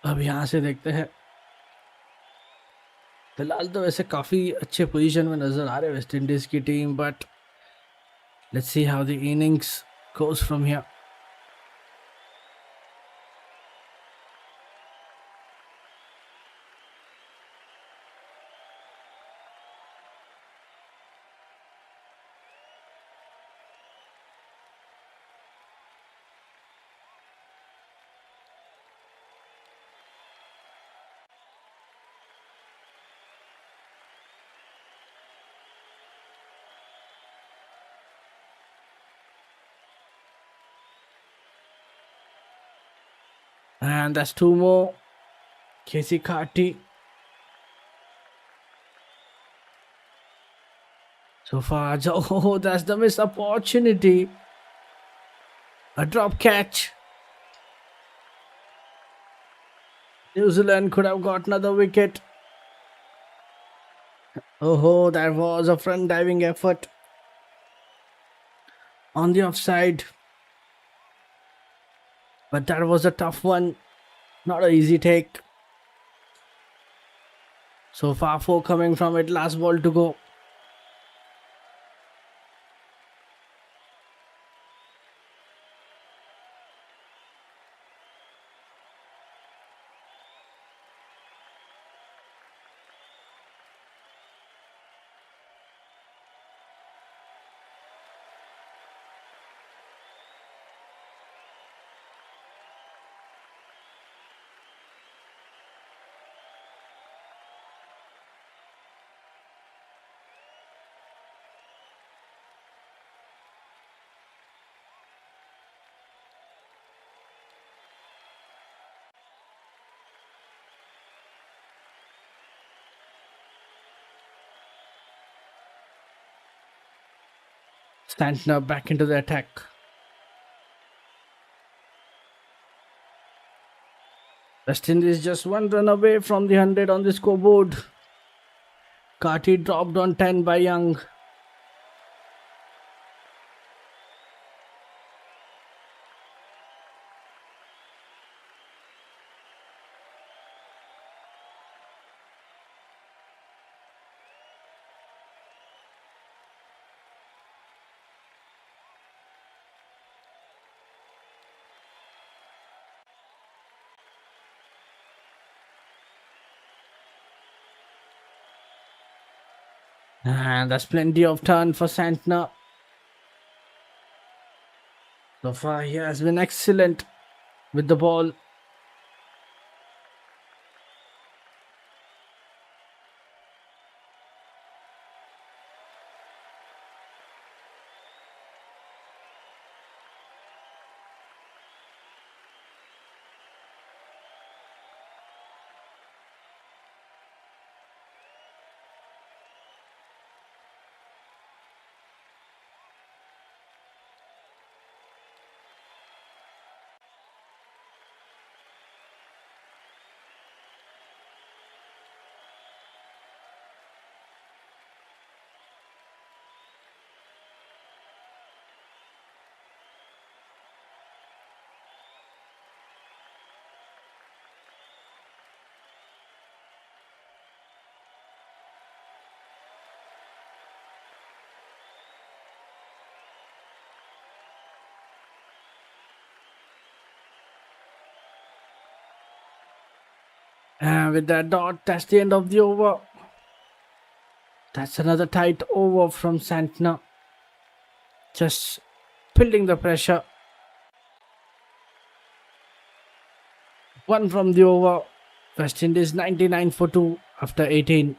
अब यहाँ से देखते हैं. फिलहाल तो वैसे काफ़ी अच्छे पोजीशन में नज़र आ रहे वेस्ट इंडीज़ की team, but let's see how the innings goes from here. And that's two more. Casey Carty. So far, oh, that's the missed opportunity. A drop catch. New Zealand could have got another wicket. Oh, that was a front diving effort on the offside. But that was a tough one. Not an easy take. So far, 4 coming from it. Last ball to go. Santner back into the attack. West Indies just 1 run away from the 100 on the scoreboard. Carty dropped on 10 by Young. And that's plenty of turn for Santner. So far, he has been excellent with the ball. And with that dot, that's the end of the over. That's another tight over from Santner. Just building the pressure. 1 from the over. West Indies 99 for 2 after 18.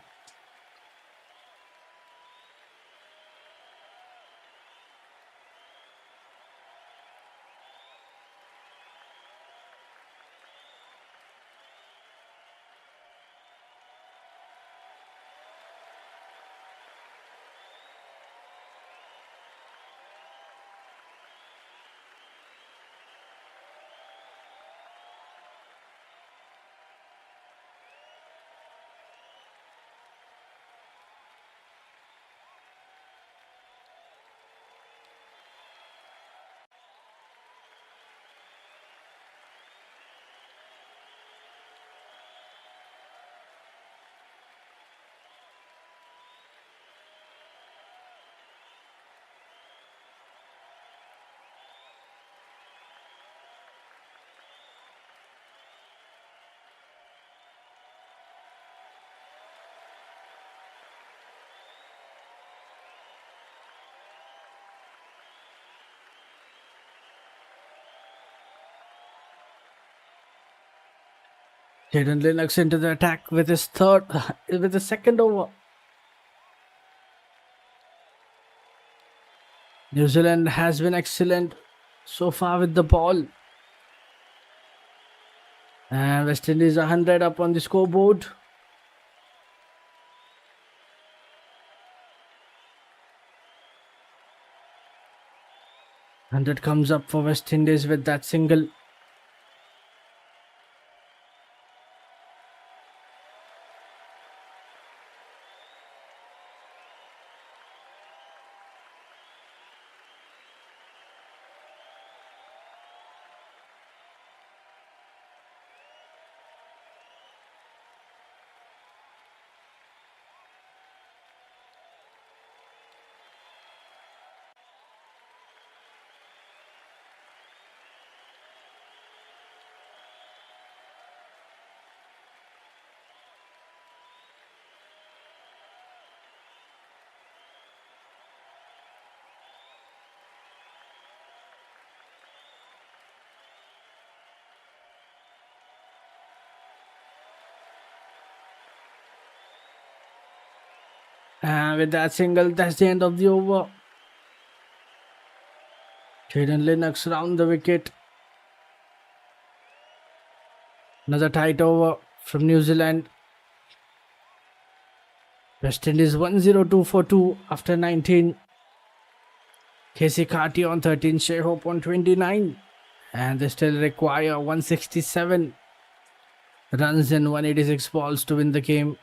Jaden Lennox into the attack with his second over. New Zealand has been excellent so far with the ball. And West Indies 100 up on the scoreboard. Hundred comes up for West Indies with that single. And with that single, that's the end of the over. Jaden Lennox round the wicket. Another tight over from New Zealand. West Indies 102 for 2 after 19. Casey Carty on 13, Shea Hope on 29. And they still require 167 runs in 186 balls to win the game.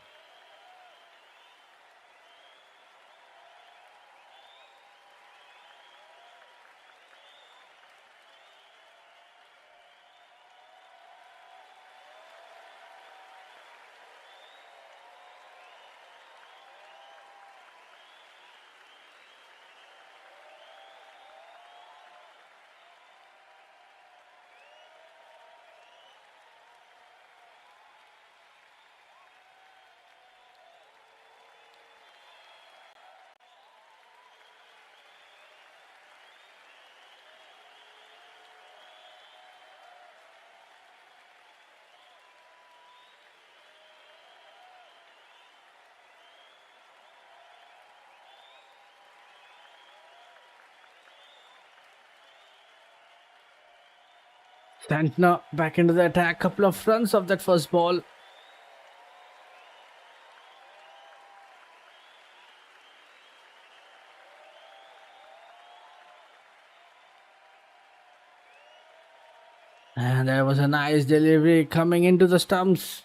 Santner back into the attack. Couple of runs off that first ball. And there was a nice delivery coming into the stumps.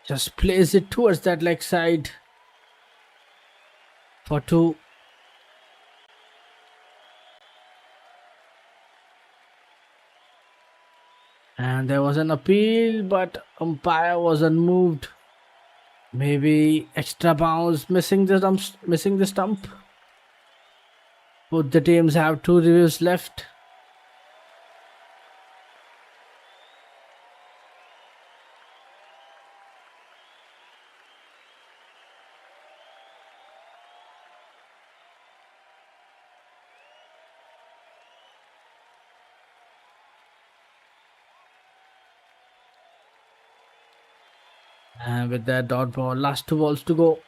Just plays it towards that leg side for 2. And there was an appeal, but umpire was unmoved. Maybe extra bounce, missing the stump. Both the teams have 2 reviews left. And with that dot ball, last 2 balls to go.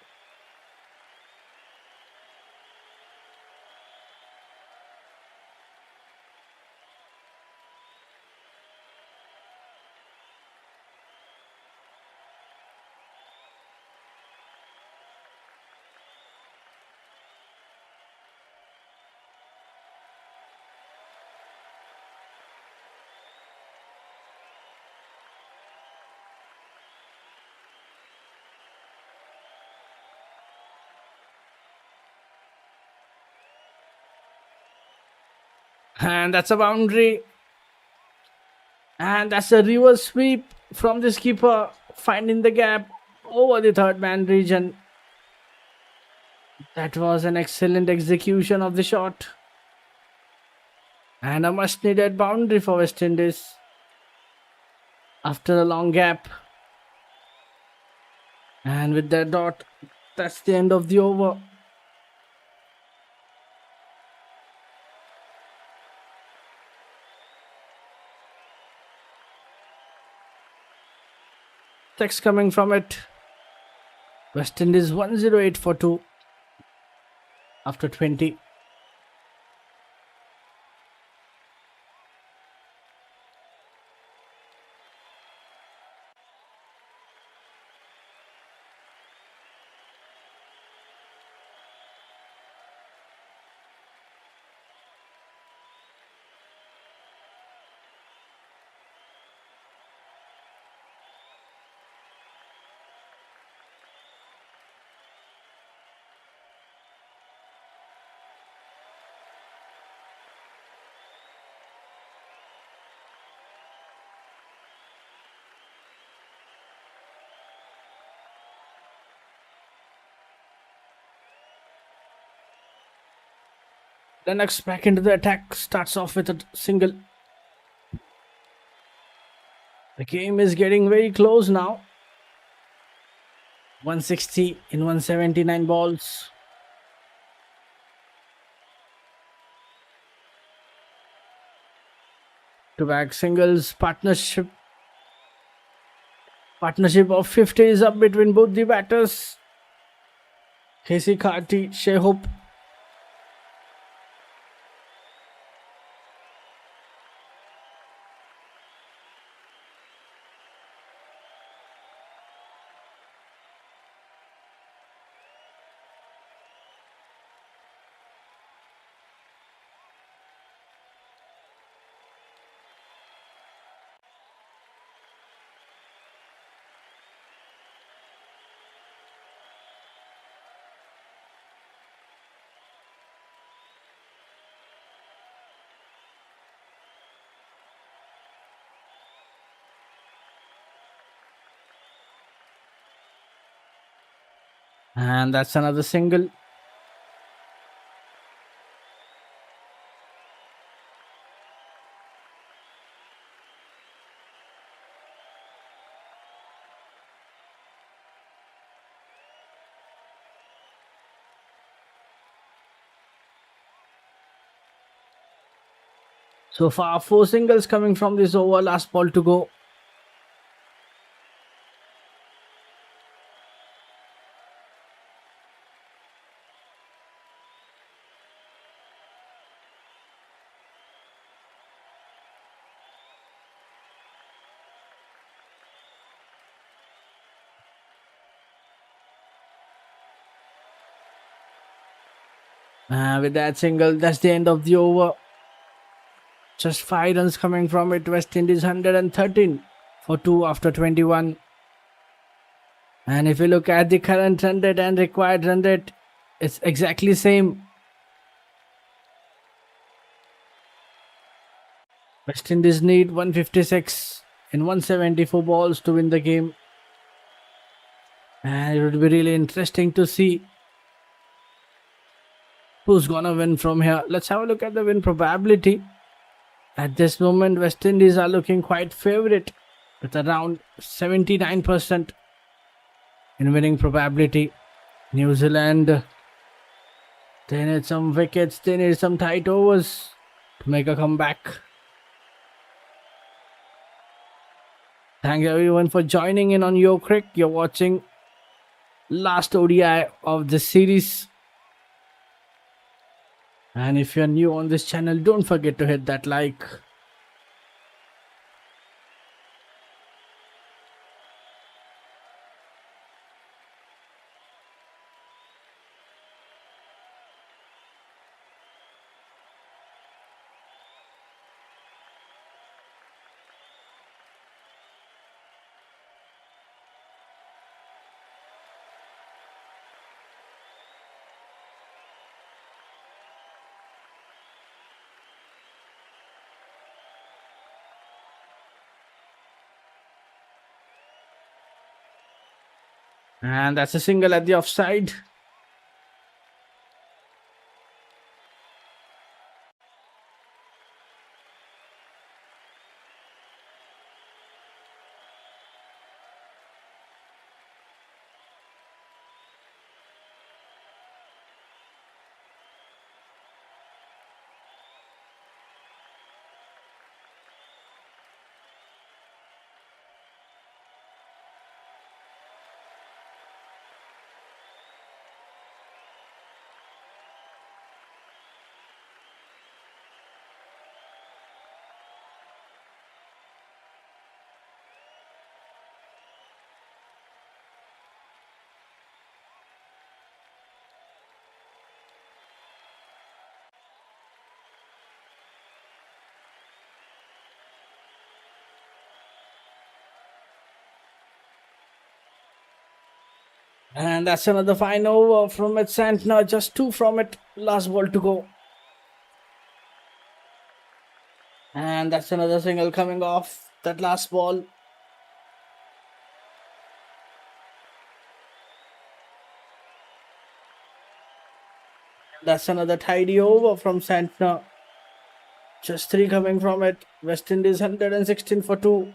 And that's a boundary. And that's a reverse sweep from the skipper, finding the gap over the third man region. That was an excellent execution of the shot. And a much needed boundary for West Indies after a long gap. And with that dot, that's the end of the over. Text coming from it. West Indies 108 for 2 after 20. Lennox back into the attack, starts off with a single. The game is getting very close now. 160 in 179 balls. To back singles, partnership of 50 is up between both the batters. Casey Carty, Shashyt. And that's another single. So far, 4 singles coming from this over. Last ball to go. With that single, that's the end of the over. Just 5 runs coming from it. West Indies 113 for 2 after 21. And if you look at the current run rate and required run rate, it's exactly same. West Indies need 156 in 174 balls to win the game. And it would be really interesting to see who's gonna win from here. Let's have a look at the win probability. At this moment, West Indies are looking quite favourite with around 79% in winning probability. New Zealand, they need some wickets, they need some tight overs to make a comeback. Thanks everyone for joining in on YooCric. You're watching last ODI of this series. And if you're new on this channel, don't forget to hit that like. And that's a single at the offside. And that's another fine over from it. Santner, just 2 from it. Last ball to go. And that's another single coming off that last ball. That's another tidy over from Santner. Just 3 coming from it. West Indies 116 for 2.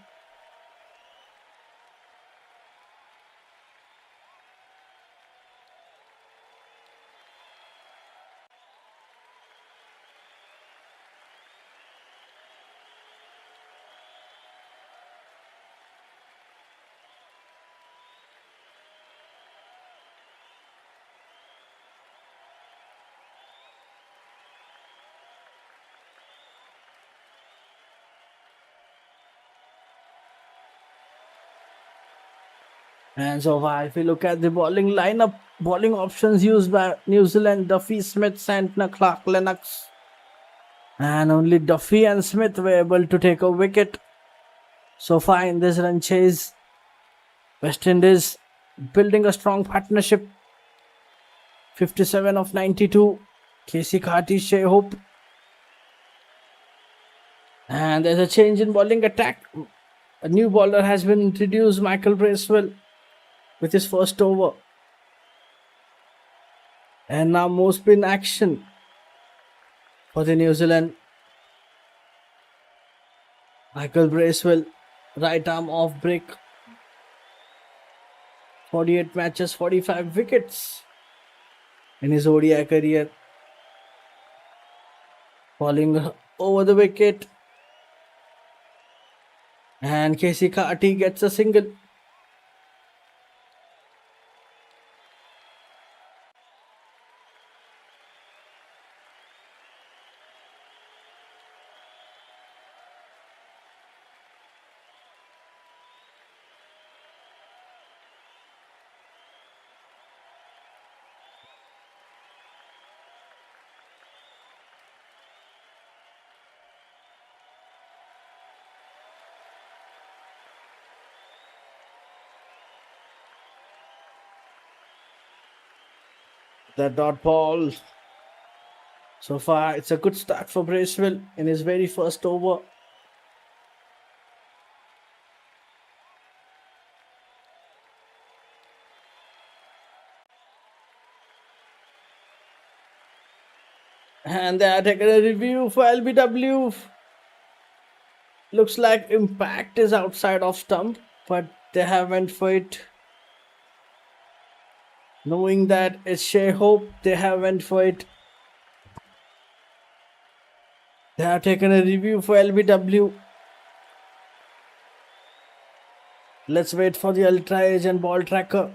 And so far, if we look at the bowling lineup, bowling options used by New Zealand, Duffy, Smith, Santner, Clark, Lennox. And only Duffy and Smith were able to take a wicket. So far in this run chase, West Indies building a strong partnership. 57 of 92. Casey Carty, Shea Hope. And there's a change in bowling attack. A new bowler has been introduced, Michael Bracewell, with his first over. And now more spin action for the New Zealand. Michael Bracewell, right arm off break. 48 matches, 45 wickets in his ODI career. Falling over the wicket. And Casey Carty gets a single. The dot ball. So far, it's a good start for Bracewell in his very first over. And they are taking a review for LBW. Looks like impact is outside of stump, but they haven't for it. Knowing that it's Shea Hope, they haven't for it. They have taken a review for LBW. Let's wait for the Ultra Edge and ball tracker.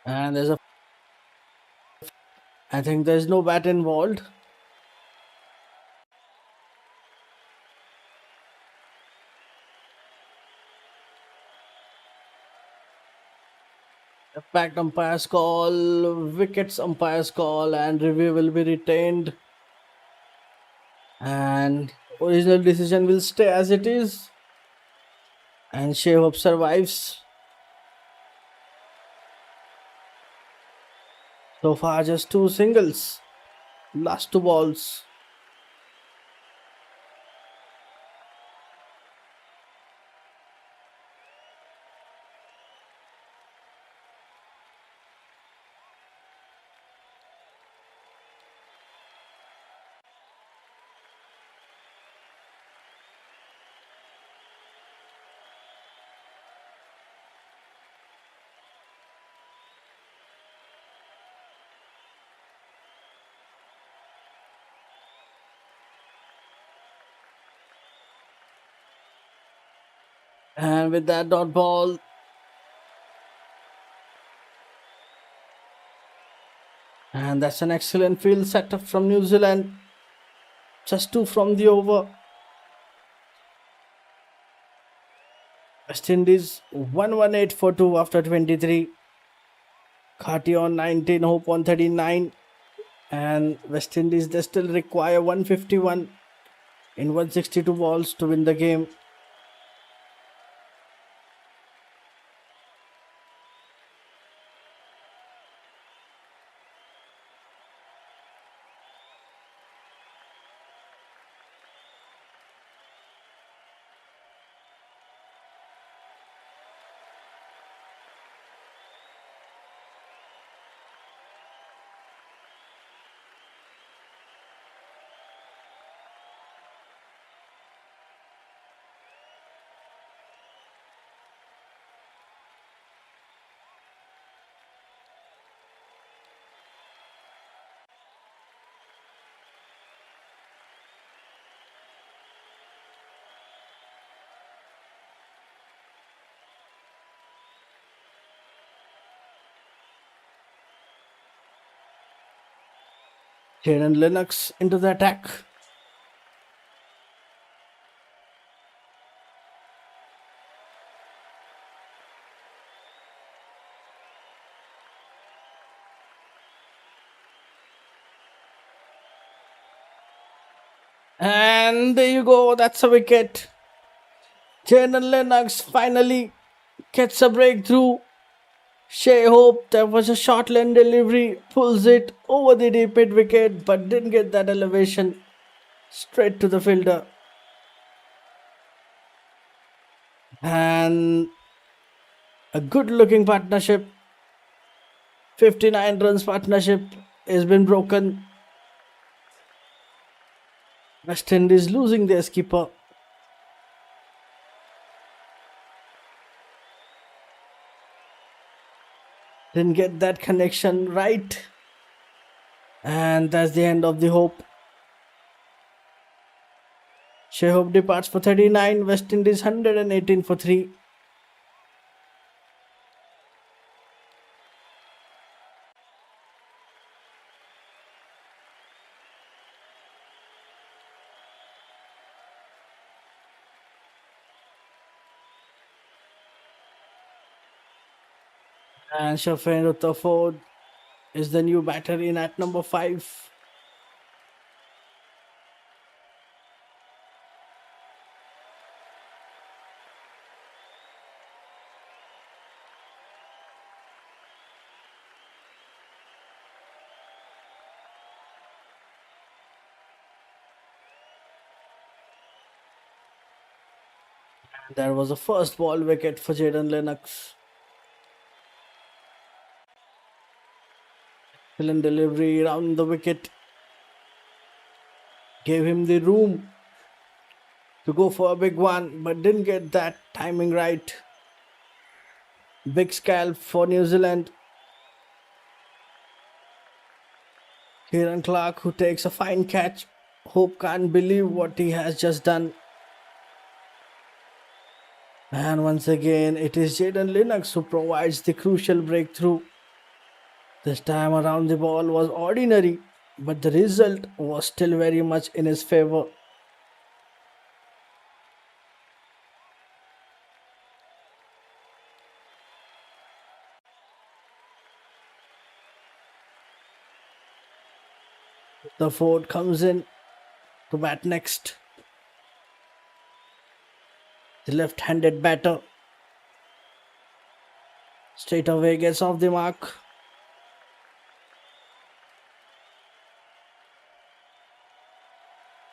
And I think there's no bat involved. Impact umpire's call, wickets umpire's call, and review will be retained. And original decision will stay as it is. And Shea Hope survives. So far, just 2 singles. Last 2 balls. And with that dot ball, and that's an excellent field setup from New Zealand. Just two from the over. West Indies 118 for 2 after 23. Khati on 19, Hope on 39. And West Indies, they still require 151 in 162 balls to win the game. Jaden Lennox into the attack. And there you go, that's a wicket. Jaden Lennox finally gets a breakthrough. Shea Hope, there was a short line delivery, pulls it over the deep mid wicket, but didn't get that elevation. Straight to the fielder. And a good looking partnership. 59 runs partnership has been broken. West Indies losing their skipper. Didn't get that connection right. And that's the end of the Hope. Shea Hope departs for 39. West Indies 118 for 3. And Shafin Rutherford is the new batter in at number 5. There was a first ball wicket for Jaden Lennox. Villain delivery around the wicket. Gave him the room to go for a big one, but didn't get that timing right. Big scalp for New Zealand. Kieran Clark, who takes a fine catch. Hope can't believe what he has just done. And once again, it is Jaden Lennox who provides the crucial breakthrough. This time around, the ball was ordinary, but the result was still very much in his favor. The Ford comes in to bat next. The left-handed batter straight away gets off the mark.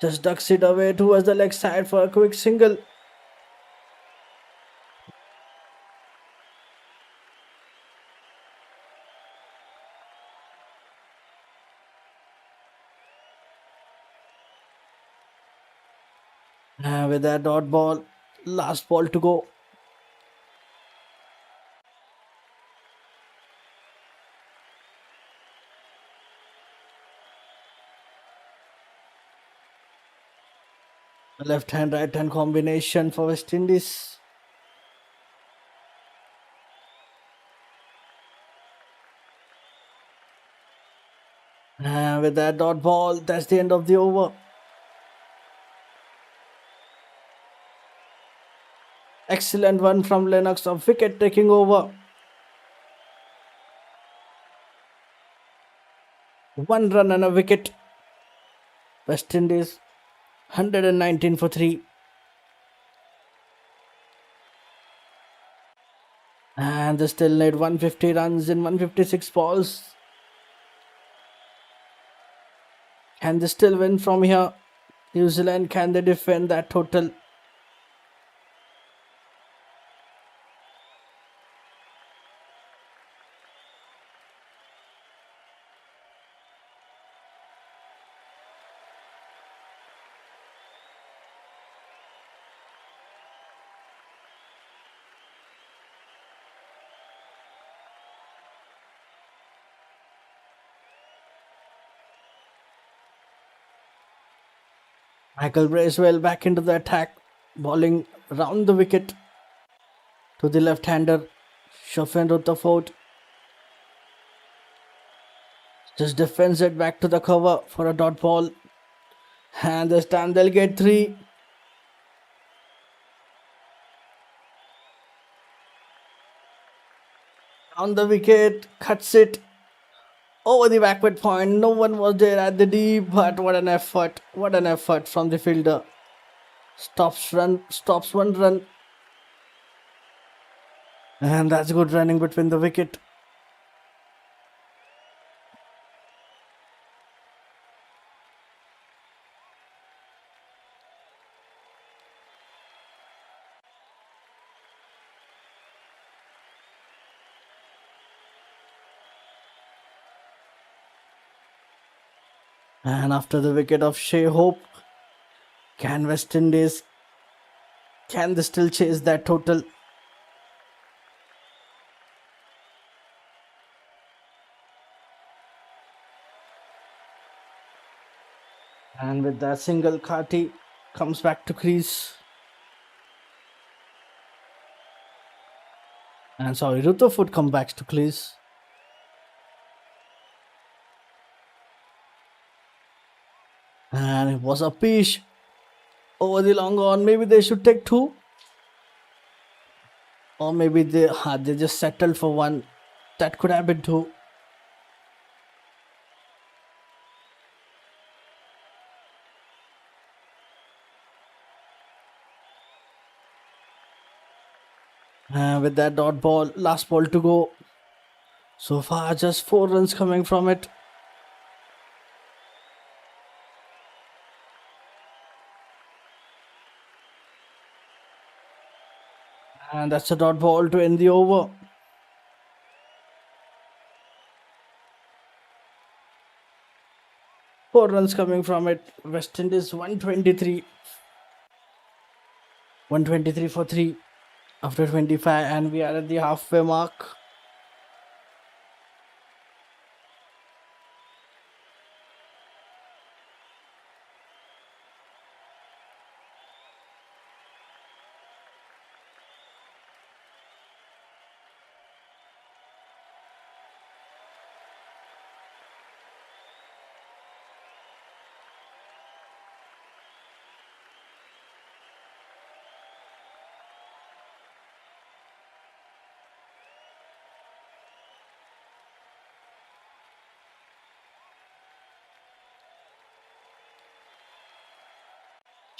Just ducks it away towards the leg side for a quick single. And with that dot ball, last ball to go. Left hand, right hand combination for West Indies. And with that dot ball, that's the end of the over. Excellent one from Lennox, of wicket taking over. 1 run and a wicket. West Indies 119 for 3. And they still need 150 runs in 156 balls. Can they still win from here? New Zealand, can they defend that total? Michael Bracewell back into the attack, bowling round the wicket to the left-hander, Shofin Rutherford. Just defends it back to the cover for a dot ball. And this time they'll get 3. On the wicket, cuts it over the backward point. No one was there at the deep, but what an effort. What an effort from the fielder. Stops 1 run. And that's good running between the wicket. And after the wicket of Shea Hope, can West Indies, can they still chase that total? And with that single, Kati comes back to crease. And sorry, Rutherford comes back to crease. And it was a pitch over the long on. Maybe they should take 2. Or maybe they just settled for 1. That could have been 2. With that dot ball, last ball to go. So far, just 4 runs coming from it. And that's a dot ball to end the over. Four runs coming from it. West Indies 123. 123 for 3 after 25, and we are at the halfway mark.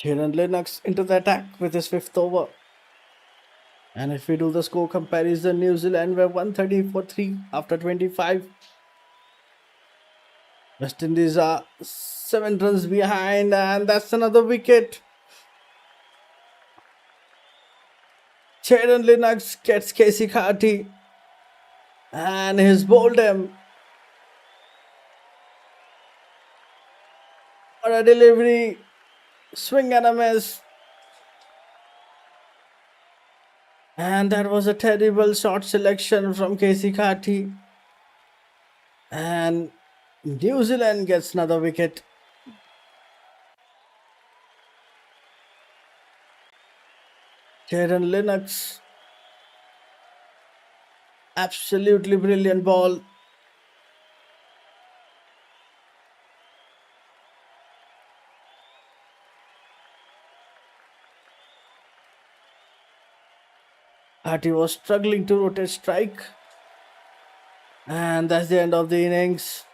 Jaden Lennox into the attack with his 5th over. And if we do the score comparison, New Zealand were 130 for 3 after 25. West Indies are 7 runs behind, and that's another wicket. Jaden Lennox gets Casey Carty, and he's bowled him. What a delivery. Swing and a miss. And that was a terrible shot selection from Casey Carty. And New Zealand gets another wicket. Jaden Lennox. Absolutely brilliant ball. Bharti was struggling to rotate strike. And that's the end of the innings.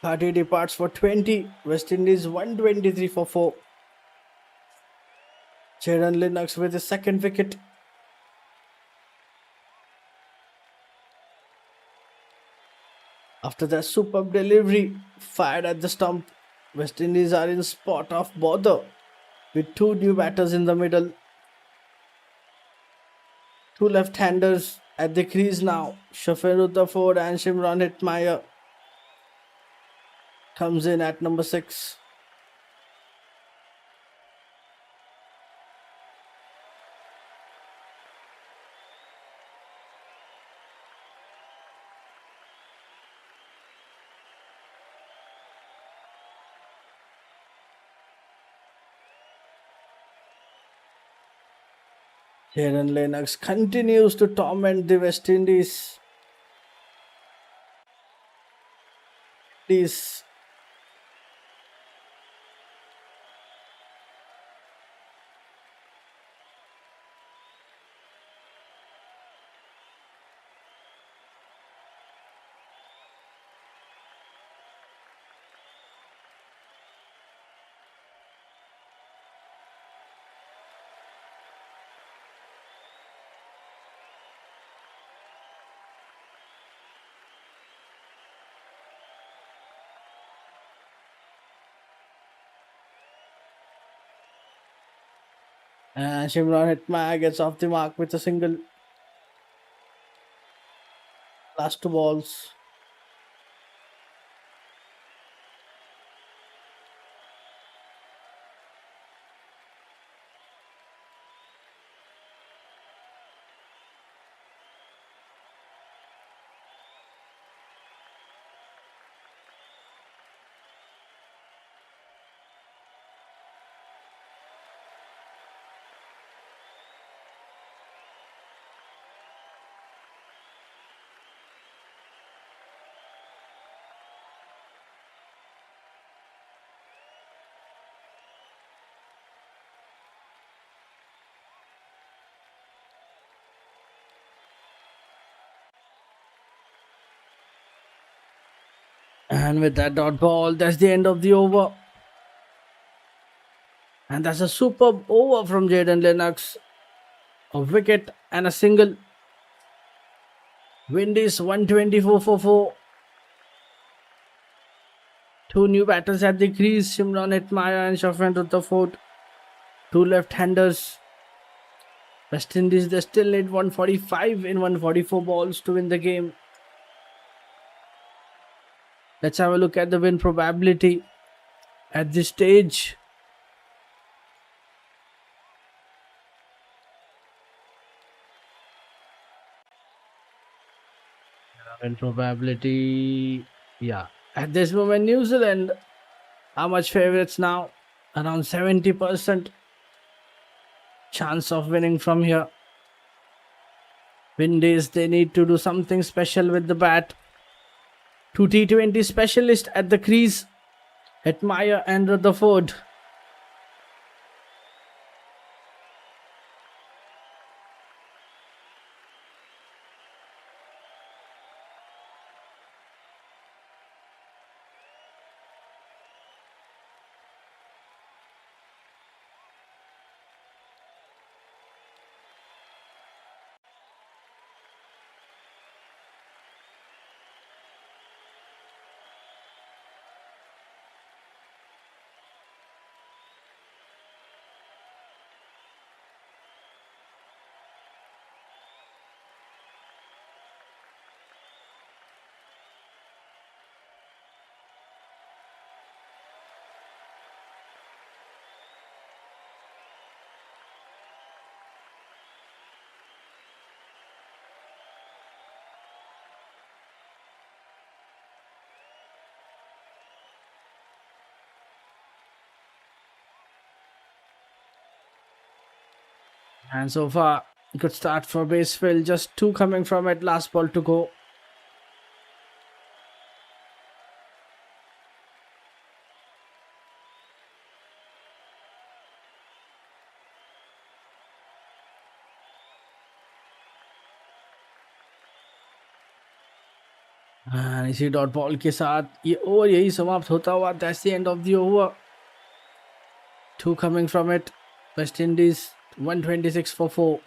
Bharti departs for 20. West Indies 123 for 4. Jaden Lennox with his second wicket. After that superb delivery fired at the stump, West Indies are in spot of bother with two new batters in the middle. Two left-handers at the crease now. Shafin Rutherford and Shimron Hetmeyer comes in at number 6. Jaden Lennox continues to torment the West Indies. Please. And Shimron Hetmeyer gets off the mark with a single. Last two balls. And with that dot ball, that's the end of the over. And that's a superb over from Jaden Lennox. A wicket and a single. Windies 124 for 4. Two new batters at the crease, Shimron Hetmeyer and Shafin Rutherford. Two left-handers. West Indies, they still need 145 in 144 balls to win the game. Let's have a look at the win probability at this stage. Win probability, yeah. At this moment, New Zealand are much favorites now. Around 70% chance of winning from here. Windies, they need to do something special with the bat. Two T20 specialists at the crease, Hetmeyer and Rutherford. And so far, good start for Basefield. Just two coming from it. Last ball to go. And इसी dot ball के साथ ये over यही समाप्त होता हुआ. That's the end of the over. 2 coming from it. West Indies 126 for 4.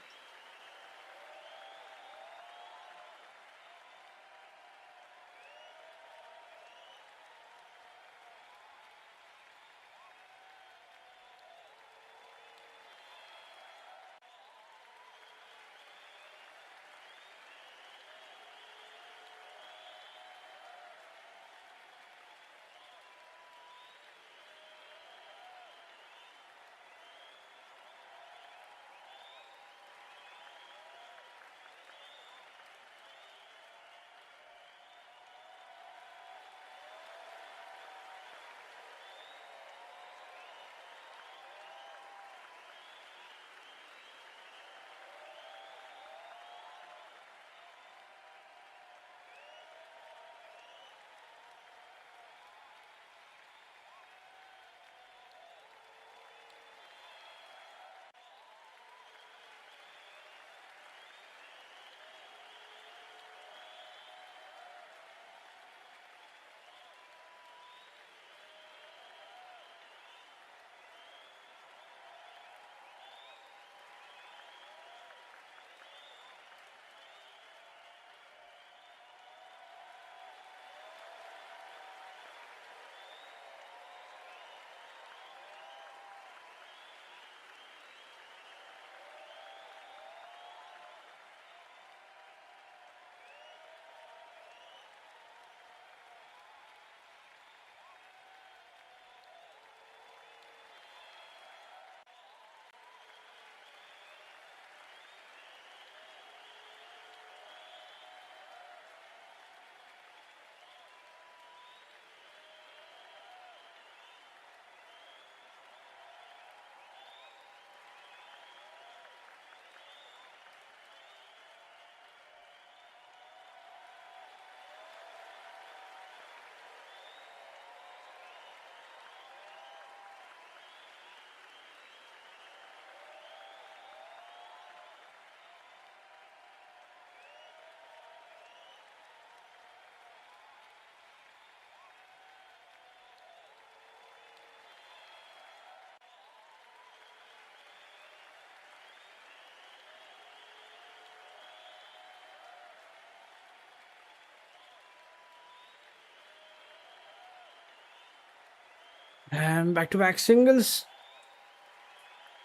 And back-to-back singles.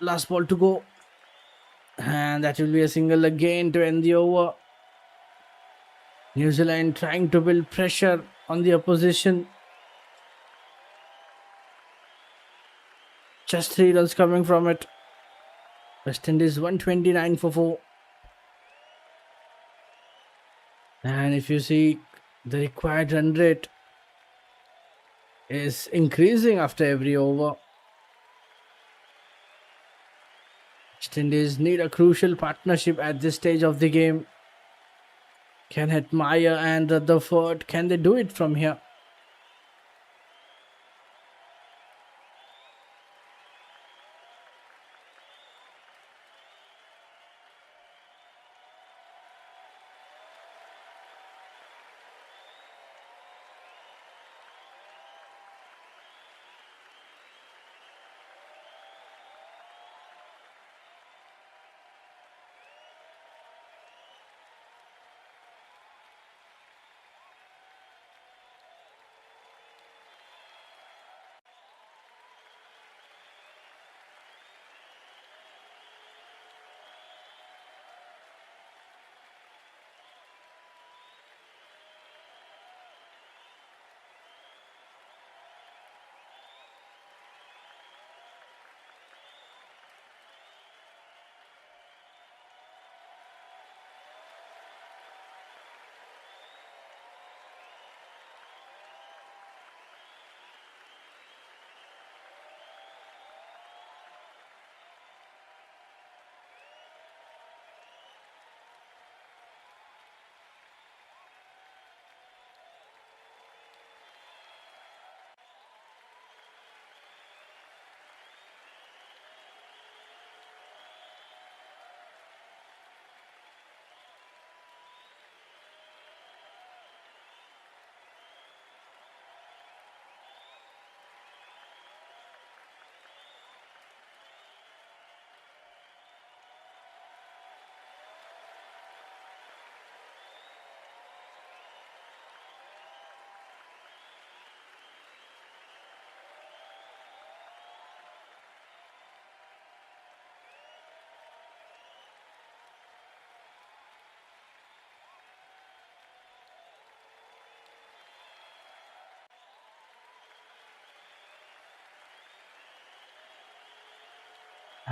Last ball to go. And that will be a single again to end the over. New Zealand trying to build pressure on the opposition. Just 3 runs coming from it. West Indies 129 for 4. And if you see, the required run rate is increasing after every over. West Indies need a crucial partnership at this stage of the game. Can Hetmeyer and Rutherford, can they do it from here?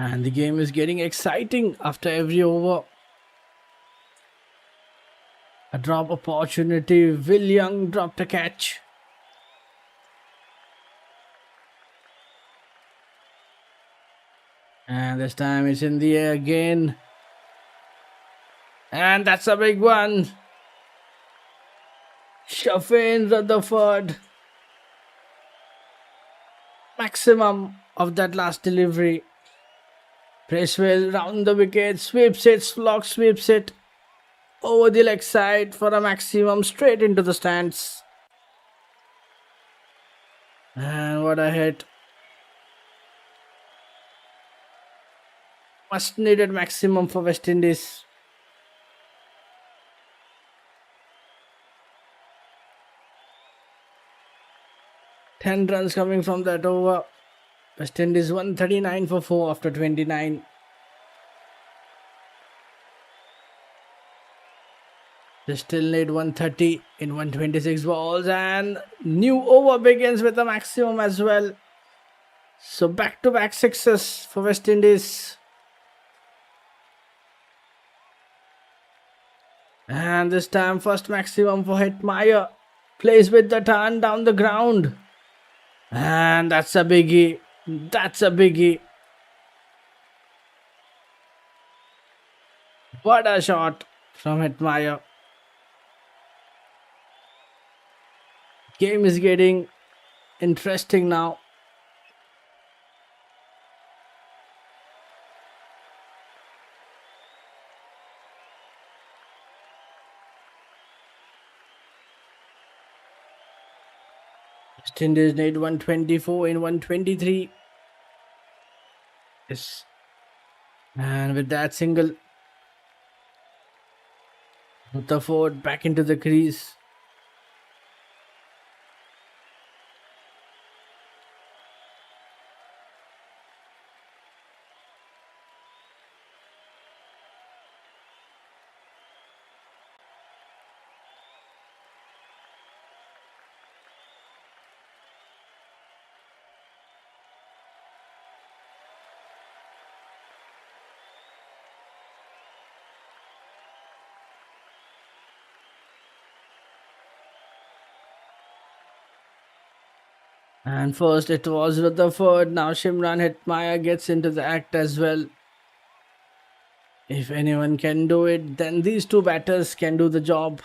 And the game is getting exciting after every over. A drop opportunity. Will Young dropped a catch. And this time it's in the air again. And that's a big one. Shafin Rutherford. Maximum of that last delivery. Bracewell round the wicket. Sweeps it. Flock sweeps it. Over the leg side for a maximum. Straight into the stands. And what a hit. Much needed maximum for West Indies. Ten runs coming from that over. West Indies 139 for 4 after 29. They still need 130 in 126 balls, and new over begins with a maximum as well. So back-to-back sixes for West Indies. And this time first maximum for Hetmeyer. Plays with the turn down the ground. And that's a biggie. That's a biggie. What a shot from Hetmeyer. Game is getting interesting now. West Indies need 124 in 123. Yes. And with that single, Rutherford back into the crease. And first it was Rutherford, now Shimran Hetmeyer gets into the act as well. If anyone can do it, then these two batters can do the job.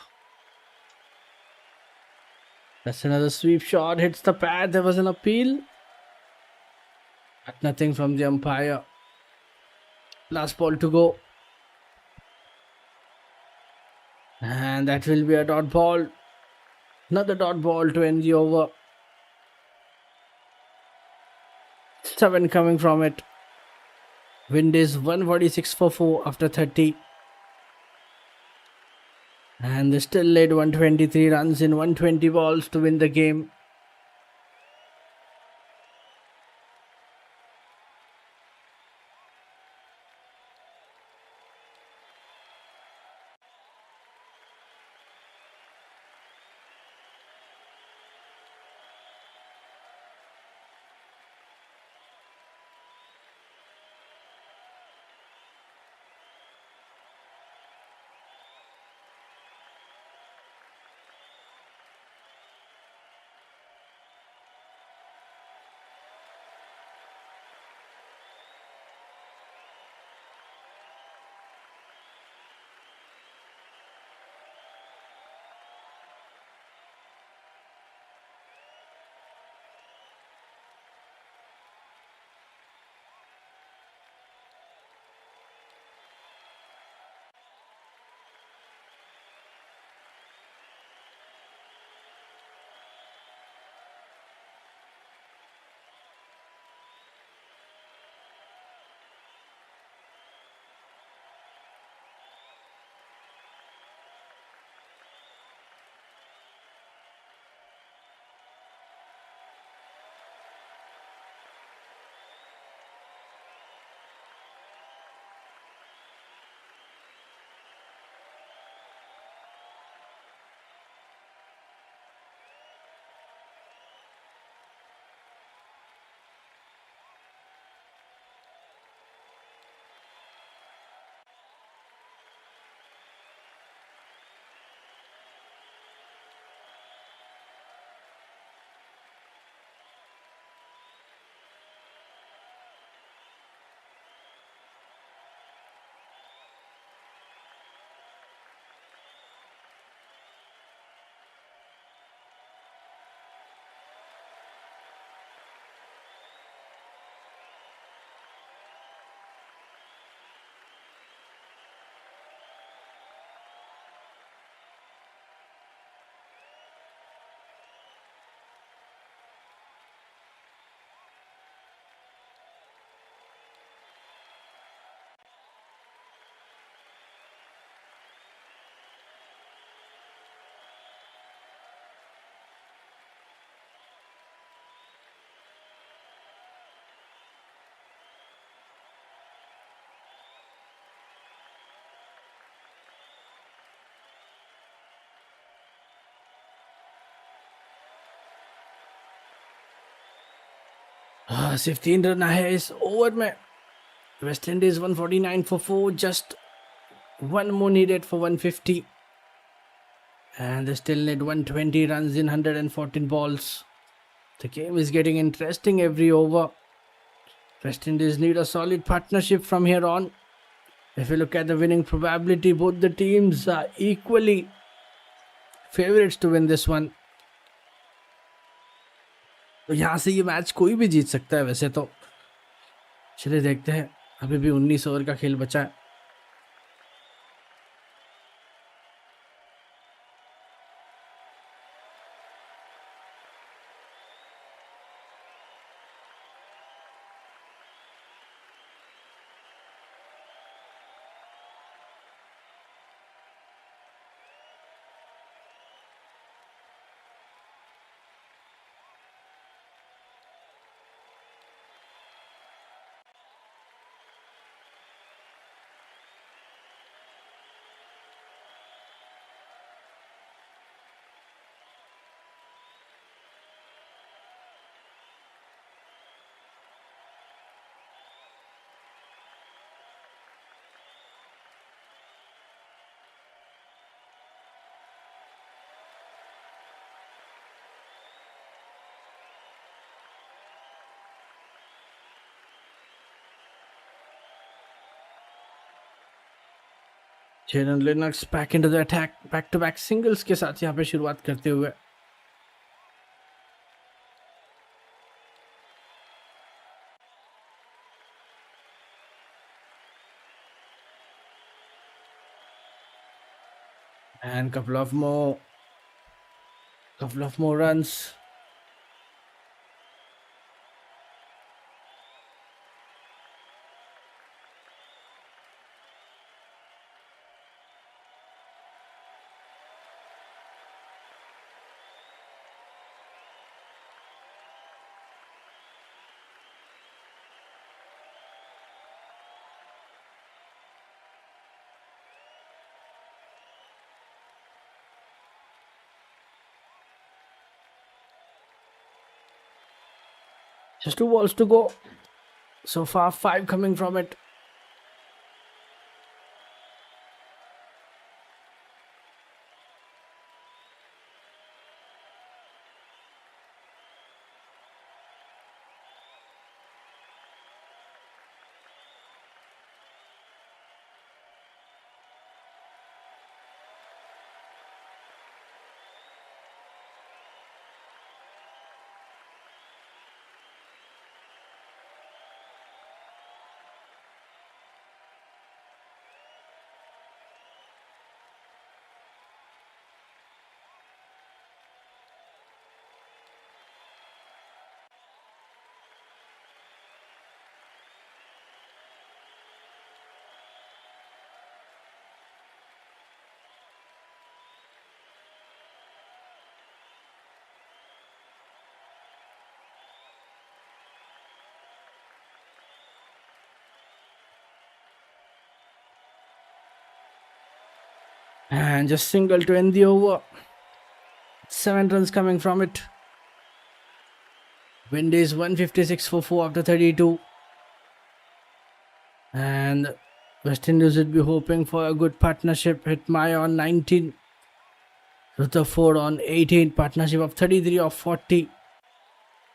That's another sweep shot, hits the pad, there was an appeal. But nothing from the umpire. Last ball to go. And that will be a dot ball. Another dot ball to end the over. 7 coming from it. Wind is 146 for 4 after 30. And they still led 123 runs in 120 balls to win the game. सिर्फ 3 run आए इस over में. West Indies 149 for 4, just one more needed for 150, and they still need 120 runs in 114 balls. The game is getting interesting every over. West Indies need a solid partnership from here on. If you look at the winning probability, both the teams are equally favorites to win this one. तो यहाँ से ये match कोई भी जीत सकता है वैसे तो. चलिए देखते हैं, अभी भी 19 ओवर का खेल बचा है. Jayden Lennox back into the attack, back to back singles के साथ यहाँ पे शुरुआत करते हुए. And couple of more runs. Just 2 balls to go. So far, 5 coming from it. And just single to end the over. 7 runs coming from it. Windies 156 for 4 after 32. And West Indies would be hoping for a good partnership. Hitmaya on 19. Rutherford on 18. Partnership of 33 of 40.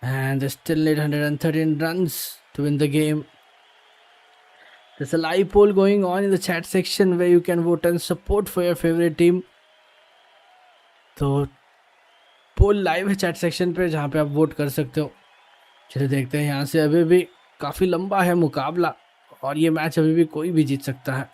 And they still need 113 runs to win the game. There's a live poll going on in the chat section where you can vote and support for your favorite team. तो पोल live है chat section पे जहाँ पे आप vote कर सकते हो. चलिए देखते हैं, यहाँ से अभी भी काफ़ी लंबा है मुकाबला और ये मैच अभी भी कोई भी जीत सकता है.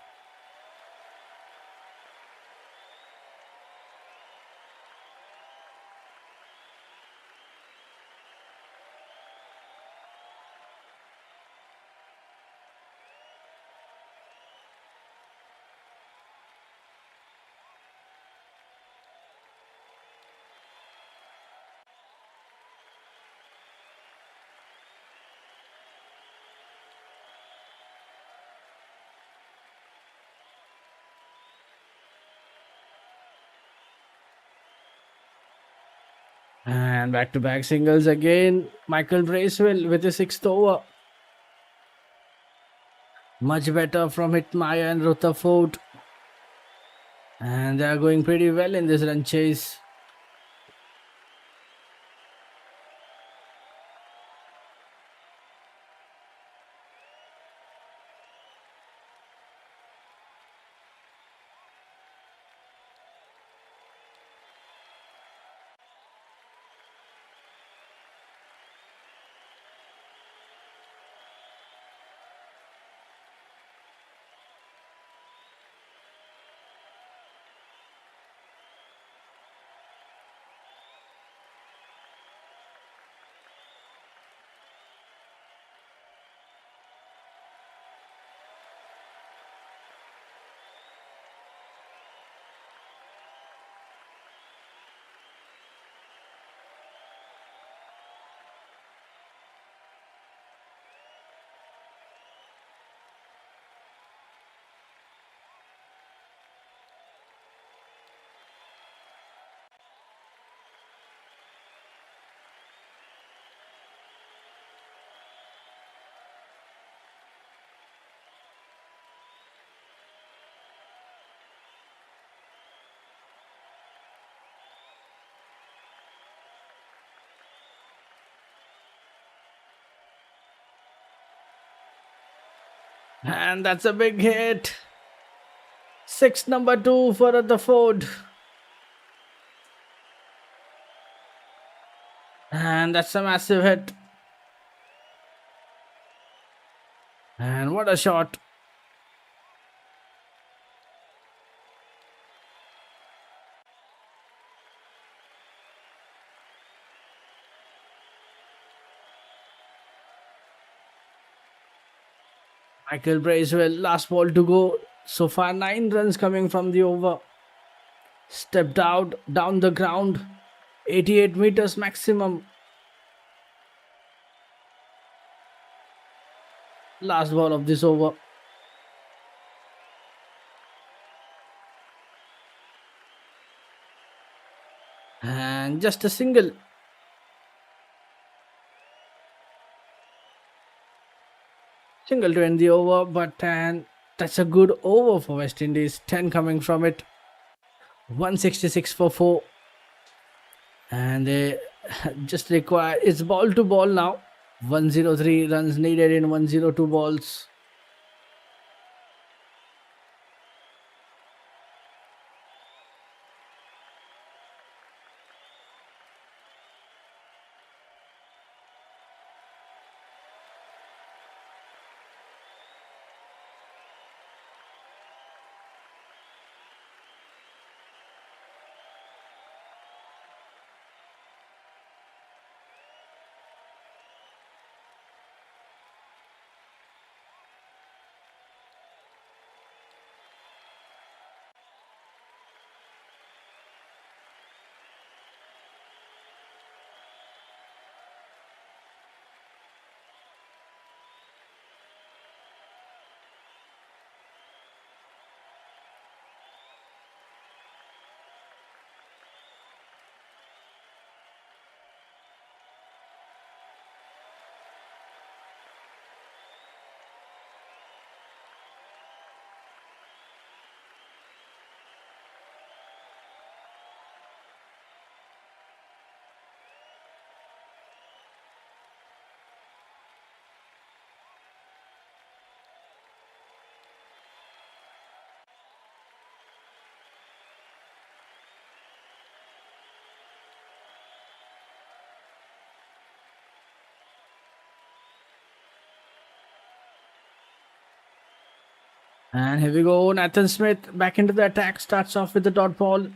And back to back singles again. Michael Bracewell with the sixth over. Much better from Hitmaya and Rutherford. And they are going pretty well in this run chase. And that's a big hit. 6 number 2 for Rutherford. And that's a massive hit. And what a shot. Michael Bracewell, last ball to go. So far 9 runs coming from the over. Stepped out, down the ground. 88 meters maximum. Last ball of this over. And just a single. Single to end the over, but that's a good over for West Indies. 10 coming from it. 166 for 4. And they just require, it's ball to ball now. 103 runs needed in 102 balls. And here we go. Nathan Smith back into the attack. Starts off with the dot ball.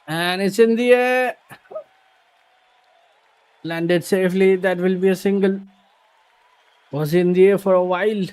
And it's in the air. Landed safely. That will be a single. Was in the air for a while.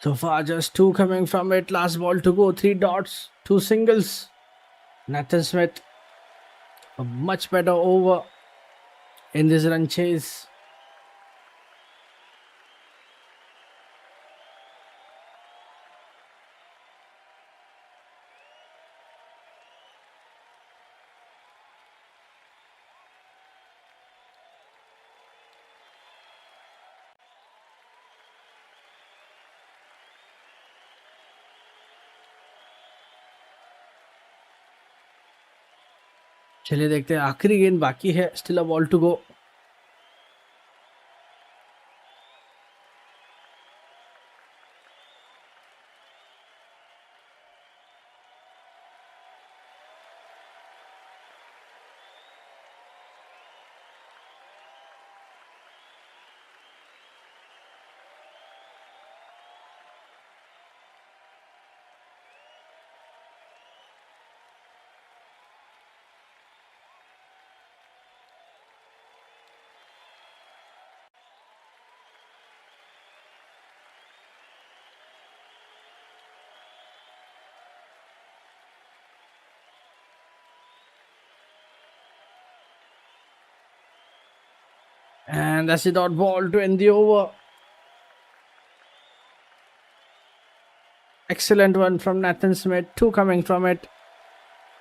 So far, just two coming from it. Last ball to go. 3 dots, 2 singles. Nathan Smith, a much better over in this run chase. चलिए देखते हैं, आखिरी गेंद बाकी है. Still a ball to go. And that's the dot ball to end the over. Excellent one from Nathan Smith. 2 coming from it.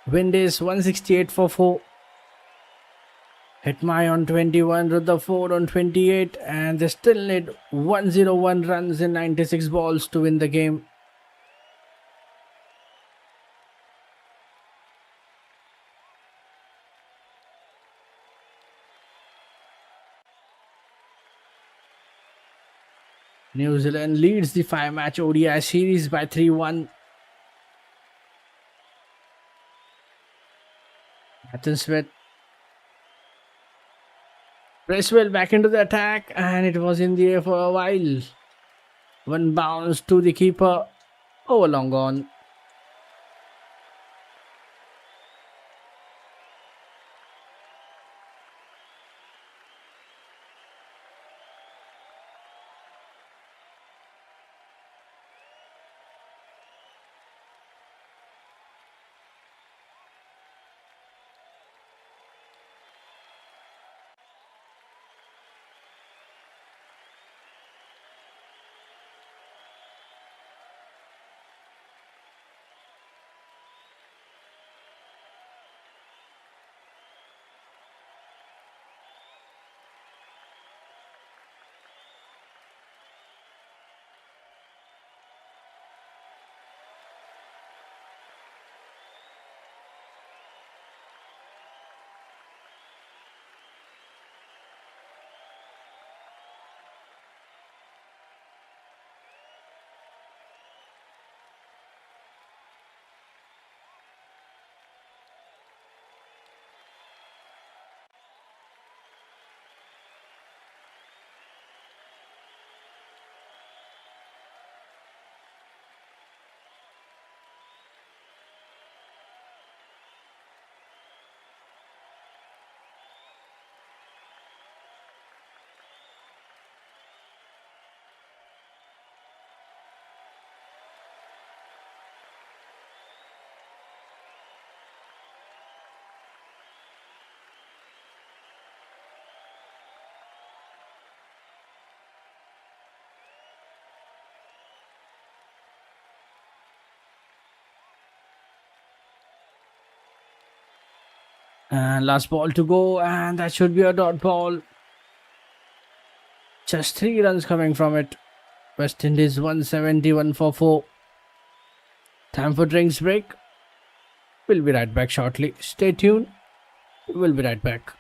Wind is 168 for 4. Hitmai on 21, Rutherford on 28, and they still need 101 runs in 96 balls to win the game. New Zealand leads the 5-match ODI series by 3-1. Nathan Smith. Bracewell back into the attack, and it was in the air for a while. One bounce to the keeper. Oh, long gone. And last ball to go, and that should be a dot ball. Just 3 runs coming from it. West Indies 171 for 4. Time for drinks break. We'll be right back shortly. Stay tuned. We'll be right back.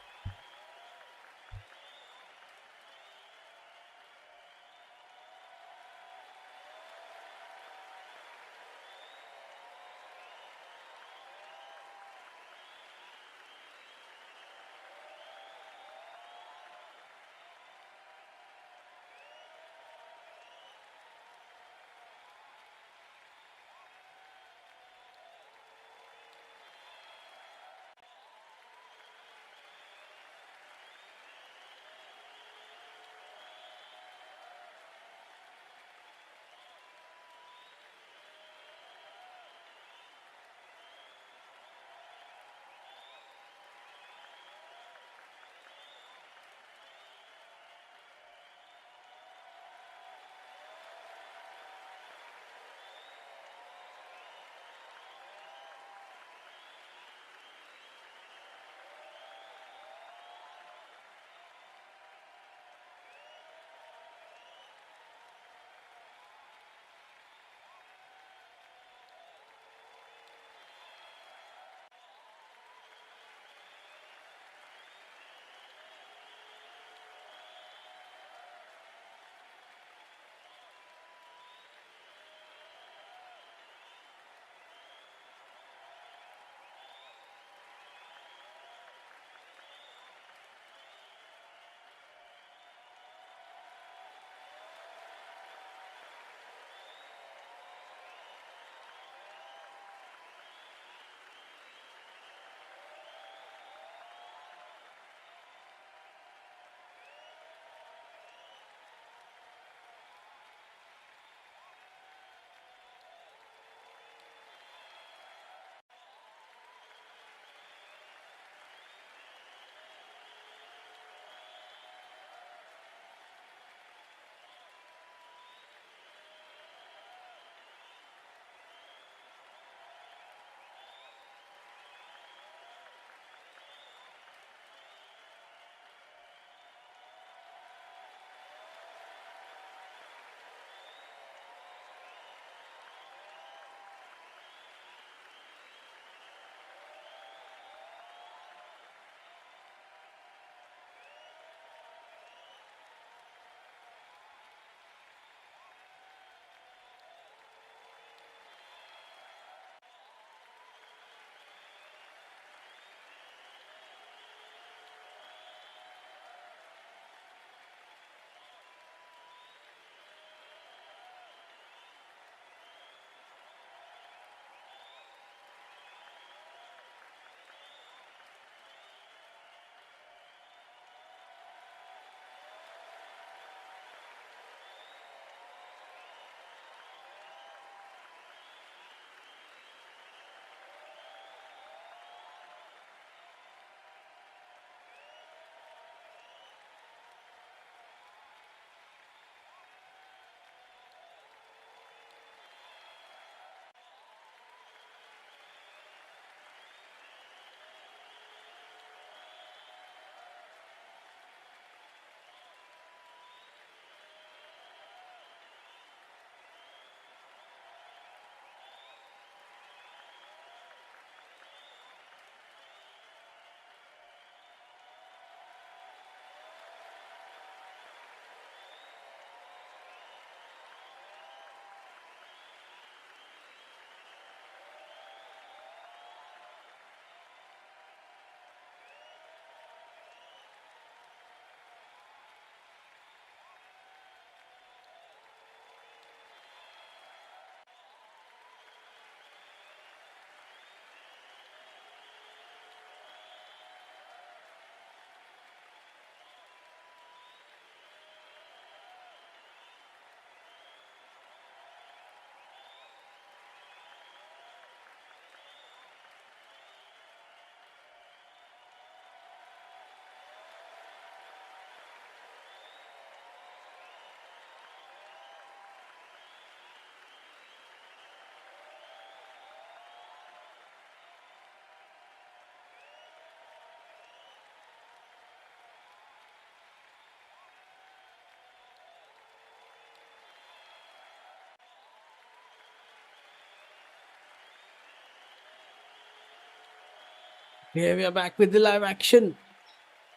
Here we are back with the live action.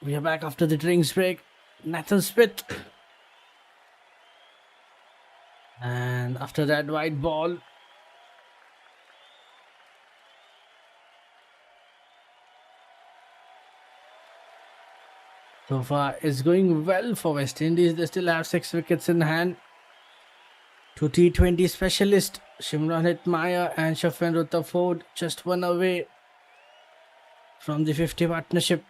We are back after the drinks break. Nathan Smith. And after that white ball. So far, it's going well for West Indies. They still have 6 wickets in hand. 2 T20 specialists, Shimron Hetmyer and Shafin Rutherford, just one away from the 50 partnership.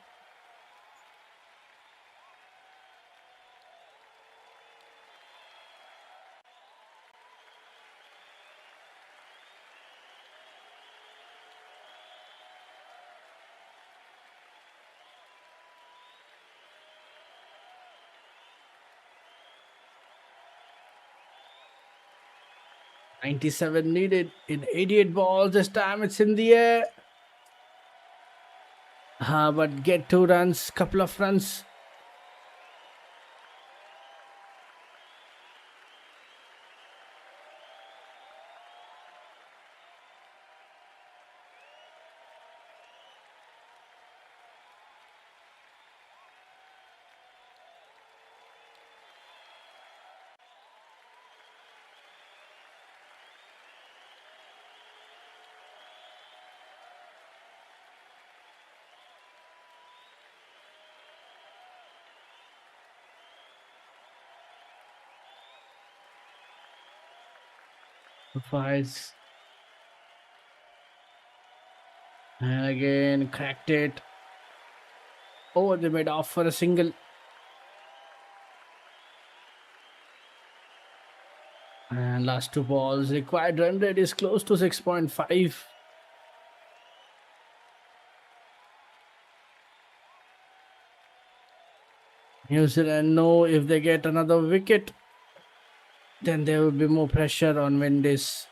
.97 needed in 88 balls. This time it's in the air. But get 2 runs, couple of runs. Fives. And again, cracked it. Over the mid off for a single. And last 2 balls. Required run rate is close to 6.5. New Zealand know if they get another wicket, then there will be more pressure on Windies.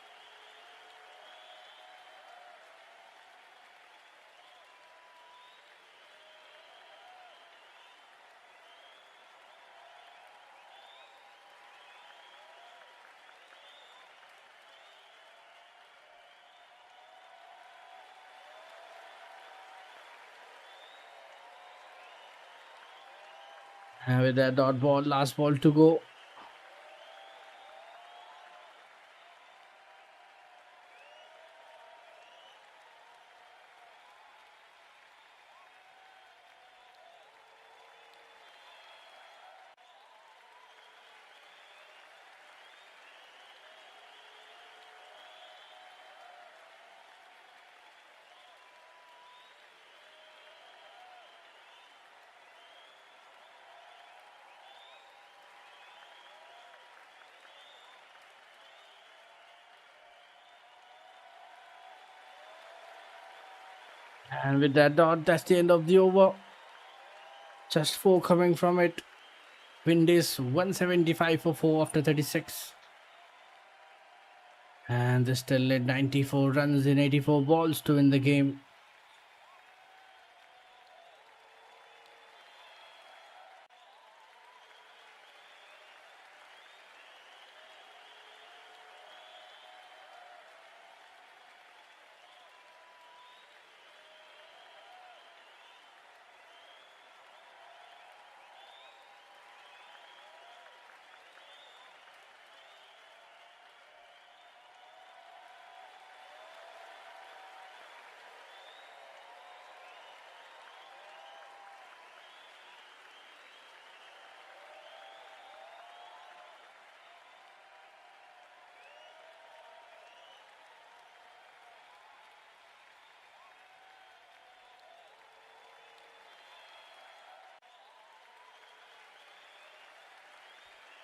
And with that dot ball, last ball to go. And with that dot, that's the end of the over. Just 4 coming from it. Windies 175 for 4 after 36. And they still led 94 runs in 84 balls to win the game.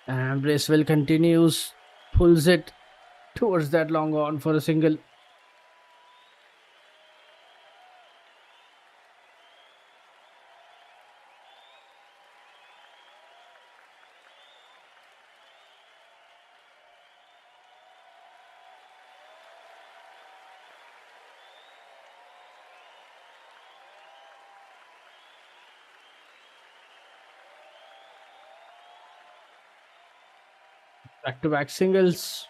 And Bracewell continues, pulls it towards that long on for a single. Back-to-back singles.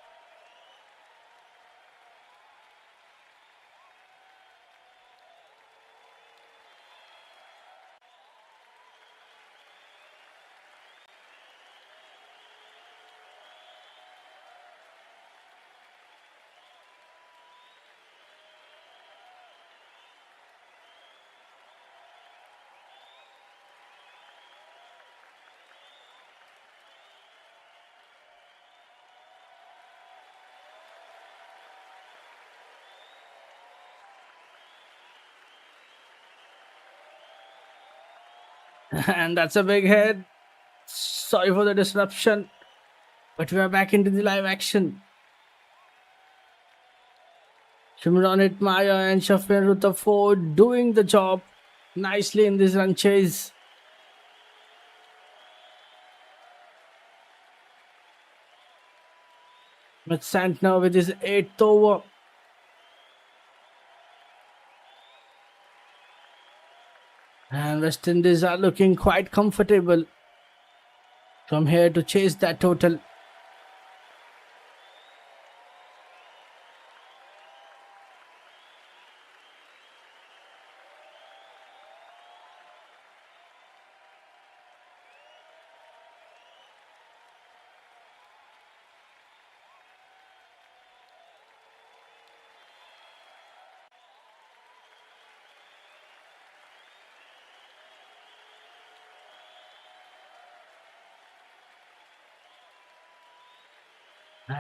And that's a big hit. Sorry for the disruption, but we are back into the live action. Shimron Hitmaya and Shafin Rutherford doing the job nicely in this run chase. But Santner with his 8th over. And West Indies are looking quite comfortable from here to chase that total.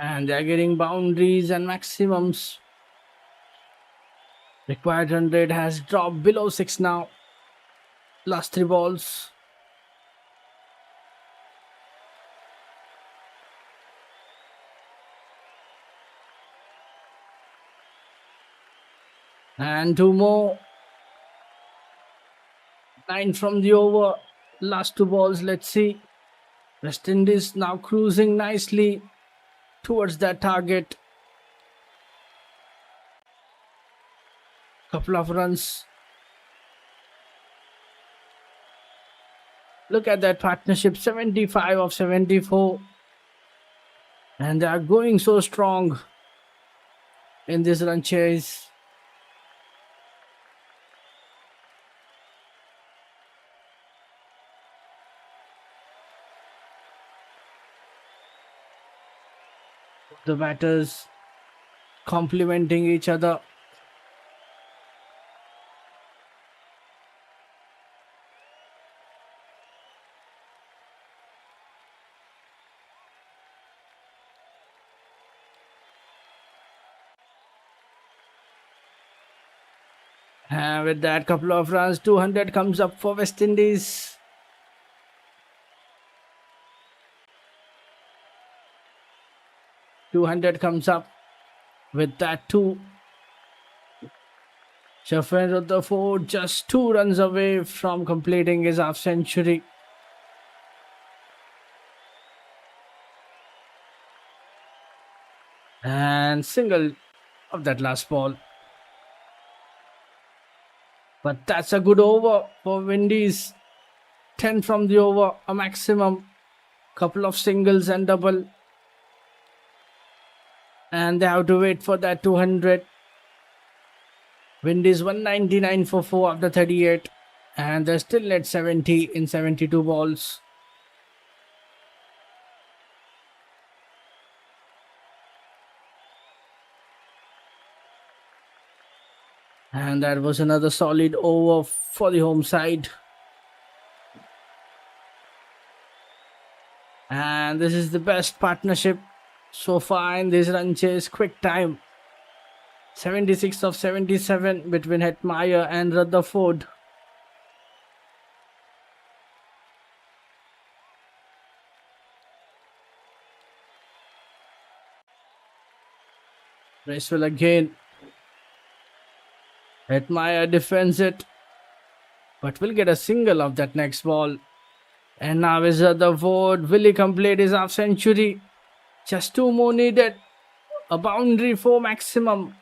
And they are getting boundaries and maximums. Required run rate has dropped below 6 now. Last 3 balls. And 2 more. 9 from the over. Last 2 balls. Let's see. West Indies now cruising nicely towards that target. Couple of runs. Look at that partnership, 75 of 74. And they are going so strong in this run chase. The batters complementing each other. And with that couple of runs, 200 comes up for West Indies. .200 comes up with that too. Shafin Rutherford just 2 runs away from completing his half century. And single of that last ball. But that's a good over for Windies. 10 from the over, a maximum. Couple of singles and double. And they have to wait for that 200. Windies 199 for 4 after 38. And they're still at 70 in 72 balls. And that was another solid over for the home side. And this is the best partnership so far in this run chase. Quick time. 76 of 77 between Hetmeyer and Rutherford. Bracewell again. Hetmeyer defends it, but will get a single of that next ball. And now is Rutherford. Will he complete his half century? Just 2 more needed. A boundary for maximum.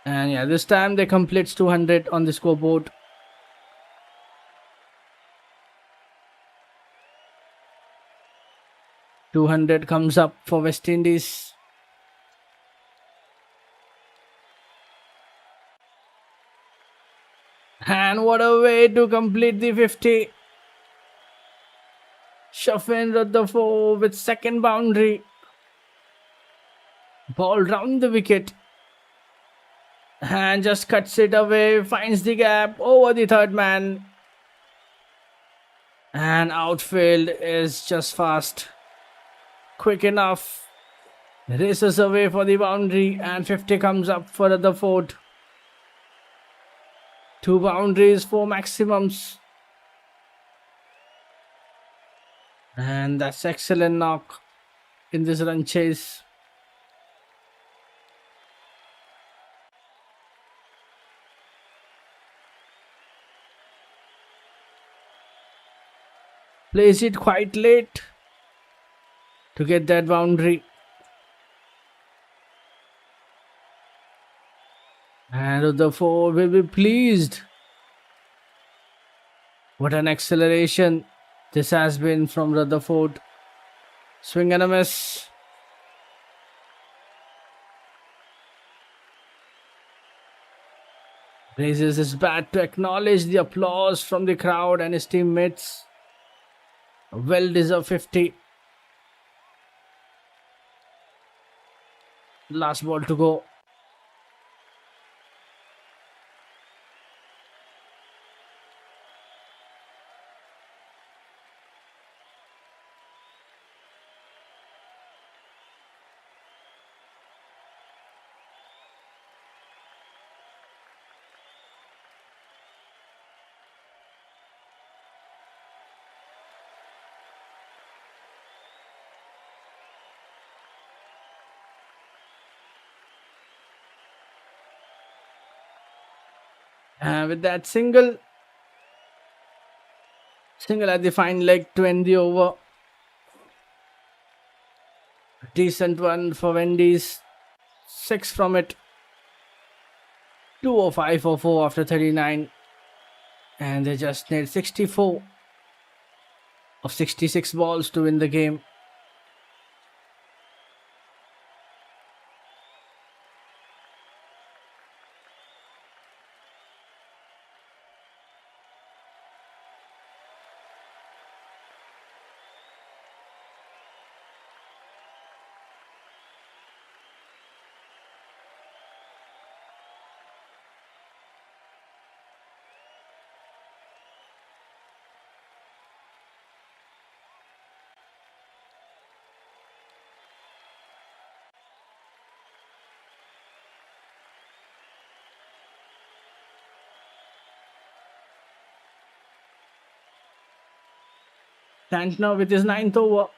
And yeah, this time they complete 200 on the scoreboard. .200 comes up for West Indies. And what a way to complete the 50. Shafin Rutherford with second boundary. Ball round the wicket. And just cuts it away. Finds the gap over the third man. And outfield is just fast. Quick enough Races away for the boundary and 50 comes up for Rutherford. 2 boundaries, 4 maximums. And that's excellent knock in this run chase. Plays it quite late to get that boundary. And Rutherford will be pleased. What an acceleration this has been from Rutherford. Swing and a miss. Raises his bat to acknowledge the applause from the crowd and his teammates. A well-deserved 50. Last ball to go. And with that single at the fine leg to end the over. Decent one for Wendy's. 6 from it. 205 for 4 after 39. And they just need 64 of 66 balls to win the game. Santner with his 9th over.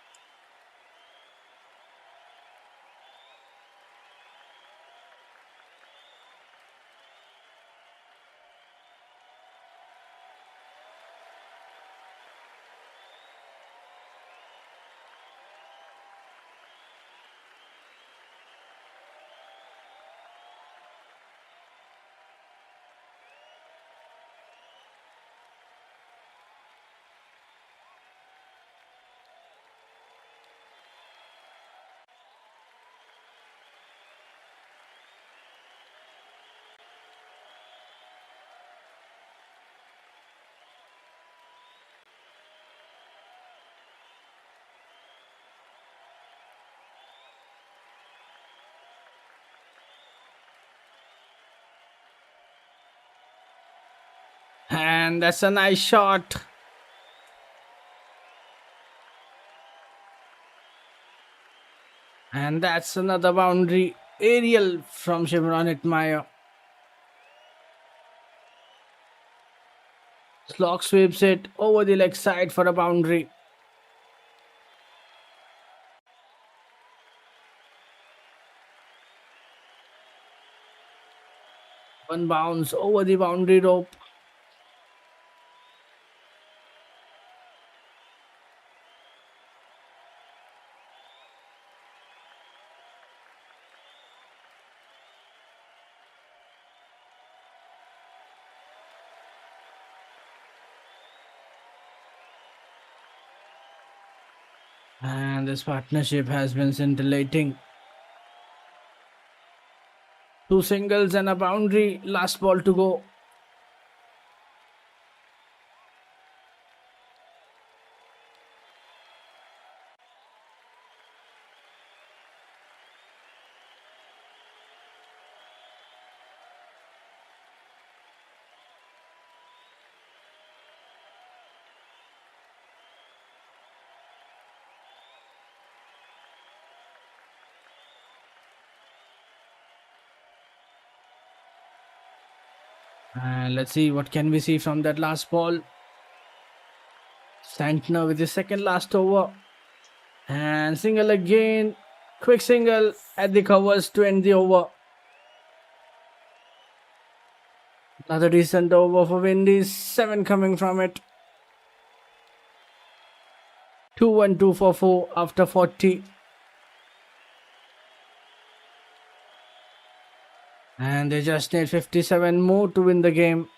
And that's a nice shot. And that's another boundary. Aerial from Shimron Itmire. Slog sweeps it over the leg side for a boundary. One bounce over the boundary rope. And this partnership has been scintillating. 2 singles and a boundary. Last ball to go. And let's see what can we see from that last ball. Santner with his second last over. And single again. Quick single at the covers to end the over. Another decent over for Windies. 7 coming from it. 2-1-2 for 4 after 40. And they just need 57 more to win the game.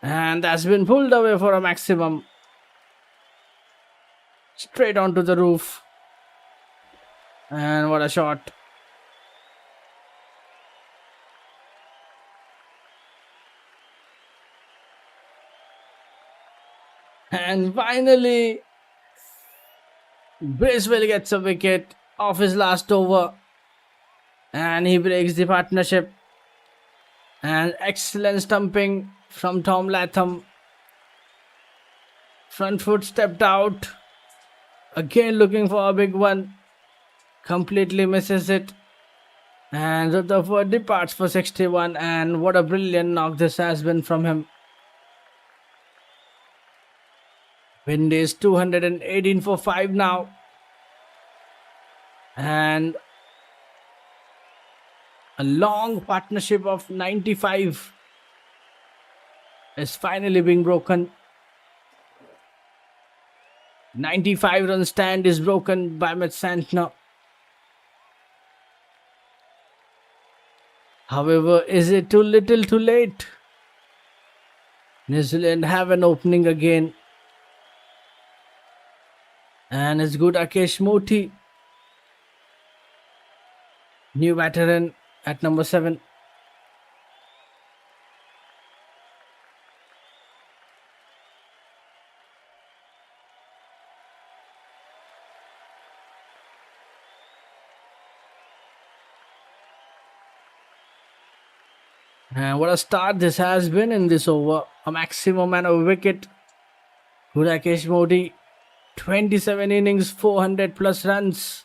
And that's been pulled away for a maximum. Straight onto the roof. And what a shot. And finally, Bracewell gets a wicket off his last over. And he breaks the partnership. And excellent stumping from Tom Latham. Front foot stepped out. Again looking for a big one. Completely misses it. And Rutherford departs for 61. And what a brilliant knock this has been from him. Windies 218 for 5 now. And a long partnership of 95 is finally being broken. 95 run stand is broken by Matt Santner. However, is it too little too late? New Zealand have an opening again. And it's good Akesh Moti. New veteran at number 7. And what a start this has been in this over. A maximum and a wicket. Good Akesh Modi. 27 innings, 400 plus runs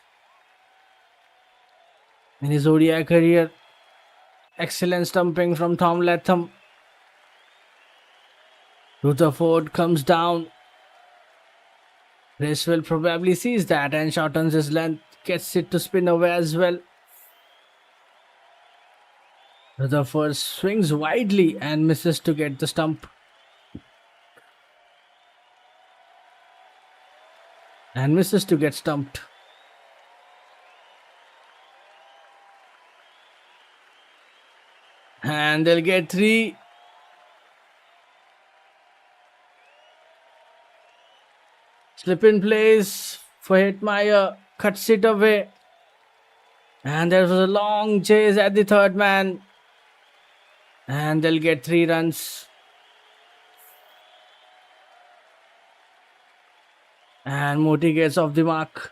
in his ODI career. Excellent stumping from Tom Latham. Rutherford comes down. Bracewell probably sees that and shortens his length. Gets it to spin away as well. Rutherford swings widely and misses to get the stump. And misses to get stumped. And they'll get 3. Slip in place for Hitmeyer. Cuts it away. And there was a long chase at the third man. And they'll get 3 runs. And Moti gets off the mark.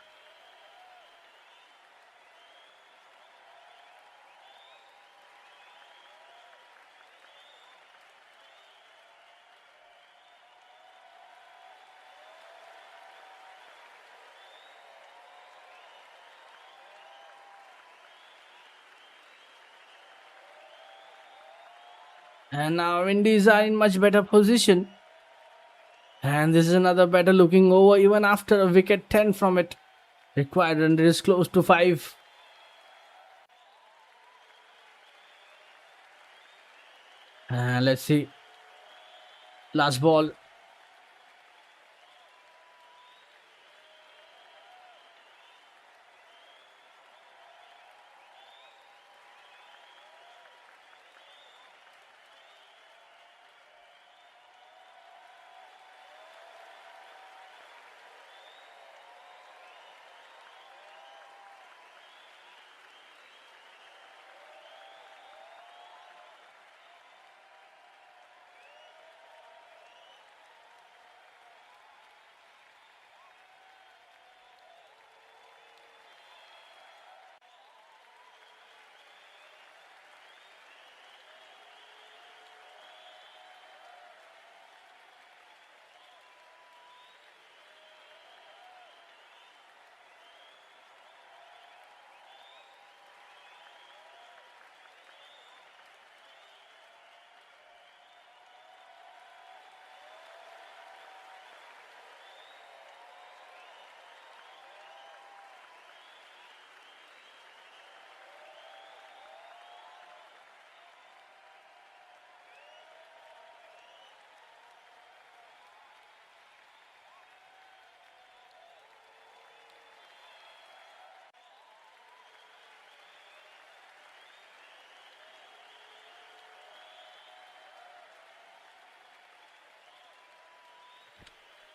And now Indies are in much better position. And this is another better looking over even after a wicket 10 from it. Required run rate is close to 5. And let's see. Last ball.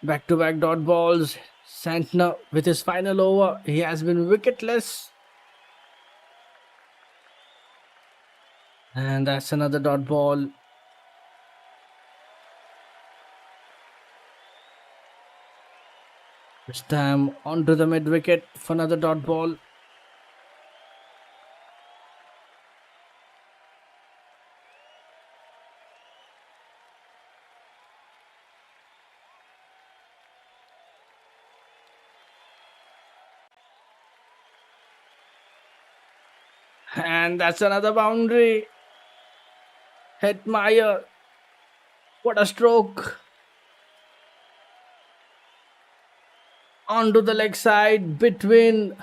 Back-to-back dot balls. Santner with his final over. He has been wicketless. And that's another dot ball. This time onto the mid wicket for another dot ball. And that's another boundary. Hetmeyer. What a stroke. Onto the leg side between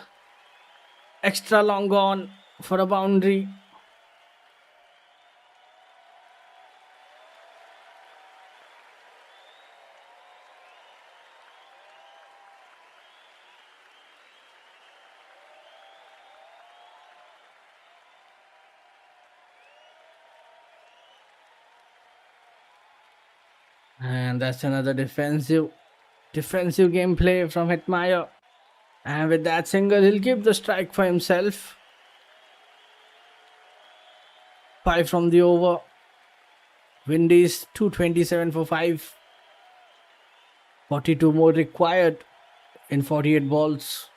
extra long on for a boundary. And that's another defensive gameplay from Hetmeyer. And with that single, he'll keep the strike for himself. 5 from the over. Windies 227 for 5. 42 more required in 48 balls.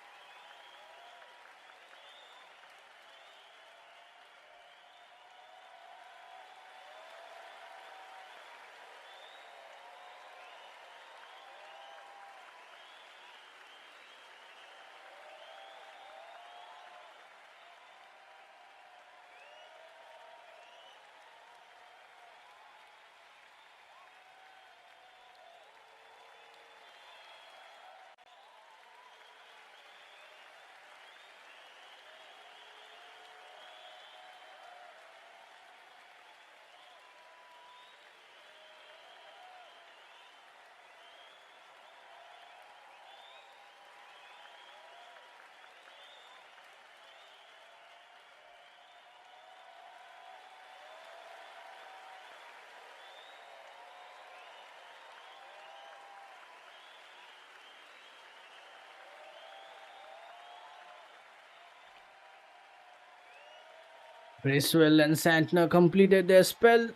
Bracewell and Santner completed their spell.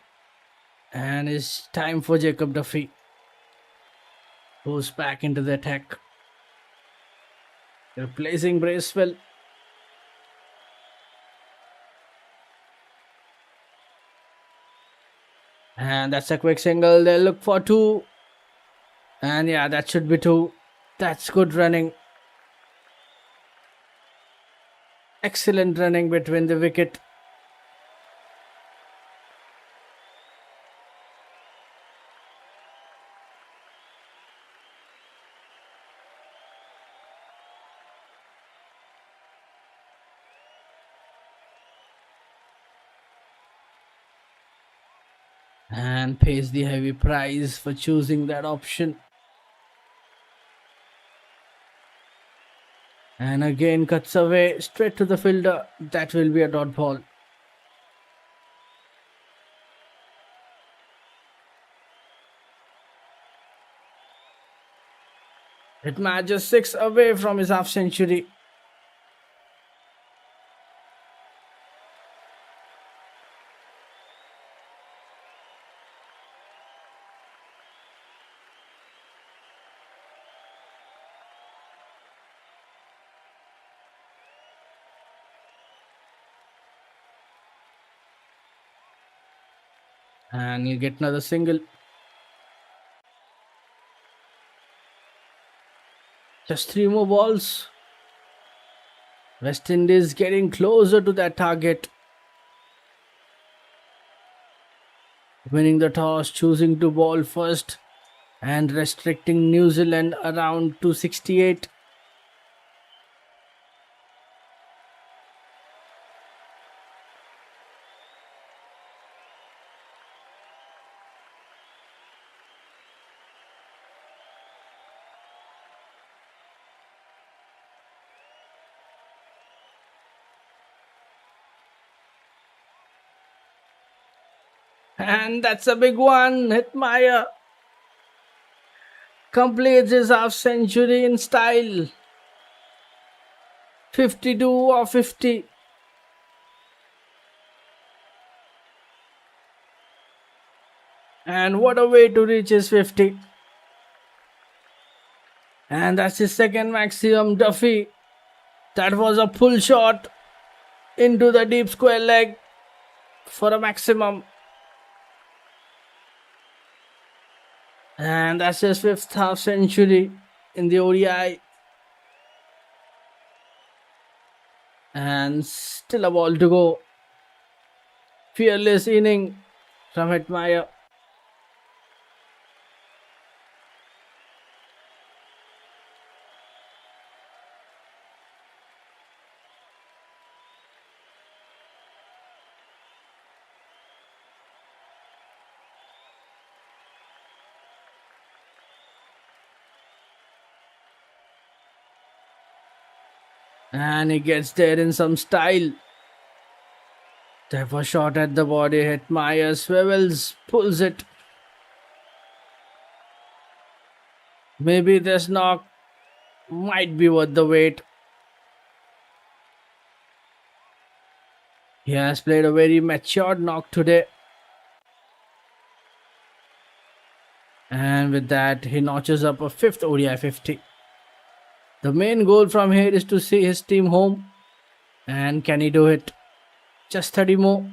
And it's time for Jacob Duffy. Who's back into the attack. Replacing Bracewell. And that's a quick single. They'll look for 2. And yeah, that should be 2. That's good running. Excellent running between the wicket. And pays the heavy price for choosing that option. And again cuts away straight to the fielder. That will be a dot ball. It matches 6 away from his half century. And you get another single. Just 3 more balls. West Indies getting closer to that target. Winning the toss, choosing to bowl first, and restricting New Zealand around 268. And that's a big one. Hetmeyer completes his half century in style. 52 of 50. And what a way to reach his 50. And that's his second maximum. Duffy. That was a pull shot into the deep square leg for a maximum. And that's his fifth half century in the ODI. And still a ball to go. Fearless inning from Hetmeyer. And he gets there in some style. That was shot at the body. Hetmeyer swivels, pulls it. Maybe this knock might be worth the wait. He has played a very matured knock today. And with that, he notches up a fifth ODI 50. The main goal from here is to see his team home. And can he do it? Just 30 more.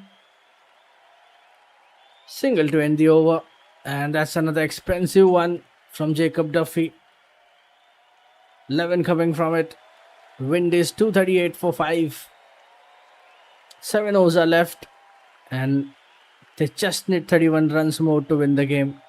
Single to end the over. And that's another expensive one from Jacob Duffy. 11 coming from it. Wind is 238 for 5. 7 overs are left. And they just need 31 runs more to win the game.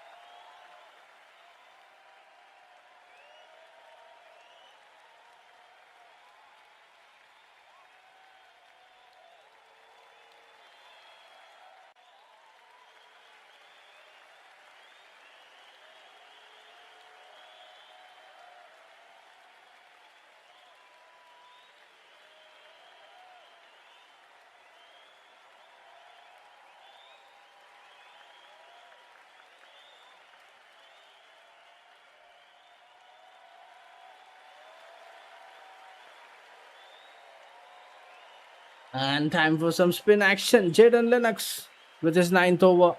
And time for some spin action. Jaden Lennox with his 9th over.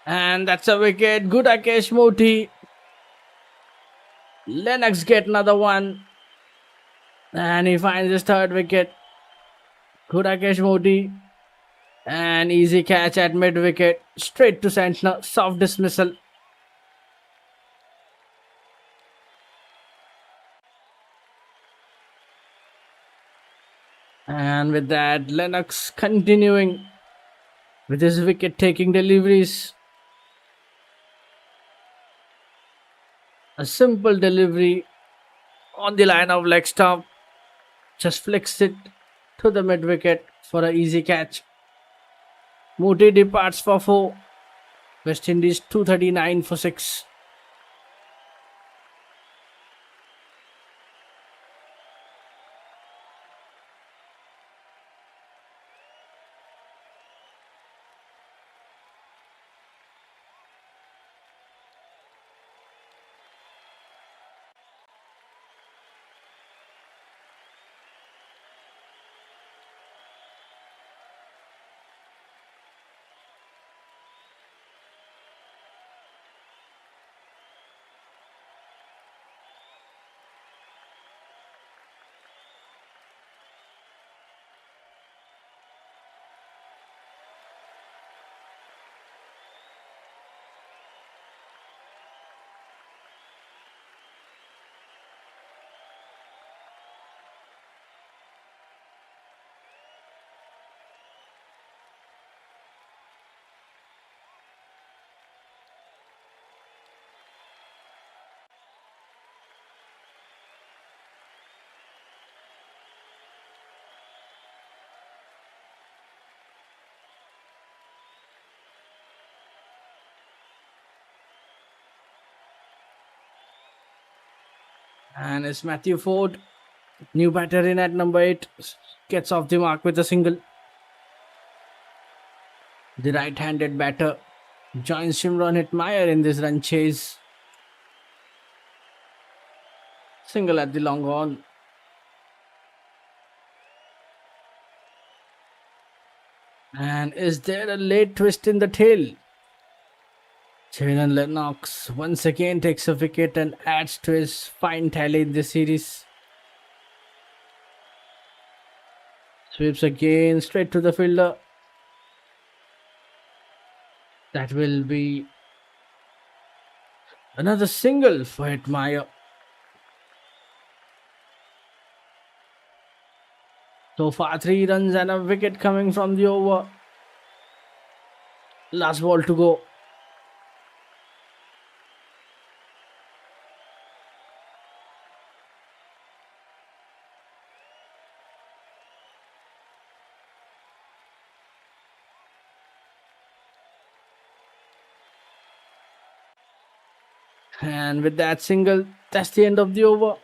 And that's a wicket. Good Akesh Moti. Lennox get another one. And he finds his third wicket. Good Akesh Moti. An easy catch at mid wicket. Straight to Santner. Soft dismissal. And with that, Lennox continuing with his wicket taking deliveries. A simple delivery on the line of leg stump. Just flicks it to the mid wicket for an easy catch. Moody departs for 4. West Indies 239 for 6. And it's Matthew Ford, new batter in at number 8, gets off the mark with a single. The right-handed batter joins Shimron Hetmeyer in this run chase. Single at the long on. And is there a late twist in the tail? Jalen Lennox once again takes a wicket and adds to his fine tally in this series. Sweeps again straight to the fielder. That will be another single for Hetmeyer. So far 3 runs and a wicket coming from the over. Last ball to go. And with that single, that's the end of the over.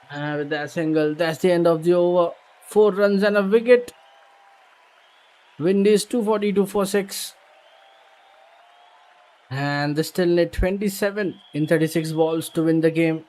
And with that single, that's the end of the over. 4 runs and a wicket. Wind is 242 for 6. And they still need 27 in 36 balls to win the game.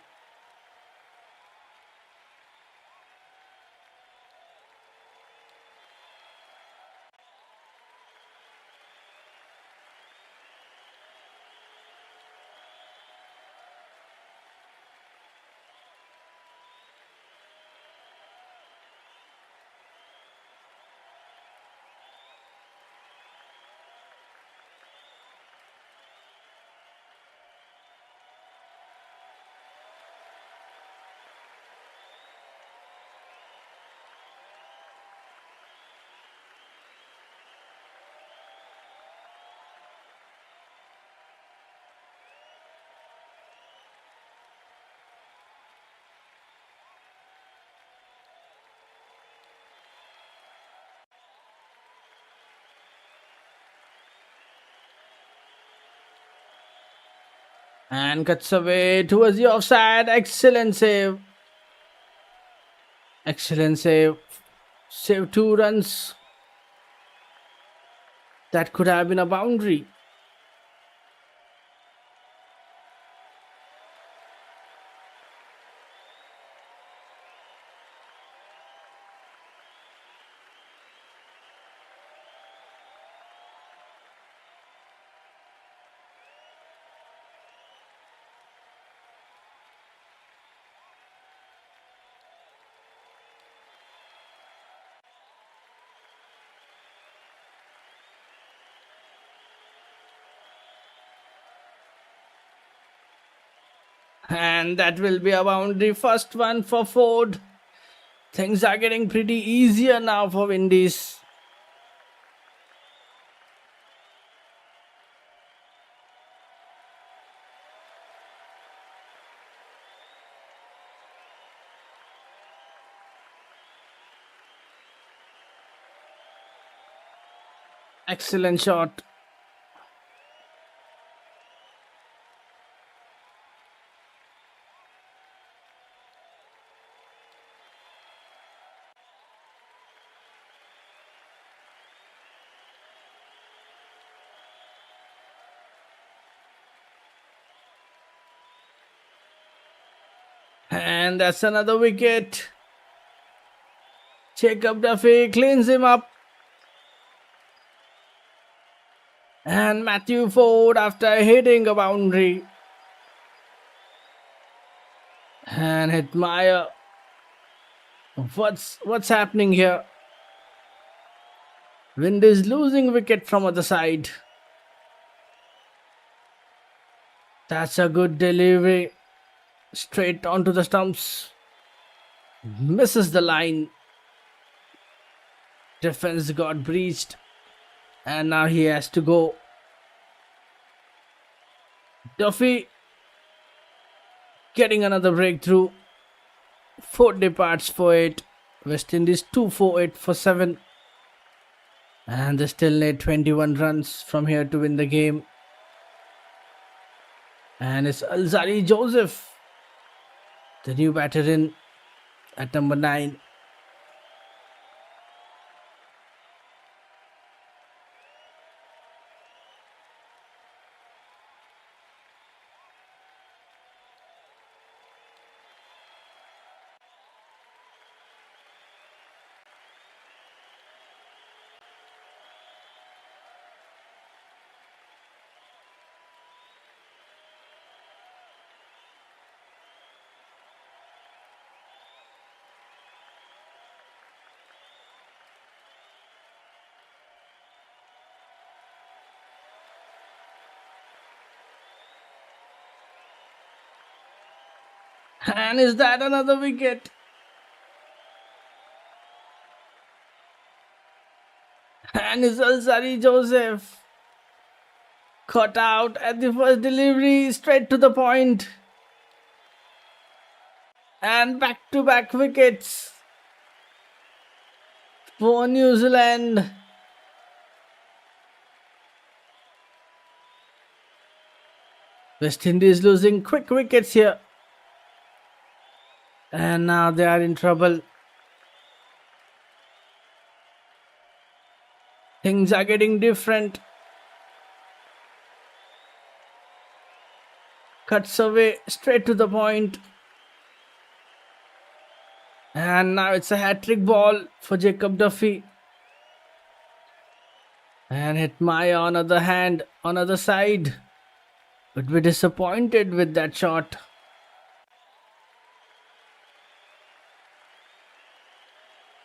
And cuts away towards the offside. Excellent save. Excellent save. Save 2 runs. That could have been a boundary. And that will be a boundary. First one for Ford. Things are getting pretty easier now for Windies. Excellent shot. And that's another wicket. Jacob Duffy cleans him up. And Matthew Ford after hitting a boundary. And Hetmeyer. What's happening here? Wind is losing wicket from other side. That's a good delivery. Straight onto the stumps. Misses the line. Defense got breached. And now he has to go. Duffy getting another breakthrough. 4 departs for 8. West Indies 2 for 8 for 7. And they still need 21 runs from here to win the game. And it's Alzari Joseph, the new batter in at number 9. And is that another wicket? And is Alzari Joseph caught out at the first delivery, straight to the point. And back-to-back wickets for New Zealand. West Indies losing quick wickets here. And now they are in trouble. Things are getting different. Cuts away straight to the point. And now it's a hat-trick ball for Jacob Duffy. And hit Maya on other hand, on other side. But we're disappointed with that shot.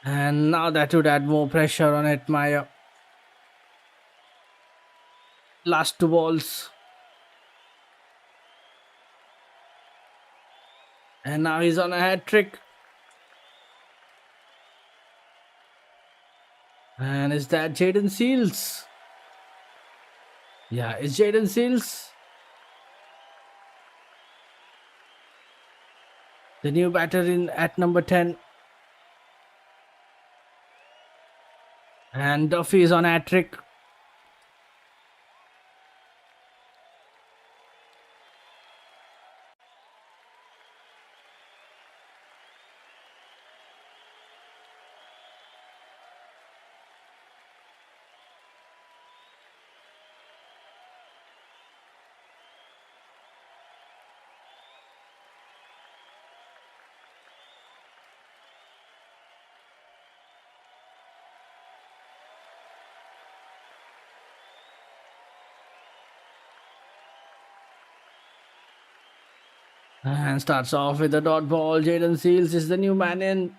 And now that would add more pressure on it, Maya. Last 2 balls. And now he's on a hat-trick. And is that Jaden Seals? Yeah, it's Jaden Seals, the new batter in at number 10. And Duffy is on hat-trick. And starts off with a dot ball. Jaden Seals is the new man in.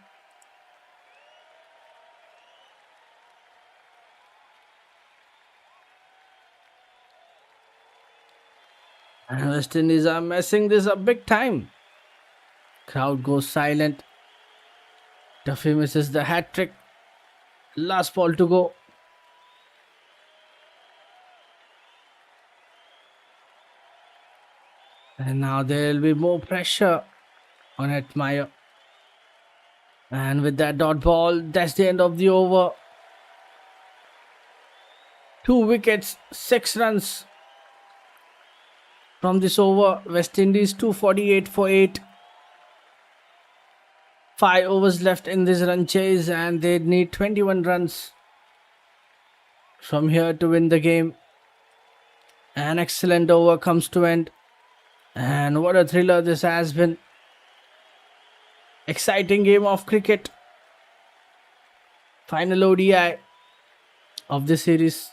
And West Indies are messing this up big time. Crowd goes silent. Duffy misses the hat-trick. Last ball to go. And now there will be more pressure on Hetmeyer. And with that dot ball, that's the end of the over. 2 wickets, 6 runs from this over. West Indies 248 for 8. 5 overs left in this run chase, and they need 21 runs from here to win the game. An excellent over comes to end. And what a thriller this has been. Exciting game of cricket. Final ODI of this series.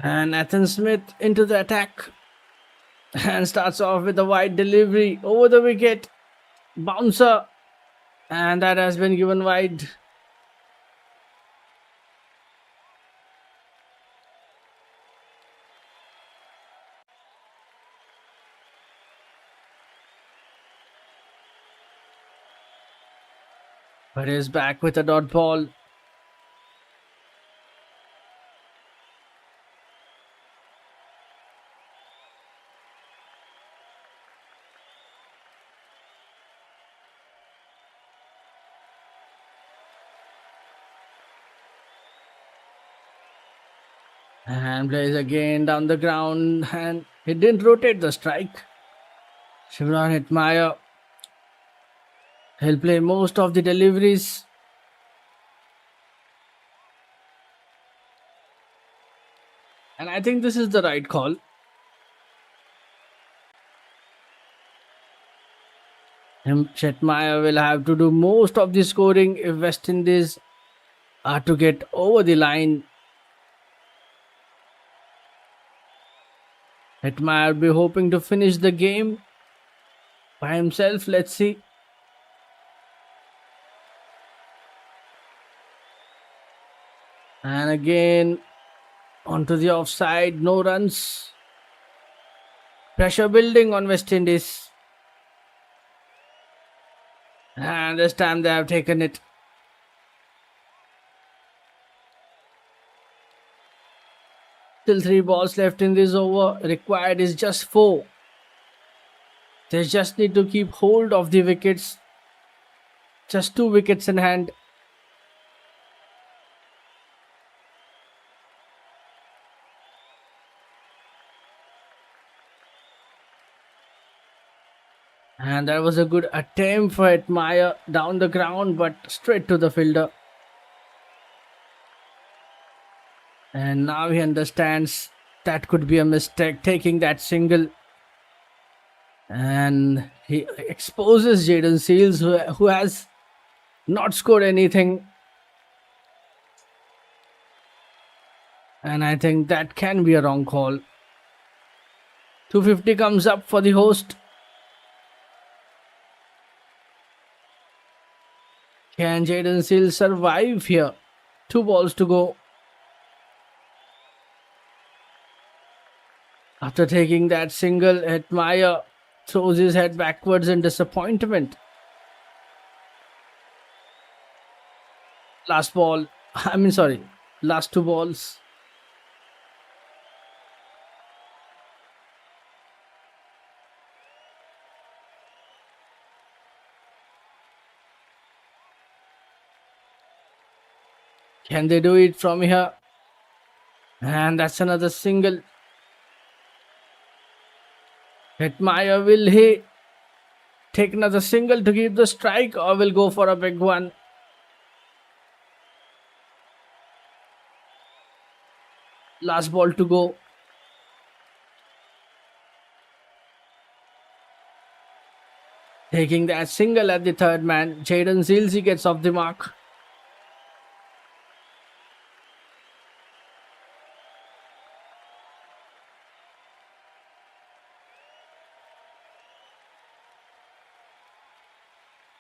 And Nathan Smith into the attack and starts off with a wide delivery over the wicket. Bouncer, and that has been given wide. But he's back with a dot ball. And plays again down the ground, and he didn't rotate the strike. Shivran Hitmaya, he'll play most of the deliveries. And I think this is the right call. Shetmaya will have to do most of the scoring if West Indies are to get over the line. Hetmaya will be hoping to finish the game by himself. Let's see. And again, onto the offside, no runs. Pressure building on West Indies. And this time they have taken it. Still 3 balls left in this over. Required is just 4. They just need to keep hold of the wickets. Just 2 wickets in hand. And that was a good attempt for Etmire down the ground, but straight to the fielder. And now he understands that could be a mistake, taking that single. And he exposes Jaden Seals, who has not scored anything. And I think that can be a wrong call. 250 comes up for the host. Can Jaden Seals survive here? 2 balls to go. After taking that single, Hetmire throws his head backwards in disappointment. Last 2 balls. Can they do it from here? And that's another single. Hetmire, will he take another single to keep the strike, or will go for a big one? Last ball to go. Taking that single at the third man, Jaden Seals gets off the mark.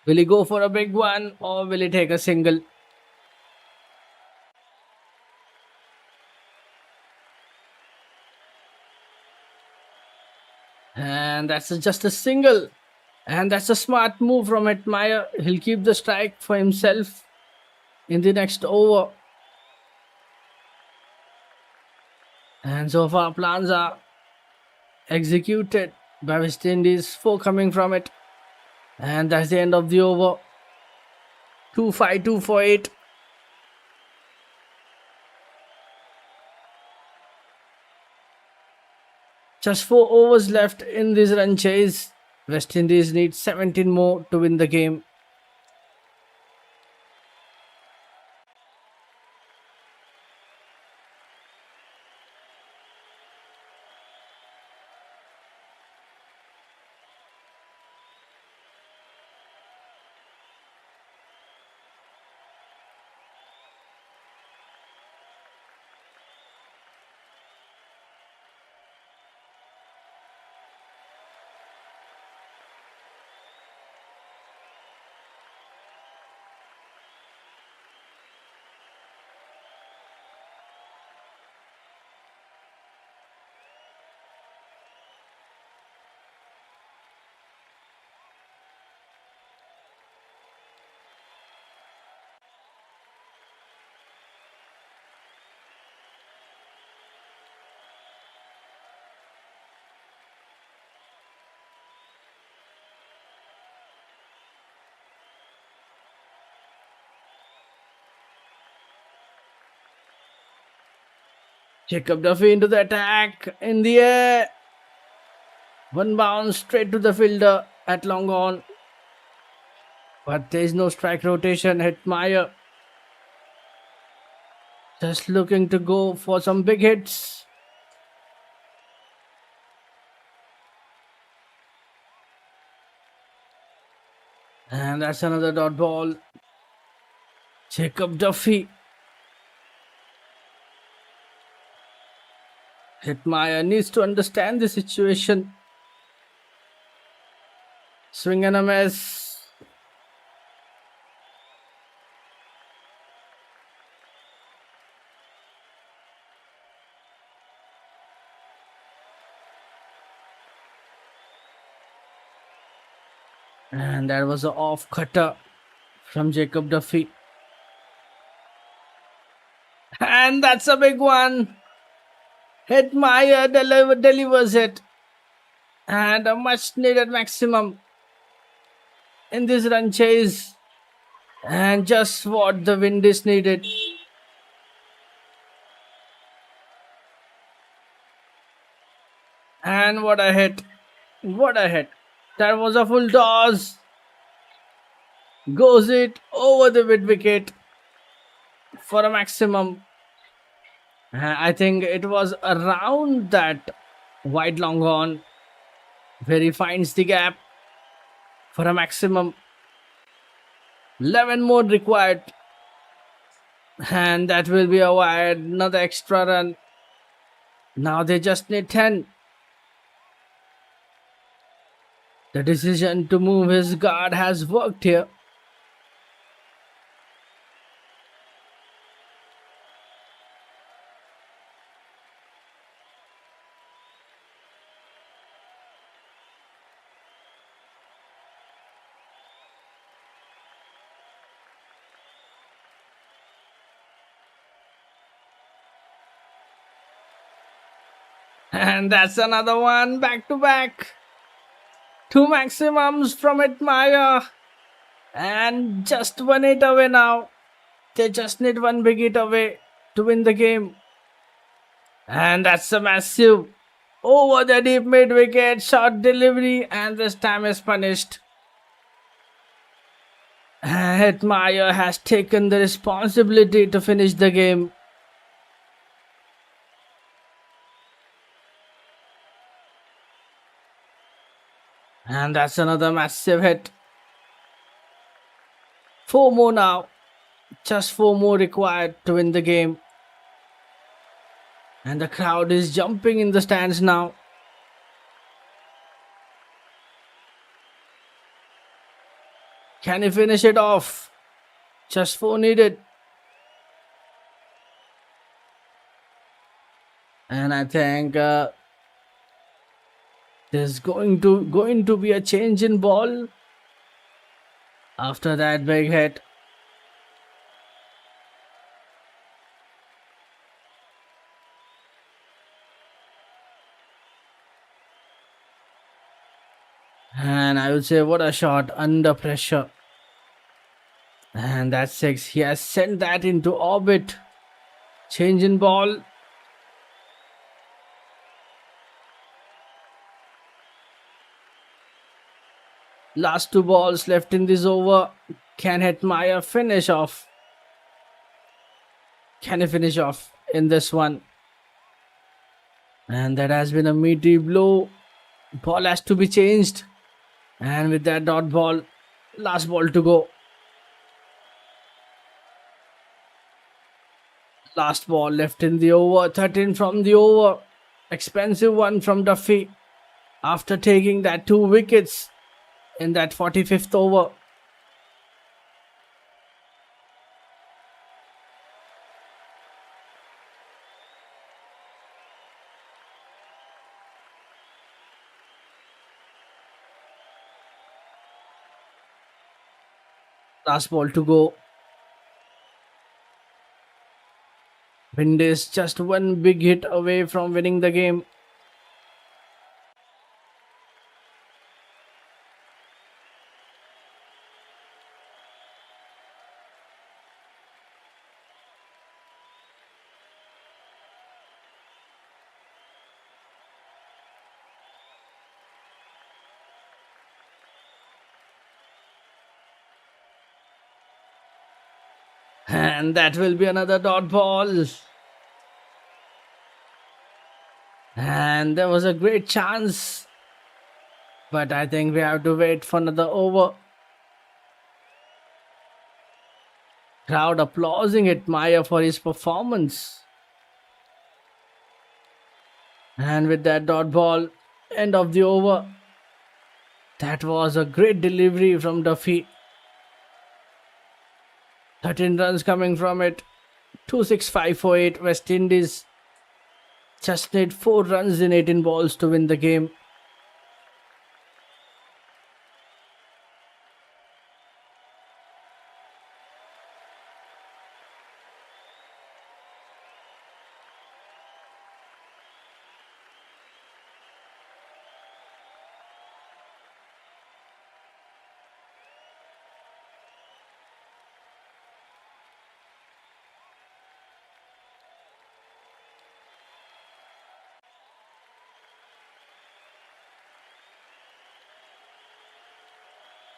Will he go for a big one, or will he take a single? And that's just a single. And that's a smart move from Hetmire. He'll keep the strike for himself in the next over. And so far, plans are executed by West Indies. 4 coming from it. And that's the end of the over. 2-5-2 for 8. Just 4 overs left in this run chase. West Indies need 17 more to win the game. Jacob Duffy into the attack in the air. One bounce straight to the fielder at long on. But there is no strike rotation. Hetmeyer just looking to go for some big hits. And that's another dot ball. Jacob Duffy. Hetmeyer needs to understand the situation. Swing and a miss. And that was an off cutter from Jacob Duffy. And that's a big one. Hetmeyer delivers it. And a much needed maximum in this run chase. And just what the wind is needed. And what a hit. What a hit. That was a full toss. Goes it over the mid wicket for a maximum. I think it was around that wide long on where he finds the gap for a maximum. 11 more required. And that will be a wide. Another extra run. Now they just need 10. The decision to move his guard has worked here. And that's another one back to back. 2 maximums from Hetmeyer. And just 1 hit away now. They just need 1 big hit away to win the game. And that's a massive over the deep mid wicket short delivery, and this time is punished. Hetmeyer has taken the responsibility to finish the game. And that's another massive hit. 4 more now. Just 4 more required to win the game. And the crowd is jumping in the stands now. Can he finish it off? Just 4 needed. And I think there's going to be a change in ball after that big hit. And I would say what a shot under pressure. And that's 6. He has sent that into orbit. Change in ball. Last 2 balls left in this over. Can Hetmeyer finish off? Can he finish off in this one? And that has been a meaty blow. Ball has to be changed. And with that dot ball, last ball to go. Last ball left in the over. 13 from the over. Expensive one from Duffy. After taking that 2 wickets in that 45th over. Last ball to go. Wind is just 1 big hit away from winning the game. And that will be another dot ball. And there was a great chance. But I think we have to wait for another over. Crowd applauding at Maya for his performance. And with that dot ball, end of the over. That was a great delivery from Duffy. 13 runs coming from it. 265 for 8. West Indies just need 4 runs in 18 balls to win the game.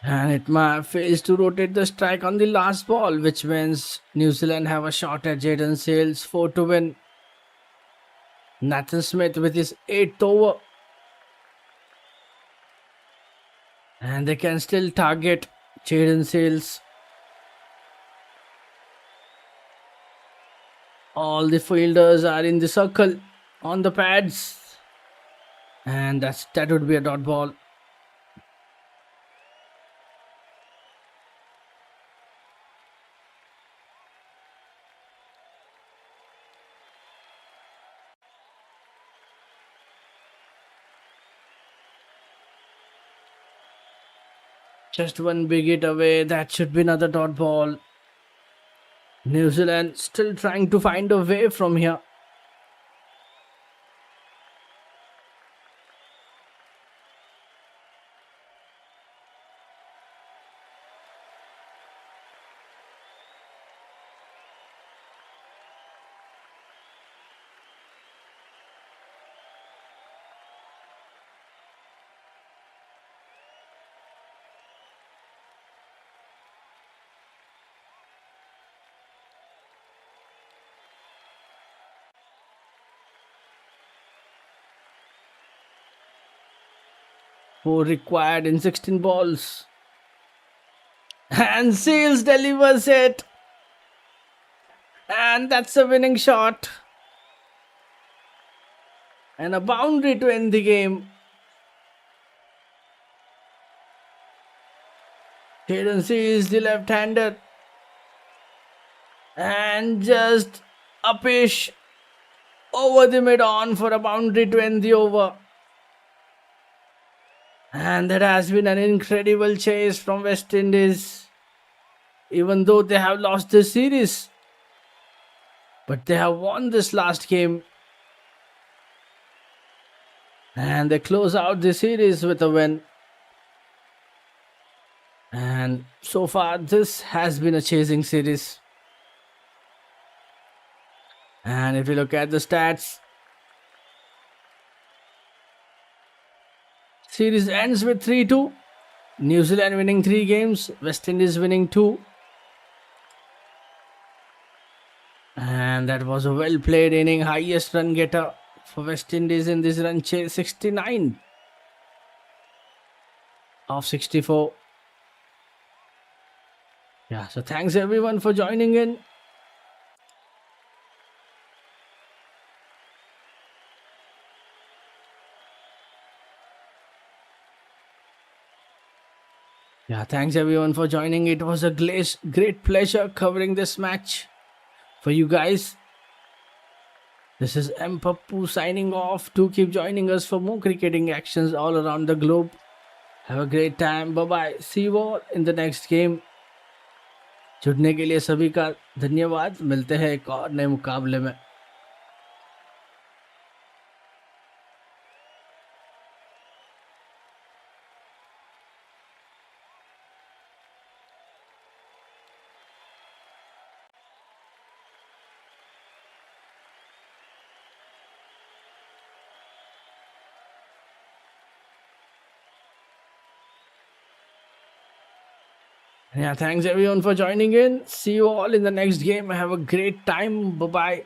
And Itma fails to rotate the strike on the last ball, which means New Zealand have a shot at Jaden Sales 4 to win. Nathan Smith with his 8th over. And they can still target Jaden Sales. All the fielders are in the circle on the pads. And that would be a dot ball. Just one big hit away. That should be another dot ball. New Zealand still trying to find a way from here. Four required in 16 balls. And Seals delivers it. And that's a winning shot. And a boundary to end the game. Jaden Seals, the left-hander. And just upish over the mid-on for a boundary to end the over. And that has been an incredible chase from West Indies. Even though they have lost this series. But they have won this last game. And they close out the series with a win. And so far this has been a chasing series. And if you look at the stats, series ends with 3-2. New Zealand winning 3 games, West Indies winning 2. And that was a well played inning, highest run getter for West Indies in this run chase, 69 of 64. Yeah, so thanks everyone for joining in. Yeah, thanks everyone for joining. It was a great pleasure covering this match for you guys. This is M Pappu signing off. Do keep joining us for more cricketing actions all around the globe. Have a great time. Bye bye. See you all in the next game. जुड़ने के लिए सभी का धन्यवाद. मिलते हैं एक और नए मुकाबले में. Yeah, thanks everyone for joining in. See you all in the next game. Have a great time. Bye bye.